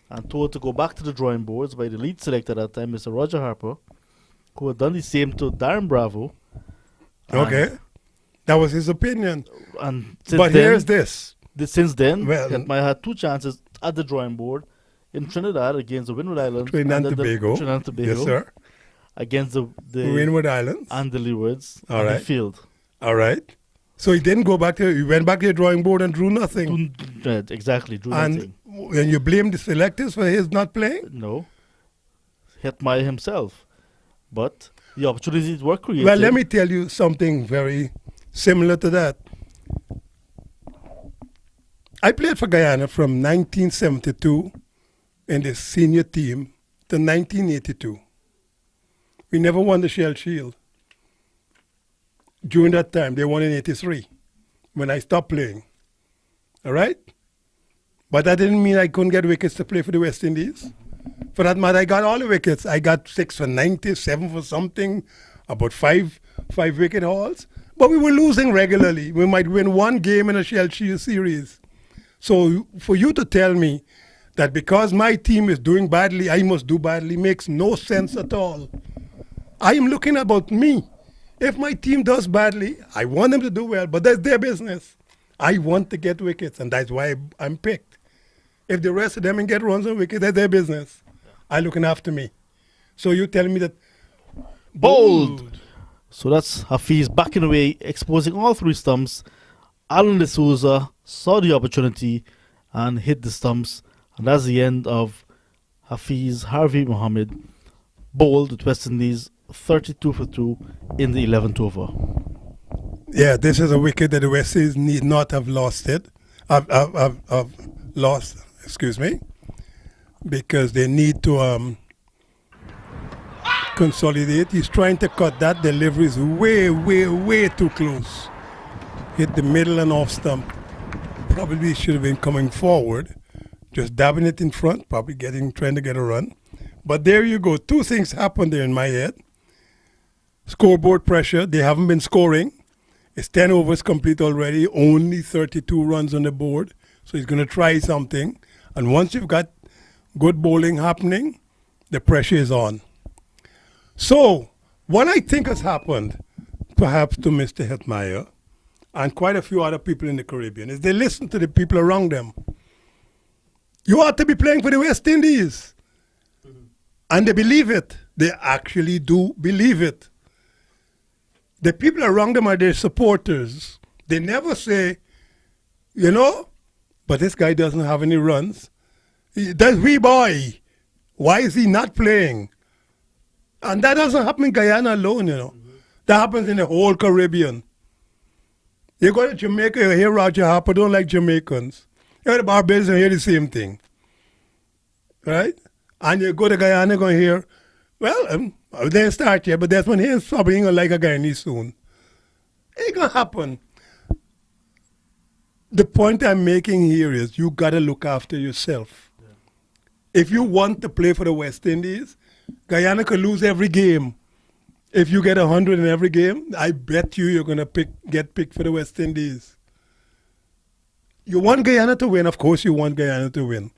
[SPEAKER 5] and told to go back to the drawing boards by the lead selector at that time, Mr. Roger Harper, who had done the same to Darren Bravo.
[SPEAKER 1] Okay. That was his opinion.
[SPEAKER 5] And
[SPEAKER 1] but here's this.
[SPEAKER 5] Since then,
[SPEAKER 1] Well,
[SPEAKER 5] Hetmeyer had 2 chances at the drawing board in Trinidad against the Windward Islands.
[SPEAKER 1] Trinidad and Tobago.
[SPEAKER 5] Trinidad and Tobago.
[SPEAKER 1] Yes, sir.
[SPEAKER 5] against the
[SPEAKER 1] Windward Islands.
[SPEAKER 5] and the Leewards,
[SPEAKER 1] All
[SPEAKER 5] and
[SPEAKER 1] right.
[SPEAKER 5] he failed.
[SPEAKER 1] All right. So he didn't go back to. He went back to the drawing board and drew nothing.
[SPEAKER 5] Exactly, drew
[SPEAKER 1] And
[SPEAKER 5] nothing.
[SPEAKER 1] when you blame the selectors for his not playing,
[SPEAKER 5] No, Hetmeyer himself. But the opportunities were created.
[SPEAKER 1] well, let me tell you something very similar to that. I played for Guyana from 1972 in the senior team to 1982. We never won the Shell Shield. During that time, they won in 83 when I stopped playing. All right? But that didn't mean I couldn't get wickets to play for the West Indies. For that matter, I got all the wickets. I got 6 for 90, 7 for something, about five wicket hauls. But we were losing regularly. We might win one game in a Shell Shield series. So for you to tell me that because my team is doing badly, I must do badly makes no sense at all. I am looking about me. If my team does badly, I want them to do well, but that's their business. I want to get wickets, and that's why I'm picked. If the rest of them can get runs on wickets, that's their business. I'm looking after me. So you tell me that
[SPEAKER 5] Bold. So that's Hafiz backing away, exposing all three stumps. Alan D'Souza saw the opportunity and hit the stumps. And that's the end of Hafiz Harvey Mohammed. Bowled with West Indies 32 for 2 in the 11th over.
[SPEAKER 1] Yeah, this is a wicket that the West Indies need not have lost it. Have lost, excuse me, because they need to consolidate. He's trying to cut that. Delivery is way too close. Hit the middle and off stump. Probably should have been coming forward, just dabbing it in front, probably trying to get a run. But there you go. Two things happened there in my head. Scoreboard pressure. They haven't been scoring. It's 10 overs complete already. Only 32 runs on the board. So he's going to try something. And once you've got good bowling happening, the pressure is on. So what I think has happened, perhaps to Mr. Hetmeyer and quite a few other people in the Caribbean, is they listen to the people around them. You ought to be playing for the West Indies. And they believe it. They actually do believe it. The people around them are their supporters. They never say, you know, but this guy doesn't have any runs. That's wee boy. Why is he not playing? And that doesn't happen in Guyana alone, you know. That happens in the whole Caribbean. You go to Jamaica, you hear Roger Harper, don't like Jamaicans. You go to Barbados, you hear the same thing. Right? And you go to Guyana, you're going to hear, well, they didn't start yet, but that's when he's probably going to like a Guyanese soon. It ain't going to happen. The point I'm making here is you got to look after yourself. Yeah. If you want to play for the West Indies, Guyana could lose every game. If you get 100 in every game, I bet you're going to get picked for the West Indies. You want Guyana to win, of course you want Guyana to win.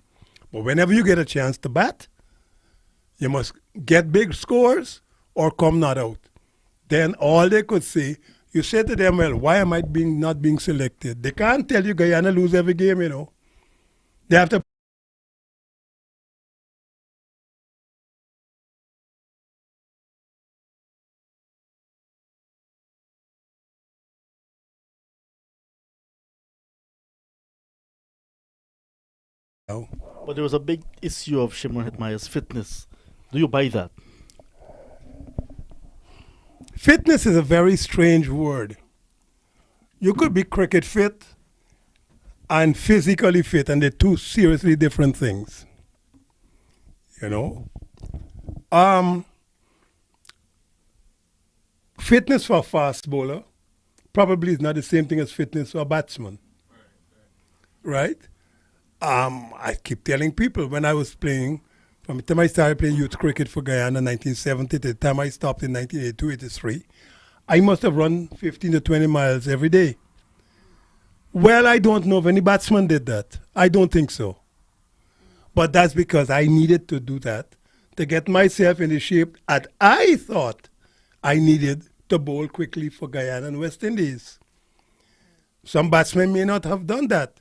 [SPEAKER 1] But whenever you get a chance to bat, you must get big scores or come not out. Then all they could say, you say to them, well, why am I not being selected? They can't tell you Guyana lose every game, you know. They have to.
[SPEAKER 5] But there was a big issue of Shimon Hetmeyer's fitness. Do you buy that?
[SPEAKER 1] Fitness is a very strange word. You could be cricket fit and physically fit, and they're two seriously different things. You know? Fitness for a fast bowler probably is not the same thing as fitness for a batsman. Right? I keep telling people when I was playing, from the time I started playing youth cricket for Guyana in 1970 to the time I stopped in 1982, 83, I must have run 15 to 20 miles every day. Well, I don't know if any batsman did that. I don't think so. But that's because I needed to do that to get myself in the shape that I thought I needed to bowl quickly for Guyana and West Indies. Some batsmen may not have done that.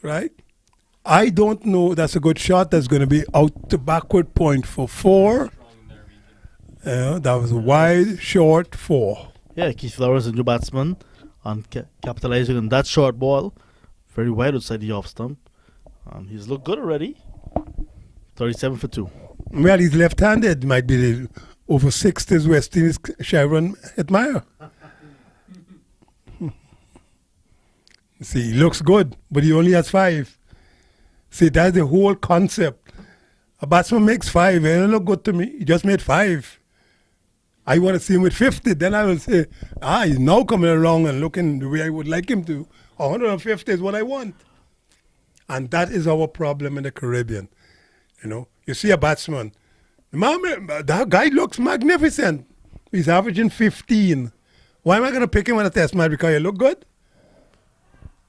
[SPEAKER 1] Right? I don't know. That's a good shot. That's going to be out to backward point for 4. That was a wide, short 4.
[SPEAKER 5] Yeah, Keith Lawrence, a new batsman, and capitalizing on that short ball, very wide outside the off stump. He's looked good already. 37 for 2.
[SPEAKER 1] Well, he's left-handed. Might be the over 60s West Indies Sharon admire. See, he looks good, but he only has 5. See, that's the whole concept. A batsman makes 5. It don't look good to me. He just made 5. I want to see him with 50. Then I will say, he's now coming along and looking the way I would like him to. 150 is what I want. And that is our problem in the Caribbean. You know, you see a batsman. That guy looks magnificent. He's averaging 15. Why am I going to pick him on a test match? Because he look good?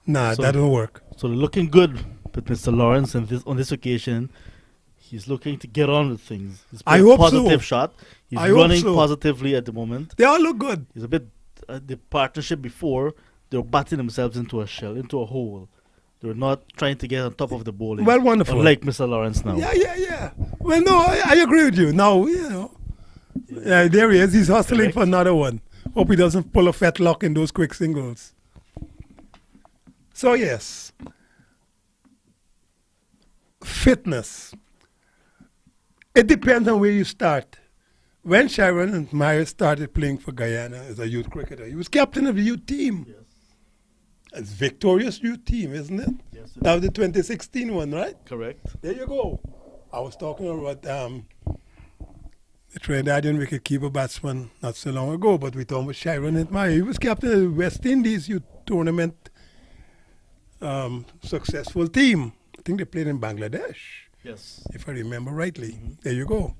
[SPEAKER 1] Nah,
[SPEAKER 5] So-
[SPEAKER 1] that don't work.
[SPEAKER 5] So they're looking good with Mr. Lawrence, and on this occasion, he's looking to get on with things. He's
[SPEAKER 1] I
[SPEAKER 5] playing
[SPEAKER 1] hope
[SPEAKER 5] positive
[SPEAKER 1] so.
[SPEAKER 5] shot. He's
[SPEAKER 1] I hope
[SPEAKER 5] running
[SPEAKER 1] so.
[SPEAKER 5] positively at the moment.
[SPEAKER 1] They all look good.
[SPEAKER 5] He's a bit the partnership before, they were batting themselves into a shell, into a hole. They were not trying to get on top of the bowling.
[SPEAKER 1] Well, wonderful.
[SPEAKER 5] Unlike Mr. Lawrence now.
[SPEAKER 1] Yeah. Well, no, I agree with you. Now, you know, there he is. He's hustling
[SPEAKER 5] Correct.
[SPEAKER 1] for another one. Hope he doesn't pull a fetlock in those quick singles. So, yes. Fitness. It depends on where you start. When Sharon and Myers started playing for Guyana as a youth cricketer, he was captain of the youth team.
[SPEAKER 5] Yes.
[SPEAKER 1] It's victorious youth team, isn't it?
[SPEAKER 5] Yes,
[SPEAKER 1] That was the 2016 one, right?
[SPEAKER 5] correct.
[SPEAKER 1] There you go. I was talking about the Trinidadian wicketkeeper batsman not so long ago, but we talking about Sharon and Meyer. He was captain of the West Indies youth tournament successful team. I think they played in Bangladesh,
[SPEAKER 5] Yes.
[SPEAKER 1] if I remember rightly. There you go.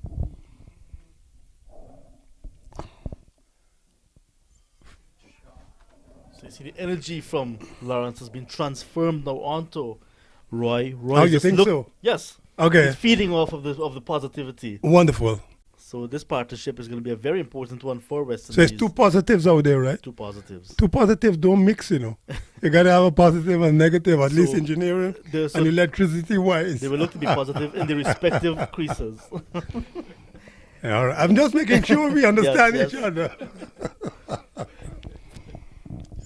[SPEAKER 5] So you see the energy from Lawrence has been transformed now onto Roy. Roy
[SPEAKER 1] Oh, you
[SPEAKER 5] just
[SPEAKER 1] think so?
[SPEAKER 5] Yes.
[SPEAKER 1] Okay,
[SPEAKER 5] He's feeding off of the positivity.
[SPEAKER 1] wonderful.
[SPEAKER 5] So this partnership is going to be a very important one for West
[SPEAKER 1] So it's
[SPEAKER 5] Indies.
[SPEAKER 1] two positives out there, right?
[SPEAKER 5] Two positives.
[SPEAKER 1] Two positives don't mix, you know. You got to have a positive and negative, at least
[SPEAKER 5] So
[SPEAKER 1] engineering
[SPEAKER 5] There's
[SPEAKER 1] and
[SPEAKER 5] some-
[SPEAKER 1] electricity-wise.
[SPEAKER 5] they will look to be positive in the respective creases.
[SPEAKER 1] All right. I'm just making sure we understand
[SPEAKER 5] Yes,
[SPEAKER 1] each other.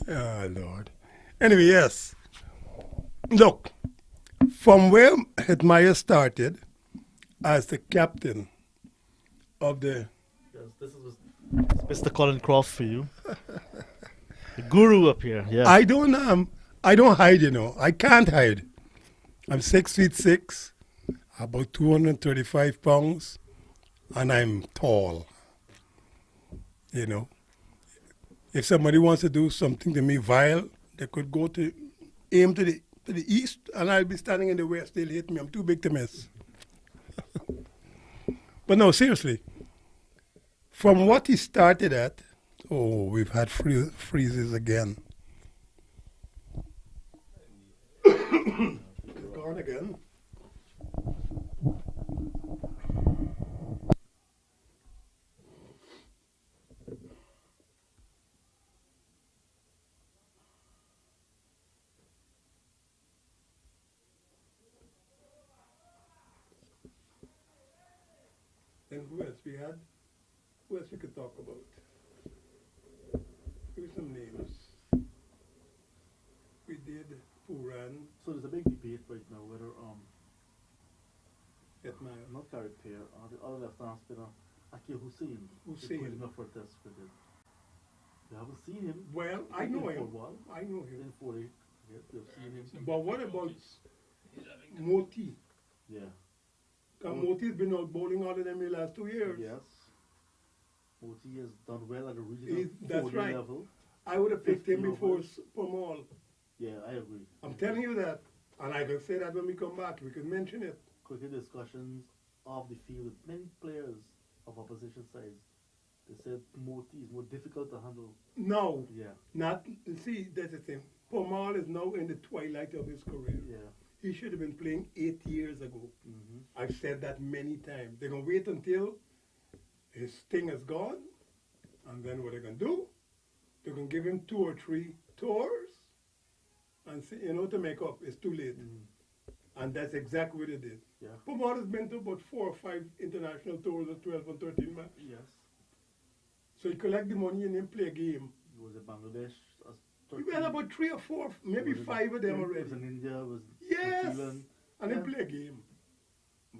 [SPEAKER 1] Oh, Lord. Anyway, yes. Look, from where Hetmeyer started as the captain of the...
[SPEAKER 5] Yes, this is Mr. Colin Croft for you. The guru up here. Yeah.
[SPEAKER 1] I don't hide, you know. I can't hide. I'm 6'6", about 235 pounds, and I'm tall. You know. If somebody wants to do something to me vile, they could aim to the east, and I'll be standing in the west. They'll hit me. I'm too big to miss. But no, seriously. From what he started at, we've had freezes again. It's gone again. Then who else we had? Who else we could talk about? Give me some names. We did PEARLAND,
[SPEAKER 5] So there's a big debate right now whether
[SPEAKER 1] Hetmeyer.
[SPEAKER 5] not Gary Pear or the other left-arm spinner Akil Hussein is
[SPEAKER 1] Hussein.
[SPEAKER 5] good enough for test cricket. You haven't seen him.
[SPEAKER 1] Well, I know
[SPEAKER 5] in
[SPEAKER 1] him.
[SPEAKER 5] football.
[SPEAKER 1] I know him.
[SPEAKER 5] In 40 cricket, you've seen him.
[SPEAKER 1] But what about Moti?
[SPEAKER 5] Yeah.
[SPEAKER 1] Moti's been out bowling all of them in the last 2 years.
[SPEAKER 5] Yes. Moti has done well at the regional
[SPEAKER 1] That's
[SPEAKER 5] 40
[SPEAKER 1] right.
[SPEAKER 5] level.
[SPEAKER 1] I would have picked him
[SPEAKER 5] 50
[SPEAKER 1] before
[SPEAKER 5] overs.
[SPEAKER 1] Pomal.
[SPEAKER 5] Yeah, I agree.
[SPEAKER 1] I'm telling you that. And I can say that when we come back. We can mention it.
[SPEAKER 5] Cricket discussions off the field with many players of opposition sides. They said Moti is more difficult to handle.
[SPEAKER 1] No,
[SPEAKER 5] Yeah.
[SPEAKER 1] not. See, that's the thing. Pomal is now in the twilight of his career.
[SPEAKER 5] Yeah.
[SPEAKER 1] He should have been playing 8 years ago.
[SPEAKER 5] Mm-hmm.
[SPEAKER 1] I've said that many times. They're going to wait until his sting is gone. And then what they're going to do, they're going to give him 2 or 3 tours. And see, to make up. It's too late. And that's exactly what they did.
[SPEAKER 5] Yeah.
[SPEAKER 1] Pomal has been to about 4 or 5 international tours of 12 and 13 matches.
[SPEAKER 5] Yes.
[SPEAKER 1] So you collect the money and then play a game.
[SPEAKER 5] Was it Bangladesh?
[SPEAKER 1] We had about 3 or 4, maybe 5 of them already.
[SPEAKER 5] Was in India? Was
[SPEAKER 1] Yes,
[SPEAKER 5] New Zealand?
[SPEAKER 1] and then play a game.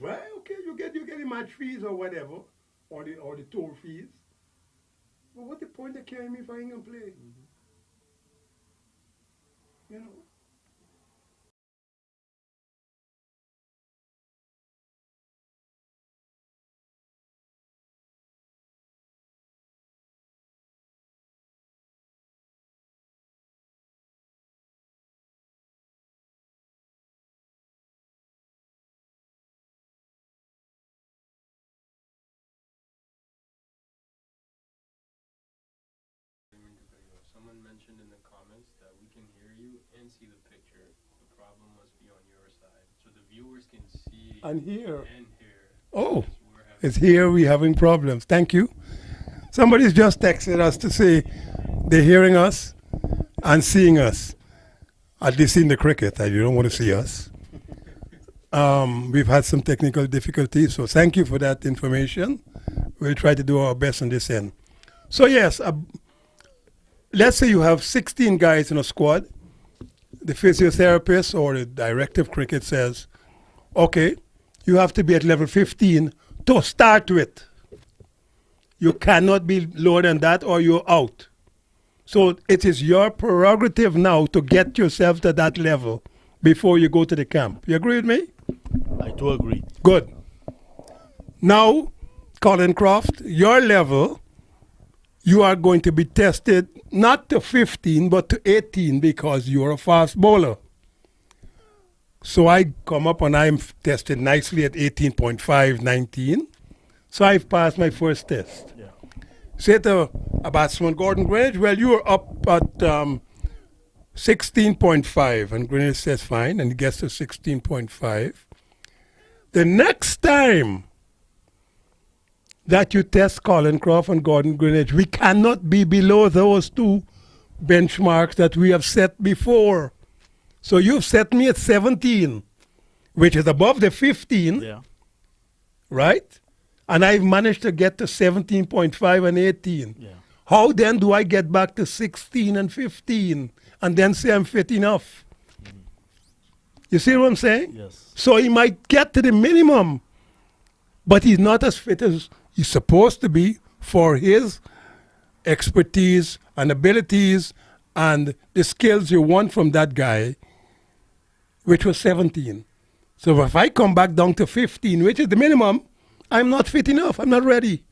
[SPEAKER 1] Well, okay, you get the match fees or whatever, or the tour fees. But what's the point of carrying me if I ain't gonna play? You know.
[SPEAKER 4] Someone mentioned in the comments that we can hear you and see the picture. The problem must be on your side. So the viewers can see
[SPEAKER 1] And here.
[SPEAKER 4] and hear.
[SPEAKER 1] Oh,
[SPEAKER 4] Yes, we're having
[SPEAKER 1] it's here we having problems. Thank you. Somebody's just texted us to say they're hearing us and seeing us. At least in the cricket, you don't want to see us. We've had some technical difficulties, so thank you for that information. We'll try to do our best on this end. So yes, let's say you have 16 guys in a squad. The physiotherapist or the director of cricket says, okay, you have to be at level 15 to start with. You cannot be lower than that or you're out. So it is your prerogative now to get yourself to that level before you go to the camp. You agree with me?
[SPEAKER 5] I do agree.
[SPEAKER 1] Good. Now, Colin Croft, your level, you are going to be tested not to 15 but to 18 because you're a fast bowler. So I come up and I'm tested nicely at 18.5, 19. So I've passed my first test.
[SPEAKER 5] Yeah.
[SPEAKER 1] Say to a batsman, Gordon Greenwich, well, you are up at 16.5. And Greenwich says, fine, and he gets to 16.5. The next time that you test Colin Croft and Gordon Greenwich, we cannot be below those two benchmarks that we have set before. So you've set me at 17, which is above the 15,
[SPEAKER 5] Yeah.
[SPEAKER 1] right? And I've managed to get to 17.5 and 18.
[SPEAKER 5] Yeah.
[SPEAKER 1] How then do I get back to 16 and 15 and then say I'm fit enough? You see what I'm saying?
[SPEAKER 5] Yes.
[SPEAKER 1] So he might get to the minimum, but he's not as fit as he's supposed to be for his expertise and abilities and the skills you want from that guy, which was 17. So if I come back down to 15, which is the minimum, I'm not fit enough. I'm not ready.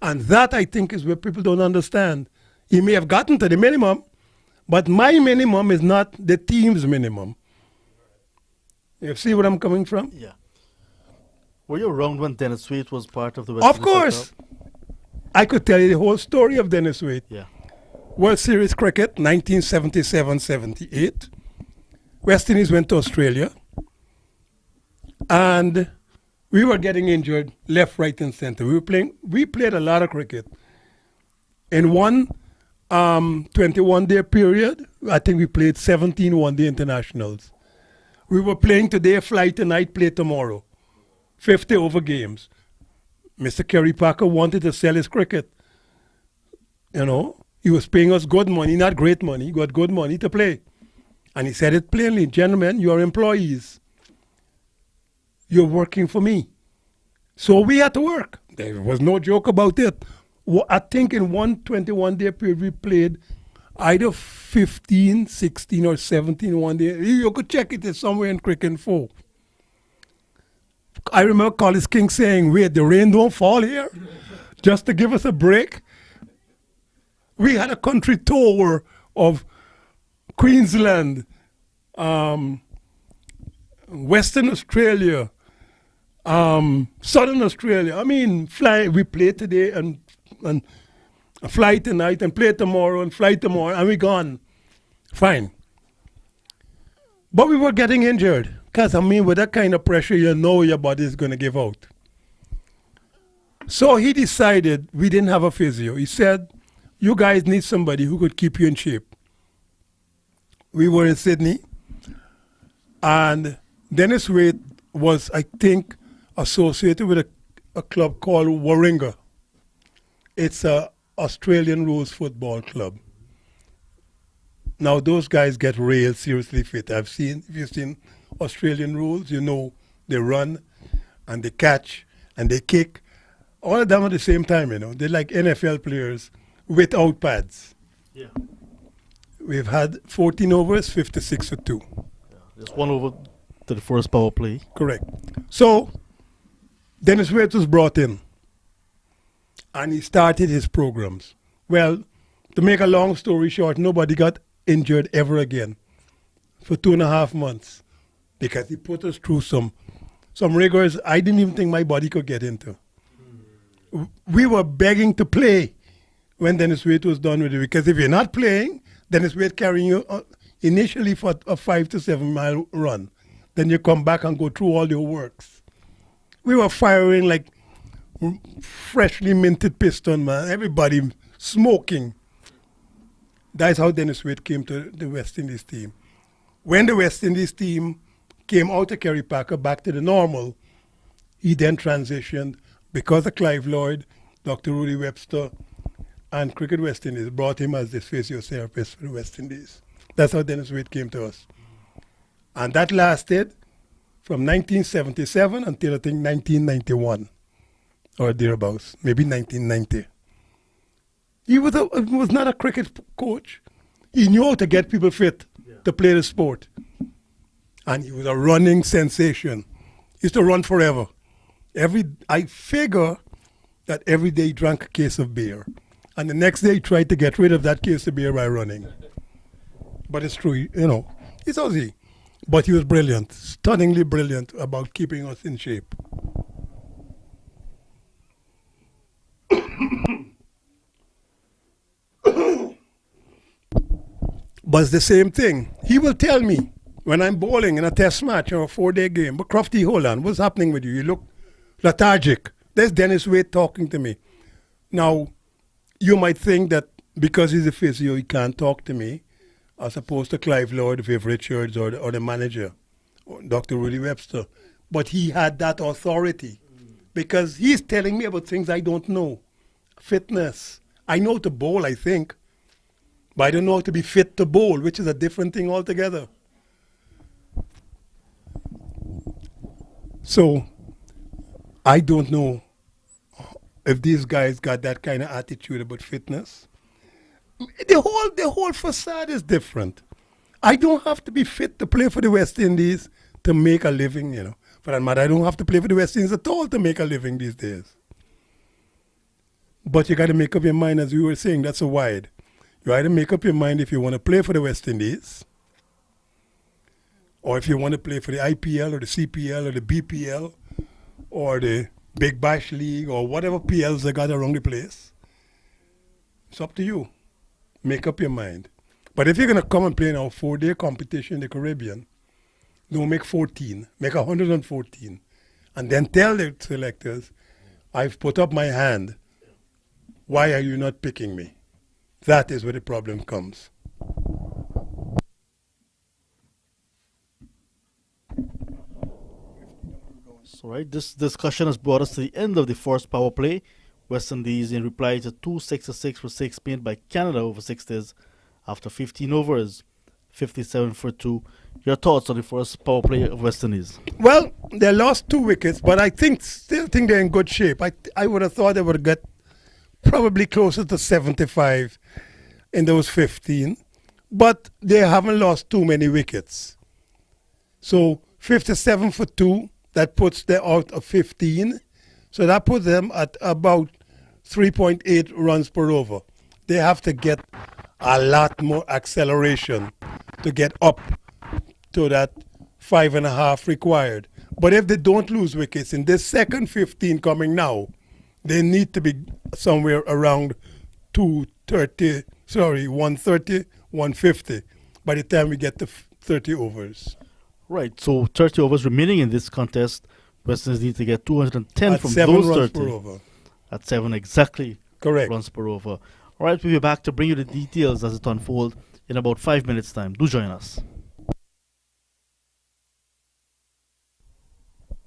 [SPEAKER 1] And that, I think, is where people don't understand. He may have gotten to the minimum, but my minimum is not the team's minimum. You see where I'm coming from?
[SPEAKER 5] Yeah. Were you around when Dennis Waite was part of the West
[SPEAKER 1] Of
[SPEAKER 5] Indies
[SPEAKER 1] course.
[SPEAKER 5] setup?
[SPEAKER 1] I could tell you the whole story of Dennis Waite.
[SPEAKER 5] Yeah.
[SPEAKER 1] World Series cricket, 1977-78. West Indies went to Australia. And we were getting injured left, right, and center. We played a lot of cricket. In one 21-day period, I think we played 17 one-day internationals. We were playing today, fly tonight, play tomorrow. 50 over games. Mr. Kerry Parker wanted to sell his cricket. You know, he was paying us good money, not great money. He got good money to play. And he said it plainly, gentlemen, you are employees. You're working for me. So we had to work. There was no joke about it. I think in one 21-day period we played either 15, 16, or 17 one day. You could check it, it's somewhere in Cricket Info. I remember Collis King saying, wait, the rain don't fall here? Just to give us a break? We had a country tour of Queensland, Western Australia, Southern Australia. I mean, we play today and fly tonight and play tomorrow and fly tomorrow and we gone. Fine. But we were getting injured. Because, I mean, with that kind of pressure, you know your body is going to give out. So he decided, we didn't have a physio. He said, you guys need somebody who could keep you in shape. We were in Sydney. And Dennis Waite was, I think, associated with a club called Warringah. It's a Australian Rules Football Club. Now those guys get real seriously fit. If you've seen Australian Rules, you know they run and they catch and they kick. All of them at the same time, you know. They're like NFL players without pads.
[SPEAKER 5] Yeah.
[SPEAKER 1] We've had 14 overs, 56 for 2.
[SPEAKER 5] Just 1 over to the first power play.
[SPEAKER 1] Correct. So Dennis Waite was brought in and he started his programs. Well, to make a long story short, nobody got injured ever again for 2.5 months because he put us through some rigors I didn't even think my body could get into. We were begging to play when Dennis Waite was done with it, because if you're not playing, Dennis Waite carrying you initially for a 5 to 7 mile run. Then you come back and go through all your works. We were firing like freshly minted piston, man. Everybody smoking. That's how Dennis Waite came to the West Indies team. When the West Indies team came out of Kerry Packer back to the normal, he then transitioned because of Clive Lloyd, Dr. Rudy Webster, and Cricket West Indies brought him as the physiotherapist for the West Indies. That's how Dennis Waite came to us. And that lasted from 1977 until I think 1991 or thereabouts, maybe 1990. He was not a cricket coach. He knew how to get people fit to play the sport. And he was a running sensation. He used to run forever. I figure that every day he drank a case of beer. And the next day he tried to get rid of that case of beer by running. But it's true, you know, it's Aussie. But he was brilliant, stunningly brilliant about keeping us in shape. But it's the same thing. He will tell me when I'm bowling in a test match or a 4-day game, but Crofty, hold on, what's happening with you? You look lethargic. There's Dennis Waite talking to me. Now, you might think that because he's a physio, he can't talk to me, as opposed to Clive Lloyd, Viv Richards, or the manager, or Dr. Rudy Webster. But he had that authority because he's telling me about things I don't know. Fitness. I know to bowl, I think, but I don't know how to be fit to bowl, which is a different thing altogether. So, I don't know if these guys got that kind of attitude about fitness. The whole facade is different. I don't have to be fit to play for the West Indies to make a living, you know. For that matter, I don't have to play for the West Indies at all to make a living these days. But you got to make up your mind, as we were saying, that's a wide. You either make up your mind if you want to play for the West Indies, or if you want to play for the IPL or the CPL or the BPL or the Big Bash League or whatever PLs they got around the place. It's up to you. Make up your mind. But if you're going to come and play in our 4-day competition in the Caribbean, don't make 14, make 114. And then tell the selectors, I've put up my hand. Why are you not picking me? That is where the problem comes.
[SPEAKER 5] So, right, this discussion has brought us to the end of the first power play. West Indies in reply to 2 6-6 for 6 made by Canada over 60s after 15 overs, 57 for 2. Your thoughts on the first power play of West Indies?
[SPEAKER 1] Well, they lost 2 wickets, but I still think they're in good shape. I would have thought they would get probably closer to 75 in those 15, but they haven't lost too many wickets. So 57 for 2, that puts them out of 15. So that puts them at about 3.8 runs per over. They have to get a lot more acceleration to get up to that 5.5 required. But if they don't lose wickets in this second 15 coming now, they need to be somewhere around 130, 150 by the time we get to 30 overs.
[SPEAKER 5] Right, so 30 overs remaining in this contest. West Indies need to get 210
[SPEAKER 1] At
[SPEAKER 5] from
[SPEAKER 1] 7
[SPEAKER 5] those
[SPEAKER 1] runs
[SPEAKER 5] 30.
[SPEAKER 1] per over.
[SPEAKER 5] At 7 exactly.
[SPEAKER 1] Correct.
[SPEAKER 5] Runs per over. All right, we'll be back to bring you the details as it unfolds in about 5 minutes' time. Do join us.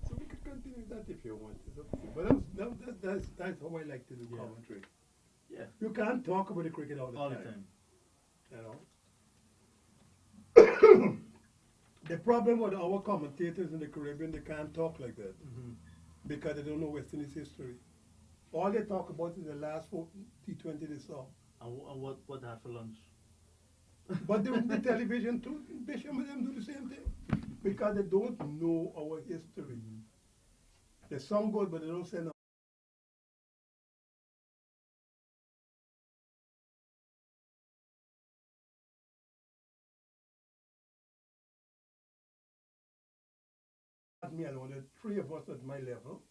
[SPEAKER 1] So we could continue that if you want. But that's how I like to do commentary.
[SPEAKER 5] Yeah,
[SPEAKER 1] You can't talk about the cricket all the
[SPEAKER 5] all
[SPEAKER 1] time.
[SPEAKER 5] the time.
[SPEAKER 1] You know. The problem with our commentators in the Caribbean, they can't talk like that
[SPEAKER 5] Mm-hmm.
[SPEAKER 1] because they don't know West Indies history. All they talk about is the last four T20 they saw.
[SPEAKER 5] And what they had for lunch?
[SPEAKER 1] But the television too, Bishop and them do the same thing because they don't know our history. They sound good, but they don't say no. Not me alone, there are three of us at my level.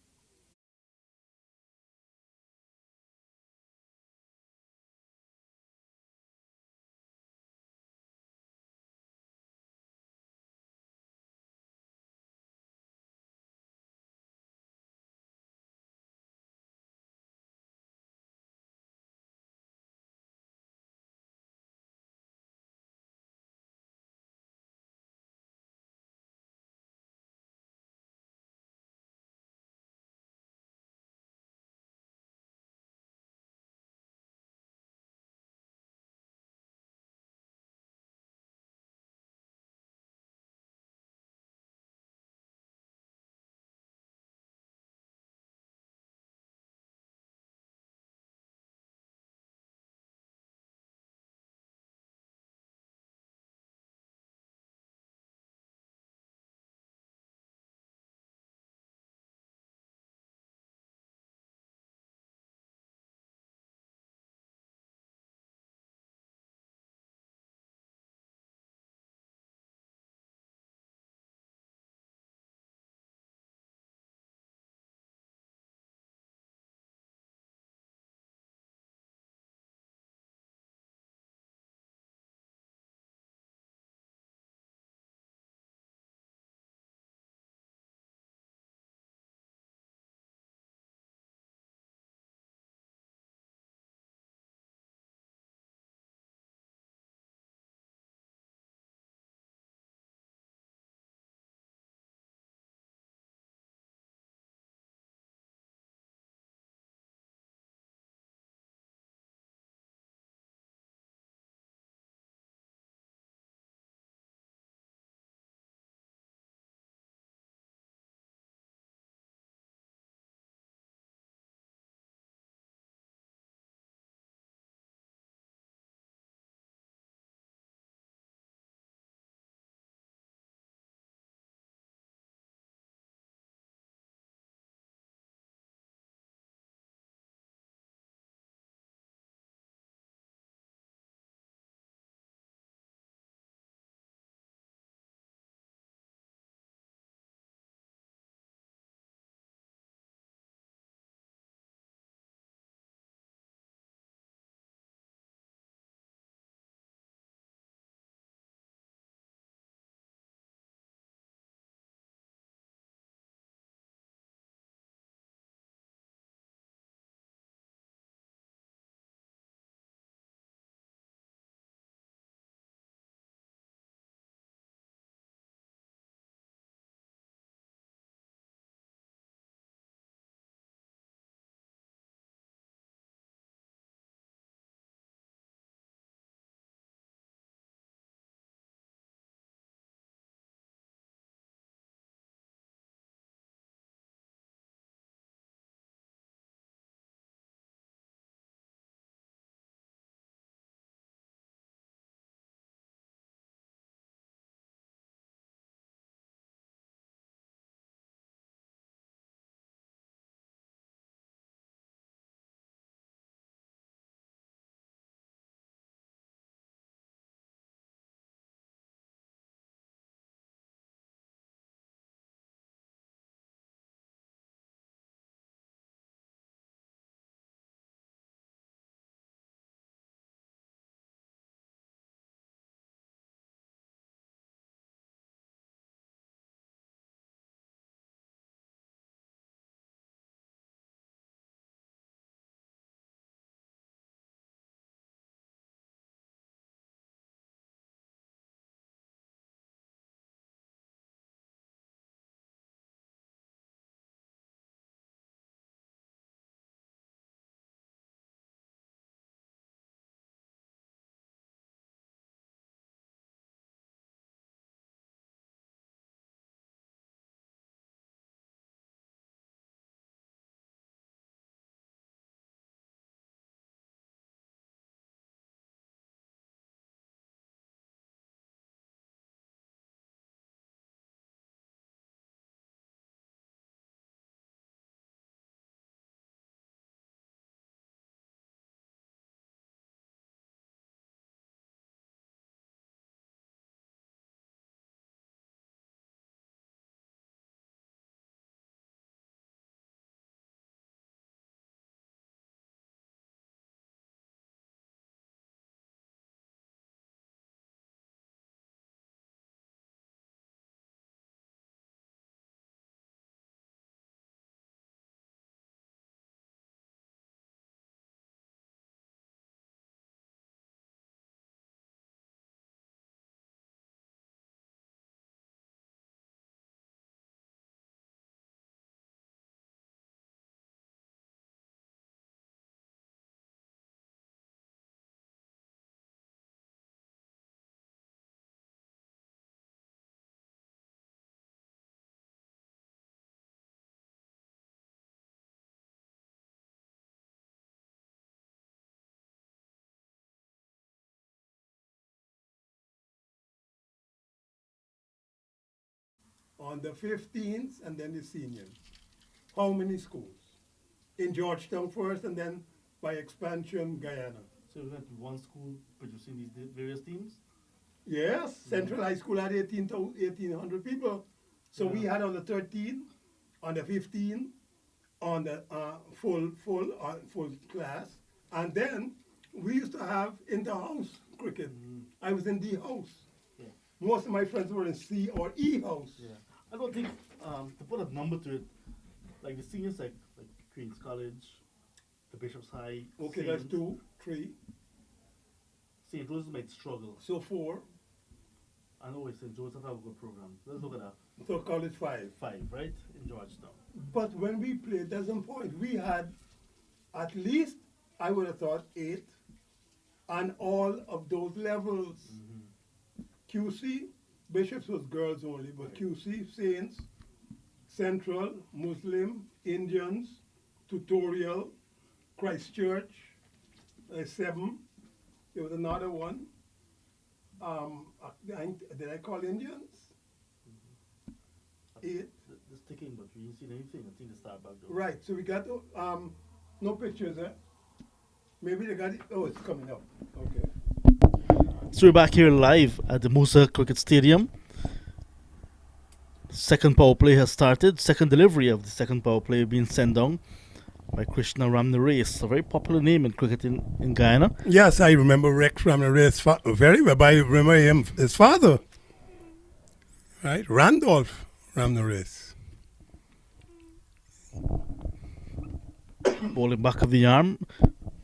[SPEAKER 1] on the 15th, and then the seniors. How many schools? In Georgetown first, and then by expansion, Guyana.
[SPEAKER 5] So you went to one school producing these various teams?
[SPEAKER 1] Yes, Central High School had 1,800 people. So we had on the 13th, on the 15th, on the full class, and then we used to have inter-house cricket. I was in D house.
[SPEAKER 5] Yeah.
[SPEAKER 1] Most of my friends were in C or E house.
[SPEAKER 5] Yeah. I don't think, to put a number to it, like the seniors, like Queen's College, the Bishop's High.
[SPEAKER 1] Okay,
[SPEAKER 5] Saint,
[SPEAKER 1] that's 2, 3,
[SPEAKER 5] St. Joseph might struggle.
[SPEAKER 1] so 4,
[SPEAKER 5] I know St. Joseph have a good program. Let's look at that.
[SPEAKER 1] so college 5.
[SPEAKER 5] 5, right? In Georgetown.
[SPEAKER 1] But when we played, there's some point. We had at least, I would have thought, 8 on all of those levels. QC, Bishops was girls only, but QC, Saints, Central, Muslim, Indians, Tutorial, Christchurch, 7. There was another one. Did I call Indians? 8.
[SPEAKER 5] This ticking, but we didn't see anything. I think they start back though.
[SPEAKER 1] Right, so we got no pictures, eh? Maybe they got it. Oh, it's coming up. Okay.
[SPEAKER 5] So we're back here live at the MOOSA Cricket Stadium. Second power play has started. Second delivery of the second power play being sent down by Krishna Ramnaresh, a very popular name in cricket in Guyana.
[SPEAKER 1] Yes, I remember Rex Ramnaresh very well. But I remember his father, right? Randolph Ramnaresh.
[SPEAKER 5] Bowling back of the arm,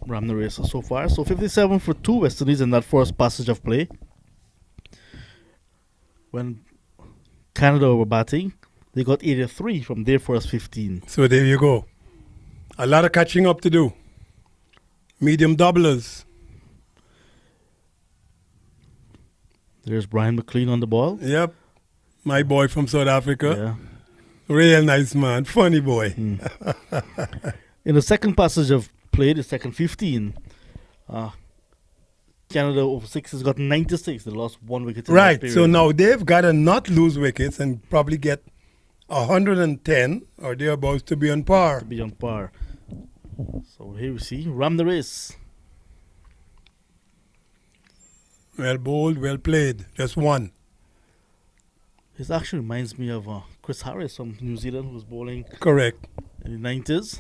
[SPEAKER 5] Ramnaresh so far. So 57 for 2 West Indies in that first passage of play. When Canada were batting, they got 83 from their first 15.
[SPEAKER 1] So there you go. A lot of catching up to do. Medium doublers.
[SPEAKER 5] There's Brian McLean on the ball.
[SPEAKER 1] Yep. My boy from South Africa.
[SPEAKER 5] Yeah.
[SPEAKER 1] Real nice man. Funny boy.
[SPEAKER 5] In the second passage of play, the second 15, Canada over 6 has got 96. They lost 1 wicket in that
[SPEAKER 1] Right.
[SPEAKER 5] period.
[SPEAKER 1] So now they've got to not lose wickets and probably get 110 or thereabouts to be on par.
[SPEAKER 5] to be on par. So here we see Ramnaresh.
[SPEAKER 1] Well bowled, well played. Just one.
[SPEAKER 5] This actually reminds me of Chris Harris from New Zealand, who was bowling
[SPEAKER 1] Correct.
[SPEAKER 5] in the 90s.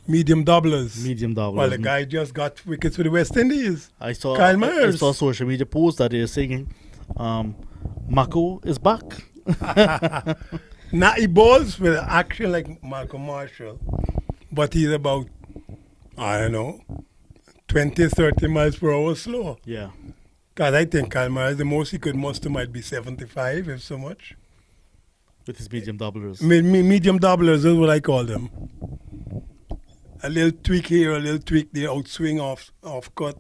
[SPEAKER 1] Medium doublers.
[SPEAKER 5] Medium double.
[SPEAKER 1] Well, the guy just got wickets with the West Indies.
[SPEAKER 5] I saw
[SPEAKER 1] Kyle
[SPEAKER 5] I
[SPEAKER 1] Myers.
[SPEAKER 5] saw social media posts that they're saying Mako is back.
[SPEAKER 1] Now he bowls with action like Malcolm Marshall, but he's about, I don't know, 20, 30 miles per hour slower.
[SPEAKER 5] Yeah.
[SPEAKER 1] Because I think Kyle Myers, the most he could muster might be 75, if so much.
[SPEAKER 5] With his medium doublers.
[SPEAKER 1] Medium doublers is what I call them. A little tweak here, a little tweak there, outswing off cut,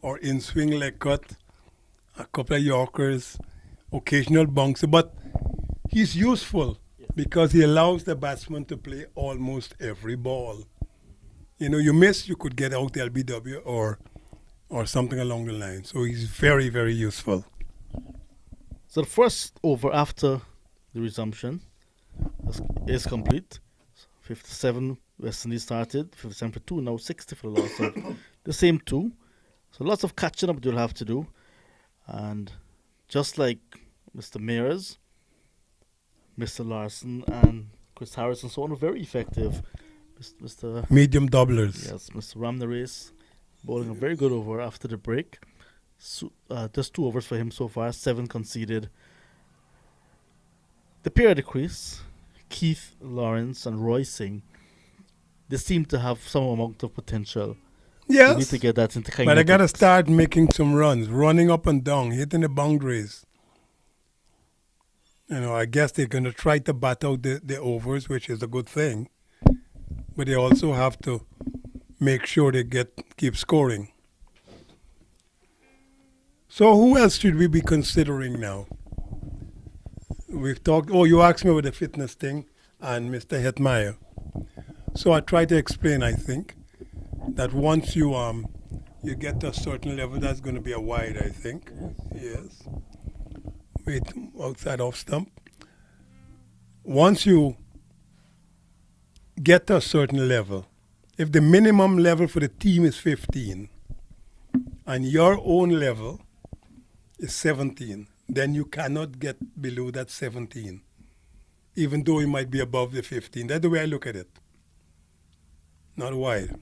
[SPEAKER 1] or in swing leg cut, a couple of Yorkers, occasional bouncer. But he's useful because he allows the batsman to play almost every ball. You know, you miss, you could get out LBW or something along the line. So he's very, very useful.
[SPEAKER 5] So the first over after the resumption is complete. 57 West Indies started, 57 for 2, now 60 for the loss of the same 2. So lots of catching up you'll have to do. And just like Mr. Mayers, Mr. Larson, and Chris Harris and so on, were very effective. Mr.
[SPEAKER 1] Medium doublers.
[SPEAKER 5] Yes, Mr. Ramnaresh bowling a very good over after the break. So, just 2 overs for him so far, 7 conceded. The pair at the crease, Keith Lawrence and Roy Singh, they seem to have some amount of potential.
[SPEAKER 1] Yes.
[SPEAKER 5] You need to get that into kind
[SPEAKER 1] But
[SPEAKER 5] of
[SPEAKER 1] I got to start making some runs, running up and down, hitting the boundaries. You know, I guess they're going to try to bat out the overs, which is a good thing. But they also have to make sure they keep scoring. So who else should we be considering now? We've talked, you asked me about the fitness thing and Mr. Hetmeyer. So I try to explain, I think, that once you get to a certain level, that's going to be a wide, I think. Yes. Wait, outside off stump. once you get to a certain level, if the minimum level for the team is 15 and your own level is 17, then you cannot get below that 17, even though you might be above the 15. That's the way I look at it. Not wide.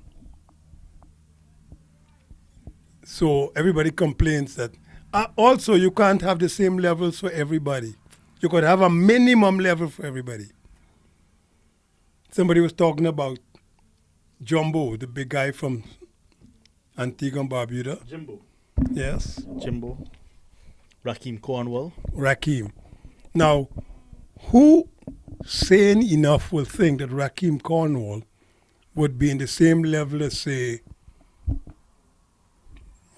[SPEAKER 1] So everybody complains that also you can't have the same levels for everybody. You could have a minimum level for everybody. Somebody was talking about Jumbo, the big guy from Antigua and Barbuda.
[SPEAKER 5] Jimbo.
[SPEAKER 1] Yes.
[SPEAKER 5] Jimbo. Raheem Cornwall.
[SPEAKER 1] Raheem. Now, who sane enough will think that Raheem Cornwall would be in the same level as, say,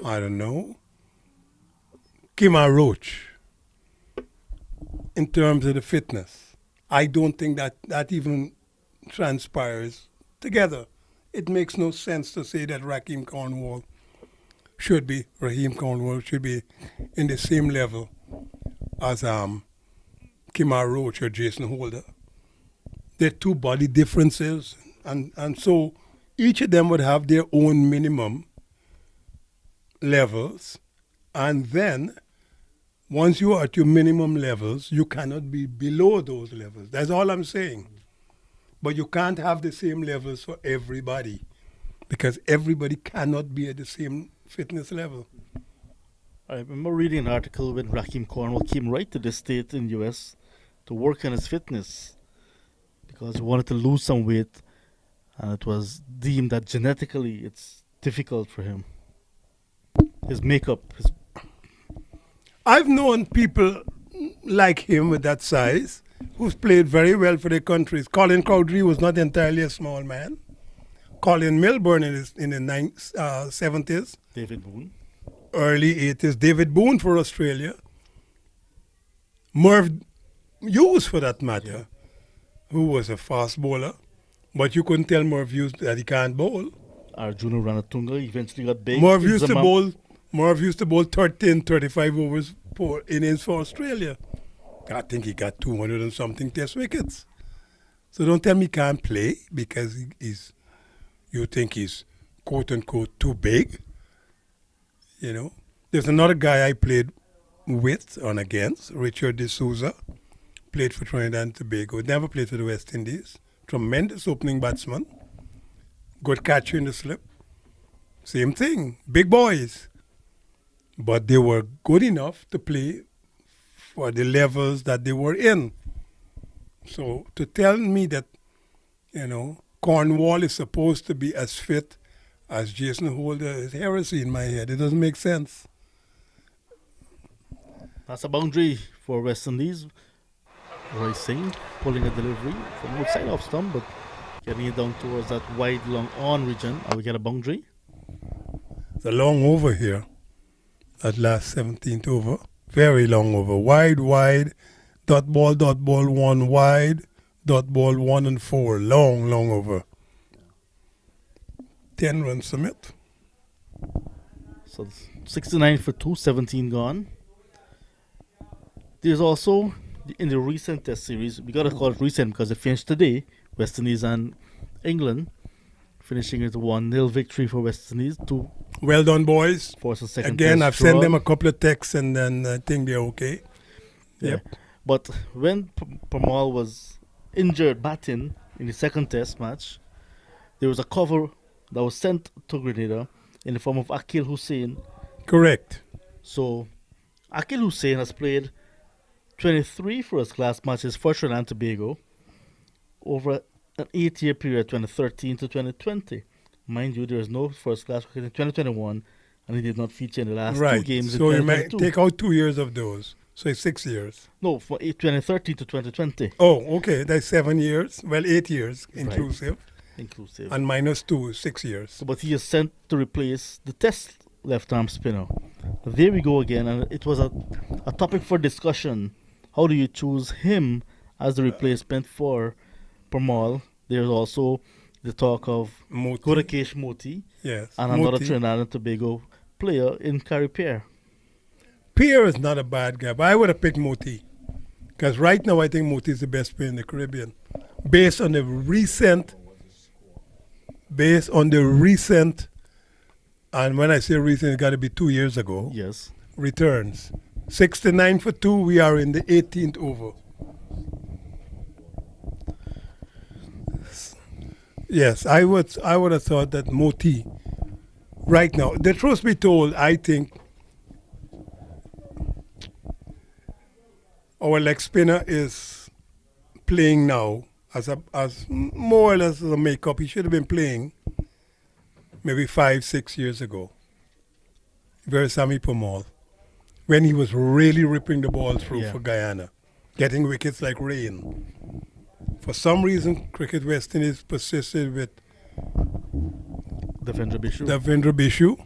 [SPEAKER 1] I don't know, Kima Roach in terms of the fitness? I don't think that even transpires together. It makes no sense to say that Raheem Cornwall should be in the same level as Kima Roach or Jason Holder. They're two body differences, and so each of them would have their own minimum levels, and then once you are at your minimum levels, you cannot be below those levels. That's all I'm saying. But you can't have the same levels for everybody because everybody cannot be at the same fitness level.
[SPEAKER 5] I remember reading an article when Raheem Cornwall came right to the state in US to work on his fitness because he wanted to lose some weight, and it was deemed that genetically it's difficult for him. His makeup.
[SPEAKER 1] I've known people like him with that size who's played very well for their countries. Colin Cowdrey was not entirely a small man. Colin Milburn in the 70s.
[SPEAKER 5] David Boone.
[SPEAKER 1] Early 80s. David Boone for Australia. Merv Hughes, for that matter, who was a fast bowler. But you couldn't tell Merv Hughes that he can't bowl.
[SPEAKER 5] Arjuna Ranatunga eventually got big.
[SPEAKER 1] Merv used to bowl 13, 35 overs for innings for Australia. I think he got 200 and something test wickets. So don't tell me he can't play because you think he's quote unquote too big. You know, there's another guy I played with and against, Richard D'Souza, played for Trinidad and Tobago, never played for the West Indies. Tremendous opening batsman, good catcher in the slip. Same thing, big boys. But they were good enough to play for the levels that they were in. So to tell me that, Cornwall is supposed to be as fit as Jason Holder is heresy in my head. It doesn't make sense.
[SPEAKER 5] That's a boundary for West Indies. Roy Singh pulling a delivery from outside off stump, but getting it down towards that wide, long on region. And we get a boundary.
[SPEAKER 1] It's a long over here. That last 17th over. Very long over. Wide, dot ball, 1 wide, dot ball 1 and 4. Long over. 10 runs submit.
[SPEAKER 5] So 69 for 2, 17 gone. There's also, in the recent test series, we got to call it recent because it finished today, West Indies and England, finishing with a 1-0 victory for West Indies to
[SPEAKER 1] well done, boys.
[SPEAKER 5] force a second
[SPEAKER 1] Again,
[SPEAKER 5] test
[SPEAKER 1] I've sent
[SPEAKER 5] draw.
[SPEAKER 1] them a couple of texts and then I think they're okay.
[SPEAKER 5] Yeah.
[SPEAKER 1] Yep.
[SPEAKER 5] But when Parmal was injured batting in the second test match, there was a cover that was sent to Grenada in the form of Akil Hussain.
[SPEAKER 1] Correct.
[SPEAKER 5] So, Akil Hussain has played 23 first class matches for Trinidad and Tobago over an 8-year period, 2013 to 2020. Mind you, there is no first class cricket in 2021, and he did not feature in the last two games
[SPEAKER 1] So
[SPEAKER 5] in
[SPEAKER 1] you might
[SPEAKER 5] 2022.
[SPEAKER 1] take out 2 years of those. So it's 6 years.
[SPEAKER 5] No, for 2013 to 2020.
[SPEAKER 1] Oh, okay. That's 7 years. Well, 8 years inclusive.
[SPEAKER 5] Inclusive.
[SPEAKER 1] And minus 2, 6 years.
[SPEAKER 5] So, but he is sent to replace the test left-arm spinner. There we go again, and it was a topic for discussion. How do you choose him as the replacement for Parmal? There's also the talk of
[SPEAKER 1] Moti.
[SPEAKER 5] Gorakesh Moti
[SPEAKER 1] Yes.
[SPEAKER 5] and another
[SPEAKER 1] Moti.
[SPEAKER 5] Trinidad and Tobago player in Carrie Pear.
[SPEAKER 1] Pierre is not a bad guy, but I would have picked Moti. Because right now, I think Moti is the best player in the Caribbean. Based on the recent, and when I say recent, it's got to be 2 years ago,
[SPEAKER 5] Yes.
[SPEAKER 1] returns. 69 for 2, we are in the 18th over. Yes, I would have thought that Moti, right now, the truth be told, I think our leg spinner is playing now as more or less as a makeup. He should have been playing maybe 5-6 years ago. Versami Pomal, when he was really ripping the ball through
[SPEAKER 5] Yeah.
[SPEAKER 1] for Guyana, getting wickets like rain. For some reason, Cricket West Indies persisted with
[SPEAKER 5] Devendra Bishu.
[SPEAKER 1] Davendra Bishu,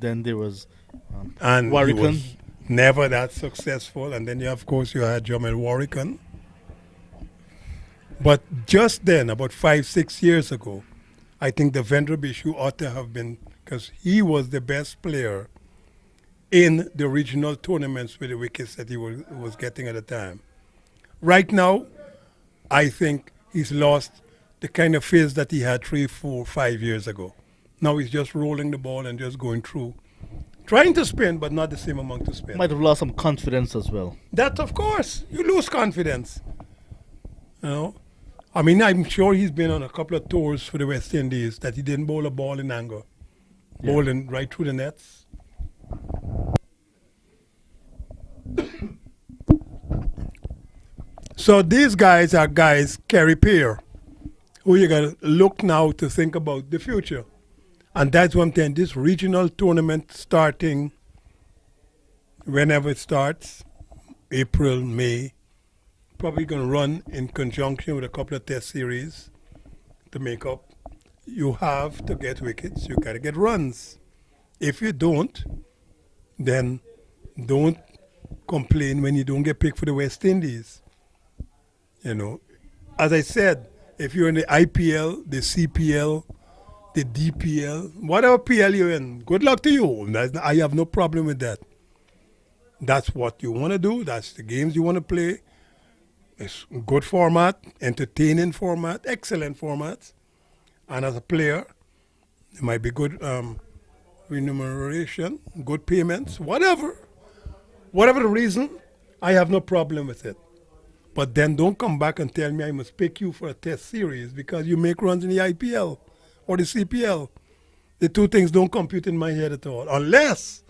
[SPEAKER 5] Then there was
[SPEAKER 1] and he
[SPEAKER 5] Warrican.
[SPEAKER 1] was never that successful. And then, of course, you had Jamel Warrican. But just then, about 5-6 years ago, I think Devendra Bishu ought to have been, because he was the best player in the regional tournaments with the wickets that he was getting at the time. Right now, I think he's lost the kind of fizz that he had 3, 4, 5 years ago. Now he's just rolling the ball and just going through. Trying to spin, but not the same amount to spin.
[SPEAKER 5] Might have lost some confidence as well.
[SPEAKER 1] That, of course, you lose confidence. You know? I mean, I'm sure he's been on a couple of tours for the West Indies that he didn't bowl a ball in anger.
[SPEAKER 5] Yeah.
[SPEAKER 1] Bowling right through the nets. So these guys are guys, Kerry Peer, who you got to look now to think about the future. And that's one thing, this regional tournament starting whenever it starts, April, May, probably going to run in conjunction with a couple of test series to make up. You have to get wickets, you got to get runs. If you don't, then don't complain when you don't get picked for the West Indies. You know, as I said, if you're in the IPL, the CPL, the DPL, whatever PL you're in, good luck to you. I have no problem with that. That's what you want to do. That's the games you want to play. It's good format, entertaining format, excellent format. And as a player, it might be good remuneration, good payments, whatever. Whatever the reason, I have no problem with it. But then don't come back and tell me I must pick you for a test series because you make runs in the IPL or the CPL. The two things don't compute in my head at all. Unless,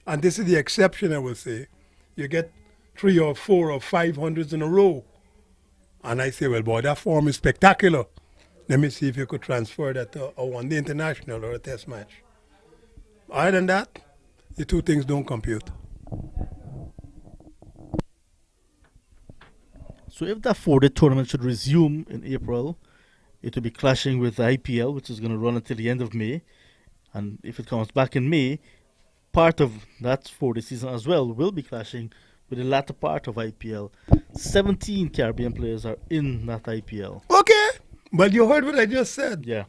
[SPEAKER 1] and this is the exception I will say, you get 3 or 4 or 500s in a row. And I say, well, boy, that form is spectacular. Let me see if you could transfer that to a one-day international or a test match. Other than that, the two things don't compute.
[SPEAKER 5] So if that 4-day tournament should resume in April, it will be clashing with the IPL, which is going to run until the end of May. And if it comes back in May, part of that 4-day season as well will be clashing with the latter part of IPL. 17 Caribbean players are in that IPL.
[SPEAKER 1] Okay, but you heard what I just said.
[SPEAKER 5] Yeah.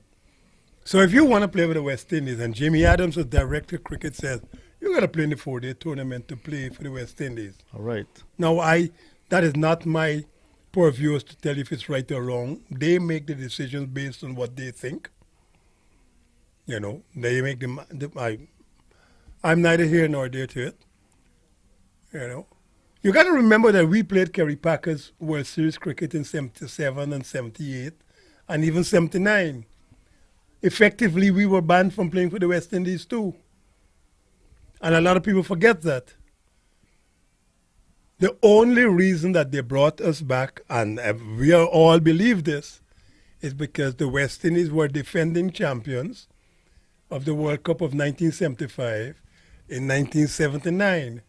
[SPEAKER 1] So if you want to play with the West Indies, and Jimmy Adams, the director of cricket, says, you got to play in the 4-day tournament to play for the West Indies.
[SPEAKER 5] All right.
[SPEAKER 1] Now, that is not my purview to tell you if it's right or wrong. They make the decisions based on what they think. You know, they make them. I'm neither here nor there to it. You know, you got to remember that we played Kerry Packers World Series cricket in 77 and 78 and even 79. Effectively, we were banned from playing for the West Indies too. And a lot of people forget that. The only reason that they brought us back, and we all believe this, is because the West Indies were defending champions of the World Cup of 1975 in 1979.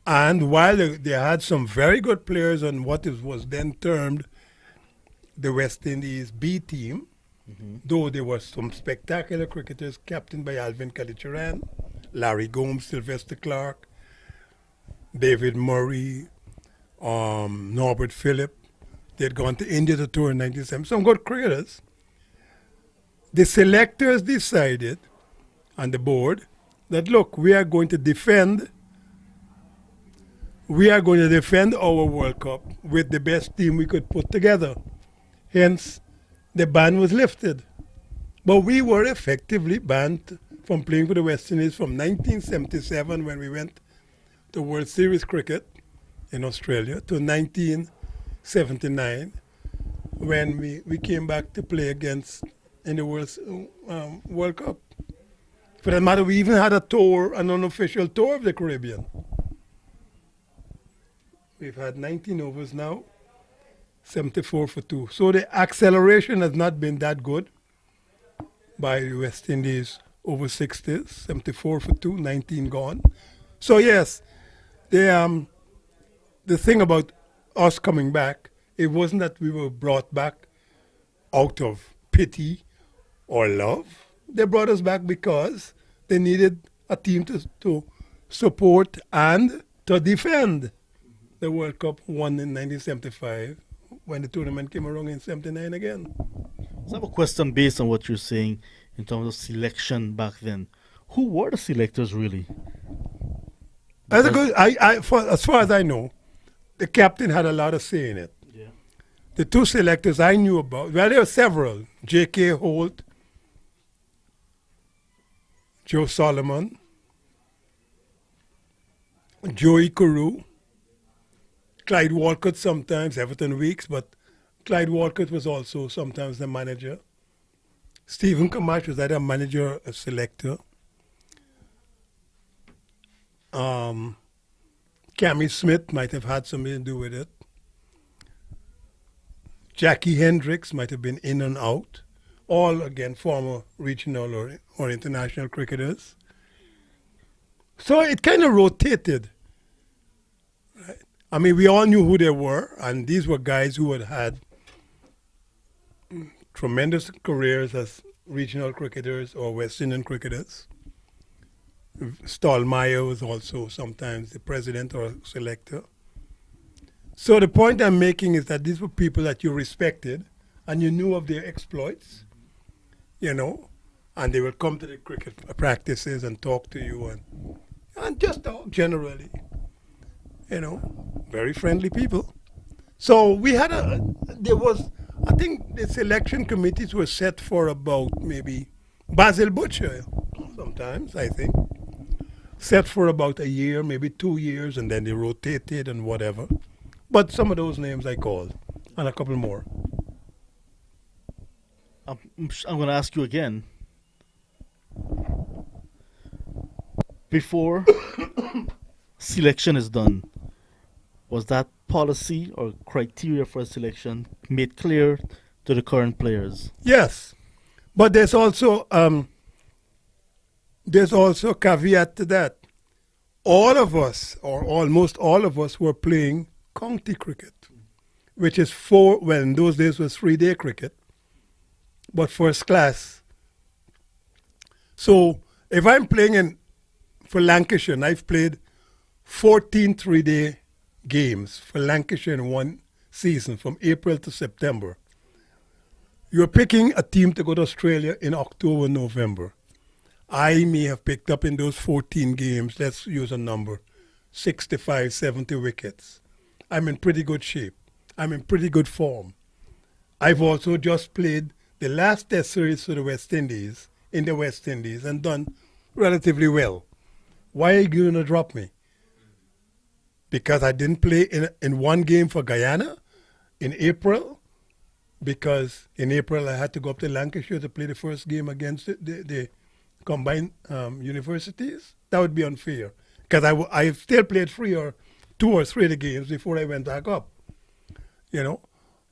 [SPEAKER 1] And while they had some very good players on what was then termed the West Indies B team, though there were some spectacular cricketers captained by Alvin Kalicharan, Larry Gomes, Sylvester Clark, David Murray, Norbert Phillip. They had gone to India to tour in 1970. Some good cricketers. The selectors decided, and the board, that look, we are going to defend we are going to defend our World Cup with the best team we could put together. Hence, the ban was lifted. But we were effectively banned from playing for the West Indies from 1977 when we went to World Series cricket in Australia to 1979 when we came back to play against in the World Cup. For that matter, we even had a tour, an unofficial tour of the Caribbean. We've had 19 overs now, 74 for 2. So the acceleration has not been that good by the West Indies over 60s, 74 for 2, 19 gone. So yes, the thing about us coming back, it wasn't that we were brought back out of pity or love. They brought us back because they needed a team to support and to defend the World Cup won in 1975 when the tournament came around in 79 again.
[SPEAKER 5] So I have a question based on what you're saying in terms of selection back then. Who were the selectors really?
[SPEAKER 1] As far as I know, the captain had a lot of say in it.
[SPEAKER 5] Yeah.
[SPEAKER 1] The two selectors I knew about, well, there were several. J.K. Holt, Joe Solomon, Joey Carew, Clyde Walcott sometimes, Everton Weeks, but Clyde Walcott was also sometimes the manager. Stephen Camacho was either a manager or a selector. Cammy Smith might have had something to do with it. Jackie Hendricks might have been in and out. All, again, former regional or international cricketers. So it kind of rotated. Right? I mean, we all knew who they were, and these were guys who had tremendous careers as regional cricketers or West Indian cricketers. Stallmeyer was also sometimes the president or selector. So the point I'm making is that these were people that you respected and you knew of their exploits, you know, and they would come to the cricket practices and talk to you and just talk generally, you know, very friendly people. So we had I think the selection committees were set for about maybe Basil Butcher sometimes, I think. Set for about a year, maybe 2 years, and then they rotated and whatever. But some of those names I called, and a couple more.
[SPEAKER 5] I'm going to ask you again. Before selection is done, was that policy or criteria for selection made clear to the current players?
[SPEAKER 1] Yes, but there's also a caveat to that. All of us, or almost all of us, were playing county cricket, which is in those days was 3-day cricket, but first class. So if I'm playing for Lancashire, and I've played 14 3-day games for Lancashire in one season from April to September. You're picking a team to go to Australia in October, November. I may have picked up in those 14 games, let's use a number, 65, 70 wickets. I'm in pretty good shape. I'm in pretty good form. I've also just played the last test series for the West Indies, in the West Indies, and done relatively well. Why are you going to drop me? Because I didn't play in one game for Guyana in April, because in April I had to go up to Lancashire to play the first game against the combined universities. That would be unfair, because I still played 2 or 3 of the games before I went back up, you know.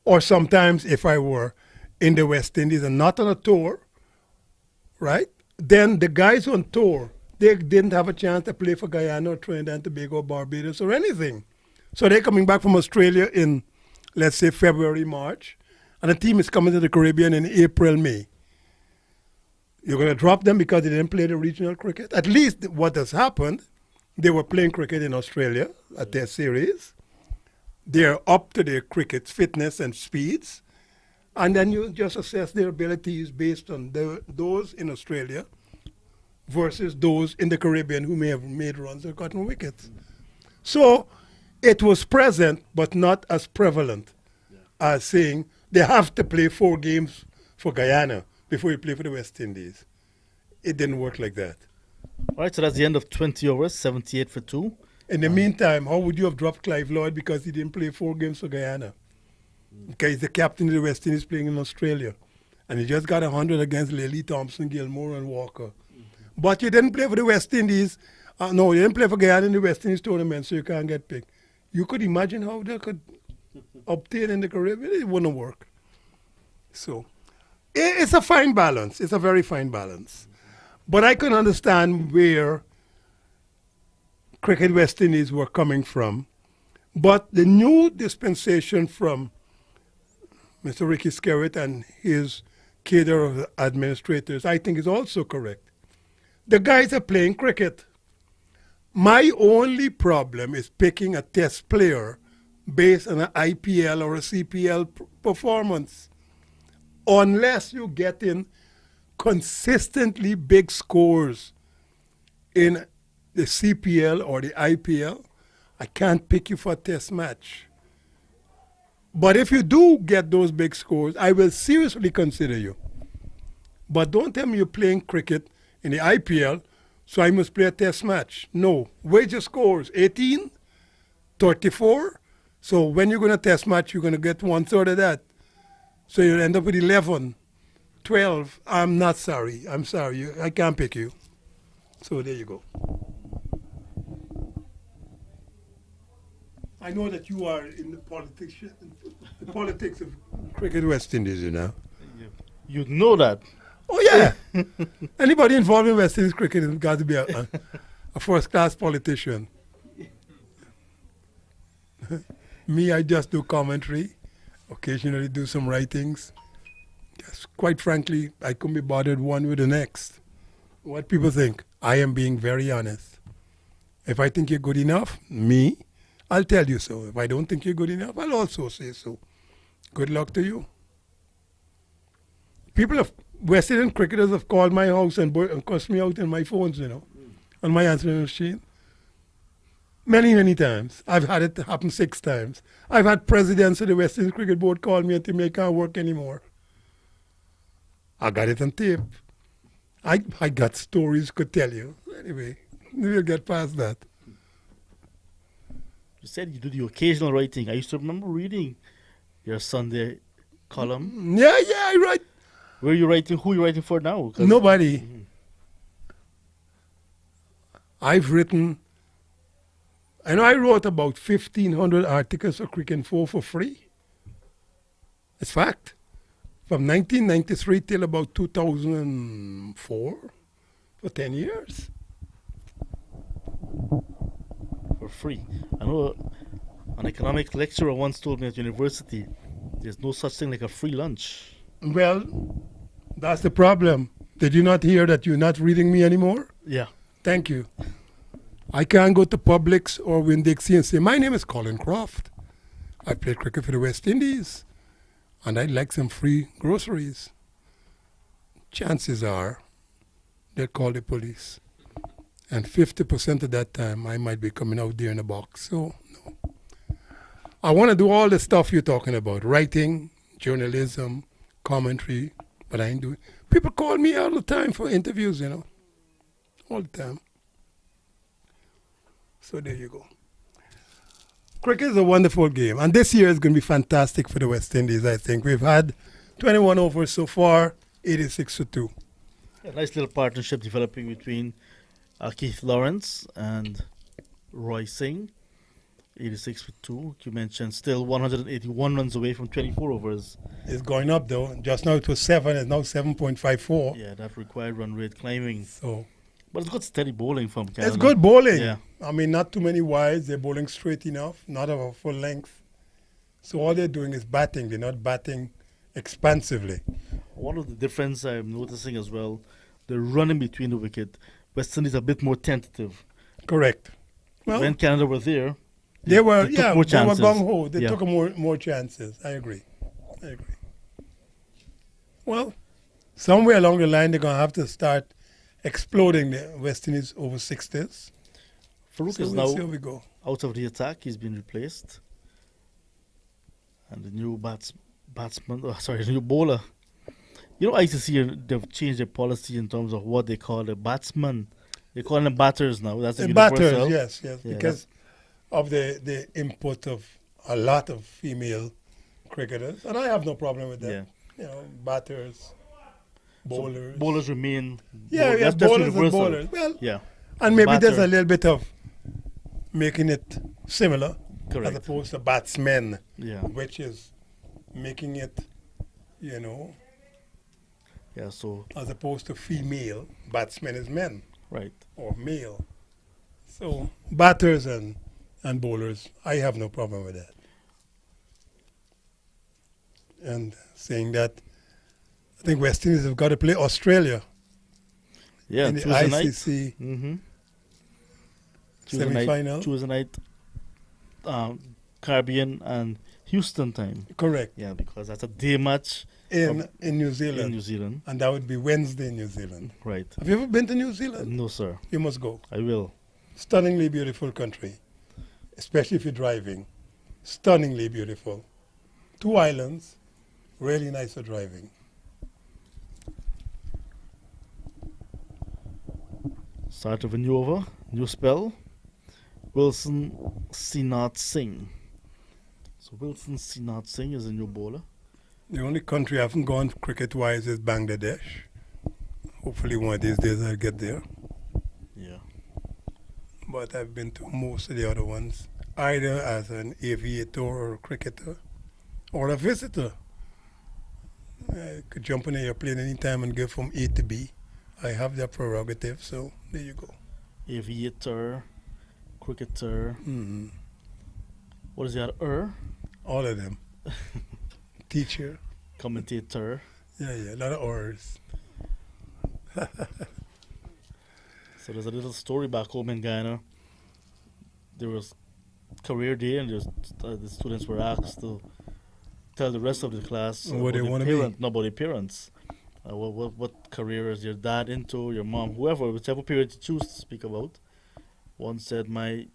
[SPEAKER 1] Or sometimes if I were in the West Indies and not on a tour, right, then the guys on tour, they didn't have a chance to play for Guyana or Trinidad and Tobago, Barbados, or anything. So they're coming back from Australia in, let's say, February, March, and the team is coming to the Caribbean in April, May. You're going to drop them because they didn't play the regional cricket? At least what has happened, they were playing cricket in Australia at their series. They're up to their cricket fitness and speeds. And then you just assess their abilities based on those in Australia versus those in the Caribbean who may have made runs or gotten wickets. So it was present, but not as prevalent as saying they have to play 4 games for Guyana before you play for the West Indies. It didn't work like that.
[SPEAKER 5] All right, so that's the end of 20 overs, 78 for 2.
[SPEAKER 1] In the meantime, how would you have dropped Clive Lloyd because he didn't play 4 games for Guyana? Okay, he's the captain of the West Indies playing in Australia. And he just got 100 against Lily Thompson, Gilmore, and Walker. But you didn't play for the West Indies. No, you didn't play for Guyana in the West Indies tournament, so you can't get picked. You could imagine how they could obtain in the Caribbean. It wouldn't work. So it's a fine balance. It's a very fine balance. But I can understand where Cricket West Indies were coming from. But the new dispensation from Mr. Ricky Skerritt and his cadre of administrators, I think is also correct. The guys are playing cricket. My only problem is picking a test player based on an IPL or a CPL performance. Unless you get in consistently big scores in the CPL or the IPL, I can't pick you for a test match. But if you do get those big scores, I will seriously consider you. But don't tell me you're playing cricket in the IPL, so I must play a test match. No. Where's your scores? 18? 34? So when you're going to test match, you're going to get 1/3 of that. So you'll end up with 11, 12. I'm not sorry. I'm sorry. I can't pick you. So there you go. I know that you are in the politics of Cricket West Indies, you know.
[SPEAKER 5] You know that.
[SPEAKER 1] Oh, yeah. Anybody involved in West Indies cricket has got to be a first-class politician. Me, I just do commentary, occasionally do some writings. Yes, quite frankly, I couldn't be bothered one with the next. What people think, I am being very honest. If I think you're good enough, me, I'll tell you so. If I don't think you're good enough, I'll also say so. Good luck to you. People of West Indian cricketers have called my house and cussed me out in my phones, you know, on my answering machine. Many, many times. I've had it happen 6 times. I've had presidents of the West Indian Cricket Board call me and tell me I can't work anymore. I got it on tape. I got stories could tell you. Anyway, we'll get past that.
[SPEAKER 5] You said you do the occasional writing. I used to remember reading your Sunday column.
[SPEAKER 1] Yeah, I write.
[SPEAKER 5] Where are you writing? Who are you writing for now?
[SPEAKER 1] Nobody. I've written, I know I wrote about 1,500 articles for Cricket Info for free. It's fact. From 1993 till about 2004, for 10 years.
[SPEAKER 5] For free. I know an economics lecturer once told me at university, there's no such thing like a free lunch.
[SPEAKER 1] Well, that's the problem. Did you not hear that you're not reading me anymore?
[SPEAKER 5] Yeah.
[SPEAKER 1] Thank you. I can't go to Publix or Winn-Dixie and say, my name is Colin Croft. I played cricket for the West Indies, and I'd like some free groceries. Chances are they'll call the police. And 50% of that time, I might be coming out there in a box. So, no. I want to do all the stuff you're talking about, writing, journalism, commentary, but I ain't doing. People call me all the time for interviews, you know, all the time. So there you go. Cricket is a wonderful game, and this year is going to be fantastic for the West Indies, I think. We've had 21 overs so far, 86 for 2.
[SPEAKER 5] A nice little partnership developing between Keith Lawrence and Roy Singh. 86 for 2. You mentioned still 181 runs away from 24 overs.
[SPEAKER 1] It's going up though. Just now it was 7, it's now 7.54.
[SPEAKER 5] Yeah, that required run rate climbing.
[SPEAKER 1] So,
[SPEAKER 5] but it's good steady bowling from Canada.
[SPEAKER 1] it's good bowling.
[SPEAKER 5] Yeah.
[SPEAKER 1] I mean, not too many wides. They're bowling straight enough, not of a full length. So all they're doing is batting. They're not batting expansively.
[SPEAKER 5] One of the difference I'm noticing as well, the running between the wicket. West Indies a bit more tentative.
[SPEAKER 1] Correct. Well,
[SPEAKER 5] When Canada were there,
[SPEAKER 1] they were,
[SPEAKER 5] took
[SPEAKER 1] yeah,
[SPEAKER 5] more
[SPEAKER 1] they were
[SPEAKER 5] chances.
[SPEAKER 1] gung-ho. They
[SPEAKER 5] Yeah.
[SPEAKER 1] took more chances. I agree. Well, somewhere along the line, they're going to have to start exploding the West Indies over 60s.
[SPEAKER 5] Farouk
[SPEAKER 1] So
[SPEAKER 5] is
[SPEAKER 1] we'll see
[SPEAKER 5] now
[SPEAKER 1] how we go.
[SPEAKER 5] out of the attack. He's been replaced. And the new batsman, the new bowler. You know, ICC, they've changed their policy in terms of what they call the batsman. They call them batters now. That's the
[SPEAKER 1] Batters,
[SPEAKER 5] universal.
[SPEAKER 1] yes,
[SPEAKER 5] Yeah,
[SPEAKER 1] because of the input of a lot of female cricketers, and I have no problem with that.
[SPEAKER 5] Yeah.
[SPEAKER 1] You know, batters, bowlers.
[SPEAKER 5] So bowlers remain.
[SPEAKER 1] Yeah,
[SPEAKER 5] that's
[SPEAKER 1] bowlers and
[SPEAKER 5] universal.
[SPEAKER 1] bowlers. Well,
[SPEAKER 5] Yeah,
[SPEAKER 1] and maybe there's
[SPEAKER 5] batter.
[SPEAKER 1] a little bit of making it similar
[SPEAKER 5] correct.
[SPEAKER 1] as opposed to batsmen,
[SPEAKER 5] Yeah,
[SPEAKER 1] which is making it, you know,
[SPEAKER 5] yeah. So
[SPEAKER 1] as opposed to female, batsmen is men
[SPEAKER 5] right.
[SPEAKER 1] or male. So batters and bowlers, I have no problem with that. And saying that, I think West Indies have got to play Australia
[SPEAKER 5] Yeah,
[SPEAKER 1] in the
[SPEAKER 5] Tuesday night.
[SPEAKER 1] ICC
[SPEAKER 5] Mm-hmm.
[SPEAKER 1] semi-final.
[SPEAKER 5] Tuesday night, Caribbean and Houston time.
[SPEAKER 1] Correct.
[SPEAKER 5] Yeah, because that's a day match
[SPEAKER 1] In New Zealand.
[SPEAKER 5] in New Zealand.
[SPEAKER 1] And that would be Wednesday in New Zealand.
[SPEAKER 5] Right.
[SPEAKER 1] Have you ever been to New Zealand?
[SPEAKER 5] No, sir.
[SPEAKER 1] You must go.
[SPEAKER 5] I will.
[SPEAKER 1] Stunningly beautiful country, especially if you're driving. Stunningly beautiful. 2 islands, really nice for driving.
[SPEAKER 5] Start of a new over, new spell. Wilson Sinath Singh. So Wilson Sinath Singh is a new bowler.
[SPEAKER 1] The only country I haven't gone cricket-wise is Bangladesh. Hopefully one of these days I'll get there.
[SPEAKER 5] Yeah.
[SPEAKER 1] But I've been to most of the other ones, either as an aviator or a cricketer or a visitor. I could jump on an airplane anytime and go from A to B. I have that prerogative, so there you go.
[SPEAKER 5] Aviator, cricketer.
[SPEAKER 1] Hmm.
[SPEAKER 5] What is that?
[SPEAKER 1] All of them. Teacher.
[SPEAKER 5] Commentator.
[SPEAKER 1] Yeah, a lot of R's.
[SPEAKER 5] So there's a little story back home in Guyana. There was career day, and the students were asked to tell the rest of the class
[SPEAKER 1] What they
[SPEAKER 5] about
[SPEAKER 1] wanna
[SPEAKER 5] their
[SPEAKER 1] be.
[SPEAKER 5] no, about their parents. What career is your dad into, your mom, whoever, whichever period you choose to speak about. One said, my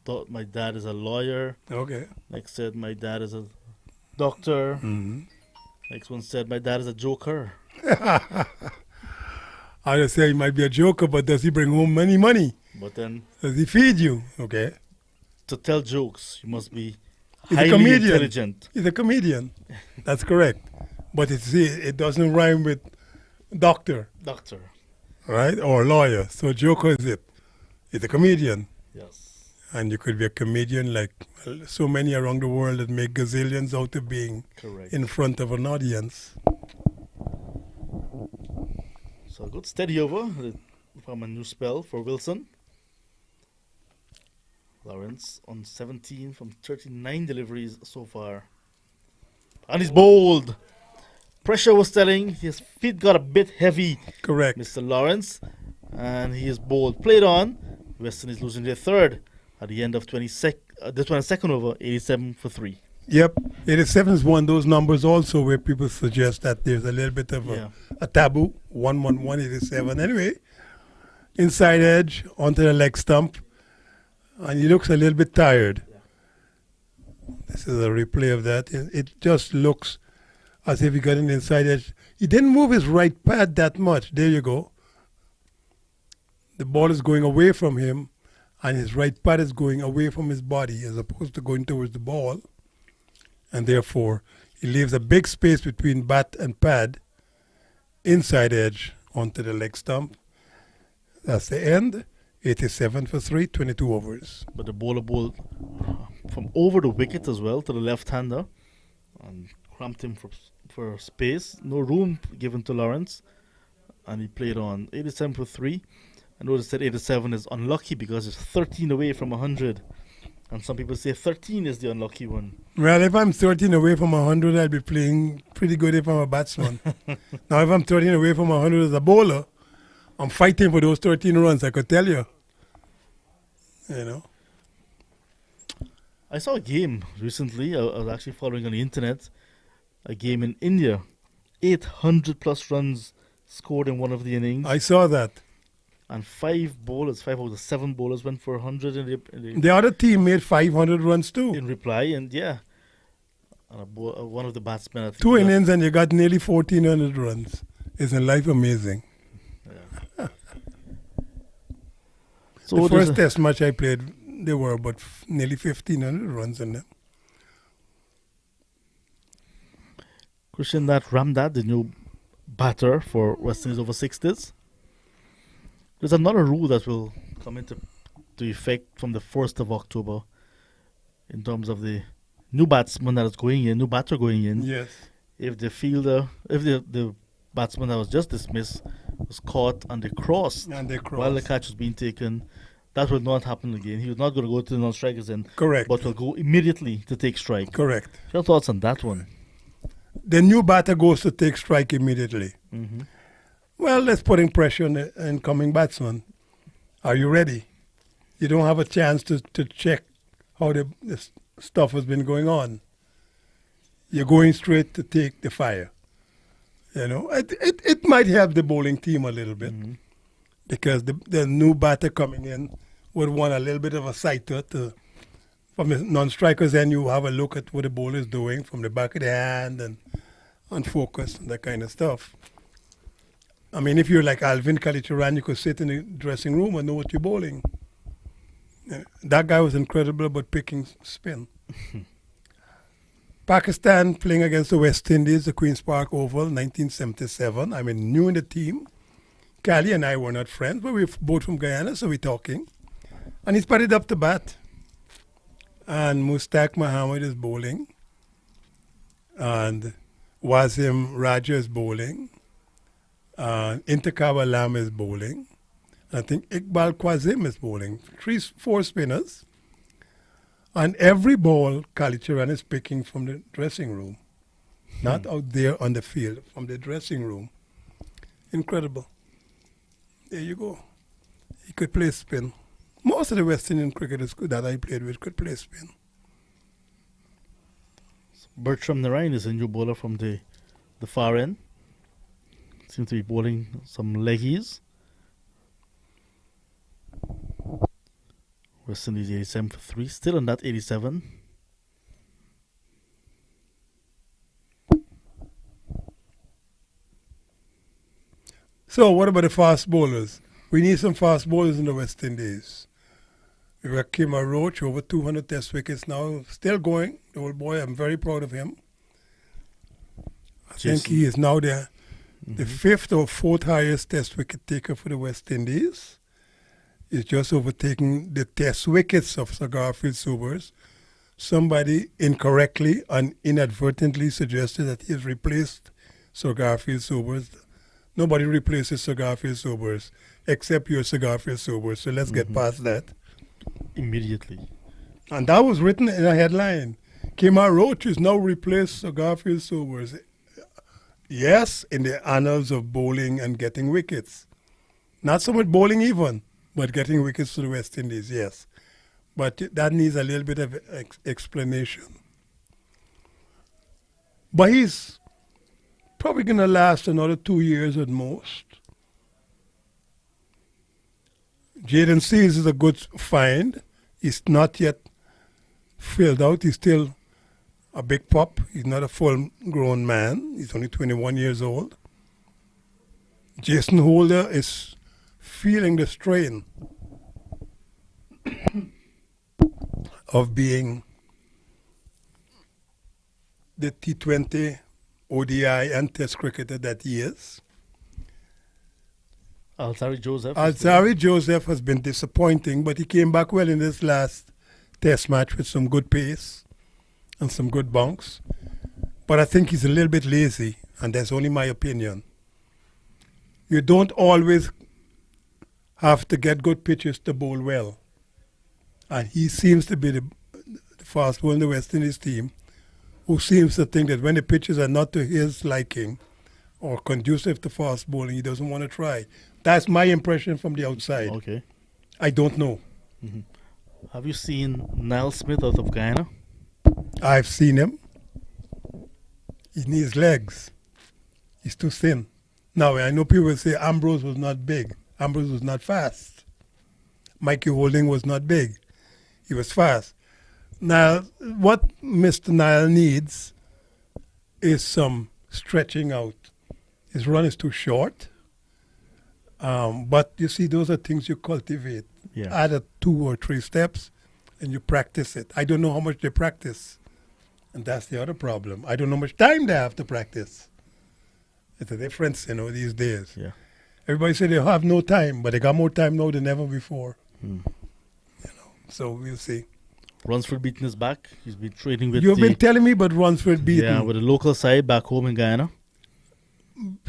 [SPEAKER 5] dad is a lawyer.
[SPEAKER 1] Okay.
[SPEAKER 5] Next said, my dad is a doctor.
[SPEAKER 1] Hmm.
[SPEAKER 5] Next one said, my dad is a joker.
[SPEAKER 1] I just say he might be a joker, but does he bring home many money?
[SPEAKER 5] But then
[SPEAKER 1] Does he feed you? Okay.
[SPEAKER 5] to tell jokes, you must be
[SPEAKER 1] He's a
[SPEAKER 5] highly
[SPEAKER 1] comedian.
[SPEAKER 5] intelligent.
[SPEAKER 1] He's a comedian. That's correct. But it doesn't rhyme with doctor,
[SPEAKER 5] Doctor.
[SPEAKER 1] right? Or lawyer. So joker is it. He's a comedian.
[SPEAKER 5] Yes.
[SPEAKER 1] And you could be a comedian like so many around the world that make gazillions out of being
[SPEAKER 5] Correct.
[SPEAKER 1] in front of an audience.
[SPEAKER 5] So a good steady over from a new spell for Wilson. Lawrence on 17 from 39 deliveries so far. And he's bowled. Pressure was telling. His feet got a bit heavy,
[SPEAKER 1] Correct.
[SPEAKER 5] Mr. Lawrence. And he is bowled. Played on. Western is losing their third at the end of the 22nd over, 87 for 3.
[SPEAKER 1] Yep. 87 is one of those numbers also where people suggest that there's a little bit of
[SPEAKER 5] Yeah.
[SPEAKER 1] a taboo. 11187. Anyway, inside edge onto the leg stump. And he looks a little bit tired. This is a replay of that. It just looks as if he got an inside edge. He didn't move his right pad that much. There you go. The ball is going away from him, and his right pad is going away from his body as opposed to going towards the ball. And therefore, he leaves a big space between bat and pad, inside edge onto the leg stump. That's the end. 87 for 3, 22 overs.
[SPEAKER 5] But the bowler bowled from over the wicket as well to the left-hander and cramped him for space. No room given to Lawrence. And he played on 87 for 3. I noticed that 87 is unlucky because it's 13 away from 100. And some people say 13 is the unlucky one.
[SPEAKER 1] Well, if I'm 13 away from 100, I'll be playing pretty good if I'm a batsman. Now, if I'm 13 away from 100 as a bowler, I'm fighting for those 13 runs, I could tell you. You know?
[SPEAKER 5] I saw a game recently. I was actually following on the internet. A game in India. 800 plus runs scored in one of the innings.
[SPEAKER 1] I saw that.
[SPEAKER 5] And 5 out of 7 bowlers went for 100
[SPEAKER 1] The other team made 500 runs too.
[SPEAKER 5] in reply, and yeah. And one of the batsmen, I think,
[SPEAKER 1] 2 innings and you got nearly 1,400 runs. Isn't life amazing?
[SPEAKER 5] So
[SPEAKER 1] The
[SPEAKER 5] there's
[SPEAKER 1] first test match I played, there were about nearly 1,500 runs in them.
[SPEAKER 5] Christian, that Ramdad, the new batter for West Indies over 60s. There's another rule that will come into effect from the 1st of October in terms of the new batsman that is going in, new batter going in.
[SPEAKER 1] Yes.
[SPEAKER 5] If the batsman that was just dismissed was caught and they crossed
[SPEAKER 1] And they
[SPEAKER 5] while the
[SPEAKER 1] cross.
[SPEAKER 5] catch was being taken, that will not happen again. He was not going to go to the non-strikers end,
[SPEAKER 1] Correct.
[SPEAKER 5] but will go immediately to take strike.
[SPEAKER 1] Correct.
[SPEAKER 5] Your thoughts on that one?
[SPEAKER 1] The new batter goes to take strike immediately.
[SPEAKER 5] Mm-hmm.
[SPEAKER 1] Well, that's putting pressure on the incoming batsman. Are you ready? You don't have a chance to check how the stuff has been going on. You're going straight to take the fire. You know, it might help the bowling team a little bit because the new batter coming in would want a little bit of a sighter to. From the non-strikers end, you have a look at what the bowler is doing from the back of the hand and focus and that kind of stuff. I mean, if you're like Alvin Kalichuran, you could sit in the dressing room and know what you're bowling. That guy was incredible about picking spin. Pakistan playing against the West Indies, the Queen's Park Oval, 1977. I mean, new in the team. Kali and I were not friends, but we're both from Guyana, so we're talking. And he's put up to bat. And Mustaq Muhammad is bowling. And Wasim Raja is bowling. Intakab Alam is bowling. I think Iqbal Kwazim is bowling. 4 spinners. And every ball, Kalichuran is picking from the dressing room. Not out there on the field, from the dressing room. Incredible. There you go. He could play spin. Most of the West Indian cricketers that I played with could play spin.
[SPEAKER 5] Bertram Narayan is a new bowler from the far end. Seems to be bowling some leggies. West Indies 87 for 3. Still on that 87.
[SPEAKER 1] So what about the fast bowlers? We need some fast bowlers in the West Indies. We got Kemar Roach, over 200 test wickets now, still going. The old boy, I'm very proud of him. I think he is now the 5th or 4th highest test wicket taker for the West Indies. He's just overtaking the test wickets of Sir Garfield Sobers. Somebody incorrectly and inadvertently suggested that he has replaced Sir Garfield Sobers. Nobody replaces Sir Garfield Sobers except your Sir Garfield Sobers. So let's get past that.
[SPEAKER 5] Immediately.
[SPEAKER 1] And that was written in a headline. Kemar Roach is now replaced Sir Garfield Sobers. Yes, in the annals of bowling and getting wickets. Not so much bowling even, but getting wickets to the West Indies, yes. But that needs a little bit of explanation. But he's probably going to last another 2 years at most. Jaden Seals is a good find. He's not yet filled out. He's still a big pup. He's not a full-grown man. He's only 21 years old. Jason Holder is feeling the strain of being the T20, ODI, and Test cricketer that he is.
[SPEAKER 5] Alzari
[SPEAKER 1] Joseph has been disappointing, but he came back well in this last Test match with some good pace and some good bunks. But I think he's a little bit lazy, and that's only my opinion. You don't always have to get good pitches to bowl well. And he seems to be the fast bowler in the West Indies team who seems to think that when the pitches are not to his liking or conducive to fast bowling, he doesn't want to try. That's my impression from the outside.
[SPEAKER 5] Okay.
[SPEAKER 1] I don't know.
[SPEAKER 5] Have you seen Niall Smith out of Guyana?
[SPEAKER 1] I've seen him. He needs legs. He's too thin. Now, I know people say Ambrose was not big. Ambrose was not fast. Mikey Holding was not big. He was fast. Now, what Mr. Nile needs is some stretching out. His run is too short. But you see, those are things you cultivate.
[SPEAKER 5] Yeah.
[SPEAKER 1] Add 2 or 3 steps and you practice it. I don't know how much they practice. And that's the other problem. I don't know how much time they have to practice. It's a difference, these days.
[SPEAKER 5] Yeah.
[SPEAKER 1] Everybody say they have no time, but they got more time now than ever before. So we'll see.
[SPEAKER 5] Runsford beaten his back. He's been training with
[SPEAKER 1] You've been telling me about Runsford beating.
[SPEAKER 5] Yeah, with the local side back home in Guyana.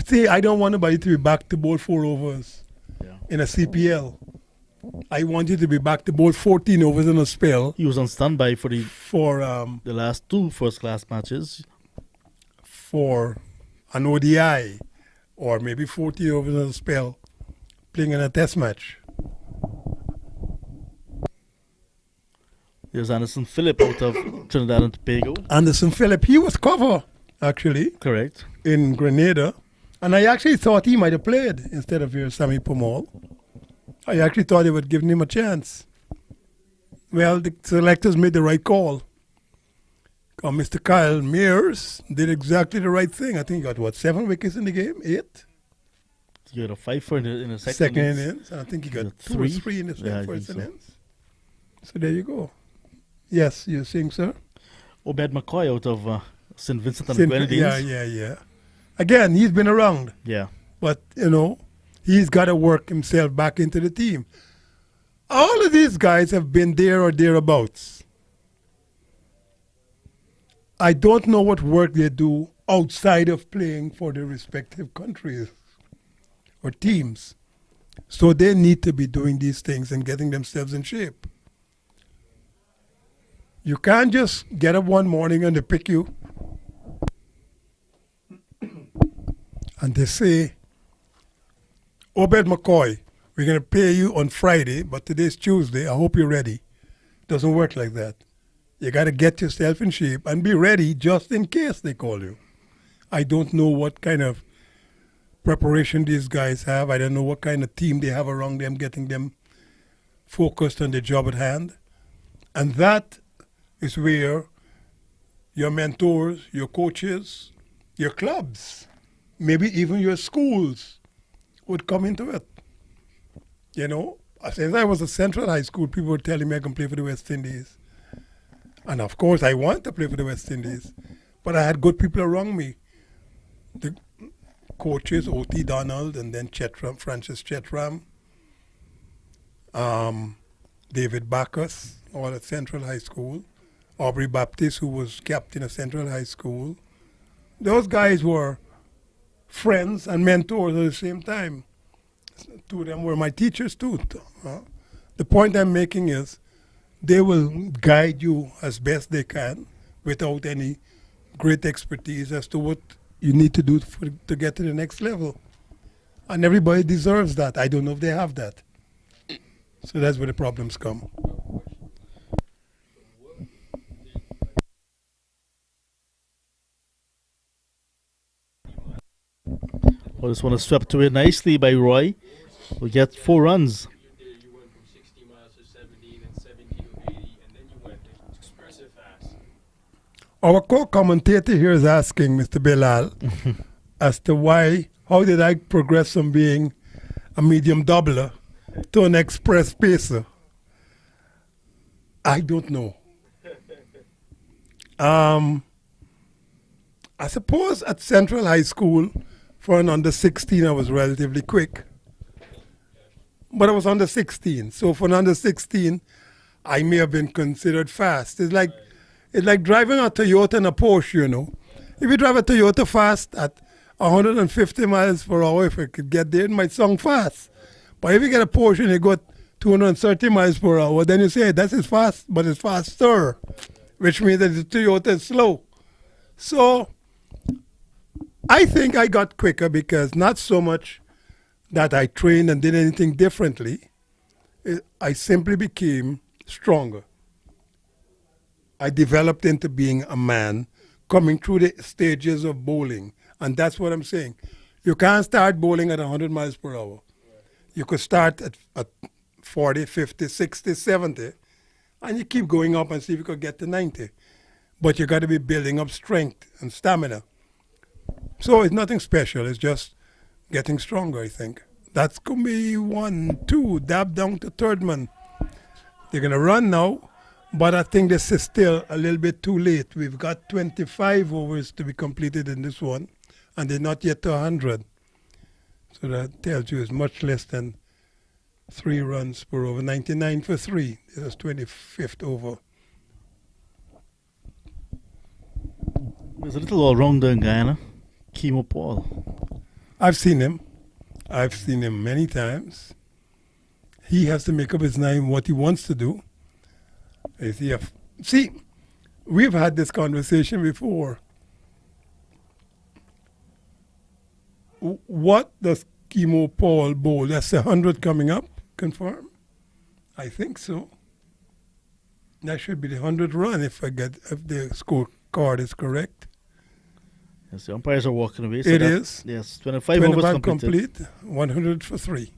[SPEAKER 1] See, I don't want nobody to be back to bowl 4 overs in a CPL. I want you to be back to bowl 14 overs in a spell.
[SPEAKER 5] He was on standby for the last 2 first-class matches.
[SPEAKER 1] For an ODI or maybe 14 overs in a spell playing in a test match.
[SPEAKER 5] There's Anderson Phillip out of Trinidad and Tobago.
[SPEAKER 1] Anderson Phillip, he was cover, actually.
[SPEAKER 5] Correct.
[SPEAKER 1] In Grenada. And I actually thought he might have played instead of your Sammy Pomal. I actually thought they would give him a chance. Well, the selectors made the right call. Mr. Kyle Mears did exactly the right thing. I think he got, 7 wickets in the game? 8?
[SPEAKER 5] He got a 5 in the second
[SPEAKER 1] innings. And I think he got 2 or 3 in the first innings. So there you go. Yes, you're saying, sir?
[SPEAKER 5] Obed McCoy out of St. Vincent and the Grenadines.
[SPEAKER 1] Yeah. Again, he's been around.
[SPEAKER 5] Yeah.
[SPEAKER 1] But, he's got to work himself back into the team. All of these guys have been there or thereabouts. I don't know what work they do outside of playing for their respective countries or teams. So they need to be doing these things and getting themselves in shape. You can't just get up one morning and they pick you and they say, Obed McCoy, we're going to pay you on Friday, but today's Tuesday. I hope you're ready. Doesn't work like that. You got to get yourself in shape and be ready just in case they call you. I don't know what kind of preparation these guys have. I don't know what kind of team they have around them, getting them focused on the job at hand. And that is where your mentors, your coaches, your clubs, maybe even your schools would come into it. Since I was at Central High School, people were telling me I can play for the West Indies. And of course, I want to play for the West Indies. But I had good people around me. The coaches, O.T. Donald, and then Francis Chetram, David Bacchus, all at Central High School. Aubrey Baptiste, who was captain of Central High School. Those guys were friends and mentors at the same time. 2 of them were my teachers too. The point I'm making is they will guide you as best they can without any great expertise as to what you need to do to get to the next level. And everybody deserves that. I don't know if they have that. So that's where the problems come.
[SPEAKER 5] Well, this one is swept away nicely by Roy. We get 4 runs.
[SPEAKER 4] You went from 60 miles to 70, then 70 to 80, and then you went expressive fast.
[SPEAKER 1] Our co-commentator here is asking Mr. Bilal as to how did I progress from being a medium doubler to an express pacer? I don't know. I suppose at Central High School, for an under 16, I was relatively quick. But I was under 16. So for an under 16, I may have been considered fast. It's like driving a Toyota and a Porsche, If you drive a Toyota fast at 150 miles per hour, if I could get there, it might sound fast. But if you get a Porsche and you go 230 miles per hour, then you say, hey, that is fast, but it's faster, which means that the Toyota is slow. So I think I got quicker because not so much that I trained and did anything differently. I simply became stronger. I developed into being a man coming through the stages of bowling. And that's what I'm saying. You can't start bowling at 100 miles per hour. You could start at 40, 50, 60, 70, and you keep going up and see if you could get to 90. But you got to be building up strength and stamina. So it's nothing special. It's just getting stronger, I think. That's going to be 1, 2, dab down to third man. They're going to run now, but I think this is still a little bit too late. We've got 25 overs to be completed in this one, and they're not yet to 100. So that tells you it's much less than 3 runs per over. 99 for 3. This is 25th over.
[SPEAKER 5] There's a little all-rounder in Guyana, Kimo Paul.
[SPEAKER 1] I've seen him. I've seen him many times. He has to make up his mind what he wants to do. See, we've had this conversation before. What does Kimo Paul bowl? That's 100 coming up, confirm? I think so. That should be the 100 run if the scorecard is correct.
[SPEAKER 5] Yes, the umpires are walking away. So
[SPEAKER 1] It is.
[SPEAKER 5] Yes, 25 overs
[SPEAKER 1] 25
[SPEAKER 5] completed.
[SPEAKER 1] complete, 100 for 3.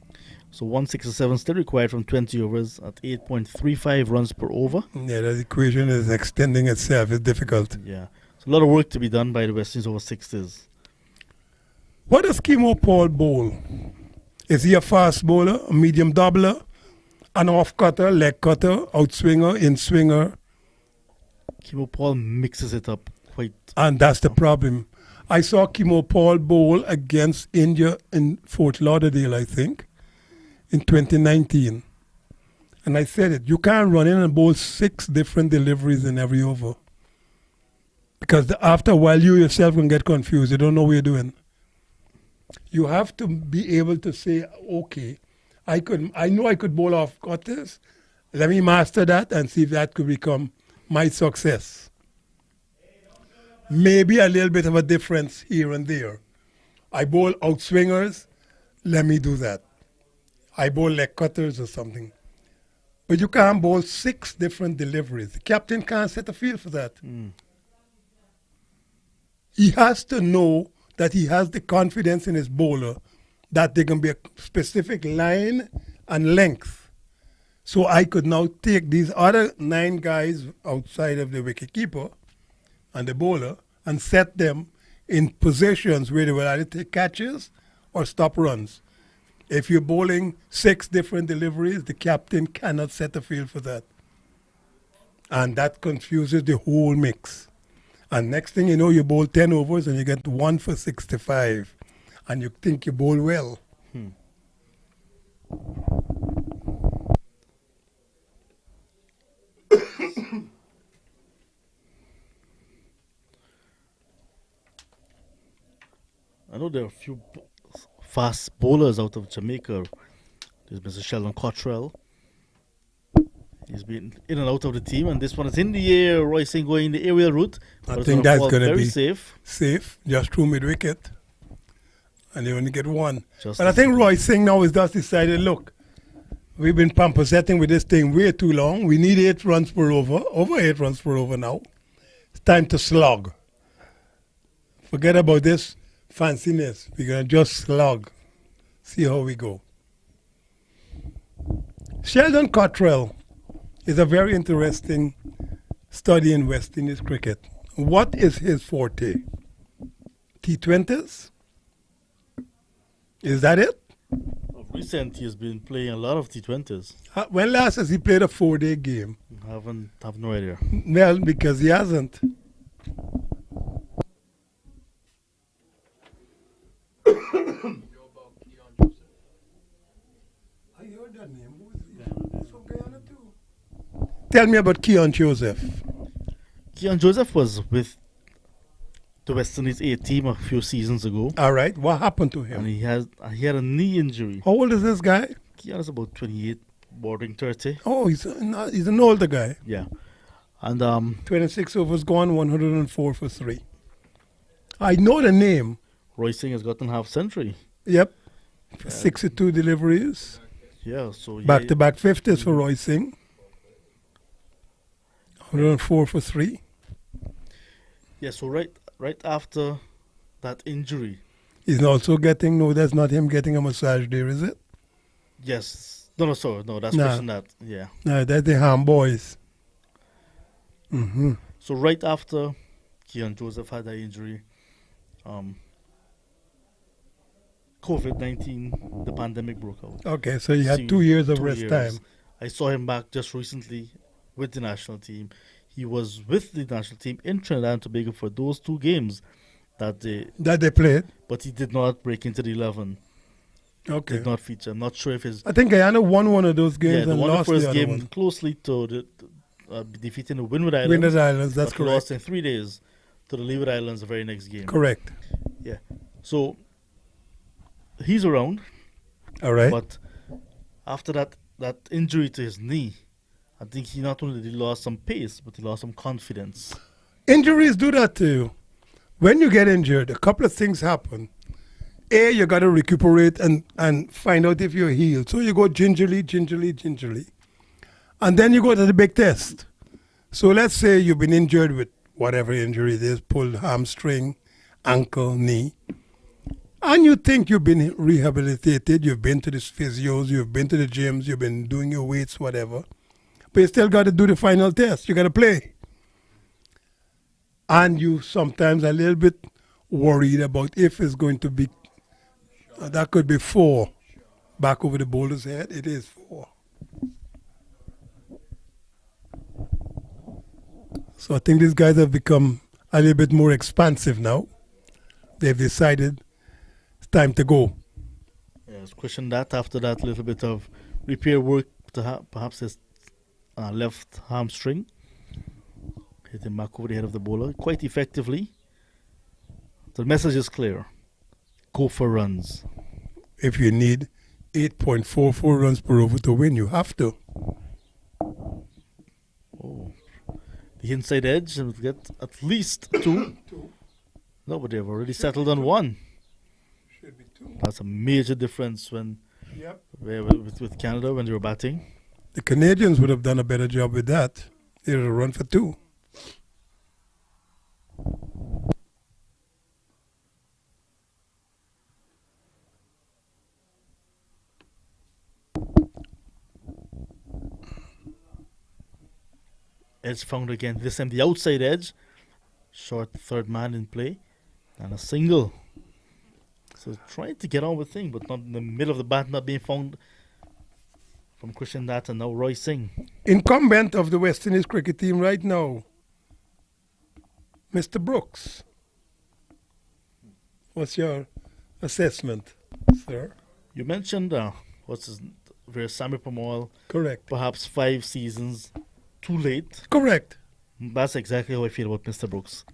[SPEAKER 5] So 167 still required from 20 overs at 8.35 runs per over.
[SPEAKER 1] Yeah, that equation is extending itself. It's difficult.
[SPEAKER 5] Yeah, so a lot of work to be done by the West Indies over 60s.
[SPEAKER 1] What does Kimo Paul bowl? Is he a fast bowler, a medium doubler, an off cutter, leg cutter, outswinger, in swinger?
[SPEAKER 5] Kimo Paul mixes it up quite.
[SPEAKER 1] And that's the problem. I saw Kimo Paul bowl against India in Fort Lauderdale, I think, in 2019. And I said it, you can't run in and bowl 6 different deliveries in every over. Because after a while, you yourself can get confused. You don't know what you're doing. You have to be able to say, okay, I know I could bowl off cutters. Let me master that and see if that could become my success. Maybe a little bit of a difference here and there. I bowl outswingers, let me do that. I bowl leg cutters or something. But you can't bowl 6 different deliveries. The captain can't set a field for that. He has to know that he has the confidence in his bowler that there can be a specific line and length. So I could now take these other 9 guys outside of the wicketkeeper and the bowler and set them in positions where they will either take catches or stop runs. If you're bowling 6 different deliveries, the captain cannot set a field for that. And that confuses the whole mix. And next thing you know, you bowl 10 overs and you get 1 for 65. And you think you bowl well.
[SPEAKER 5] I know there are a few fast bowlers out of Jamaica. There's Mr. Sheldon Cottrell. He's been in and out of the team, and this one is in the air. Roy Singh going the aerial route.
[SPEAKER 1] I think that's going to
[SPEAKER 5] very
[SPEAKER 1] be
[SPEAKER 5] safe.
[SPEAKER 1] Safe, just through mid-wicket. And they only get 1.
[SPEAKER 5] Just
[SPEAKER 1] But I think Roy Singh now has just decided, look, we've been pampersetting with this thing way too long. We need 8 runs per over, over 8 runs per over now. It's time to slog. Forget about this fanciness. We're going to just slog. See how we go. Sheldon Cottrell is a very interesting study in West Indies cricket. What is his forte? T20s? Is that it?
[SPEAKER 5] Of recent, he has been playing a lot of T20s.
[SPEAKER 1] When last has he played a 4-day game?
[SPEAKER 5] Have no idea.
[SPEAKER 1] Well, because he hasn't. I heard that name. He's from Guyana too. Tell me about Keon Joseph.
[SPEAKER 5] Keon Joseph was with the West Indies A team a few seasons ago,
[SPEAKER 1] All right, what happened to
[SPEAKER 5] and
[SPEAKER 1] him?
[SPEAKER 5] he had a knee injury.
[SPEAKER 1] How old is this guy?
[SPEAKER 5] Keon is about 28, bordering 30.
[SPEAKER 1] Oh, he's an older guy.
[SPEAKER 5] Yeah, and
[SPEAKER 1] 26 overs gone, 104 for 3. I know the name.
[SPEAKER 5] Roy Singh has gotten half century.
[SPEAKER 1] Yep. 62 deliveries.
[SPEAKER 5] Yeah, so
[SPEAKER 1] Back-to-back 50s for Roy Singh. 104 for 3.
[SPEAKER 5] Yeah, so right after that injury,
[SPEAKER 1] He's also getting, no, that's not him getting a massage there, is it?
[SPEAKER 5] Yes. No, sorry. No, that's
[SPEAKER 1] Nah.
[SPEAKER 5] Christian that. Yeah.
[SPEAKER 1] No, they're the Ham boys. Mm-hmm.
[SPEAKER 5] So right after Keon Joseph had that injury, COVID-19, the pandemic broke out.
[SPEAKER 1] Okay, so you had
[SPEAKER 5] So
[SPEAKER 1] 2 years of
[SPEAKER 5] 2
[SPEAKER 1] rest
[SPEAKER 5] years.
[SPEAKER 1] time.
[SPEAKER 5] I saw him back just recently with the national team. He was with the national team in Trinidad and Tobago for those 2 games that day,
[SPEAKER 1] That they played.
[SPEAKER 5] but he did not break into the 11.
[SPEAKER 1] Okay.
[SPEAKER 5] Did not feature. I'm not sure if his
[SPEAKER 1] I think Guyana won one of those games
[SPEAKER 5] the
[SPEAKER 1] and
[SPEAKER 5] one the
[SPEAKER 1] lost
[SPEAKER 5] first
[SPEAKER 1] the other
[SPEAKER 5] game
[SPEAKER 1] one.
[SPEAKER 5] closely to the defeating the Windward Islands.
[SPEAKER 1] Windward Islands, that's
[SPEAKER 5] but
[SPEAKER 1] correct.
[SPEAKER 5] lost in 3 days to the Leeward Islands the very next game.
[SPEAKER 1] Correct.
[SPEAKER 5] So he's around,
[SPEAKER 1] All right.
[SPEAKER 5] but after that injury to his knee, I think he not only did he lost some pace, but he lost some confidence.
[SPEAKER 1] Injuries do that to you. When you get injured, a couple of things happen. A, you got to recuperate and find out if you're healed. So you go gingerly. And then you go to the big test. So let's say you've been injured with whatever injury it is, pulled hamstring, ankle, knee. And you think you've been rehabilitated, you've been to the physios, you've been to the gyms, you've been doing your weights, whatever. But you still got to do the final test. You got to play. And you sometimes a little bit worried about if it's going to be, that could be 4. Back over the bowler's head, it is 4. So I think these guys have become a little bit more expansive now. They've decided it's time to go.
[SPEAKER 5] Yes, question that after that little bit of repair work to perhaps his left hamstring. Hit him back over the head of the bowler quite effectively. The message is clear. Go for runs.
[SPEAKER 1] If you need 8.44 runs per over to win, you have to.
[SPEAKER 5] Oh. The inside edge and get at least 2. No, but they've already settled on 1.
[SPEAKER 1] Should be 2.
[SPEAKER 5] That's a major difference when
[SPEAKER 1] Yep.
[SPEAKER 5] with Canada when they were batting.
[SPEAKER 1] The Canadians would have done a better job with that. They would have run for 2.
[SPEAKER 5] Edge found again. This time the outside edge. Short third man in play. And a single. So trying to get on with things, but not in the middle of the bat, not being found from Christian Datt and now Roy Singh.
[SPEAKER 1] Incumbent of the West Indies cricket team right now, Mr. Brooks. What's your assessment, sir?
[SPEAKER 5] You mentioned where Sami Pamal,
[SPEAKER 1] Correct.
[SPEAKER 5] perhaps 5 seasons too late.
[SPEAKER 1] Correct.
[SPEAKER 5] That's exactly how I feel about Mr. Brooks.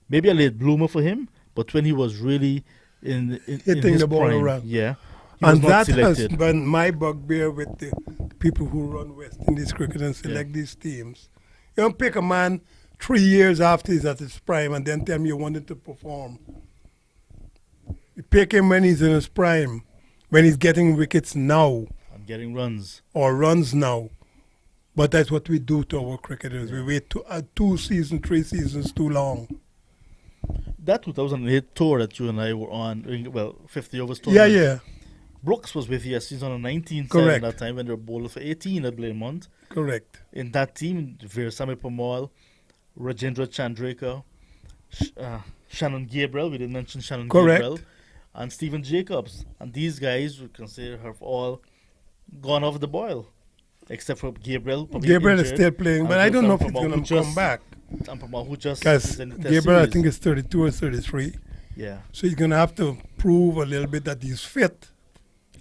[SPEAKER 5] Maybe a late bloomer for him, but when he was really in
[SPEAKER 1] Hitting
[SPEAKER 5] his
[SPEAKER 1] the ball
[SPEAKER 5] prime,
[SPEAKER 1] around.
[SPEAKER 5] yeah, he was
[SPEAKER 1] And
[SPEAKER 5] not
[SPEAKER 1] that
[SPEAKER 5] selected.
[SPEAKER 1] has been my bugbear with the people who run West Indies cricket and select these teams. You don't pick a man 3 years after he's at his prime and then tell me you want him to perform. You pick him when he's in his prime, when he's getting wickets now
[SPEAKER 5] and getting runs.
[SPEAKER 1] or runs now. But that's what we do to our cricketers. We wait 2 seasons, 3 seasons too long.
[SPEAKER 5] That 2008 tour that you and I were on, 50 overs tour.
[SPEAKER 1] Yeah.
[SPEAKER 5] Brooks was with you. He's on a 19 side
[SPEAKER 1] Correct.
[SPEAKER 5] at that time when they were bowlers for 18 at Blairmont.
[SPEAKER 1] Correct.
[SPEAKER 5] In that team, Veersamy Pamal, Rajendra Chandrekar, Shannon Gabriel, we didn't mention Shannon
[SPEAKER 1] Correct.
[SPEAKER 5] Gabriel, and Stephen Jacobs. And these guys, we consider have all gone off the boil. Except for Gabriel. probably
[SPEAKER 1] Gabriel is
[SPEAKER 5] injured,
[SPEAKER 1] still playing,
[SPEAKER 5] and
[SPEAKER 1] but I don't know if he's
[SPEAKER 5] Pamal
[SPEAKER 1] going
[SPEAKER 5] who
[SPEAKER 1] to come
[SPEAKER 5] just-
[SPEAKER 1] back.
[SPEAKER 5] And Pamal who just
[SPEAKER 1] Because
[SPEAKER 5] is in the test
[SPEAKER 1] Gabriel, I
[SPEAKER 5] series.
[SPEAKER 1] think, is 32 or 33.
[SPEAKER 5] Yeah.
[SPEAKER 1] So he's going to have to prove a little bit that he's fit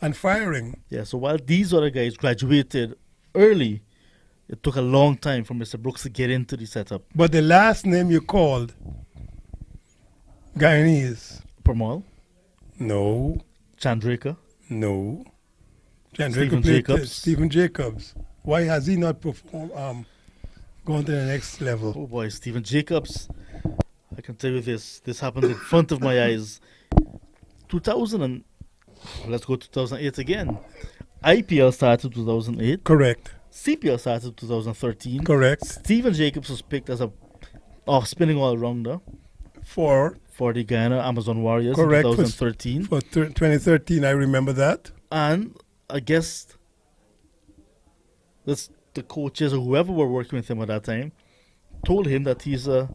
[SPEAKER 1] and firing.
[SPEAKER 5] Yeah, so while these other guys graduated early, it took a long time for Mr. Brooks to get into the setup.
[SPEAKER 1] But the last name you called, Guyanese,
[SPEAKER 5] Pamal,
[SPEAKER 1] no,
[SPEAKER 5] Chandrekar,
[SPEAKER 1] no.
[SPEAKER 5] Stephen
[SPEAKER 1] Played
[SPEAKER 5] Jacobs.
[SPEAKER 1] Stephen Jacobs. Why has he not performed, gone to the next level?
[SPEAKER 5] oh boy, Stephen Jacobs. I can tell you this happened in front of my eyes. 2000 and, let's go 2008 again. IPL started 2008.
[SPEAKER 1] Correct.
[SPEAKER 5] CPL started 2013.
[SPEAKER 1] Correct.
[SPEAKER 5] Stephen Jacobs was picked as a spinning all-rounder
[SPEAKER 1] For
[SPEAKER 5] for the Guyana Amazon Warriors
[SPEAKER 1] Correct.
[SPEAKER 5] in 2013.
[SPEAKER 1] 2013, I remember that.
[SPEAKER 5] And I guess the coaches or whoever were working with him at that time told him that he's a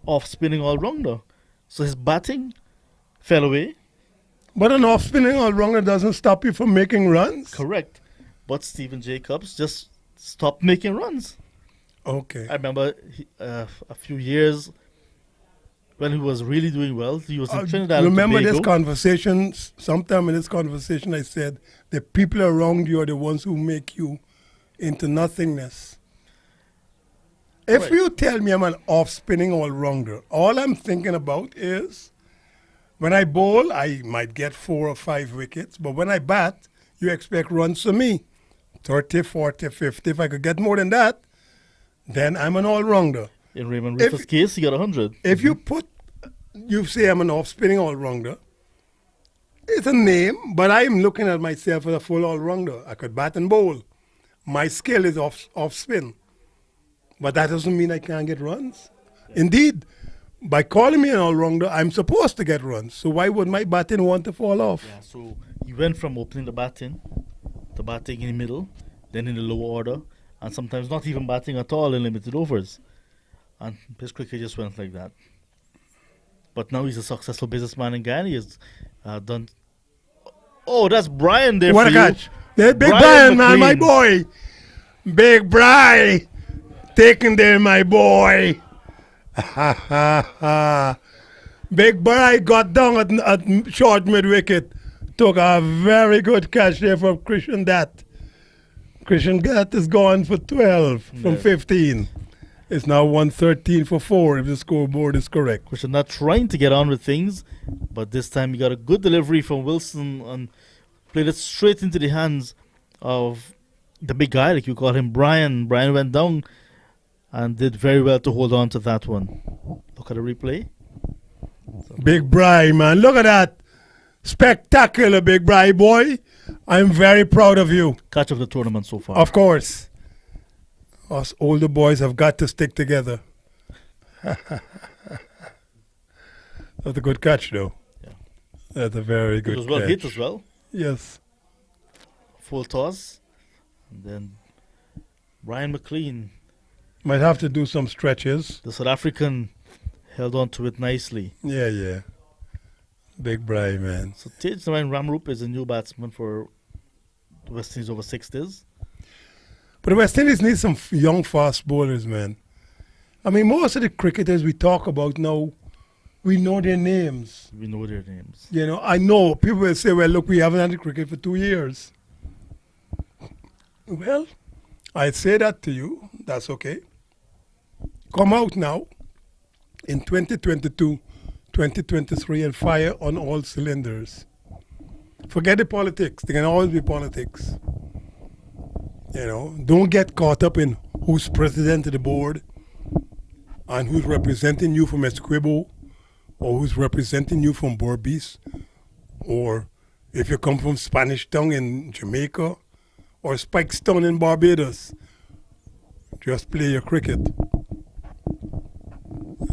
[SPEAKER 5] off-spinning all-rounder. So his batting fell away.
[SPEAKER 1] But an off-spinning all-rounder doesn't stop you from making runs.
[SPEAKER 5] Correct. But Stephen Jacobs just stopped making runs.
[SPEAKER 1] Okay.
[SPEAKER 5] I remember a few years when he was really doing well. He was in Trinidad
[SPEAKER 1] Remember
[SPEAKER 5] and
[SPEAKER 1] this
[SPEAKER 5] Tobago.
[SPEAKER 1] conversation? Sometime in this conversation, I said the people around you are the ones who make you into nothingness. If
[SPEAKER 5] Right.
[SPEAKER 1] you tell me I'm an off-spinning all-rounder, all I'm thinking about is when I bowl, I might get 4 or 5 wickets, but when I bat, you expect runs from me. 30, 40, 50. If I could get more than that, then I'm an all-rounder.
[SPEAKER 5] In Raymond
[SPEAKER 1] If-
[SPEAKER 5] Rufus' case, he got 100.
[SPEAKER 1] If you say I'm an off-spinning all-rounder, it's a name, but I'm looking at myself as a full all-rounder. I could bat and bowl. My skill is off-spin. But that doesn't mean I can't get runs. Indeed, by calling me an all-rounder, I'm supposed to get runs. So why would my batting want to fall off?
[SPEAKER 5] Yeah, so he went from opening the batting to batting in the middle, then in the lower order, and sometimes not even batting at all in limited overs. And his cricket just went like that. But now he's a successful businessman in Ghana. He has done. Oh, that's Brian there
[SPEAKER 1] What
[SPEAKER 5] for
[SPEAKER 1] a
[SPEAKER 5] you.
[SPEAKER 1] catch. There's Big
[SPEAKER 5] Brian
[SPEAKER 1] Brian, man, my
[SPEAKER 5] McLean.
[SPEAKER 1] boy. Big Brian. Taking there, my boy. Ha, ha, ha. Big Brian got down at short mid-wicket. Took a very good catch there from Christian Dat. Christian Dat is gone for 12 from
[SPEAKER 5] Yeah.
[SPEAKER 1] 15. It's now 113 for 4 if the scoreboard is correct.
[SPEAKER 5] Christian not trying to get on with things, but this time he got a good delivery from Wilson and played it straight into the hands of the big guy, like you call him, Brian. Brian went down and did very well to hold on to that one. Look at the replay.
[SPEAKER 1] Big Brian, man. Look at that. Spectacular, Big Brian, boy. I'm very proud of you.
[SPEAKER 5] Catch of the tournament so far.
[SPEAKER 1] Of course. Us older boys have got to stick together. That's a good catch, though.
[SPEAKER 5] Yeah.
[SPEAKER 1] That's a very
[SPEAKER 5] It
[SPEAKER 1] good
[SPEAKER 5] was well
[SPEAKER 1] catch.
[SPEAKER 5] hit as well.
[SPEAKER 1] Yes.
[SPEAKER 5] Full toss. And then Brian McLean,
[SPEAKER 1] Might have to do some stretches.
[SPEAKER 5] the South African, held on to it nicely.
[SPEAKER 1] Yeah. Big Brian, man.
[SPEAKER 5] So Tej Ramrup is a new batsman for the West Indies over 60s.
[SPEAKER 1] But the West Indies need some young fast bowlers, man. I mean, most of the cricketers we talk about now, we know their names.
[SPEAKER 5] We know their names.
[SPEAKER 1] You know, I know people will say, well, look, we haven't had cricket for 2 years. Well, I say that to you. That's okay. Come out now in 2022, 2023 and fire on all cylinders. Forget the politics. There can always be politics. You know, don't get caught up in who's president of the board and who's representing you from Esquibo or who's representing you from Berbice, or if you come from Spanish Town in Jamaica or Spikestown in Barbados. Just play your cricket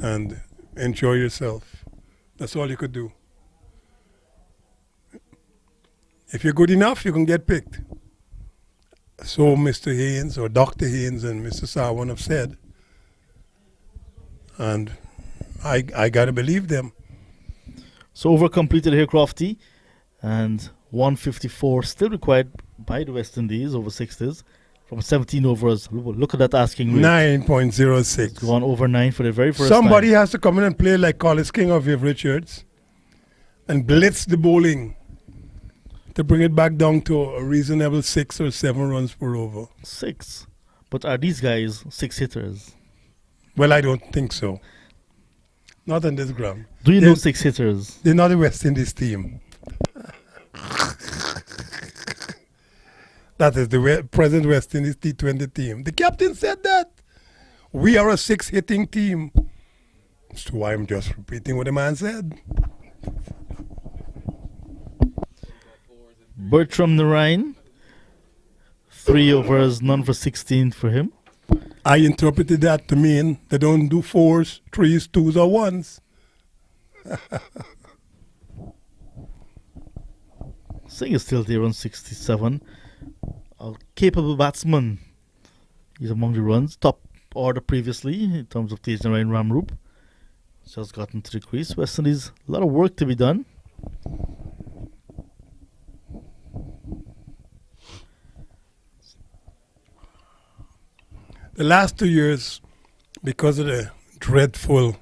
[SPEAKER 1] and enjoy yourself. That's all you could do. If you're good enough, you can get picked. So Mr. Haynes or Dr. Haynes and Mr. Sarwan have said. And I got to believe them.
[SPEAKER 5] So over completed here, Crofty, and 154 still required by the West Indies over 60s from 17 overs. Look at that asking rate.
[SPEAKER 1] 9.06.
[SPEAKER 5] Gone over 9 for the very first
[SPEAKER 1] Somebody
[SPEAKER 5] time.
[SPEAKER 1] has to come in and play like Collis King or Viv Richards and blitz the bowling to bring it back down to a reasonable 6 or 7 runs per over.
[SPEAKER 5] 6. But are these guys 6 hitters?
[SPEAKER 1] Well, I don't think so. Not on this ground.
[SPEAKER 5] Do you know
[SPEAKER 1] Yes.
[SPEAKER 5] 6 hitters?
[SPEAKER 1] They're not the West Indies team. That is the present West Indies T20 team. The captain said that. We are a 6-hitting team. So I'm just repeating what the man said.
[SPEAKER 5] Bertram Narain, 3 overs, none for 16 for him.
[SPEAKER 1] I interpreted that to mean they don't do 4s, 3s, 2s, or 1s.
[SPEAKER 5] Singh is still there on 67. A capable batsman. He's among the runs. Top order previously in terms of Tejan Ramroop. Just gotten to the crease. West Indies, a lot of work to be done.
[SPEAKER 1] The last 2 years, because of the dreadful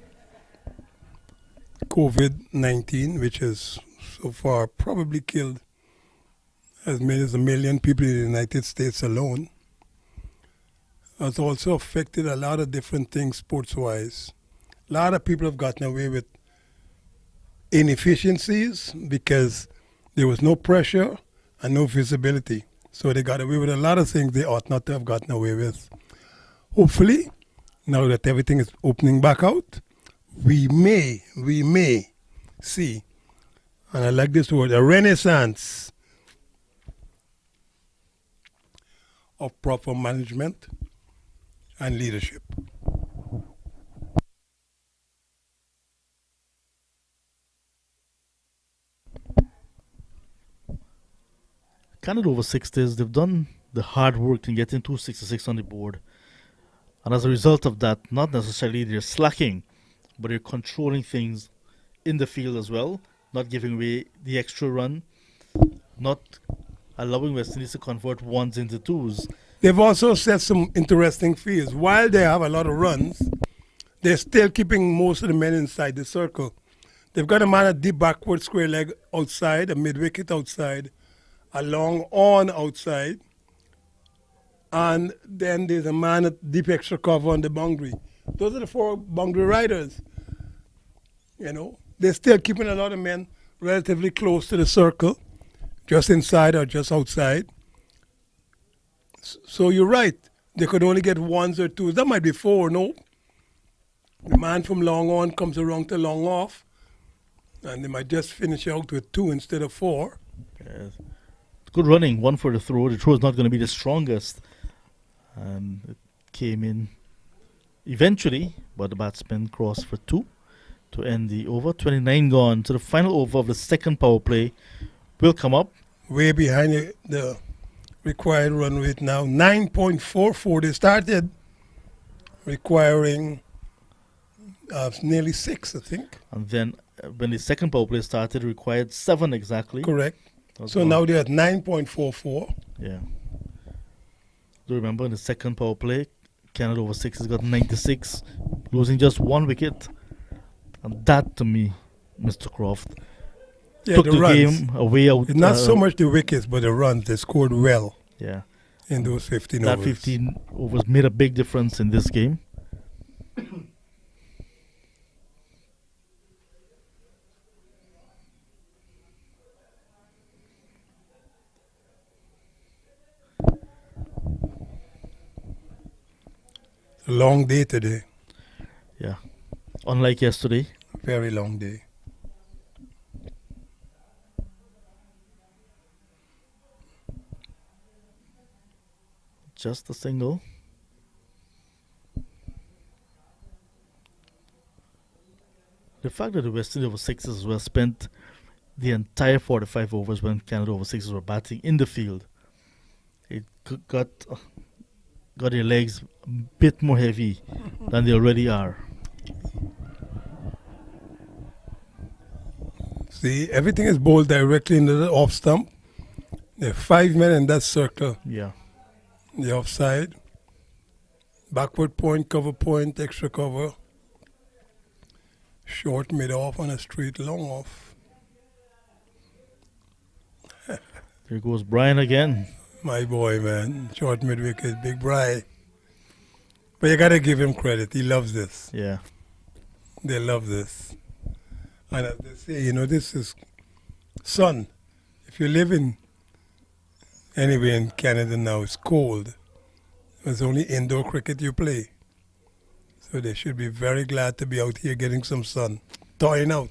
[SPEAKER 1] COVID-19, which has so far probably killed as many as 1 million people in the United States alone, has also affected a lot of different things sports-wise. A lot of people have gotten away with inefficiencies because there was no pressure and no visibility. So they got away with a lot of things they ought not to have gotten away with. Hopefully, now that everything is opening back out, we may see, and I like this word, a renaissance of proper management and leadership.
[SPEAKER 5] Canada over 60s, they've done the hard work in getting 266 on the board. And as a result of that, not necessarily they're slacking, but they're controlling things in the field as well, not giving away the extra run, not allowing West Indies to convert ones into twos.
[SPEAKER 1] They've also set some interesting fields. While they have a lot of runs, they're still keeping most of the men inside the circle. They've got a man at deep backward square leg outside, a mid-wicket outside, a long on outside, and then there's a man at deep extra cover on the boundary. Those are the 4 boundary riders. You know, they're still keeping a lot of men relatively close to the circle, just inside or just outside. So you're right. They could only get 1s or 2s. That might be 4, no? The man from long on comes around to long off, and they might just finish out with 2 instead of 4.
[SPEAKER 5] Yes. Good running, one for the throw. The throw is not going to be the strongest. And it came in eventually, but the batsman crossed for 2 to end the over. 29 gone. So the final over of the second power play will come up.
[SPEAKER 1] Way behind the required run rate now. 9.44. They started requiring nearly 6, I think.
[SPEAKER 5] And then when the second power play started, it required 7 exactly.
[SPEAKER 1] Correct. So now they're at 9.44.
[SPEAKER 5] Yeah. Do you remember in the second power play, Canada over 6 has got 96, losing just 1 wicket. And that, to me, Mr. Croft, took the game away out.
[SPEAKER 1] It's not so much the wickets, but the runs. They scored well in those 15
[SPEAKER 5] that
[SPEAKER 1] overs.
[SPEAKER 5] 15 overs made a big difference in this game.
[SPEAKER 1] A long day today.
[SPEAKER 5] Yeah. Unlike yesterday.
[SPEAKER 1] Very long day.
[SPEAKER 5] Just a single. The fact that the West Indies over 6s were spent the entire 45 overs when Canada over 6s were batting in the field, it got their legs a bit more heavy than they already are.
[SPEAKER 1] See, everything is bowled directly into the off stump. There are 5 men in that circle.
[SPEAKER 5] Yeah.
[SPEAKER 1] The offside, backward point, cover point, extra cover, short mid off on a straight long off.
[SPEAKER 5] There goes Brian again.
[SPEAKER 1] My boy, man. Short mid wicket, big Bry. But you got to give him credit. He loves this.
[SPEAKER 5] Yeah.
[SPEAKER 1] They love this. And as they say, you know, this is, son, if you live in anywhere in Canada now, it's cold. It's only indoor cricket you play. So they should be very glad to be out here getting some sun, thawing out.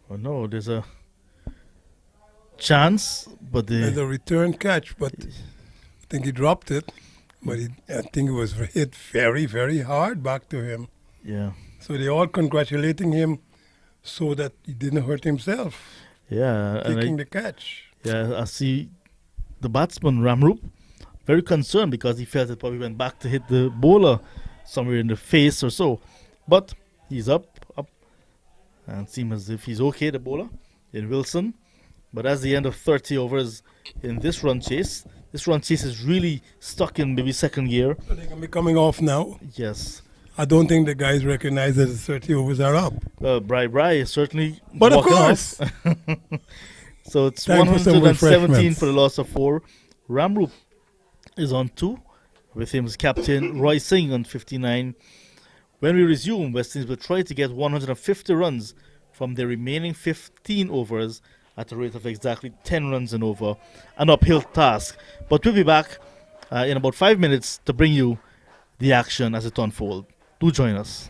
[SPEAKER 5] Oh no, there's a chance, but
[SPEAKER 1] As a return catch, but I think he dropped it. But I think it was hit very, very hard back to him.
[SPEAKER 5] yeah,
[SPEAKER 1] So they all congratulating him so that he didn't hurt himself
[SPEAKER 5] yeah, and
[SPEAKER 1] taking the catch.
[SPEAKER 5] I see the batsman Ramrup very concerned because he felt it probably went back to hit the bowler somewhere in the face or so. But he's up, and seems as if he's okay, the bowler, in Wilson. But as the end of 30 overs in this run chase is really stuck in maybe second gear.
[SPEAKER 1] So they can be coming off now.
[SPEAKER 5] Yes.
[SPEAKER 1] I don't think the guys recognize that the 30 overs are up.
[SPEAKER 5] Bry is certainly
[SPEAKER 1] But of
[SPEAKER 5] walking
[SPEAKER 1] course,
[SPEAKER 5] off. So it's
[SPEAKER 1] Time for some
[SPEAKER 5] 117
[SPEAKER 1] refreshments.
[SPEAKER 5] for the loss of 4. Ramrup is on 2. With him as captain, Roy Singh on 59. When we resume, West Indies will try to get 150 runs from their remaining 15 overs at a rate of exactly 10 runs and over. An uphill task. But we'll be back in about 5 minutes to bring you the action as it unfolds. Do join us.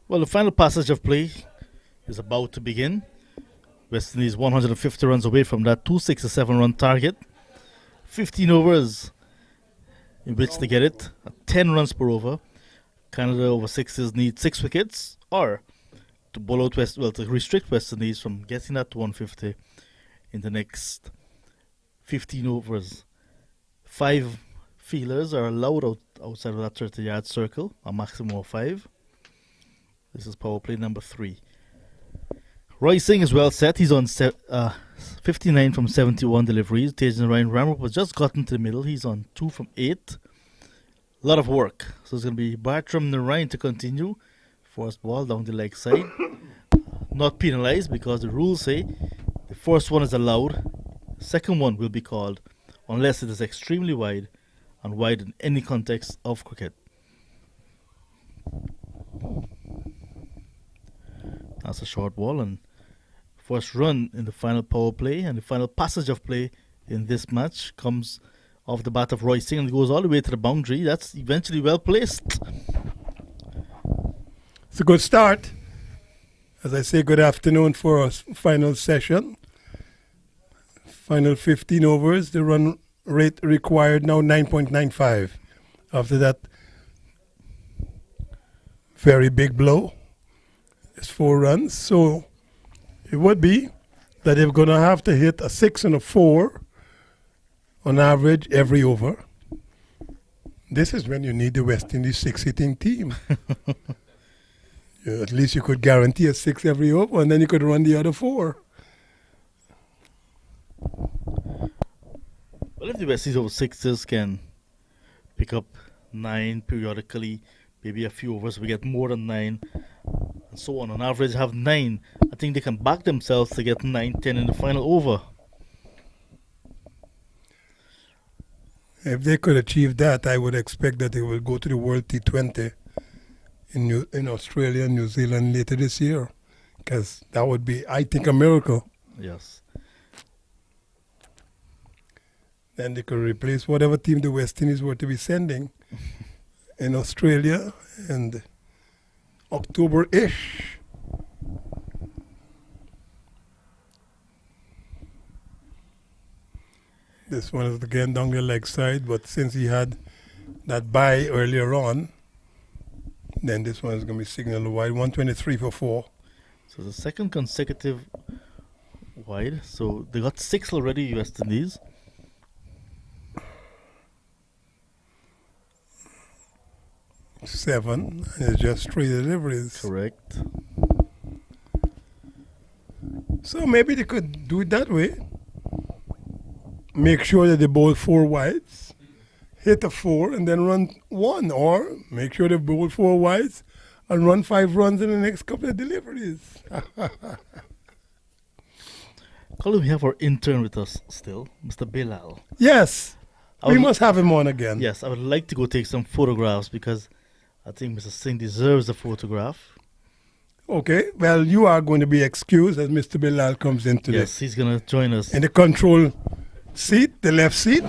[SPEAKER 5] Well, the final passage of play is about to begin. West Indies 150 runs away from that 267 run target. 15 overs in which to get it. 10 runs per over. Canada over sixes need 6 wickets, or to bowl out to restrict West Indies from getting that to 150 in the next 15 overs. 5 fielders are allowed outside of that 30-yard circle, a maximum of 5. This is power play number 3. Roy Singh is well set. He's on 59 from 71 deliveries. Tejan Ryan Ramrup has just gotten to the middle. He's on 2 from 8. A lot of work. So it's going to be Bartram Narayan to continue. First ball down the leg side. Not penalized because the rules say the first one is allowed. Second one will be called unless it is extremely wide and wide in any context of cricket. That's a short ball, and first run in the final power play and the final passage of play in this match comes off the bat of Roy Singh and goes all the way to the boundary. That's eventually well placed.
[SPEAKER 1] It's a good start. As I say, good afternoon for our final session. Final 15 overs. The run rate required now 9.95. After that very big blow, it's 4 runs. So it would be that they're going to have to hit a 6 and a 4 on average every over. This is when you need the West Indies 6-hitting team. At least you could guarantee a 6 every over, and then you could run the other 4.
[SPEAKER 5] Well, if the West Indies over sixes can pick up 9 periodically, maybe a few overs, we get more than 9, and so on average have 9, I think they can back themselves to get 9-10 in the final over.
[SPEAKER 1] If they could achieve that, I would expect that they will go to the World T20 in Australia and New Zealand later this year, because that would be, I think, a miracle.
[SPEAKER 5] Yes.
[SPEAKER 1] Then they could replace whatever team the West Indies were to be sending in Australia and October-ish. This one is again down the leg side, but since he had that bye earlier on, then this one is going to be signaled wide. 123 for 4.
[SPEAKER 5] So the second consecutive wide. So they got 6 already, West Indies.
[SPEAKER 1] Seven, and it's just 3 deliveries.
[SPEAKER 5] Correct.
[SPEAKER 1] So maybe they could do it that way. Make sure that they bowl 4 wides, hit a 4, and then run 1. Or make sure they bowl 4 wides and run 5 runs in the next couple of deliveries.
[SPEAKER 5] Colin, we have our intern with us still, Mr. Bilal.
[SPEAKER 1] Yes, we must have him on again.
[SPEAKER 5] Yes, I would like to go take some photographs because I think Mr. Singh deserves a photograph.
[SPEAKER 1] Okay, well, you are going to be excused as Mr. Bilal comes into
[SPEAKER 5] Yes, he's going to join us.
[SPEAKER 1] in the control seat, the left seat.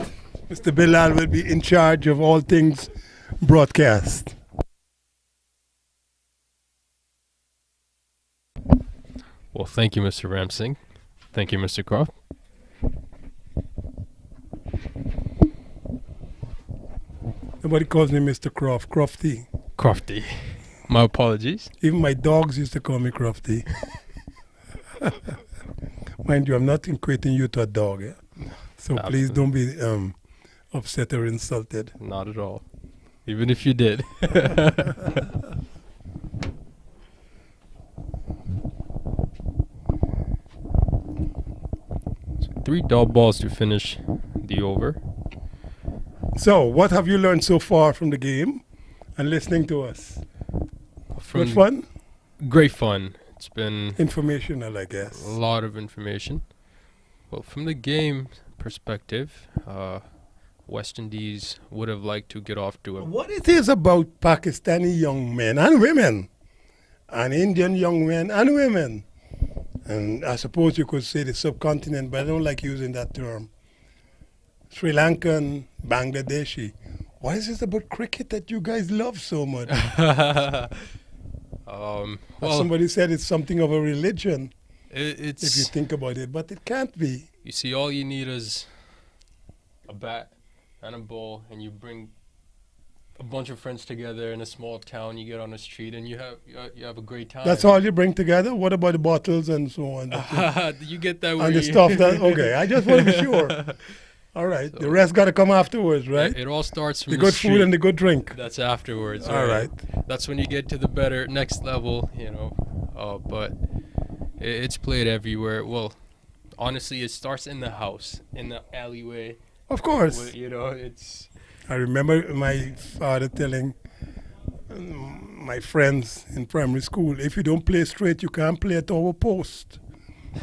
[SPEAKER 1] Mr. Bilal will be in charge of all things broadcast.
[SPEAKER 4] Well, thank you, Mr. Ramsing. Thank you, Mr. Croft.
[SPEAKER 1] Nobody calls me Mr. Croft, Crofty.
[SPEAKER 4] Crofty. My apologies.
[SPEAKER 1] Even my dogs used to call me Crofty. Mind you, I'm not equating you to a dog. So please don't be upset or insulted.
[SPEAKER 4] Not at all. Even if you did. 3 dot balls to finish the over.
[SPEAKER 1] So, what have you learned so far from the game and listening to us? Good fun?
[SPEAKER 4] Great fun. It's been
[SPEAKER 1] Informational, I guess.
[SPEAKER 4] a lot of information. Well, from the game perspective, West Indies would have liked to get off to a...
[SPEAKER 1] What it is about Pakistani young men and women, and Indian young men and women, and I suppose you could say the subcontinent, but I don't like using that term, Sri Lankan, Bangladeshi. What is it about cricket that you guys love so much?
[SPEAKER 4] Well,
[SPEAKER 1] Somebody said it's something of a religion if you
[SPEAKER 4] it's
[SPEAKER 1] think about it, but it can't be.
[SPEAKER 4] you see, all you need is a bat and a ball, and you bring a bunch of friends together in a small town. You get on the street, and you have a great time.
[SPEAKER 1] That's all you bring together? What about the bottles and so on?
[SPEAKER 4] You get that where
[SPEAKER 1] And the
[SPEAKER 4] you-
[SPEAKER 1] stuff that, okay, I just want to be sure. All right, the rest got to come afterwards, right?
[SPEAKER 4] It all starts from
[SPEAKER 1] The
[SPEAKER 4] the
[SPEAKER 1] good
[SPEAKER 4] street.
[SPEAKER 1] food and the good drink.
[SPEAKER 4] That's afterwards.
[SPEAKER 1] All right.
[SPEAKER 4] That's when you get to the better next level, you know. But it's played everywhere. Well, honestly, it starts in the house, in the alleyway.
[SPEAKER 1] Of course.
[SPEAKER 4] You know, it's
[SPEAKER 1] I remember my father telling my friends in primary school, if you don't play straight, you can't play at our post.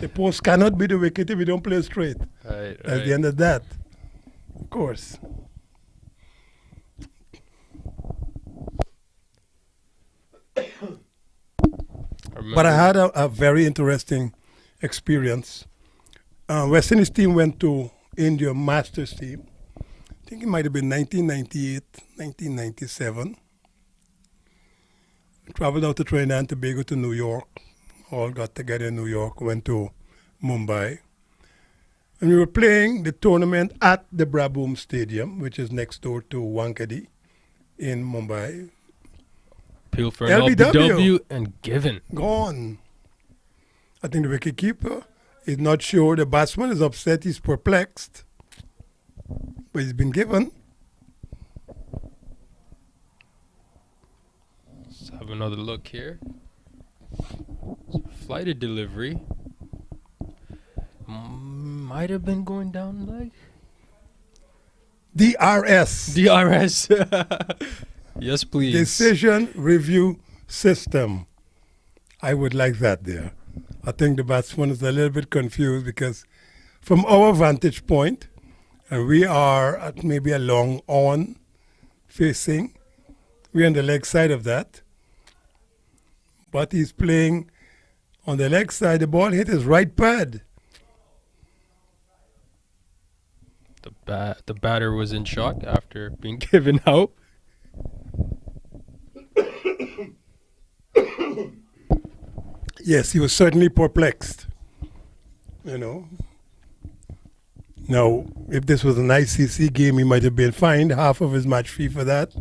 [SPEAKER 1] The post cannot be the wicket if you don't play straight.
[SPEAKER 4] right.
[SPEAKER 1] That's the end of that. Of course. But I had a very interesting experience. West Indies team went to India Masters team. I think it might have been 1998, 1997. Traveled out to Trinidad and Tobago to New York. All got together in New York, went to Mumbai. And we were playing the tournament at the Braboom Stadium, which is next door to Wankhede in Mumbai.
[SPEAKER 4] Appeal for
[SPEAKER 1] LBW.
[SPEAKER 4] an LBW and given.
[SPEAKER 1] Gone. I think the wicketkeeper is not sure. The batsman is upset. He's perplexed. But he's been given.
[SPEAKER 4] Let's have another look here. Flighted delivery. Might have been going down leg.
[SPEAKER 1] DRS.
[SPEAKER 4] DRS. Yes, please.
[SPEAKER 1] Decision Review System. I would like that there. I think the batsman is a little bit confused because from our vantage point, we are at maybe a long on facing. We're on the leg side of that. But he's playing on the leg side. The ball hit his right pad.
[SPEAKER 4] The batter was in shock after being given out.
[SPEAKER 1] Yes, he was certainly perplexed. You know. Now, if this was an ICC game, he might have been fined half of his match fee for that.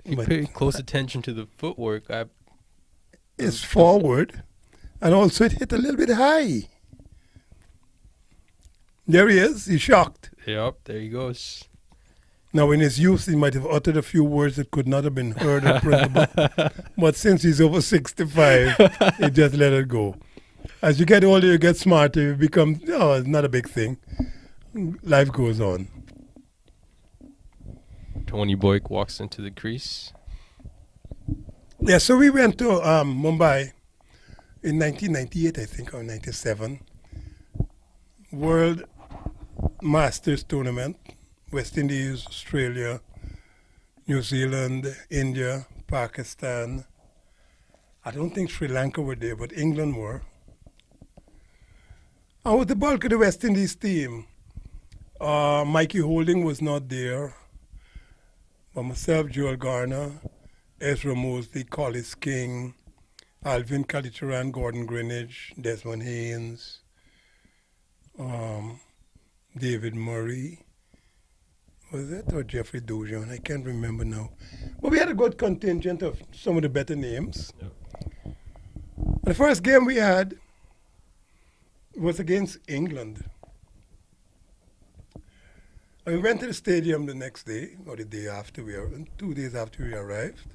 [SPEAKER 4] He
[SPEAKER 1] But
[SPEAKER 4] paid close attention to the footwork.
[SPEAKER 1] it's forward, and also it hit a little bit high. There he is. He's shocked.
[SPEAKER 4] Yep, there he goes.
[SPEAKER 1] Now, in his youth, he might have uttered a few words that could not have been heard in principle. But since he's over 65, he just let it go. As you get older, you get smarter. You become, oh, it's not a big thing. Life goes on.
[SPEAKER 4] Tony Boyk walks into the crease.
[SPEAKER 1] Yeah, so we went to Mumbai in 1998, I think, or 97. World Masters Tournament. West Indies, Australia, New Zealand, India, Pakistan. I don't think Sri Lanka were there, but England were. And with the bulk of the West Indies team, Mikey Holding was not there. But myself, Joel Garner, Ezra Mosley, Collis King, Alvin Kalituran, Gordon Greenwich, Desmond Haynes, David Murray. Was it? Or Jeffrey Dujon? I can't remember now. But we had a good contingent of some of the better names.
[SPEAKER 4] Yep.
[SPEAKER 1] The first game we had was against England. And we went to the stadium the next day, or the day after 2 days after we arrived.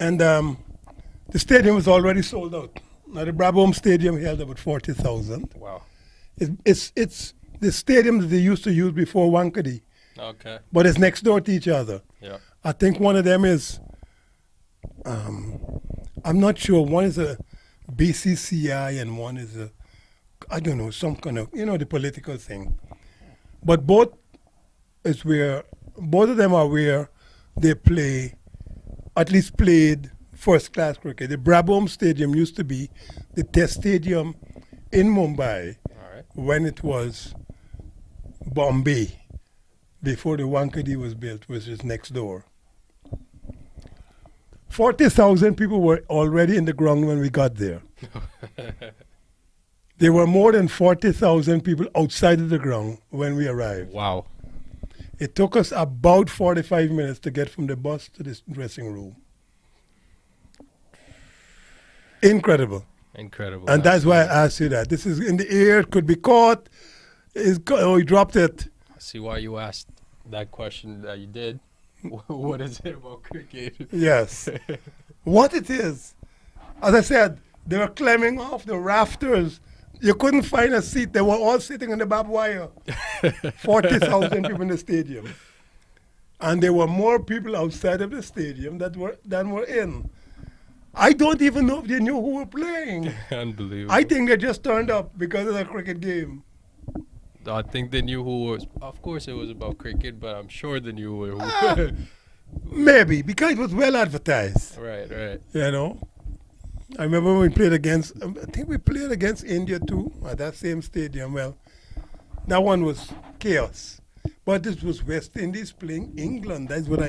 [SPEAKER 1] And the stadium was already sold out. Now the Braboom Stadium held about 40,000.
[SPEAKER 4] Wow.
[SPEAKER 1] It's the stadium that they used to use before Wankhede,
[SPEAKER 4] Okay.
[SPEAKER 1] but it's next door to each other.
[SPEAKER 4] Yeah.
[SPEAKER 1] I think one of them is, I'm not sure, one is a BCCI and one is a, I don't know, some kind of, the political thing. But both of them are where they play, at least played first class cricket. The Braboom Stadium used to be the test stadium in Mumbai
[SPEAKER 4] All right.
[SPEAKER 1] when it was Bombay, before the Wankady was built, which is next door. 40,000 people were already in the ground when we got there. There were more than 40,000 people outside of the ground when we arrived.
[SPEAKER 4] Wow.
[SPEAKER 1] It took us about 45 minutes to get from the bus to this dressing room. Incredible.
[SPEAKER 4] Incredible.
[SPEAKER 1] And that's why I asked you that. This is in the air, it could be caught. Oh, he dropped it.
[SPEAKER 4] I see why you asked that question that you did. What is it about cricket?
[SPEAKER 1] Yes. What it is, as I said, they were climbing off the rafters. You couldn't find a seat. They were all sitting on the barbed wire. 40,000 people in the stadium. And there were more people outside of the stadium than were in. I don't even know if they knew who were playing.
[SPEAKER 4] Unbelievable.
[SPEAKER 1] I think they just turned up because of the cricket game.
[SPEAKER 4] I think they knew who was. Of course, it was about cricket, but I'm sure they knew who.
[SPEAKER 1] Maybe, because it was well advertised.
[SPEAKER 4] Right, right.
[SPEAKER 1] You know? I remember when we played against, I think we played against India too, at that same stadium. Well, that one was chaos. But this was West Indies playing England. That's what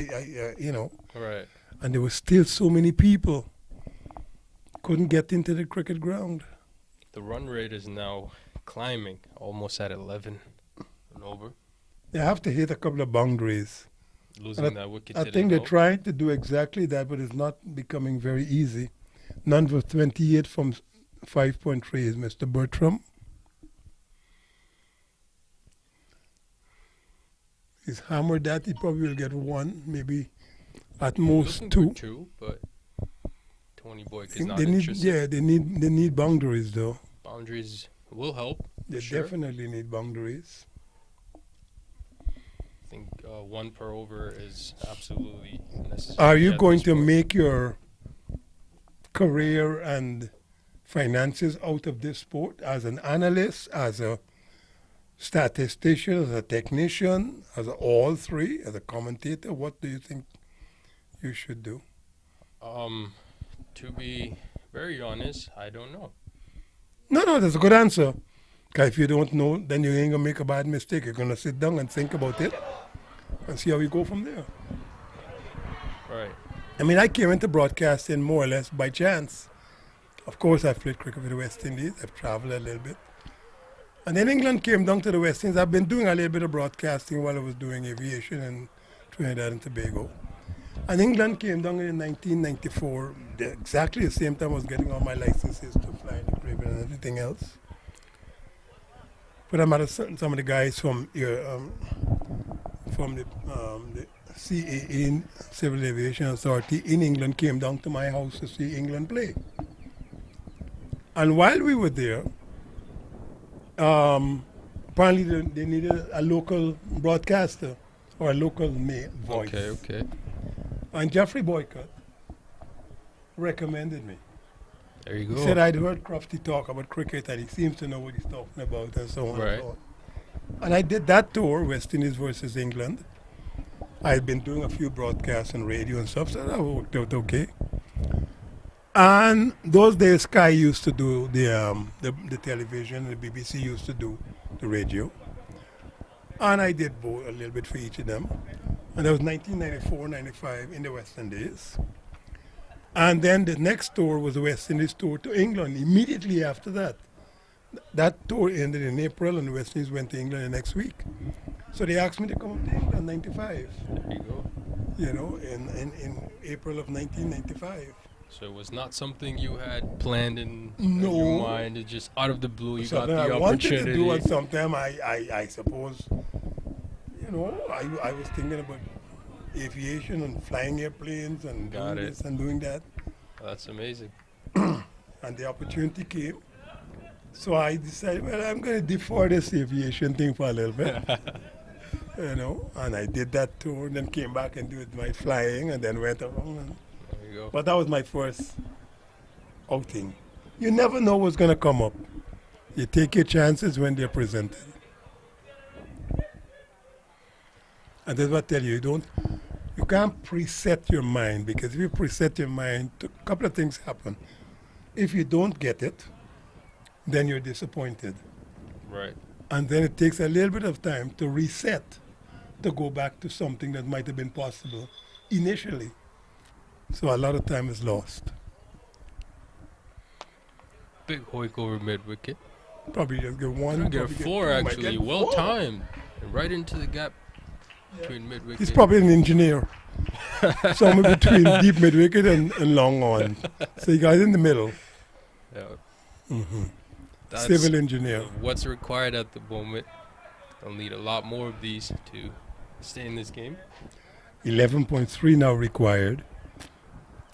[SPEAKER 1] you know.
[SPEAKER 4] Right.
[SPEAKER 1] And there were still so many people. Couldn't get into the cricket ground.
[SPEAKER 4] The run rate is now climbing, almost at 11 and over.
[SPEAKER 1] They have to hit a couple of boundaries.
[SPEAKER 4] Losing that wicket.
[SPEAKER 1] I
[SPEAKER 4] didn't
[SPEAKER 1] think they're
[SPEAKER 4] help.
[SPEAKER 1] trying to do exactly that, but it's not becoming very easy. None for 28 from 5.3 is Mr. Bertram. He's hammered that. He probably will get one, maybe at most
[SPEAKER 4] Looking
[SPEAKER 1] two.
[SPEAKER 4] for two, but Tony Boyk is
[SPEAKER 1] Think
[SPEAKER 4] not
[SPEAKER 1] they need,
[SPEAKER 4] interested.
[SPEAKER 1] yeah, they need boundaries though.
[SPEAKER 4] Boundaries will help.
[SPEAKER 1] They
[SPEAKER 4] for sure.
[SPEAKER 1] definitely need boundaries.
[SPEAKER 4] I think one per over is absolutely necessary.
[SPEAKER 1] Are you
[SPEAKER 4] at
[SPEAKER 1] going
[SPEAKER 4] this
[SPEAKER 1] to
[SPEAKER 4] point.
[SPEAKER 1] make your career and finances out of this sport as an analyst, as a statistician, as a technician, as all three, as a commentator? What do you think you should do?
[SPEAKER 4] To be very honest, I don't know.
[SPEAKER 1] No, that's a good answer. Because if you don't know, then you ain't going to make a bad mistake. You're going to sit down and think about it and see how you go from there.
[SPEAKER 4] Right.
[SPEAKER 1] I mean, I came into broadcasting more or less by chance. Of course, I've played cricket with the West Indies. I've traveled a little bit. And then England came down to the West Indies. I've been doing a little bit of broadcasting while I was doing aviation in Trinidad and Tobago. And England came down in 1994, exactly the same time I was getting all my licenses to fly in the Caribbean and everything else. But I met some of the guys from the CAA, Civil Aviation Authority in England, came down to my house to see England play. And while we were there, apparently they needed a local broadcaster or a local voice.
[SPEAKER 4] Okay.
[SPEAKER 1] And Jeffrey Boycott recommended me.
[SPEAKER 4] There you go.
[SPEAKER 1] He said I'd heard Crofty talk about cricket and he seems to know what he's talking about and so on
[SPEAKER 4] Right.
[SPEAKER 1] and so on. And I did that tour, West Indies versus England. I had been doing a few broadcasts on radio and stuff, so that worked out okay. And those days, Sky used to do the television, the BBC used to do the radio. And I did both, a little bit for each of them. And that was 1994, 95 in the West Indies. And then the next tour was the West Indies tour to England immediately after that. That tour ended in April and the West Indies went to England the next week. So they asked me to come up to England in 95,
[SPEAKER 4] There you go.
[SPEAKER 1] you know, in April of 1995.
[SPEAKER 4] So it was not something you had planned in
[SPEAKER 1] No.
[SPEAKER 4] your mind. It's just out of the blue you got
[SPEAKER 1] Something
[SPEAKER 4] the
[SPEAKER 1] I wanted
[SPEAKER 4] opportunity.
[SPEAKER 1] to do and sometime I suppose, you know, I was thinking about aviation and flying airplanes and
[SPEAKER 4] Got
[SPEAKER 1] doing
[SPEAKER 4] it.
[SPEAKER 1] this and doing that.
[SPEAKER 4] That's amazing.
[SPEAKER 1] And the opportunity came. So I decided, well, I'm going to defer this aviation thing for a little bit. You know, and I did that tour and then came back and did my flying and then went around.
[SPEAKER 4] There you go.
[SPEAKER 1] But that was my first outing. You never know what's going to come up. You take your chances when they're presented. And that's what I tell you, you can't preset your mind, because if you preset your mind, a couple of things happen. If you don't get it, then you're disappointed.
[SPEAKER 4] Right.
[SPEAKER 1] And then it takes a little bit of time to reset to go back to something that might have been possible initially. So a lot of time is lost.
[SPEAKER 4] Big hoik over mid wicket.
[SPEAKER 1] Probably just get one.
[SPEAKER 4] Get
[SPEAKER 1] probably
[SPEAKER 4] four
[SPEAKER 1] two, might
[SPEAKER 4] actually.
[SPEAKER 1] get
[SPEAKER 4] Well
[SPEAKER 1] four.
[SPEAKER 4] timed. And right into the gap between mid wicket.
[SPEAKER 1] He's probably an engineer. Somewhere between deep mid wicket and long on. So he got in the middle.
[SPEAKER 4] Yeah.
[SPEAKER 1] hmm
[SPEAKER 4] That's
[SPEAKER 1] Civil engineer.
[SPEAKER 4] what's required at the moment. They'll need a lot more of these to stay in this game.
[SPEAKER 1] 11.3 now required.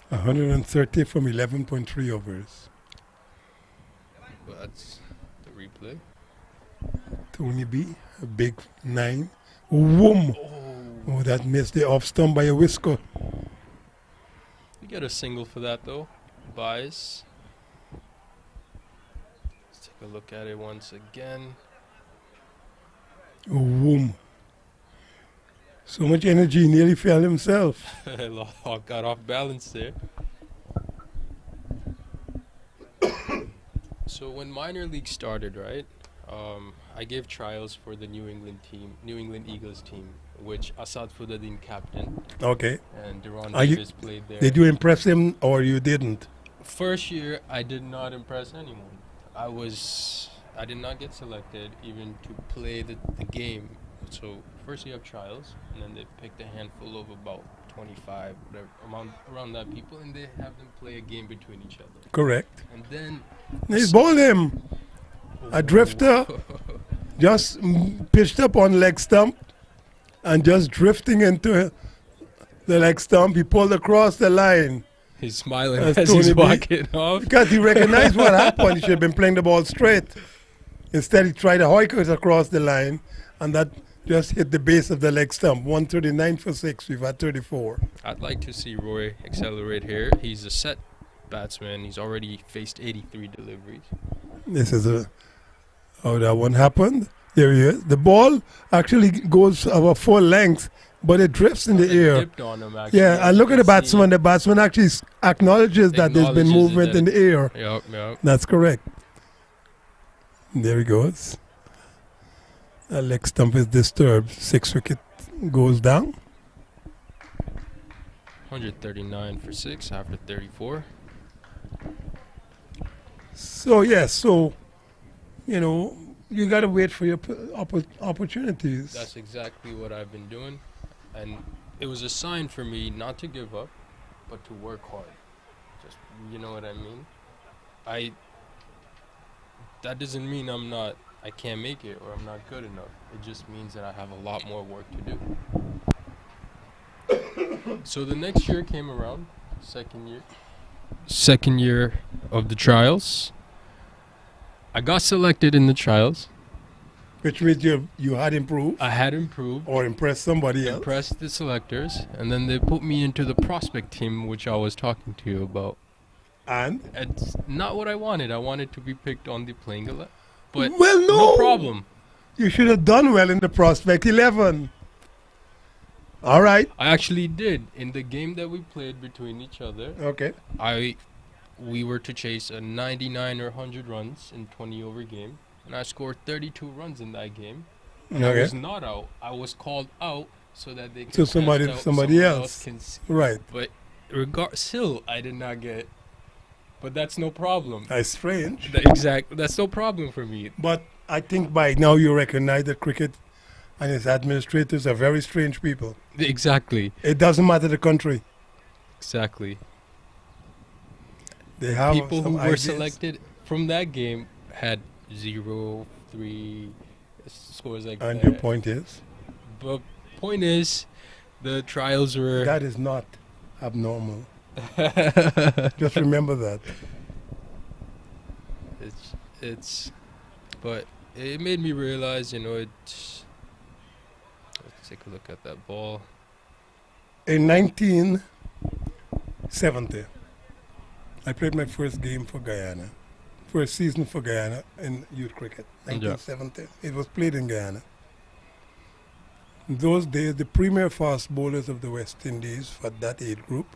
[SPEAKER 1] 130 from 11.3 overs.
[SPEAKER 4] But that's the replay.
[SPEAKER 1] Tony B, a big 9. Whoom! Oh, that missed the off stump by a whisker.
[SPEAKER 4] You get a single for that though. Bias. Let's take a look at it once again.
[SPEAKER 1] Whoom! So much energy, he nearly fell himself.
[SPEAKER 4] Got off balance there. So when minor league started, right? I gave trials for the New England Eagles team, which Asad Fudadin captain
[SPEAKER 1] Okay.
[SPEAKER 4] and Duran
[SPEAKER 1] Are you-
[SPEAKER 4] Davis played there.
[SPEAKER 1] Did you impress him or you didn't?
[SPEAKER 4] First year, I did not impress anyone. I did not get selected even to play the game. So first you have trials, and then they picked a handful of about 25, whatever, around that people, and they have them play a game between each other.
[SPEAKER 1] Correct.
[SPEAKER 4] And then
[SPEAKER 1] He's bowled him. A drifter. Just pitched up on leg stump and just drifting into the leg stump. He pulled across the line
[SPEAKER 4] He's smiling
[SPEAKER 1] That's
[SPEAKER 4] as
[SPEAKER 1] Tony
[SPEAKER 4] he's
[SPEAKER 1] B.
[SPEAKER 4] walking off.
[SPEAKER 1] because he recognized what happened. He should have been playing the ball straight. Instead, he tried a hoik it across the line, and that just hit the base of the leg stump. 139 for 6. We've had 34.
[SPEAKER 4] I'd like to see Roy accelerate here. He's a set batsman. He's already faced 83 deliveries.
[SPEAKER 1] This is how that one happened. There he is. The ball actually goes over full length, but it drifts in the
[SPEAKER 4] It
[SPEAKER 1] air.
[SPEAKER 4] dipped on him, actually,
[SPEAKER 1] Yeah,
[SPEAKER 4] as
[SPEAKER 1] and
[SPEAKER 4] you
[SPEAKER 1] look at the
[SPEAKER 4] can see.
[SPEAKER 1] batsman. The batsman actually acknowledges that there's been
[SPEAKER 4] Acknowledges
[SPEAKER 1] movement
[SPEAKER 4] that-
[SPEAKER 1] in the air.
[SPEAKER 4] Yep.
[SPEAKER 1] That's correct. There he goes. The leg stump is disturbed. 6 wicket goes down.
[SPEAKER 4] 139 for 6 after 34.
[SPEAKER 1] So, yes, you got to wait for your opportunities.
[SPEAKER 4] That's exactly what I've been doing. And it was a sign for me not to give up, but to work hard. Just, you know what I mean? That doesn't mean I can't make it or I'm not good enough. It just means that I have a lot more work to do. So the next year came around, second year of the trials. I got selected in the trials.
[SPEAKER 1] Which means you had improved
[SPEAKER 4] I had improved,
[SPEAKER 1] or impressed somebody else.
[SPEAKER 4] impressed the selectors, and then they put me into the prospect team, which I was talking to you about.
[SPEAKER 1] And?
[SPEAKER 4] It's not what I wanted. I wanted to be picked on the playing 11. But
[SPEAKER 1] Well, no.
[SPEAKER 4] problem.
[SPEAKER 1] You should have done well in the prospect 11. All right.
[SPEAKER 4] I actually did. In the game that we played between each other,
[SPEAKER 1] Okay.
[SPEAKER 4] we were to chase a 99 or 100 runs in 20 over game, and I scored 32 runs in that game. And I
[SPEAKER 1] Okay.
[SPEAKER 4] was not out. I was called out so that they could
[SPEAKER 1] So
[SPEAKER 4] test
[SPEAKER 1] somebody-
[SPEAKER 4] out
[SPEAKER 1] somebody
[SPEAKER 4] someone
[SPEAKER 1] else.
[SPEAKER 4] can see.
[SPEAKER 1] Right.
[SPEAKER 4] But still, I did not get. But that's no problem.
[SPEAKER 1] That's strange.
[SPEAKER 4] That's no problem for me.
[SPEAKER 1] But I think by now you recognize that cricket and its administrators are very strange people.
[SPEAKER 4] Exactly.
[SPEAKER 1] It doesn't matter the country.
[SPEAKER 4] Exactly.
[SPEAKER 1] They have
[SPEAKER 4] People
[SPEAKER 1] some
[SPEAKER 4] who were
[SPEAKER 1] ideas.
[SPEAKER 4] selected from that game had 0, 3 scores like
[SPEAKER 1] And
[SPEAKER 4] that.
[SPEAKER 1] your point is?
[SPEAKER 4] But point is, the trials were.
[SPEAKER 1] That is not abnormal. Just remember that.
[SPEAKER 4] But it made me realize, let's take a look at that ball.
[SPEAKER 1] In 1970, I played my first game for Guyana. First season for Guyana in youth cricket. 1970. It was played in Guyana. In those days, the premier fast bowlers of the West Indies for that age group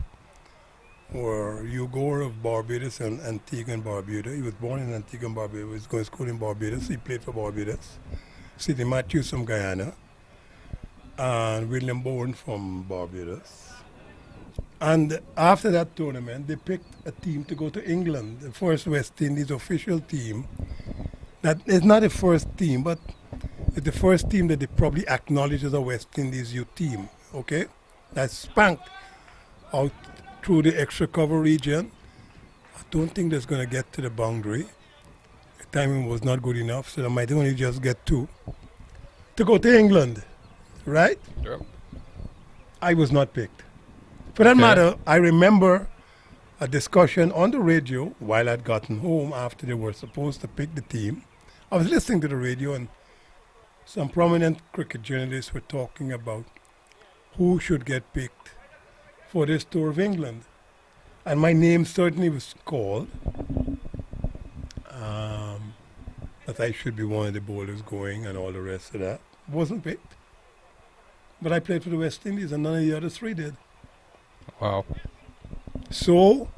[SPEAKER 1] were Hugh Gore of Barbados and Antigua and Barbuda. He was born in Antigua and Barbuda. He was going to school in Barbados. He played for Barbados. Sidney Matthews from Guyana. and William Bowen from Barbados. And after that tournament, they picked a team to go to England, the first West Indies official team. That is not the first team, but it's the first team that they probably acknowledge as a West Indies youth team, okay? That's spanked out through the extra cover region. I don't think that's going to get to the boundary. The timing was not good enough, so they might only just get two. To go to England, right?
[SPEAKER 4] Yep.
[SPEAKER 1] I was not picked. For that
[SPEAKER 4] Okay.
[SPEAKER 1] matter, I remember a discussion on the radio while I'd gotten home after they were supposed to pick the team. I was listening to the radio and some prominent cricket journalists were talking about who should get picked for this tour of England. And my name certainly was called, that I should be one of the bowlers going and all the rest of that. Wasn't picked. But I played for the West Indies and none of the other three did.
[SPEAKER 4] Wow.
[SPEAKER 1] So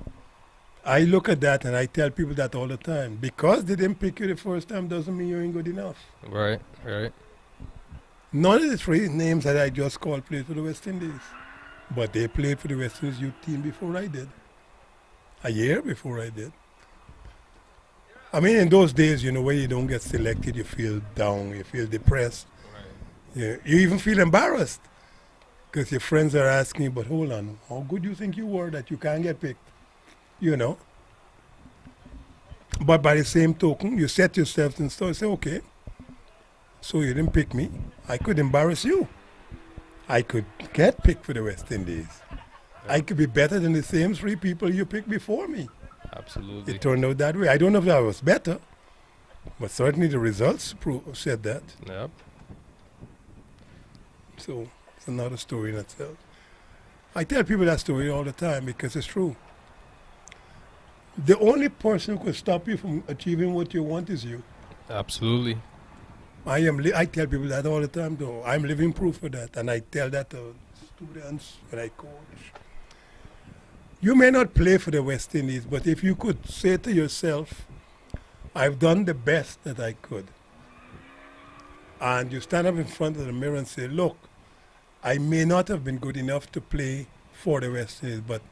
[SPEAKER 1] I look at that and I tell people that all the time. Because they didn't pick you the first time doesn't mean you ain't good enough.
[SPEAKER 4] Right. Right.
[SPEAKER 1] None of the three names that I just called played for the West Indies. But they played for the West Indies youth team before I did. A year before I did. I mean, in those days, you know, when you don't get selected, you feel down, you feel depressed. You even feel embarrassed. Because your friends are asking you, but hold on, how good do you think you were that you can't get picked? You know? But by the same token, you set yourself and say, okay, so you didn't pick me. I could embarrass you. I could get picked for the West Indies. I could be better than the same three people you picked before me.
[SPEAKER 4] Absolutely.
[SPEAKER 1] It turned out that way. I don't know if I was better, but certainly the results said that.
[SPEAKER 4] Yep.
[SPEAKER 1] So it's another story in itself. I tell people that story all the time because it's true. The only person who could stop you from achieving what you want is you.
[SPEAKER 4] Absolutely.
[SPEAKER 1] I tell people that all the time, though. I'm living proof of that, and I tell that to students when I coach. You may not play for the West Indies, but if you could say to yourself, I've done the best that I could, and you stand up in front of the mirror and say, look, I may not have been good enough to play for the West Indies, but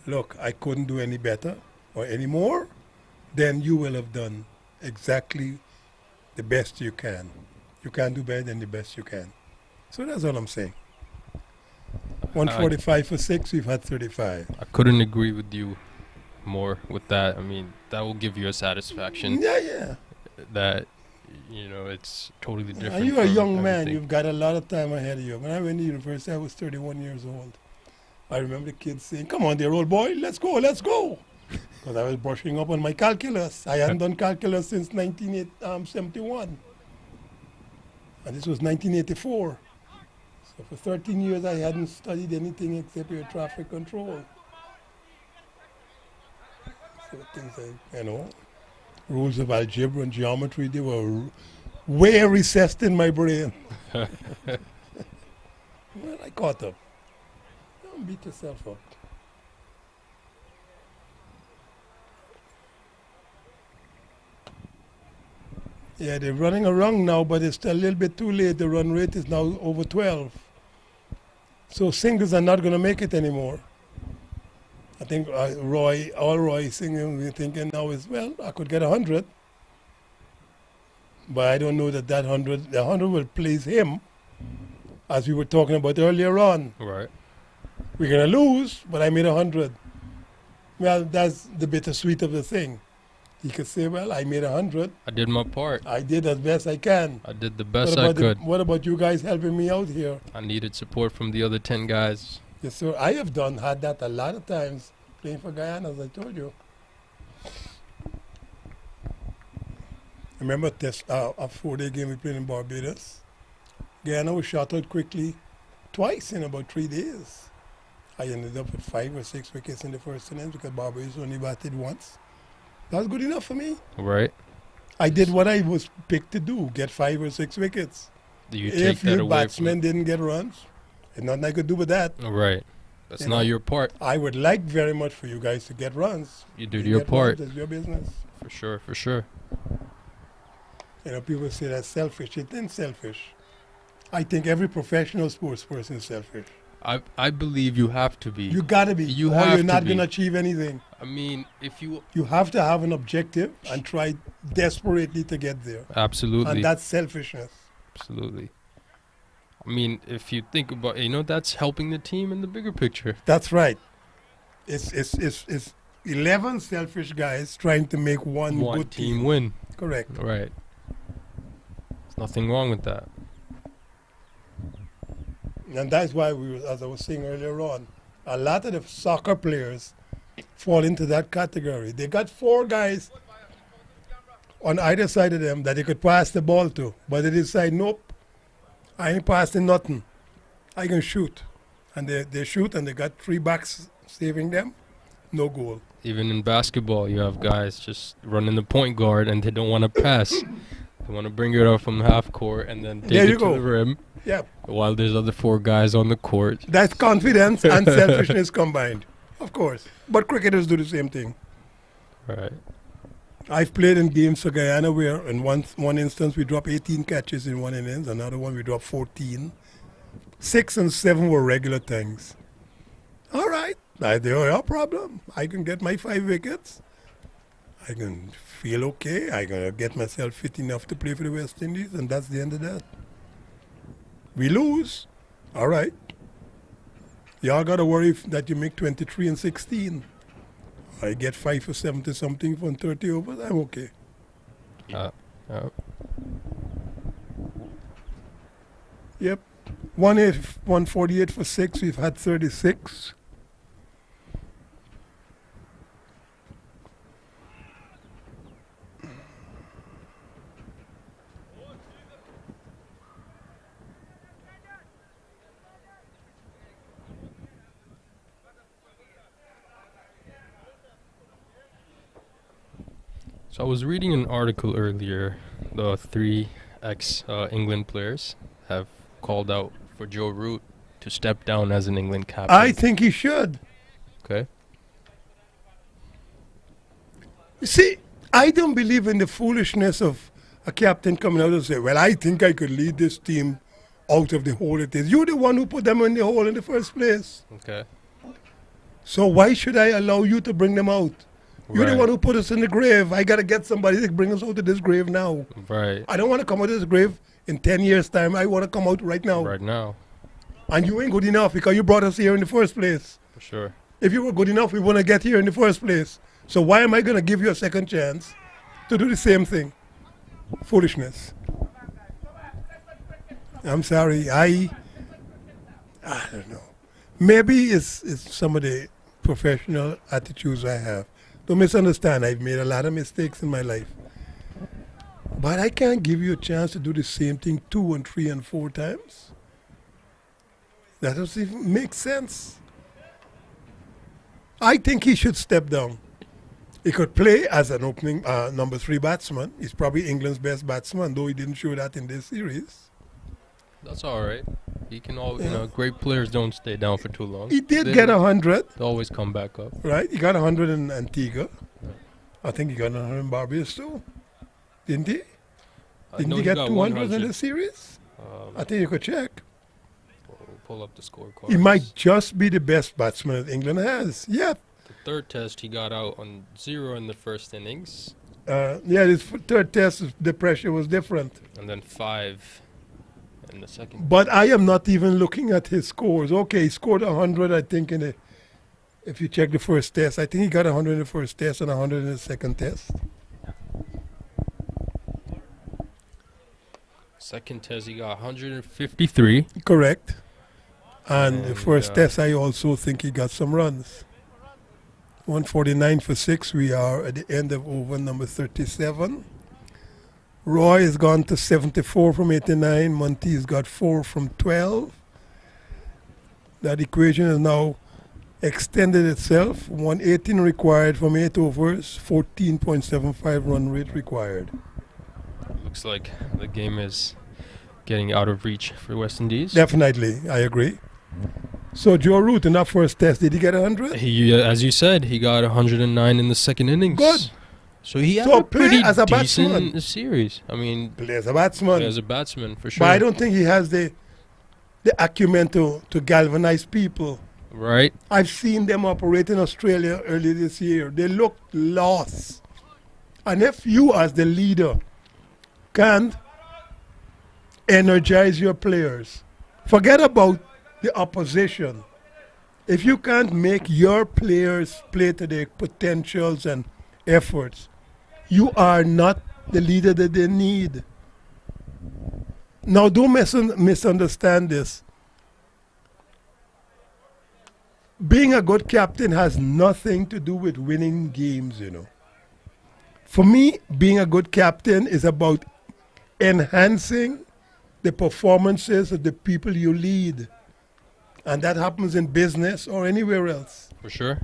[SPEAKER 1] look, I couldn't do any better or any more, then you will have done exactly the best you can. You can't do better than the best you can. So that's all I'm saying. 145 for 6, we've had 35.
[SPEAKER 4] I couldn't agree with you more with that. I mean, that will give you a satisfaction
[SPEAKER 1] Yeah.
[SPEAKER 4] that, you know, it's totally different.
[SPEAKER 1] And you're a
[SPEAKER 4] from
[SPEAKER 1] young man.
[SPEAKER 4] everything.
[SPEAKER 1] You've got a lot of time ahead of you. When I went to university, I was 31 years old. I remember the kids saying, come on there, old boy, let's go. Because I was brushing up on my calculus. I hadn't done calculus since 1971. And this was 1984. So for 13 years, I hadn't studied anything except air traffic control. So things like, you know, rules of algebra and geometry, they were way recessed in my brain. Well, I caught up. Don't beat yourself up. Yeah, they're running around now, but it's still a little bit too late. The run rate is now over 12. So singles are not going to make it anymore. I think Roy singing, we're thinking now is, well, I could get 100. But I don't know that the 100 will please him, as we were talking about earlier on.
[SPEAKER 4] Right.
[SPEAKER 1] We're going to lose, but I made 100. Well, that's the bittersweet of the thing. He could say, well, I made 100.
[SPEAKER 4] I did my part.
[SPEAKER 1] I did as best I can.
[SPEAKER 4] I did the best I could.
[SPEAKER 1] What about you guys helping me out here?
[SPEAKER 4] I needed support from the other 10 guys.
[SPEAKER 1] Yes, sir. I have had that a lot of times playing for Guyana, as I told you. Remember a 4-day game we played in Barbados? Guyana was shot out quickly twice in about 3 days. I ended up with 5 or 6 wickets in the first innings because Barbados only batted once. That was good enough for me.
[SPEAKER 4] Right.
[SPEAKER 1] I did what I was picked to do, get 5 or 6 wickets.
[SPEAKER 4] Do you take
[SPEAKER 1] If
[SPEAKER 4] that
[SPEAKER 1] your
[SPEAKER 4] away
[SPEAKER 1] batsmen didn't get runs, there's nothing I could do with that.
[SPEAKER 4] Right. That's
[SPEAKER 1] You
[SPEAKER 4] not
[SPEAKER 1] know.
[SPEAKER 4] your part.
[SPEAKER 1] I would like very much for you guys to get runs.
[SPEAKER 4] You did your part.
[SPEAKER 1] That's your business.
[SPEAKER 4] For sure, for sure.
[SPEAKER 1] You know, people say that's selfish. It isn't selfish. I think every professional sports person is selfish.
[SPEAKER 4] I believe you have to be.
[SPEAKER 1] You gotta be.
[SPEAKER 4] You
[SPEAKER 1] or
[SPEAKER 4] have
[SPEAKER 1] you're
[SPEAKER 4] to
[SPEAKER 1] not
[SPEAKER 4] be.
[SPEAKER 1] gonna achieve anything.
[SPEAKER 4] I mean, if you
[SPEAKER 1] You have to have an objective and try desperately to get there.
[SPEAKER 4] absolutely,
[SPEAKER 1] And that's selfishness.
[SPEAKER 4] absolutely. I mean, if you think about, that's helping the team in the bigger picture.
[SPEAKER 1] That's right. It's 11 selfish guys trying to make one
[SPEAKER 4] One
[SPEAKER 1] good
[SPEAKER 4] team win.
[SPEAKER 1] Correct.
[SPEAKER 4] Right. There's nothing wrong with that.
[SPEAKER 1] And that's why as I was saying earlier on, a lot of the soccer players fall into that category. They got 4 guys on either side of them that they could pass the ball to, but they decide, nope, I ain't passing nothing. I can shoot. And they shoot and they got 3 backs saving them. No goal.
[SPEAKER 4] Even in basketball, you have guys just running the point guard and they don't want to pass. They want to bring it up from half court and then
[SPEAKER 1] There
[SPEAKER 4] take
[SPEAKER 1] you
[SPEAKER 4] it to
[SPEAKER 1] go.
[SPEAKER 4] the rim
[SPEAKER 1] Yeah,
[SPEAKER 4] while there's other 4 guys on the court.
[SPEAKER 1] that's confidence and selfishness combined, of course. But cricketers do the same thing.
[SPEAKER 4] Right.
[SPEAKER 1] I've played in games for Guyana where in one instance we dropped 18 catches in one innings, another one we dropped 14. 6 and 7 were regular things. All right, no problem. I can get my 5 wickets. I can feel okay. I can get myself fit enough to play for the West Indies, and that's the end of that. We lose. All right. Y'all got to worry that you make 23 and 16. I get 5 for 70 something from 30 overs. I'm okay.
[SPEAKER 4] Uh,
[SPEAKER 1] Yep. 148 for 6. We've had 36.
[SPEAKER 4] So I was reading an article earlier. The 3 ex-England players have called out for Joe Root to step down as an England captain.
[SPEAKER 1] I think he should.
[SPEAKER 4] Okay.
[SPEAKER 1] You see, I don't believe in the foolishness of a captain coming out and say, well, I think I could lead this team out of the hole it is. You're the one who put them in the hole in the first place.
[SPEAKER 4] Okay.
[SPEAKER 1] So why should I allow you to bring them out? You're the
[SPEAKER 4] Right.
[SPEAKER 1] one who put us in the grave. I got to get somebody to bring us out of this grave now.
[SPEAKER 4] Right.
[SPEAKER 1] I don't want to come out of this grave in 10 years' time. I want to come out right now.
[SPEAKER 4] Right now,
[SPEAKER 1] And you ain't good enough because you brought us here in the first place.
[SPEAKER 4] for sure.
[SPEAKER 1] If you were good enough, we wouldn't get here in the first place. So why am I going to give you a second chance to do the same thing? Foolishness. I'm sorry. I don't know. Maybe it's some of the professional attitudes I have. Don't misunderstand. I've made a lot of mistakes in my life. But I can't give you a chance to do the same thing 2 and 3 and 4 times. That doesn't even make sense. I think he should step down. He could play as an opening number 3 batsman. He's probably England's best batsman, though he didn't show that in this series.
[SPEAKER 4] That's all right. He can all,
[SPEAKER 1] Yeah.
[SPEAKER 4] great players don't stay down for too long.
[SPEAKER 1] He did
[SPEAKER 4] They-
[SPEAKER 1] get 100,
[SPEAKER 4] They always come back up.
[SPEAKER 1] right? He got 100 in Antigua. I think he got 100 in Barbados too. Didn't he?
[SPEAKER 4] I
[SPEAKER 1] Didn't
[SPEAKER 4] know
[SPEAKER 1] he get
[SPEAKER 4] got
[SPEAKER 1] 200 in
[SPEAKER 4] 100.
[SPEAKER 1] the series? I
[SPEAKER 4] Um,
[SPEAKER 1] think you could check.
[SPEAKER 4] we'll pull up the scorecard.
[SPEAKER 1] He might just be the best batsman that England has. Yeah.
[SPEAKER 4] The third test, he got out on 0 in the first innings,
[SPEAKER 1] Yeah, this third test, the pressure was different.
[SPEAKER 4] and then 5 in the second.
[SPEAKER 1] But I am not even looking at his scores. Okay, he scored 100, I think, if you check the first test. I think he got 100 in the first test and 100 in the second test.
[SPEAKER 4] Second test, he got 153.
[SPEAKER 1] Correct. And the
[SPEAKER 4] And,
[SPEAKER 1] first test, I also think he got some runs. 149 for 6. We are at the end of over number 37. Roy has gone to 74 from 89. Monty's got 4 from 12. That equation has now extended itself. 118 required from 8 overs, 14.75 run rate required.
[SPEAKER 4] Looks like the game is getting out of reach for West Indies.
[SPEAKER 1] Definitely, I agree. So Joe Root in that first test, did he get 100?
[SPEAKER 4] He, as you said, he got 109 in the second innings.
[SPEAKER 1] Good.
[SPEAKER 4] So he had
[SPEAKER 1] So
[SPEAKER 4] a
[SPEAKER 1] play
[SPEAKER 4] pretty
[SPEAKER 1] as a
[SPEAKER 4] decent
[SPEAKER 1] batsman.
[SPEAKER 4] series. I mean,
[SPEAKER 1] Play as a batsman.
[SPEAKER 4] as a batsman for sure.
[SPEAKER 1] But I don't think he has the acumen to galvanize people.
[SPEAKER 4] Right?
[SPEAKER 1] I've seen them operate in Australia earlier this year. They look lost. And if you, as the leader, can't energize your players, forget about the opposition. If you can't make your players play to their potentials and efforts, you are not the leader that they need. Now, don't misunderstand this. Being a good captain has nothing to do with winning games, you know. For me, being a good captain is about enhancing the performances of the people you lead. And that happens in business or anywhere else.
[SPEAKER 4] For sure.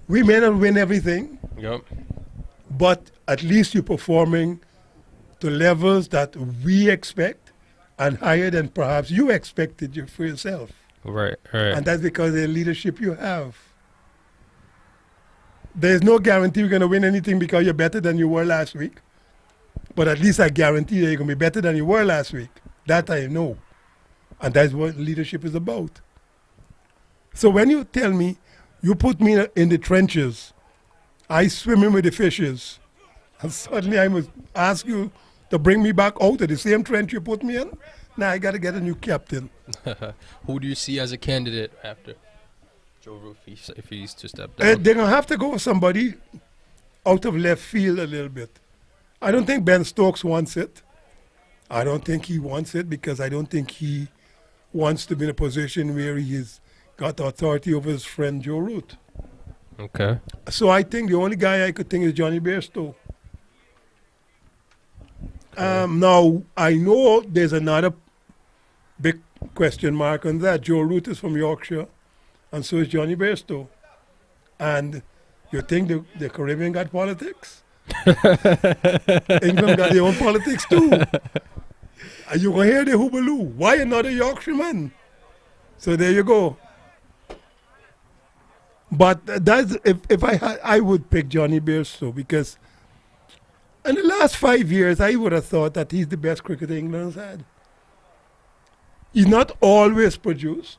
[SPEAKER 1] We may not win everything,
[SPEAKER 4] Yep.
[SPEAKER 1] but at least you're performing to levels that we expect and higher than perhaps you expected for yourself.
[SPEAKER 4] Right. Right.
[SPEAKER 1] And that's because of the leadership you have. There's no guarantee you're going to win anything because you're better than you were last week. But at least I guarantee that you're going to be better than you were last week. That I know. And that's what leadership is about. So when you tell me, you put me in the trenches, I swim in with the fishes, and suddenly I must ask you to bring me back out of the same trench you put me in, now I got to get a new captain.
[SPEAKER 4] Who do you see as a candidate after Joe Root if he's to step
[SPEAKER 1] They're
[SPEAKER 4] down?
[SPEAKER 1] going to have to go with somebody out of left field a little bit. I don't think Ben Stokes wants it. I don't think he wants it because I don't think he wants to be in a position where he's got authority over his friend Joe Root.
[SPEAKER 4] Okay.
[SPEAKER 1] So I think the only guy I could think is Johnny Bairstow. Now, I know there's another big question mark on that. Joe Root is from Yorkshire, and so is Johnny Bairstow. And you think the Caribbean got politics? England got their own politics too. And you can hear the hoobaloo. Why another Yorkshireman? So there you go. But that's if I had, I would pick Johnny Bairstow because in the last 5 years, I would have thought that he's the best cricketer England's had. He's not always produced,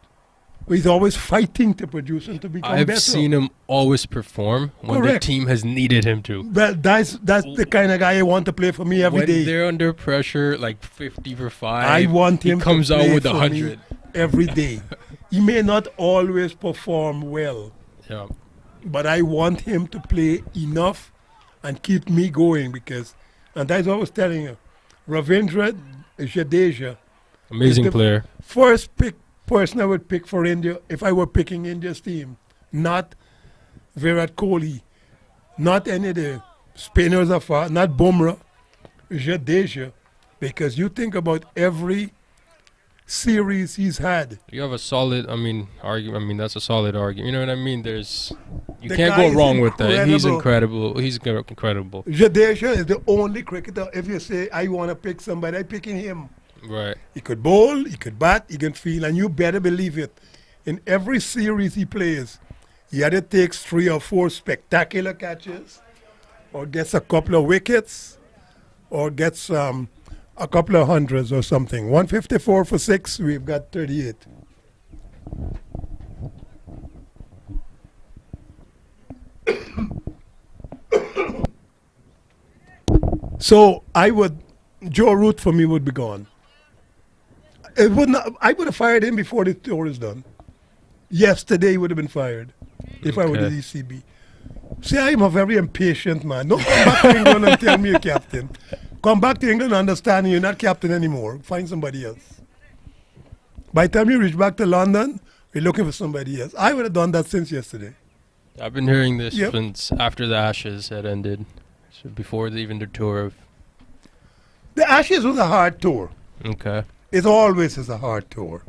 [SPEAKER 1] but he's always fighting to produce and to become
[SPEAKER 4] I've
[SPEAKER 1] better.
[SPEAKER 4] seen him always perform when
[SPEAKER 1] Correct.
[SPEAKER 4] the team has needed him to.
[SPEAKER 1] Well, that's the kind of guy I want to play for me every
[SPEAKER 4] when
[SPEAKER 1] day.
[SPEAKER 4] they're under pressure, like 50 for 5,
[SPEAKER 1] I want him
[SPEAKER 4] he comes
[SPEAKER 1] to
[SPEAKER 4] out
[SPEAKER 1] play
[SPEAKER 4] with
[SPEAKER 1] for
[SPEAKER 4] 100.
[SPEAKER 1] me every day. He may not always perform well,
[SPEAKER 4] Yeah.
[SPEAKER 1] but I want him to play enough and keep me going because, and that's what I was telling you, Ravindra Jadeja,
[SPEAKER 4] Amazing
[SPEAKER 1] the
[SPEAKER 4] player.
[SPEAKER 1] first person I would pick for India if I were picking India's team, not Virat Kohli, not any of the spinners of not Bumrah, Jadeja, because you think about every series he's had.
[SPEAKER 4] You have a solid, argument. I mean, that's a solid argument. You know what I mean? You
[SPEAKER 1] The
[SPEAKER 4] can't
[SPEAKER 1] guy
[SPEAKER 4] go
[SPEAKER 1] is
[SPEAKER 4] wrong with that. He's
[SPEAKER 1] incredible.
[SPEAKER 4] incredible.
[SPEAKER 1] Jadeja is the only cricketer. If you say I want to pick somebody, I'm picking him.
[SPEAKER 4] Right.
[SPEAKER 1] He could bowl, he could bat, he can field, and you better believe it. In every series he plays, he either takes 3 or 4 spectacular catches, or gets a couple of wickets, or gets a couple of hundreds or something. 154 for 6, we've got 38. So Joe Root for me would be gone. It would not, I would have fired him before the tour is done. Yesterday he would have been fired if I were the
[SPEAKER 4] Okay.
[SPEAKER 1] ECB. See, I'm a very impatient man. Don't come back to England and tell me you're captain. Come back to England understanding you're not captain anymore. Find somebody else. By the time you reach back to London, we're looking for somebody else. I would have done that since yesterday.
[SPEAKER 4] I've been hearing this
[SPEAKER 1] Yep.
[SPEAKER 4] since after the Ashes had ended. So before even the tour of...
[SPEAKER 1] The Ashes was a hard tour.
[SPEAKER 4] Okay.
[SPEAKER 1] It always is a hard tour.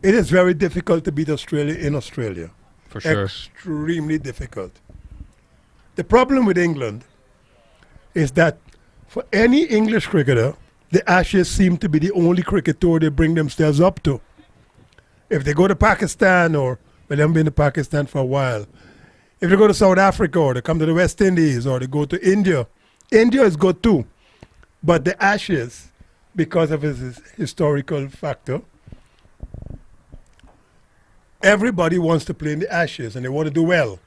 [SPEAKER 1] It is very difficult to beat Australia in Australia.
[SPEAKER 4] For sure.
[SPEAKER 1] Extremely difficult. The problem with England is that for any English cricketer, the Ashes seem to be the only cricket tour they bring themselves up to. If they go to Pakistan, or well, they haven't been to Pakistan for a while, If they go to South Africa or they come to the West Indies or they go to India, India is good too. But the Ashes, because of its historical factor, everybody wants to play in the Ashes and they want to do well.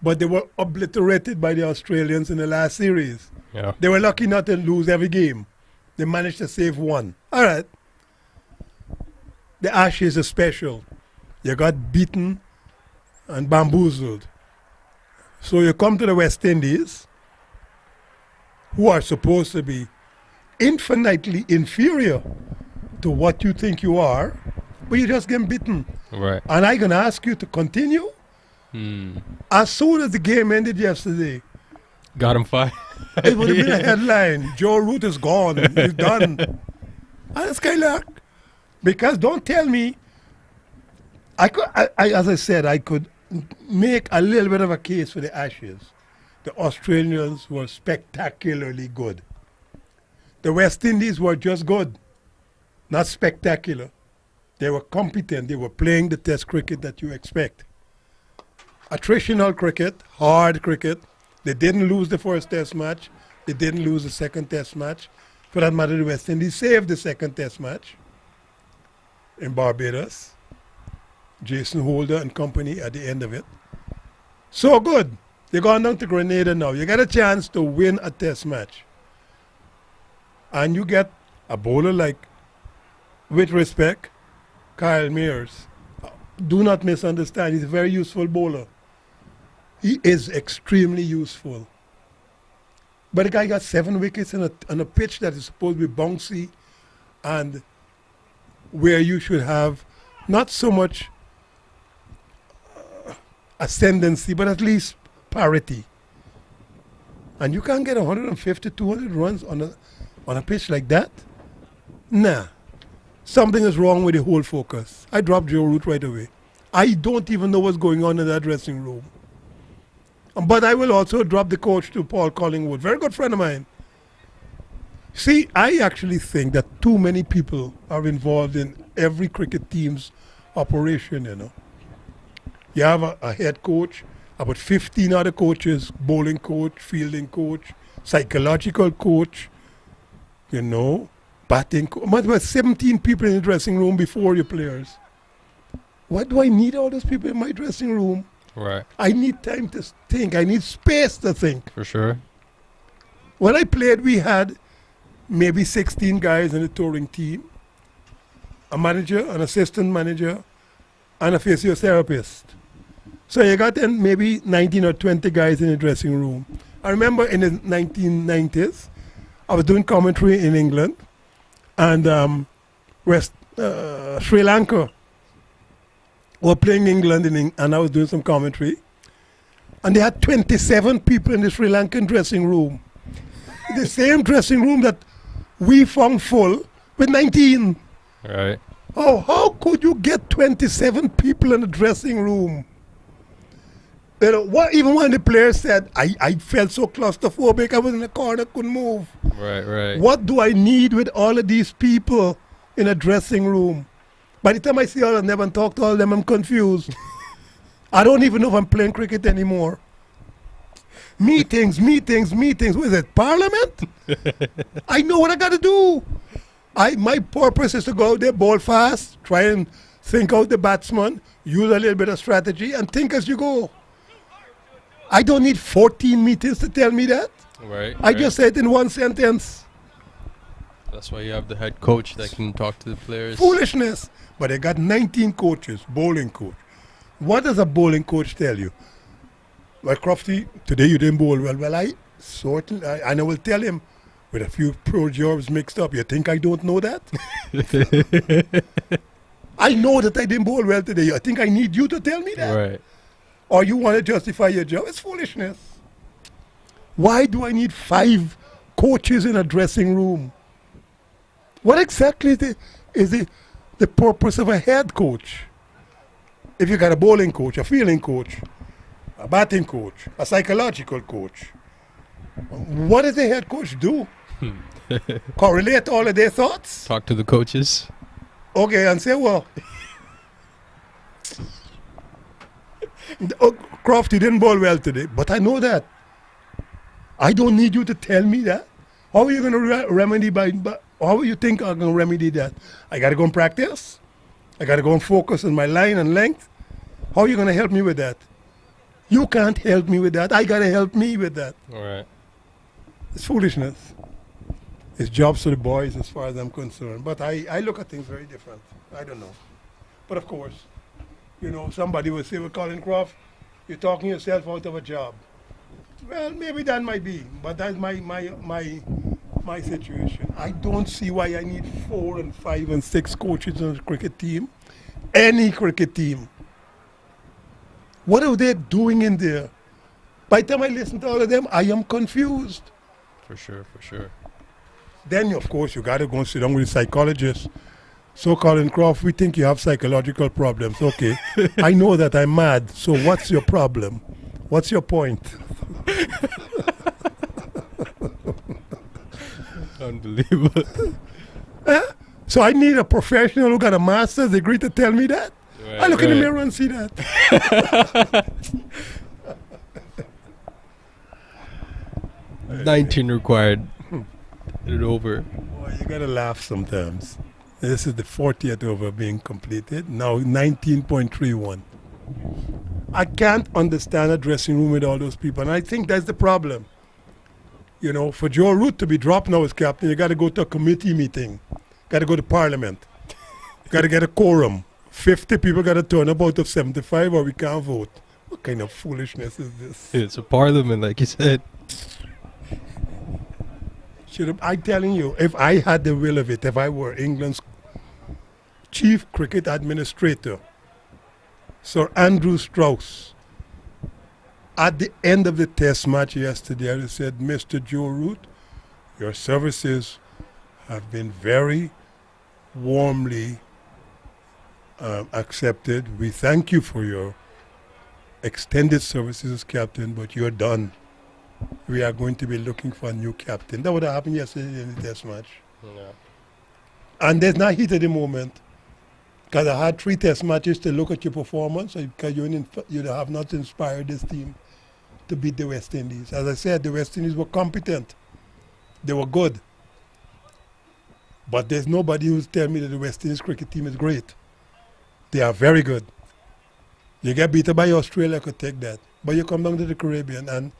[SPEAKER 1] But they were obliterated by the Australians in the last series.
[SPEAKER 4] Yeah.
[SPEAKER 1] They were lucky not to lose every game. They managed to save one. All right. The Ashes is special. You got beaten and bamboozled. So you come to the West Indies, who are supposed to be infinitely inferior to what you think you are, but you just get beaten.
[SPEAKER 4] Right.
[SPEAKER 1] And I'm going to ask you to continue. As soon as the game ended yesterday,
[SPEAKER 4] Got him fired.
[SPEAKER 1] it would have been a headline. Joe Root is gone. He's done. And it's kind of, because don't tell me, as I said, I could make a little bit of a case for the Ashes. The Australians were spectacularly good. The West Indies were just good, not spectacular. They were competent. They were playing the test cricket that you expect. Attritional cricket, hard cricket. They didn't lose the first test match. They didn't lose the second test match. For that matter, the West Indies saved the second test match in Barbados. Jason Holder and company at the end of it. So good. They're going down to Grenada now. You get a chance to win a test match. And you get a bowler like, with respect, Kyle Mears. Do not misunderstand. He's a very useful bowler. He is extremely useful. But the guy got 7 wickets on a pitch that is supposed to be bouncy and where you should have not so much ascendancy, but at least parity. And you can't get 150, 200 runs on a pitch like that? Nah. Something is wrong with the whole focus. I dropped Joe Root right away. I don't even know what's going on in that dressing room. But I will also drop the coach to Paul Collingwood, very good friend of mine. See, I actually think that too many people are involved in every cricket team's operation, you know. You have a head coach, about 15 other coaches, bowling coach, fielding coach, psychological coach, you know, batting coach. About 17 people in the dressing room before your players. Why do I need all those people in my dressing room?
[SPEAKER 4] Right.
[SPEAKER 1] I need time to think. I need space to think.
[SPEAKER 4] For sure.
[SPEAKER 1] When I played, we had maybe 16 guys in the touring team, a manager, an assistant manager, and a physiotherapist. So you got then maybe 19 or 20 guys in the dressing room. I remember in the 1990s, I was doing commentary in England, and Sri Lanka were playing England, and I was doing some commentary. And they had 27 people in the Sri Lankan dressing room. The same dressing room that we found full with 19.
[SPEAKER 4] Right.
[SPEAKER 1] Oh, how could you get 27 people in the dressing room? You know, even when the players said, I felt so claustrophobic, I was in the corner, couldn't move.
[SPEAKER 4] Right.
[SPEAKER 1] What do I need with all of these people in a dressing room? By the time I see all of them and talk to all of them, I'm confused. I don't even know if I'm playing cricket anymore. Meetings. What is it, Parliament? I know what I got to do. My purpose is to go out there, bowl fast, try and think out the batsman, use a little bit of strategy, and think as you go. I don't need 14 meetings to tell me that.
[SPEAKER 4] Right.
[SPEAKER 1] I just said it in one sentence.
[SPEAKER 4] That's why you have the head coach that can talk to the players.
[SPEAKER 1] Foolishness. But they got 19 coaches, bowling coach. What does a bowling coach tell you? Well, Crofty, today you didn't bowl well. Well, I will tell him with a few pro jobs mixed up. You think I don't know that? I know that I didn't bowl well today. I think I need you to tell me that.
[SPEAKER 4] Right.
[SPEAKER 1] Or you want to justify your job. It's foolishness. Why do I need 5 coaches in a dressing room? What exactly is the purpose of a head coach? If you got a bowling coach, a fielding coach, a batting coach, a psychological coach, what does the head coach do? Correlate all of their thoughts?
[SPEAKER 4] Talk to the coaches.
[SPEAKER 1] Okay, and say, well, Oh, Croft, you didn't bowl well today, but I know that. I don't need you to tell me that. How are you going to remedy how do you think I'm going to remedy that? I got to go and practice. I got to go and focus on my line and length. How are you going to help me with that? You can't help me with that. I got to help me with that.
[SPEAKER 4] All right.
[SPEAKER 1] It's foolishness. It's jobs for the boys as far as I'm concerned. But I look at things very different. I don't know. But of course, you know, somebody will say, well, Colin Croft, you're talking yourself out of a job. Well, maybe that might be, but that's my situation. I don't see why I need 4 and 5 and 6 coaches on a cricket team. Any cricket team. What are they doing in there? By the time I listen to all of them, I am confused.
[SPEAKER 4] For sure, for sure.
[SPEAKER 1] Then, of course, you got to go and sit down with a psychologist. So, Colin Croft, we think you have psychological problems. Okay, I know that I'm mad. So, what's your problem? What's your point?
[SPEAKER 4] Unbelievable.
[SPEAKER 1] So, I need a professional who got a master's degree to tell me that?
[SPEAKER 4] Right,
[SPEAKER 1] I look in the mirror and see that.
[SPEAKER 4] 19 required. Get it over.
[SPEAKER 1] Boy, you got to laugh sometimes. This is the 40th over being completed. Now 19.31. I can't understand a dressing room with all those people. And I think that's the problem. You know, for Joe Root to be dropped now as captain, you got to go to a committee meeting. Got to go to Parliament. Got to get a quorum. 50 people got to turn up out of 75 or we can't vote. What kind of foolishness is this?
[SPEAKER 4] It's a parliament, like you said.
[SPEAKER 1] I'm telling you, if I had the will of it, if I were England's chief cricket administrator, Sir Andrew Strauss, at the end of the test match yesterday, I said, Mr. Joe Root, your services have been very warmly accepted. We thank you for your extended services as captain, but you're done. We are going to be looking for a new captain. That would have happened yesterday in the test match.
[SPEAKER 4] Yeah.
[SPEAKER 1] And there's not heat at the moment. Because I had 3 test matches to look at your performance because you have not inspired this team to beat the West Indies. As I said, the West Indies were competent. They were good. But there's nobody who's telling me that the West Indies cricket team is great. They are very good. You get beaten by Australia, I could take that. But you come down to the Caribbean and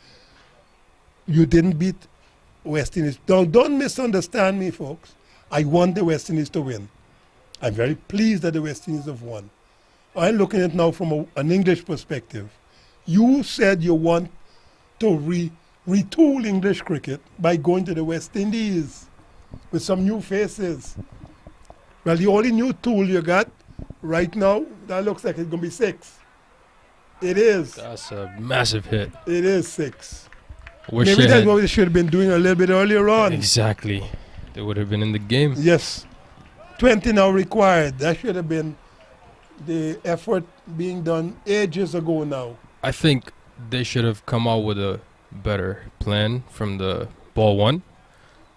[SPEAKER 1] you didn't beat West Indies. Don't misunderstand me, folks. I want the West Indies to win. I'm very pleased that the West Indies have won. I'm looking at it now from an English perspective. You said you want to retool English cricket by going to the West Indies with some new faces. Well, the only new tool you got right now, that looks like it's going to be 6. It is.
[SPEAKER 4] That's a massive hit.
[SPEAKER 1] It is 6.
[SPEAKER 4] Wish
[SPEAKER 1] Maybe
[SPEAKER 4] they
[SPEAKER 1] that's
[SPEAKER 4] had-
[SPEAKER 1] what we should have been doing a little bit earlier on.
[SPEAKER 4] Exactly. They would have been in the game.
[SPEAKER 1] Yes. 20 now required. That should have been the effort being done ages ago now.
[SPEAKER 4] I think they should have come out with a better plan from the ball one.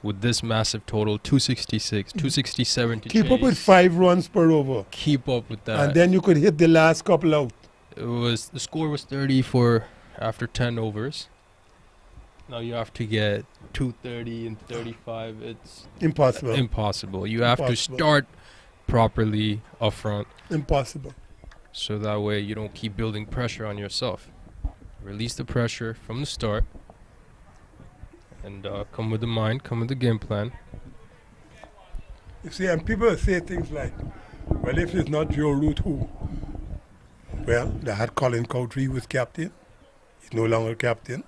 [SPEAKER 4] With this massive total, 266, 267 to
[SPEAKER 1] Keep up with
[SPEAKER 4] chase.
[SPEAKER 1] 5 runs per over.
[SPEAKER 4] Keep up with that.
[SPEAKER 1] And then you could hit the last couple out.
[SPEAKER 4] The score was 30 for after 10 overs. Now you have to get 230 and 35. It's
[SPEAKER 1] Impossible.
[SPEAKER 4] impossible. You have to
[SPEAKER 1] Impossible.
[SPEAKER 4] start properly up front,
[SPEAKER 1] Impossible.
[SPEAKER 4] so that way you don't keep building pressure on yourself. Release the pressure from the start and come with the mind, come with the game plan.
[SPEAKER 1] You see, and people say things like, well, if it's not Joe Root, who? Well, they had Colin Cowdrey was captain. He's no longer captain.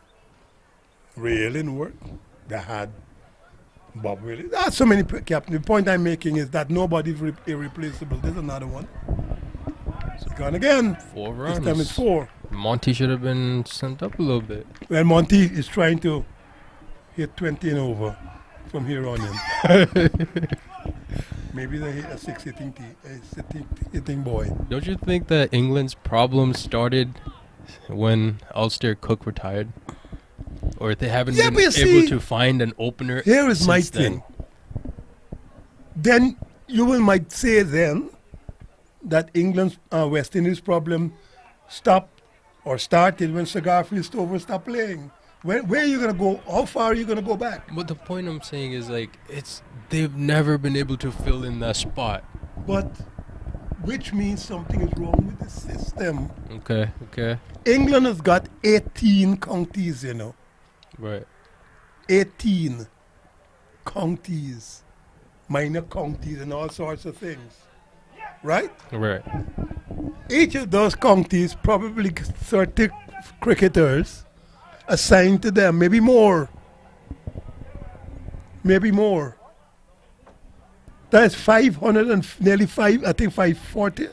[SPEAKER 1] Ray didn't work. They had Bob Willis. There are so many captains. The point I'm making is that nobody's irreplaceable. There's another one. So gone again.
[SPEAKER 4] 4
[SPEAKER 1] This
[SPEAKER 4] runs.
[SPEAKER 1] time it's 4.
[SPEAKER 4] Monty should have been sent up a little bit.
[SPEAKER 1] Well, Monty is trying to hit 20 and over from here on in. Maybe they hit a 6 hitting boy.
[SPEAKER 4] Don't you think that England's problem started when Alistair Cook retired? Or they haven't
[SPEAKER 1] Yeah,
[SPEAKER 4] been
[SPEAKER 1] but you
[SPEAKER 4] able
[SPEAKER 1] see,
[SPEAKER 4] to find an opener
[SPEAKER 1] Here is my
[SPEAKER 4] since then?
[SPEAKER 1] thing. Then you might say then that England's West Indies problem stopped or started when Cigar-Free Stover stopped playing. Where are you going to go? How far are you going to go back?
[SPEAKER 4] But the point I'm saying is like they've never been able to fill in that spot.
[SPEAKER 1] But which means something is wrong with the system.
[SPEAKER 4] Okay.
[SPEAKER 1] England has got 18 counties, you know.
[SPEAKER 4] Right.
[SPEAKER 1] 18 counties, minor counties, and all sorts of things. Right?
[SPEAKER 4] Right.
[SPEAKER 1] Each of those counties probably 30 cricketers assigned to them, maybe more. Maybe more. That's 500 and nearly 540.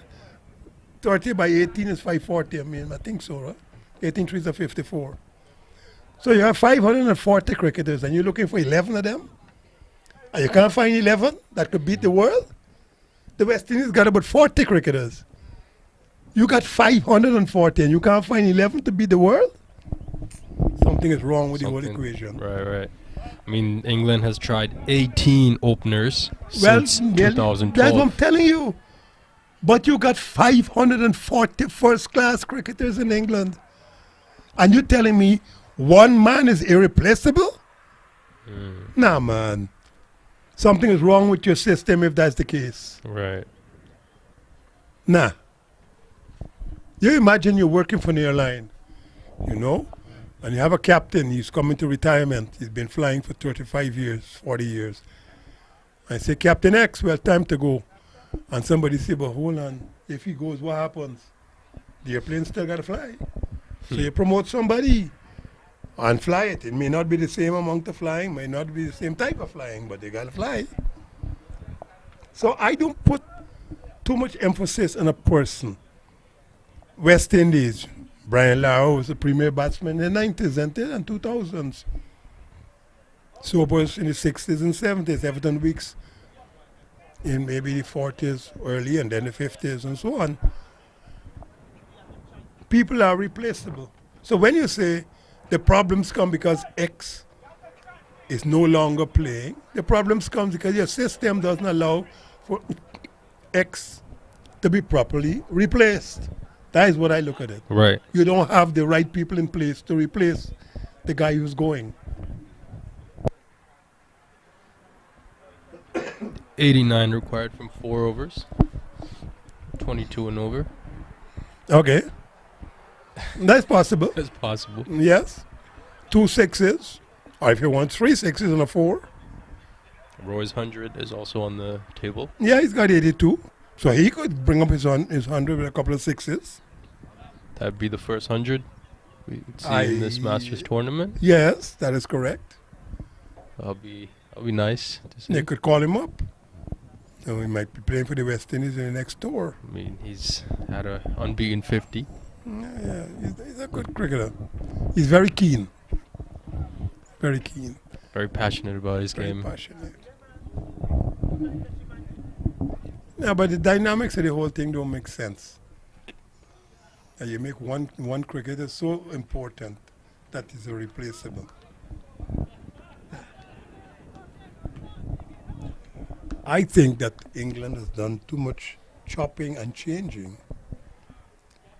[SPEAKER 1] 30 by 18 is 540. I think so, right? 18 trees are 54. So you have 540 cricketers and you're looking for 11 of them? And you can't find 11 that could beat the world? The West Indies got about 40 cricketers. You got 540 and you can't find 11 to beat the world? Something is wrong with the whole equation.
[SPEAKER 4] Right. I mean, England has tried 18 openers
[SPEAKER 1] Well,
[SPEAKER 4] since
[SPEAKER 1] that's
[SPEAKER 4] 2012.
[SPEAKER 1] what I'm telling you. But you got 540 first-class cricketers in England. And you're telling me one man is irreplaceable? Nah, man. Something is wrong with your system if that's the case.
[SPEAKER 4] Right.
[SPEAKER 1] Nah. You imagine you're working for an airline, you know, and you have a captain, he's coming to retirement. He's been flying for 35 years, 40 years. I say, Captain X, well, time to go. And somebody say, but hold on, if he goes, what happens? The airplane still got to fly. So you promote somebody and fly it. It may not be the same amount of flying, may not be the same type of flying, but they got to fly. So I don't put too much emphasis on a person. West Indies, Brian Lara was the premier batsman in the 90s and 2000s. Sobers in the 60s and 70s, Everton Weeks in maybe the 40s early and then the 50s and so on. People are replaceable. So when you say the problems come because X is no longer playing, the problems come because your system doesn't allow for X to be properly replaced. That is what I look at it.
[SPEAKER 4] Right.
[SPEAKER 1] You don't have the right people in place to replace the guy who's going.
[SPEAKER 4] 89 required from 4 overs. 22 and over.
[SPEAKER 1] Okay. That's possible.
[SPEAKER 4] That's possible.
[SPEAKER 1] Yes. 2 sixes. Or if you want 3 sixes and a 4.
[SPEAKER 4] Roy's 100 is also on the table.
[SPEAKER 1] Yeah, he's got 82. So he could bring up his 100 with a couple of sixes.
[SPEAKER 4] That'd be the first 100 we would see in this Masters tournament.
[SPEAKER 1] Yes, that is correct.
[SPEAKER 4] That'll be nice to see.
[SPEAKER 1] They could call him up. So he might be playing for the West Indies in the next tour.
[SPEAKER 4] I mean, he's had a unbeaten 50.
[SPEAKER 1] Yeah, he's a good cricketer. He's very keen. Very keen.
[SPEAKER 4] Very passionate about his
[SPEAKER 1] Very
[SPEAKER 4] game.
[SPEAKER 1] passionate. Yeah, but the dynamics of the whole thing don't make sense. And you make one cricketer so important that is irreplaceable. I think that England has done too much chopping and changing.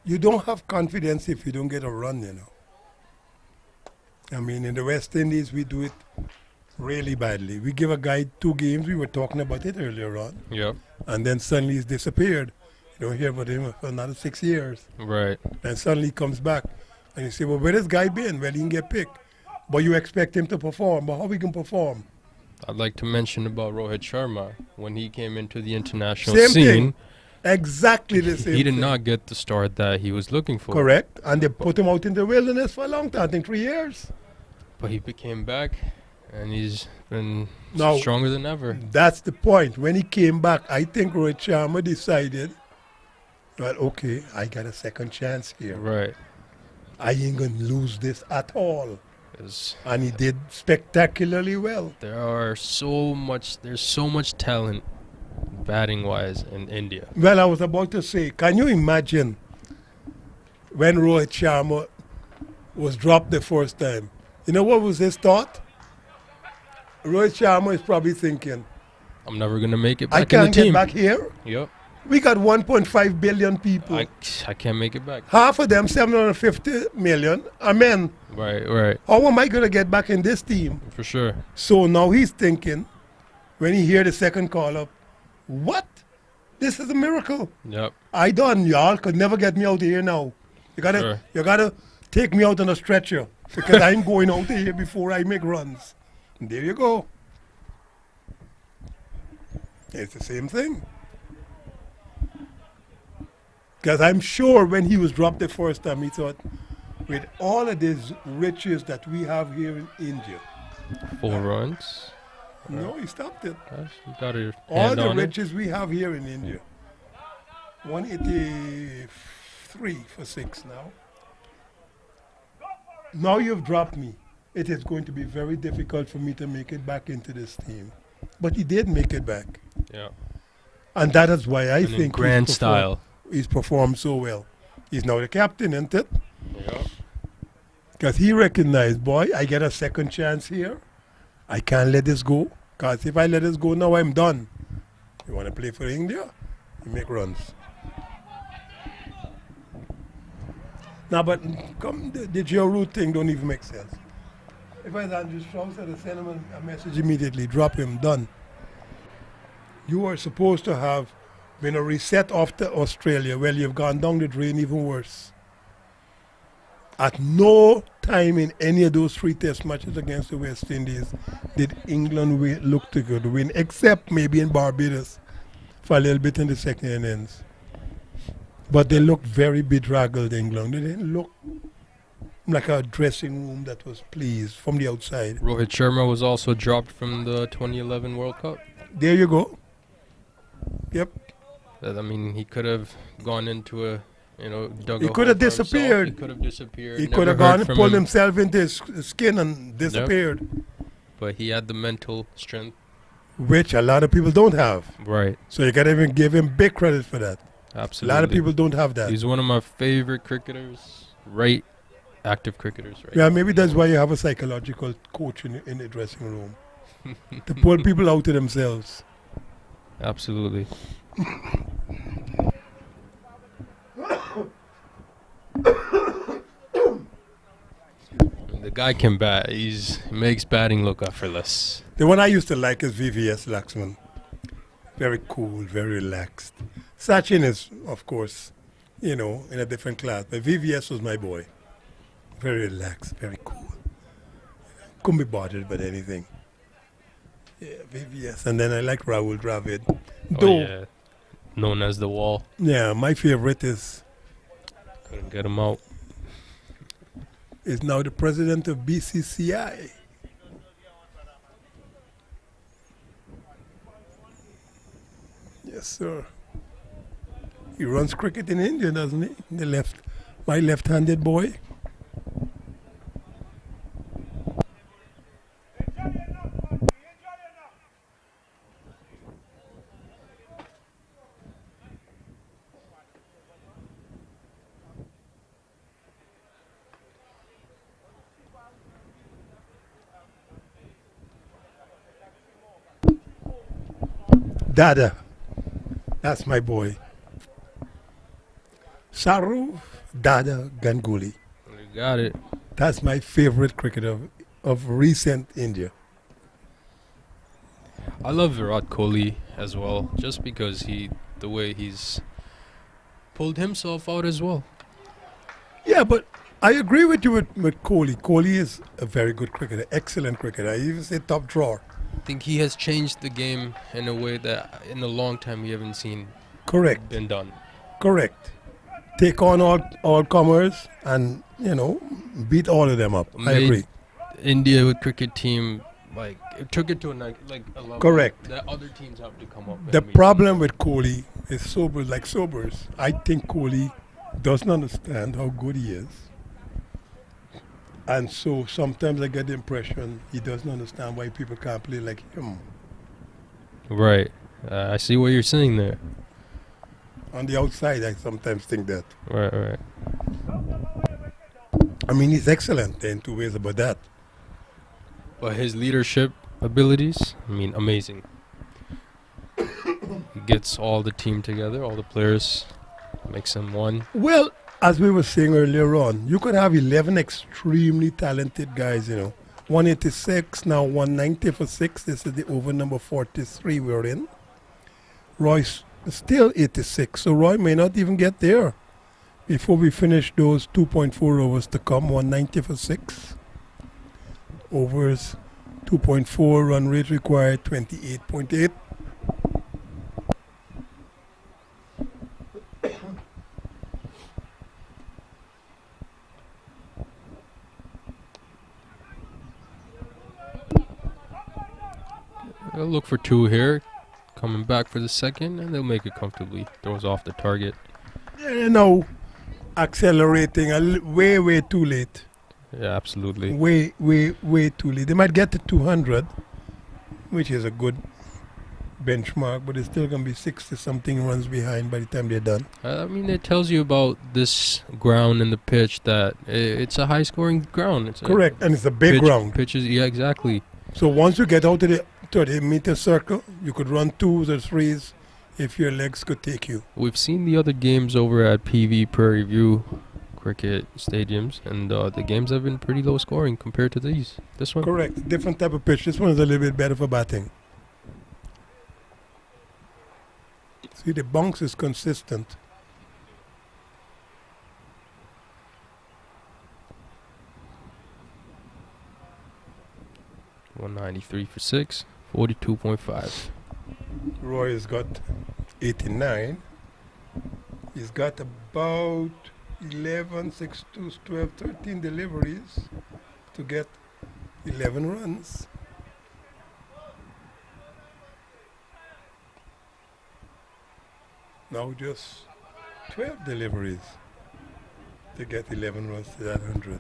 [SPEAKER 1] You don't have confidence if you don't get a run, you know. I mean, in the West Indies, we do it really badly. We give a guy 2 games. We were talking about it earlier on.
[SPEAKER 4] Yeah.
[SPEAKER 1] And then suddenly he's disappeared. You don't hear about him for another 6 years.
[SPEAKER 4] Right.
[SPEAKER 1] And suddenly he comes back. And you say, well, where has guy been? Well, he didn't get picked. But you expect him to perform. But how he can perform?
[SPEAKER 4] I'd like to mention about Rohit Sharma. When he came into the international
[SPEAKER 1] Same
[SPEAKER 4] scene,
[SPEAKER 1] thing. Exactly the same
[SPEAKER 4] he did
[SPEAKER 1] thing.
[SPEAKER 4] not get the start that he was looking for.
[SPEAKER 1] Correct. And they put him out in the wilderness for a long time, I think 3 years.
[SPEAKER 4] But he came back, and he's been
[SPEAKER 1] Now-
[SPEAKER 4] stronger than ever.
[SPEAKER 1] That's the point. When he came back, I think Rohit Sharma decided, well, okay, I got a second chance here.
[SPEAKER 4] Right.
[SPEAKER 1] I ain't going to lose this at all.
[SPEAKER 4] 'Cause
[SPEAKER 1] And he did spectacularly well.
[SPEAKER 4] there's so much talent batting wise in India.
[SPEAKER 1] Well, I was about to say, can you imagine when Rohit Sharma was dropped the first time? You know what was his thought? Rohit Sharma is probably thinking,
[SPEAKER 4] I'm never gonna make it
[SPEAKER 1] I
[SPEAKER 4] back in the
[SPEAKER 1] can't
[SPEAKER 4] team.
[SPEAKER 1] get back here.
[SPEAKER 4] Yep.
[SPEAKER 1] We got 1.5 billion people.
[SPEAKER 4] I can't make it back.
[SPEAKER 1] Half of them, 750 million, are men.
[SPEAKER 4] Right.
[SPEAKER 1] How am I going to get back in this team?
[SPEAKER 4] For sure.
[SPEAKER 1] So now he's thinking, when he hear the second call up, what? This is a miracle.
[SPEAKER 4] Yep.
[SPEAKER 1] I done, y'all could never get me out of here now.
[SPEAKER 4] Sure.
[SPEAKER 1] You gotta take me out on a stretcher because I'm going out of here before I make runs. And there you go. It's the same thing. Because I'm sure when he was dropped the first time, he thought, with all of these riches that we have here in India.
[SPEAKER 4] 4 runs.
[SPEAKER 1] No, he stopped it.
[SPEAKER 4] You got it.
[SPEAKER 1] All the riches we have here in India. 183 for 6 now. Now you've dropped me. It is going to be very difficult for me to make it back into this team. But he did make it back.
[SPEAKER 4] Yeah.
[SPEAKER 1] And that is why I
[SPEAKER 4] And in
[SPEAKER 1] think
[SPEAKER 4] grand style.
[SPEAKER 1] He's performed so well. He's now the captain, isn't it?
[SPEAKER 4] Yeah.
[SPEAKER 1] Because he recognized, boy, I get a second chance here. I can't let this go. Because if I let this go now, I'm done. You want to play for India? You make runs. Now, but the Joe Root thing don't even make sense. If I was Andrew Strauss, I'd send him a message immediately, drop him, done. You are supposed to have been a reset after Australia. Well, you've gone down the drain even worse. At no time in any of those 3 test matches against the West Indies did England look to good win, except maybe in Barbados for a little bit in the second innings. But they looked very bedraggled, England. They didn't look like a dressing room that was pleased from the outside.
[SPEAKER 4] Rohit Sharma was also dropped from the 2011 World Cup.
[SPEAKER 1] There you go. Yep.
[SPEAKER 4] I mean, he could have gone into a, dug
[SPEAKER 1] He
[SPEAKER 4] a
[SPEAKER 1] could
[SPEAKER 4] hole
[SPEAKER 1] have
[SPEAKER 4] for himself.
[SPEAKER 1] disappeared.
[SPEAKER 4] He could have disappeared.
[SPEAKER 1] He
[SPEAKER 4] Never
[SPEAKER 1] could have
[SPEAKER 4] heard
[SPEAKER 1] gone and
[SPEAKER 4] from
[SPEAKER 1] pulled
[SPEAKER 4] him.
[SPEAKER 1] himself into his skin and disappeared,
[SPEAKER 4] But he had the mental strength.
[SPEAKER 1] which a lot of people don't have.
[SPEAKER 4] Right.
[SPEAKER 1] So you got to even give him big credit for that.
[SPEAKER 4] Absolutely.
[SPEAKER 1] A lot of people don't have that.
[SPEAKER 4] He's one of my favorite cricketers. Right. Active cricketers. Right.
[SPEAKER 1] Yeah, maybe that's why you have a psychological coach in the dressing room to pull people out of themselves.
[SPEAKER 4] Absolutely. The guy can bat. He makes batting look effortless.
[SPEAKER 1] The one I used to like is VVS Laxman. Very cool, very relaxed. Sachin is, of course, in a different class. But VVS was my boy. Very relaxed, very cool. Couldn't be bothered by anything. Yeah, VVS. And then I like Rahul Dravid.
[SPEAKER 4] Oh, yeah. Known as the wall.
[SPEAKER 1] Yeah, my favorite is
[SPEAKER 4] Couldn't get him out.
[SPEAKER 1] now the president of BCCI. Yes, sir. He runs cricket in India, doesn't he? My left-handed boy. Dada. That's my boy. Saru Dada Ganguly.
[SPEAKER 4] You got it.
[SPEAKER 1] That's my favorite cricketer of recent India.
[SPEAKER 4] I love Virat Kohli as well, just because the way he's pulled himself out as well.
[SPEAKER 1] Yeah, but I agree with you with Kohli. Kohli is a very good cricketer, excellent cricketer. I even say top drawer.
[SPEAKER 4] I think he has changed the game in a way that in a long time we haven't seen
[SPEAKER 1] Correct,
[SPEAKER 4] been done.
[SPEAKER 1] correct. Take on all comers and, beat all of them up. I
[SPEAKER 4] Made
[SPEAKER 1] agree.
[SPEAKER 4] India with cricket team, like, it took it to a level
[SPEAKER 1] Correct.
[SPEAKER 4] that other teams have to come up.
[SPEAKER 1] The
[SPEAKER 4] and meet.
[SPEAKER 1] problem with Kohli is sobers. I think Kohli doesn't understand how good he is. And so sometimes I get the impression he doesn't understand why people can't play like him.
[SPEAKER 4] Right. I see what you're saying there.
[SPEAKER 1] On the outside, I sometimes think that.
[SPEAKER 4] Right.
[SPEAKER 1] I mean, he's excellent. There ain't two ways about that.
[SPEAKER 4] But his leadership abilities, I mean, amazing. He gets all the team together, all the players, makes them one.
[SPEAKER 1] Well, as we were saying earlier on, you could have 11 extremely talented guys, 186, now 190 for 6. This is the over number 43 we're in. Roy's still 86, so Roy may not even get there before we finish those 2.4 overs to come. 190 for 6. Overs 2.4, run rate required 28.8.
[SPEAKER 4] They'll look for 2 here. Coming back for the second, and they'll make it comfortably. Throws off the target.
[SPEAKER 1] Accelerating way too late.
[SPEAKER 4] Yeah, absolutely.
[SPEAKER 1] Way too late. They might get to 200, which is a good benchmark, but it's still going to be 60-something runs behind by the time they're done.
[SPEAKER 4] I mean, it tells you about this ground and the pitch that it's a high-scoring ground. It's
[SPEAKER 1] Correct, and it's a big ground.
[SPEAKER 4] Pitches, yeah, exactly.
[SPEAKER 1] So once you get out to the 30-meter circle, you could run 2s or 3s if your legs could take you.
[SPEAKER 4] We've seen the other games over at PV Prairie View cricket stadiums, and the games have been pretty low scoring compared to this one.
[SPEAKER 1] Correct, different type of pitch. This one is a little bit better for batting. See, the bounce is consistent.
[SPEAKER 4] .193 for 6, 42.5.
[SPEAKER 1] Roy has got 89. He's got about 11, 6, 2, 12, 13 deliveries to get 11 runs. Now just 12 deliveries to get 11 runs to that 100.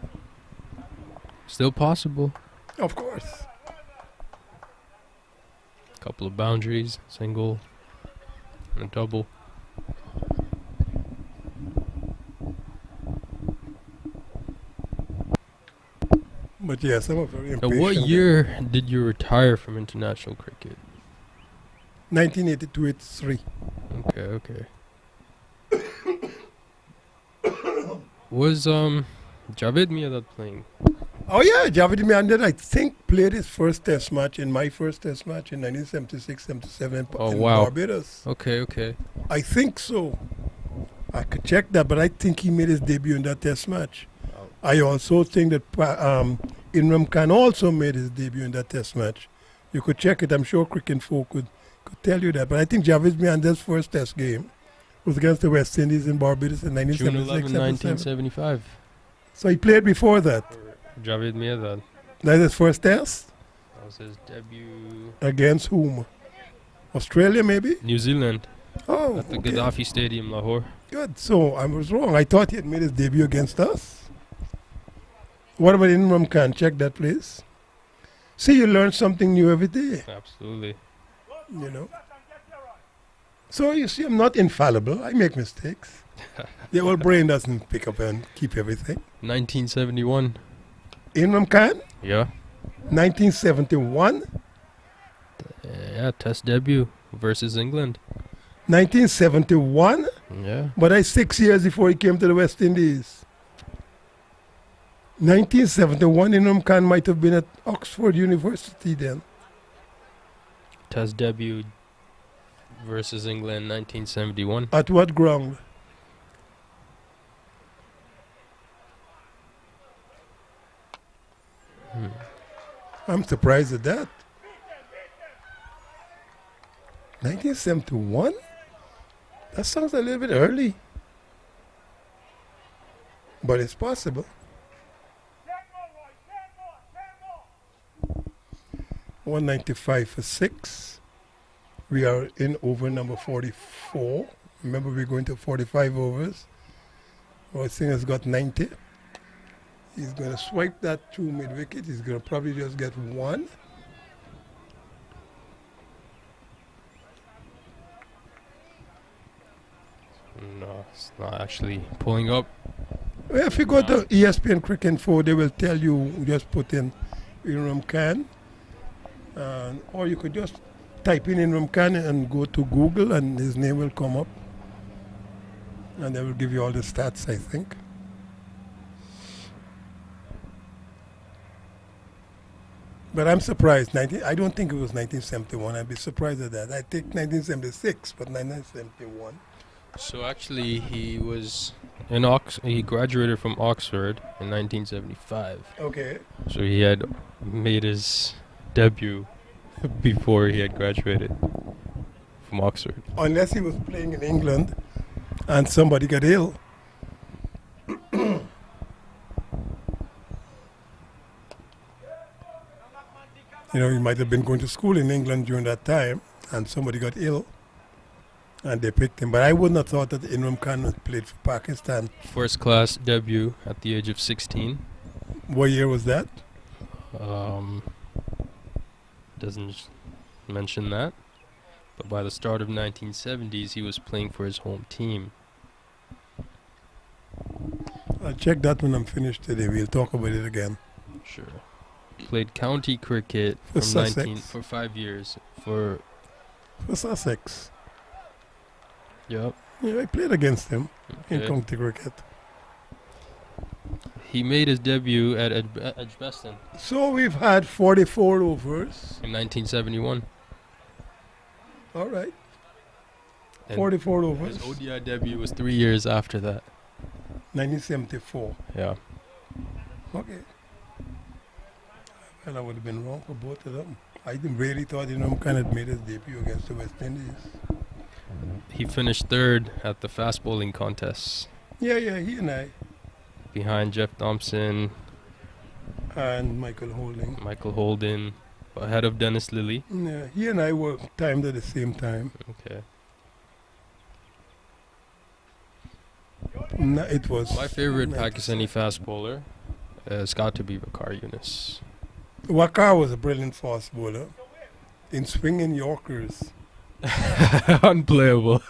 [SPEAKER 4] Still possible.
[SPEAKER 1] Of course.
[SPEAKER 4] Couple of boundaries, single and a double.
[SPEAKER 1] But yeah, some are very
[SPEAKER 4] Now,
[SPEAKER 1] impatient.
[SPEAKER 4] what year did you retire from international cricket?
[SPEAKER 1] 1982-83.
[SPEAKER 4] Okay. Was Javed Miadad playing?
[SPEAKER 1] Oh yeah, Javed Miandad, I think, played his first test match in my first test match in 1976-77 in Barbados.
[SPEAKER 4] Okay.
[SPEAKER 1] I think so. I could check that, but I think he made his debut in that test match.
[SPEAKER 4] Oh.
[SPEAKER 1] I also think that Imran Khan also made his debut in that test match. You could check it. I'm sure Cricket Folk could tell you that. But I think Javed Miandad's first test game was against the West Indies in Barbados in
[SPEAKER 4] June 11,
[SPEAKER 1] 1976-77.
[SPEAKER 4] 1975.
[SPEAKER 1] So he played before that.
[SPEAKER 4] Javed Miadad.
[SPEAKER 1] That's his first test?
[SPEAKER 4] That was his debut.
[SPEAKER 1] Against whom? Australia, maybe?
[SPEAKER 4] New Zealand.
[SPEAKER 1] Oh,
[SPEAKER 4] At the
[SPEAKER 1] okay.
[SPEAKER 4] Gaddafi Stadium, Lahore.
[SPEAKER 1] Good. So I was wrong. I thought he had made his debut against us. What about Imran Khan? Check that, please. See, you learn something new every day,
[SPEAKER 4] Absolutely.
[SPEAKER 1] you know. So you see, I'm not infallible. I make mistakes. The old brain doesn't pick up and keep everything.
[SPEAKER 4] 1971.
[SPEAKER 1] Imran Khan,
[SPEAKER 4] Yeah.
[SPEAKER 1] 1971,
[SPEAKER 4] Yeah, test debut versus England.
[SPEAKER 1] 1971,
[SPEAKER 4] Yeah.
[SPEAKER 1] but I 6 years before he came to the West Indies. 1971, Imran Khan might have been at Oxford University then.
[SPEAKER 4] Test debut versus England 1971.
[SPEAKER 1] At what ground? I'm surprised at that. 1971? That sounds a little bit early. But it's possible. 195 for 6. We are in over number 44. Remember, we're going to 45 overs. Our Singer's got 90. He's going to swipe that to mid-wicket. He's going to probably just get 1.
[SPEAKER 4] No, it's not actually pulling up.
[SPEAKER 1] Well, if you go to ESPN Cricket Info, they will tell you just put in Imran Khan. Or you could just type in Inram Khan and go to Google, and his name will come up, and they will give you all the stats, I think. But I'm surprised. I don't think it was 1971. I'd be surprised at that. I think 1976, but 1971.
[SPEAKER 4] So actually, he was he graduated from Oxford in 1975.
[SPEAKER 1] Okay.
[SPEAKER 4] So he had made his debut before he had graduated from Oxford.
[SPEAKER 1] Unless he was playing in England and somebody got ill. You know, he might have been going to school in England during that time, and somebody got ill, and they picked him. But I wouldn't have thought that Imran Khan had played for Pakistan.
[SPEAKER 4] First class debut at the age of 16.
[SPEAKER 1] What year was that?
[SPEAKER 4] Doesn't mention that. But by the start of 1970s, he was playing for his home team.
[SPEAKER 1] I'll check that when I'm finished today. We'll talk about it again.
[SPEAKER 4] Sure. Played county cricket
[SPEAKER 1] For
[SPEAKER 4] from
[SPEAKER 1] Sussex.
[SPEAKER 4] for 5 years. For
[SPEAKER 1] Sussex.
[SPEAKER 4] Yep.
[SPEAKER 1] Yeah, I played against him in
[SPEAKER 4] Okay.
[SPEAKER 1] county cricket.
[SPEAKER 4] He made his debut at Edgbaston
[SPEAKER 1] So we've had 44 overs.
[SPEAKER 4] in 1971.
[SPEAKER 1] All right.
[SPEAKER 4] And
[SPEAKER 1] 44 overs.
[SPEAKER 4] his ODI debut was 3 years after that.
[SPEAKER 1] 1974.
[SPEAKER 4] Yeah.
[SPEAKER 1] Okay. Well, I would have been wrong for both of them. I really thought Imran Khan had made his debut against the West Indies.
[SPEAKER 4] He finished third at the fast bowling contests
[SPEAKER 1] Yeah, he and I.
[SPEAKER 4] behind Jeff Thompson,
[SPEAKER 1] And Michael Holding.
[SPEAKER 4] Michael Holden, ahead of Dennis Lilly.
[SPEAKER 1] Yeah, he and I were timed at the same time.
[SPEAKER 4] Okay.
[SPEAKER 1] No, it was.
[SPEAKER 4] My favorite
[SPEAKER 1] 97.
[SPEAKER 4] Pakistani fast bowler has got to be Waqar Yunus.
[SPEAKER 1] Waqar was a brilliant fast bowler. In swinging Yorkers.
[SPEAKER 4] Unplayable.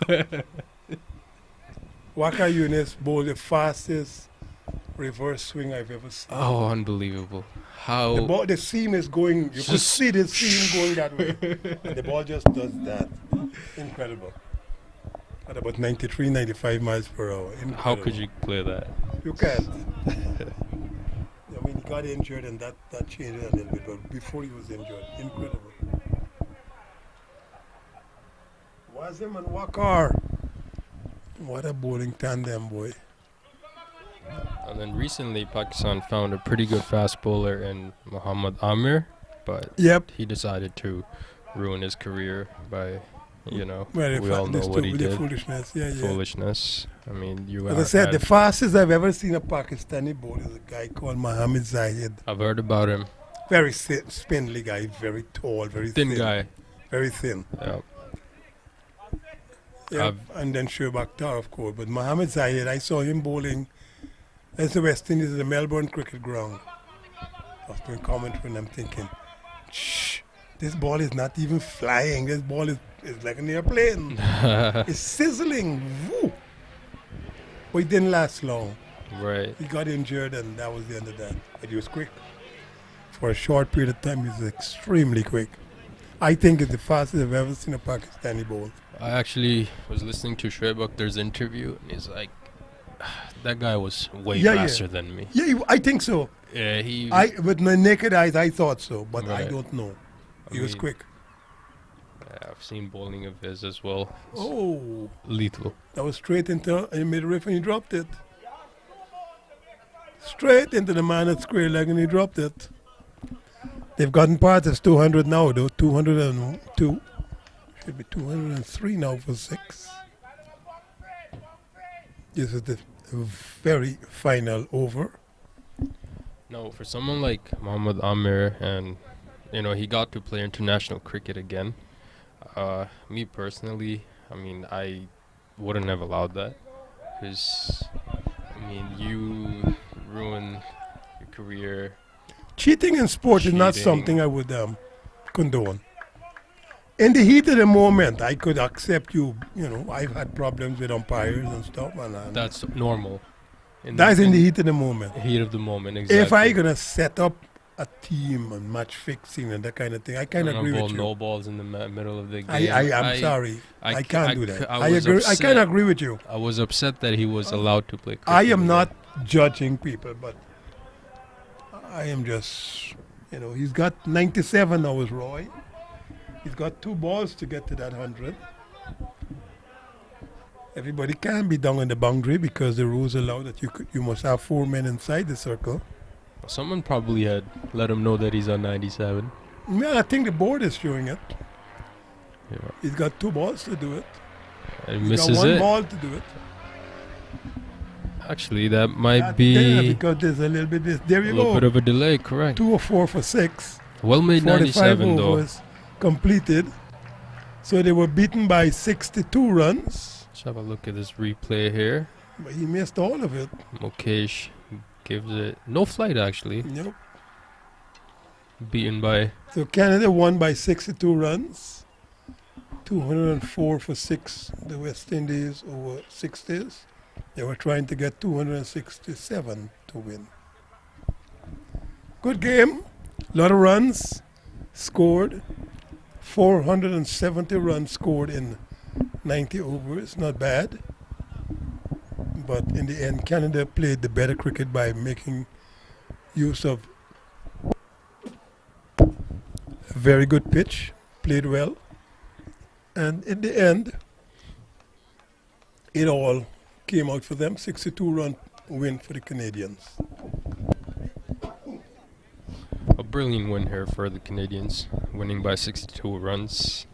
[SPEAKER 1] Waqar Yunus bowled the fastest reverse swing I've ever seen.
[SPEAKER 4] Oh, unbelievable. How...
[SPEAKER 1] The seam is going, you could
[SPEAKER 4] Just-
[SPEAKER 1] see the seam going that way. And the ball just does that. Incredible. At about 93, 95 miles per hour. Incredible.
[SPEAKER 4] How could you play that?
[SPEAKER 1] You can't. I mean, he got injured and that changed it a little bit, but before he was injured, incredible. Wasim and Waqar. What a bowling tandem, boy.
[SPEAKER 4] And then recently, Pakistan found a pretty good fast bowler in Muhammad Amir, but
[SPEAKER 1] Yep.
[SPEAKER 4] he decided to ruin his career by, we all
[SPEAKER 1] Well,
[SPEAKER 4] know what he
[SPEAKER 1] the
[SPEAKER 4] did.
[SPEAKER 1] foolishness. Yeah.
[SPEAKER 4] Foolishness. I mean, you
[SPEAKER 1] As I said, the fastest I've ever seen a Pakistani bowler is a guy called Mohammed Zahid.
[SPEAKER 4] I've heard about him.
[SPEAKER 1] Very spindly guy, very tall, very
[SPEAKER 4] Thin guy.
[SPEAKER 1] Very thin.
[SPEAKER 4] Yeah.
[SPEAKER 1] Yeah, and then Shoaib Akhtar, of course. But Mohammed Zahid, I saw him bowling as the West Indies at the Melbourne Cricket Ground. I was doing commentary and I'm thinking, shh, this ball is not even flying. This ball is like an airplane. It's sizzling. Woo! But it didn't last long.
[SPEAKER 4] Right.
[SPEAKER 1] He got injured and that was the end of that. But he was quick. For a short period of time, he was extremely quick. I think it's the fastest I've ever seen a Pakistani bowl.
[SPEAKER 4] I actually was listening to Shoaib Akhtar's interview, and he's like, that guy was way faster than me.
[SPEAKER 1] Yeah, I think so.
[SPEAKER 4] Yeah,
[SPEAKER 1] With my naked eyes, I thought so, but I
[SPEAKER 4] Right.
[SPEAKER 1] don't know.
[SPEAKER 4] I
[SPEAKER 1] He was
[SPEAKER 4] mean,
[SPEAKER 1] quick.
[SPEAKER 4] I've seen bowling of his as well. It's
[SPEAKER 1] Oh,
[SPEAKER 4] lethal.
[SPEAKER 1] that was straight into mid-riff and he dropped it. Straight into the man at square leg and he dropped it. They've gotten past as 200 now, though. 202. Should be 203 now for 6. This is the very final over.
[SPEAKER 4] No, for someone like Muhammad Amir, and he got to play international cricket again. Me personally, I mean, I wouldn't have allowed that, because you ruin your career.
[SPEAKER 1] Cheating in sport is not
[SPEAKER 4] Cheating.
[SPEAKER 1] something I would condone. In the heat of the moment, I could accept you. I've had problems with umpires and stuff. And
[SPEAKER 4] That's normal.
[SPEAKER 1] that's in the heat of the moment.
[SPEAKER 4] heat of the moment, exactly.
[SPEAKER 1] If I'm going to set up a team and match fixing and that kind of thing. I can't agree with you.
[SPEAKER 4] No balls in the middle of the game.
[SPEAKER 1] I'm sorry. I can't do that. I
[SPEAKER 4] was
[SPEAKER 1] agree. I
[SPEAKER 4] upset.
[SPEAKER 1] can't agree with you.
[SPEAKER 4] I was upset that he was allowed to play cricket.
[SPEAKER 1] I am not judging people, but I am just, he's got 97 now is Roy. He's got 2 balls to get to that 100. Everybody can be down on the boundary because the rules allow that you must have 4 men inside the circle.
[SPEAKER 4] Someone probably had let him know that he's on 97.
[SPEAKER 1] Yeah, I think the board is showing it.
[SPEAKER 4] Yeah.
[SPEAKER 1] He's got 2 balls to do it.
[SPEAKER 4] And
[SPEAKER 1] He's
[SPEAKER 4] misses
[SPEAKER 1] got 1
[SPEAKER 4] it.
[SPEAKER 1] ball to do it.
[SPEAKER 4] Actually, that might
[SPEAKER 1] Yeah,
[SPEAKER 4] be
[SPEAKER 1] because there's a little bit. There
[SPEAKER 4] a
[SPEAKER 1] you
[SPEAKER 4] little
[SPEAKER 1] go.
[SPEAKER 4] bit of a delay. Correct.
[SPEAKER 1] 2 or 4 for 6.
[SPEAKER 4] Well made
[SPEAKER 1] 45
[SPEAKER 4] 97 though.
[SPEAKER 1] overs completed. So they were beaten by 62 runs.
[SPEAKER 4] Let's have a look at this replay here.
[SPEAKER 1] But he missed all of it.
[SPEAKER 4] Mukesh gives it no flight actually.
[SPEAKER 1] Nope.
[SPEAKER 4] Beaten by
[SPEAKER 1] So Canada won by 62 runs. 204 for 6. The West Indies over 6 days. They were trying to get 267 to win. Good game. A lot of runs scored. 470 runs scored in 90 overs. Not bad. But in the end, Canada played the better cricket by making use of a very good pitch. Played well. And in the end, it all came out for them. 62-run win for the Canadians.
[SPEAKER 4] a brilliant win here for the Canadians, winning by 62 runs.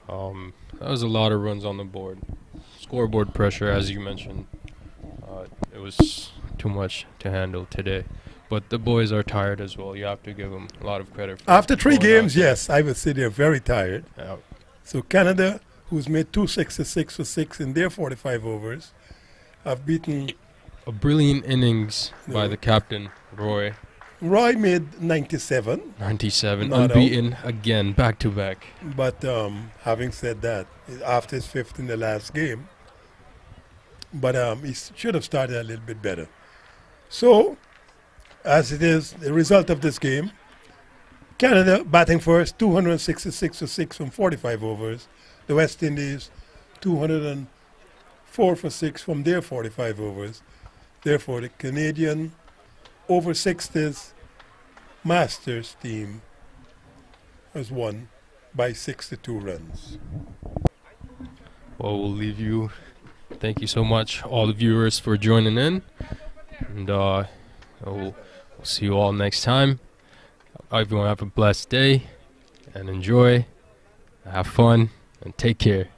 [SPEAKER 4] That was a lot of runs on the board. Scoreboard pressure, as you mentioned, it was too much to handle today. But the boys are tired as well. You have to give them a lot of credit. For
[SPEAKER 1] After 3
[SPEAKER 4] going
[SPEAKER 1] games,
[SPEAKER 4] out there.
[SPEAKER 1] yes, I would say they're very tired.
[SPEAKER 4] Yeah.
[SPEAKER 1] So Canada, who's made 266 for 6 in their 45 overs, have beaten.
[SPEAKER 4] A brilliant innings by
[SPEAKER 1] No.
[SPEAKER 4] the captain, Roy.
[SPEAKER 1] Roy made 97,
[SPEAKER 4] 97,
[SPEAKER 1] Not out.
[SPEAKER 4] unbeaten again, back to back.
[SPEAKER 1] but having said that, after his 5th in the last game, but he should have started a little bit better. So, as it is, the result of this game, Canada batting first, 266 for 6 from 45 overs. The West Indies, 204 for 6 from their 45 overs. Therefore, the Canadian over 60s Masters team has won by 62 runs.
[SPEAKER 4] Well, we'll leave you. Thank you so much, all the viewers, for joining in. And we'll see you all next time. Everyone have a blessed day and enjoy, have fun, and take care.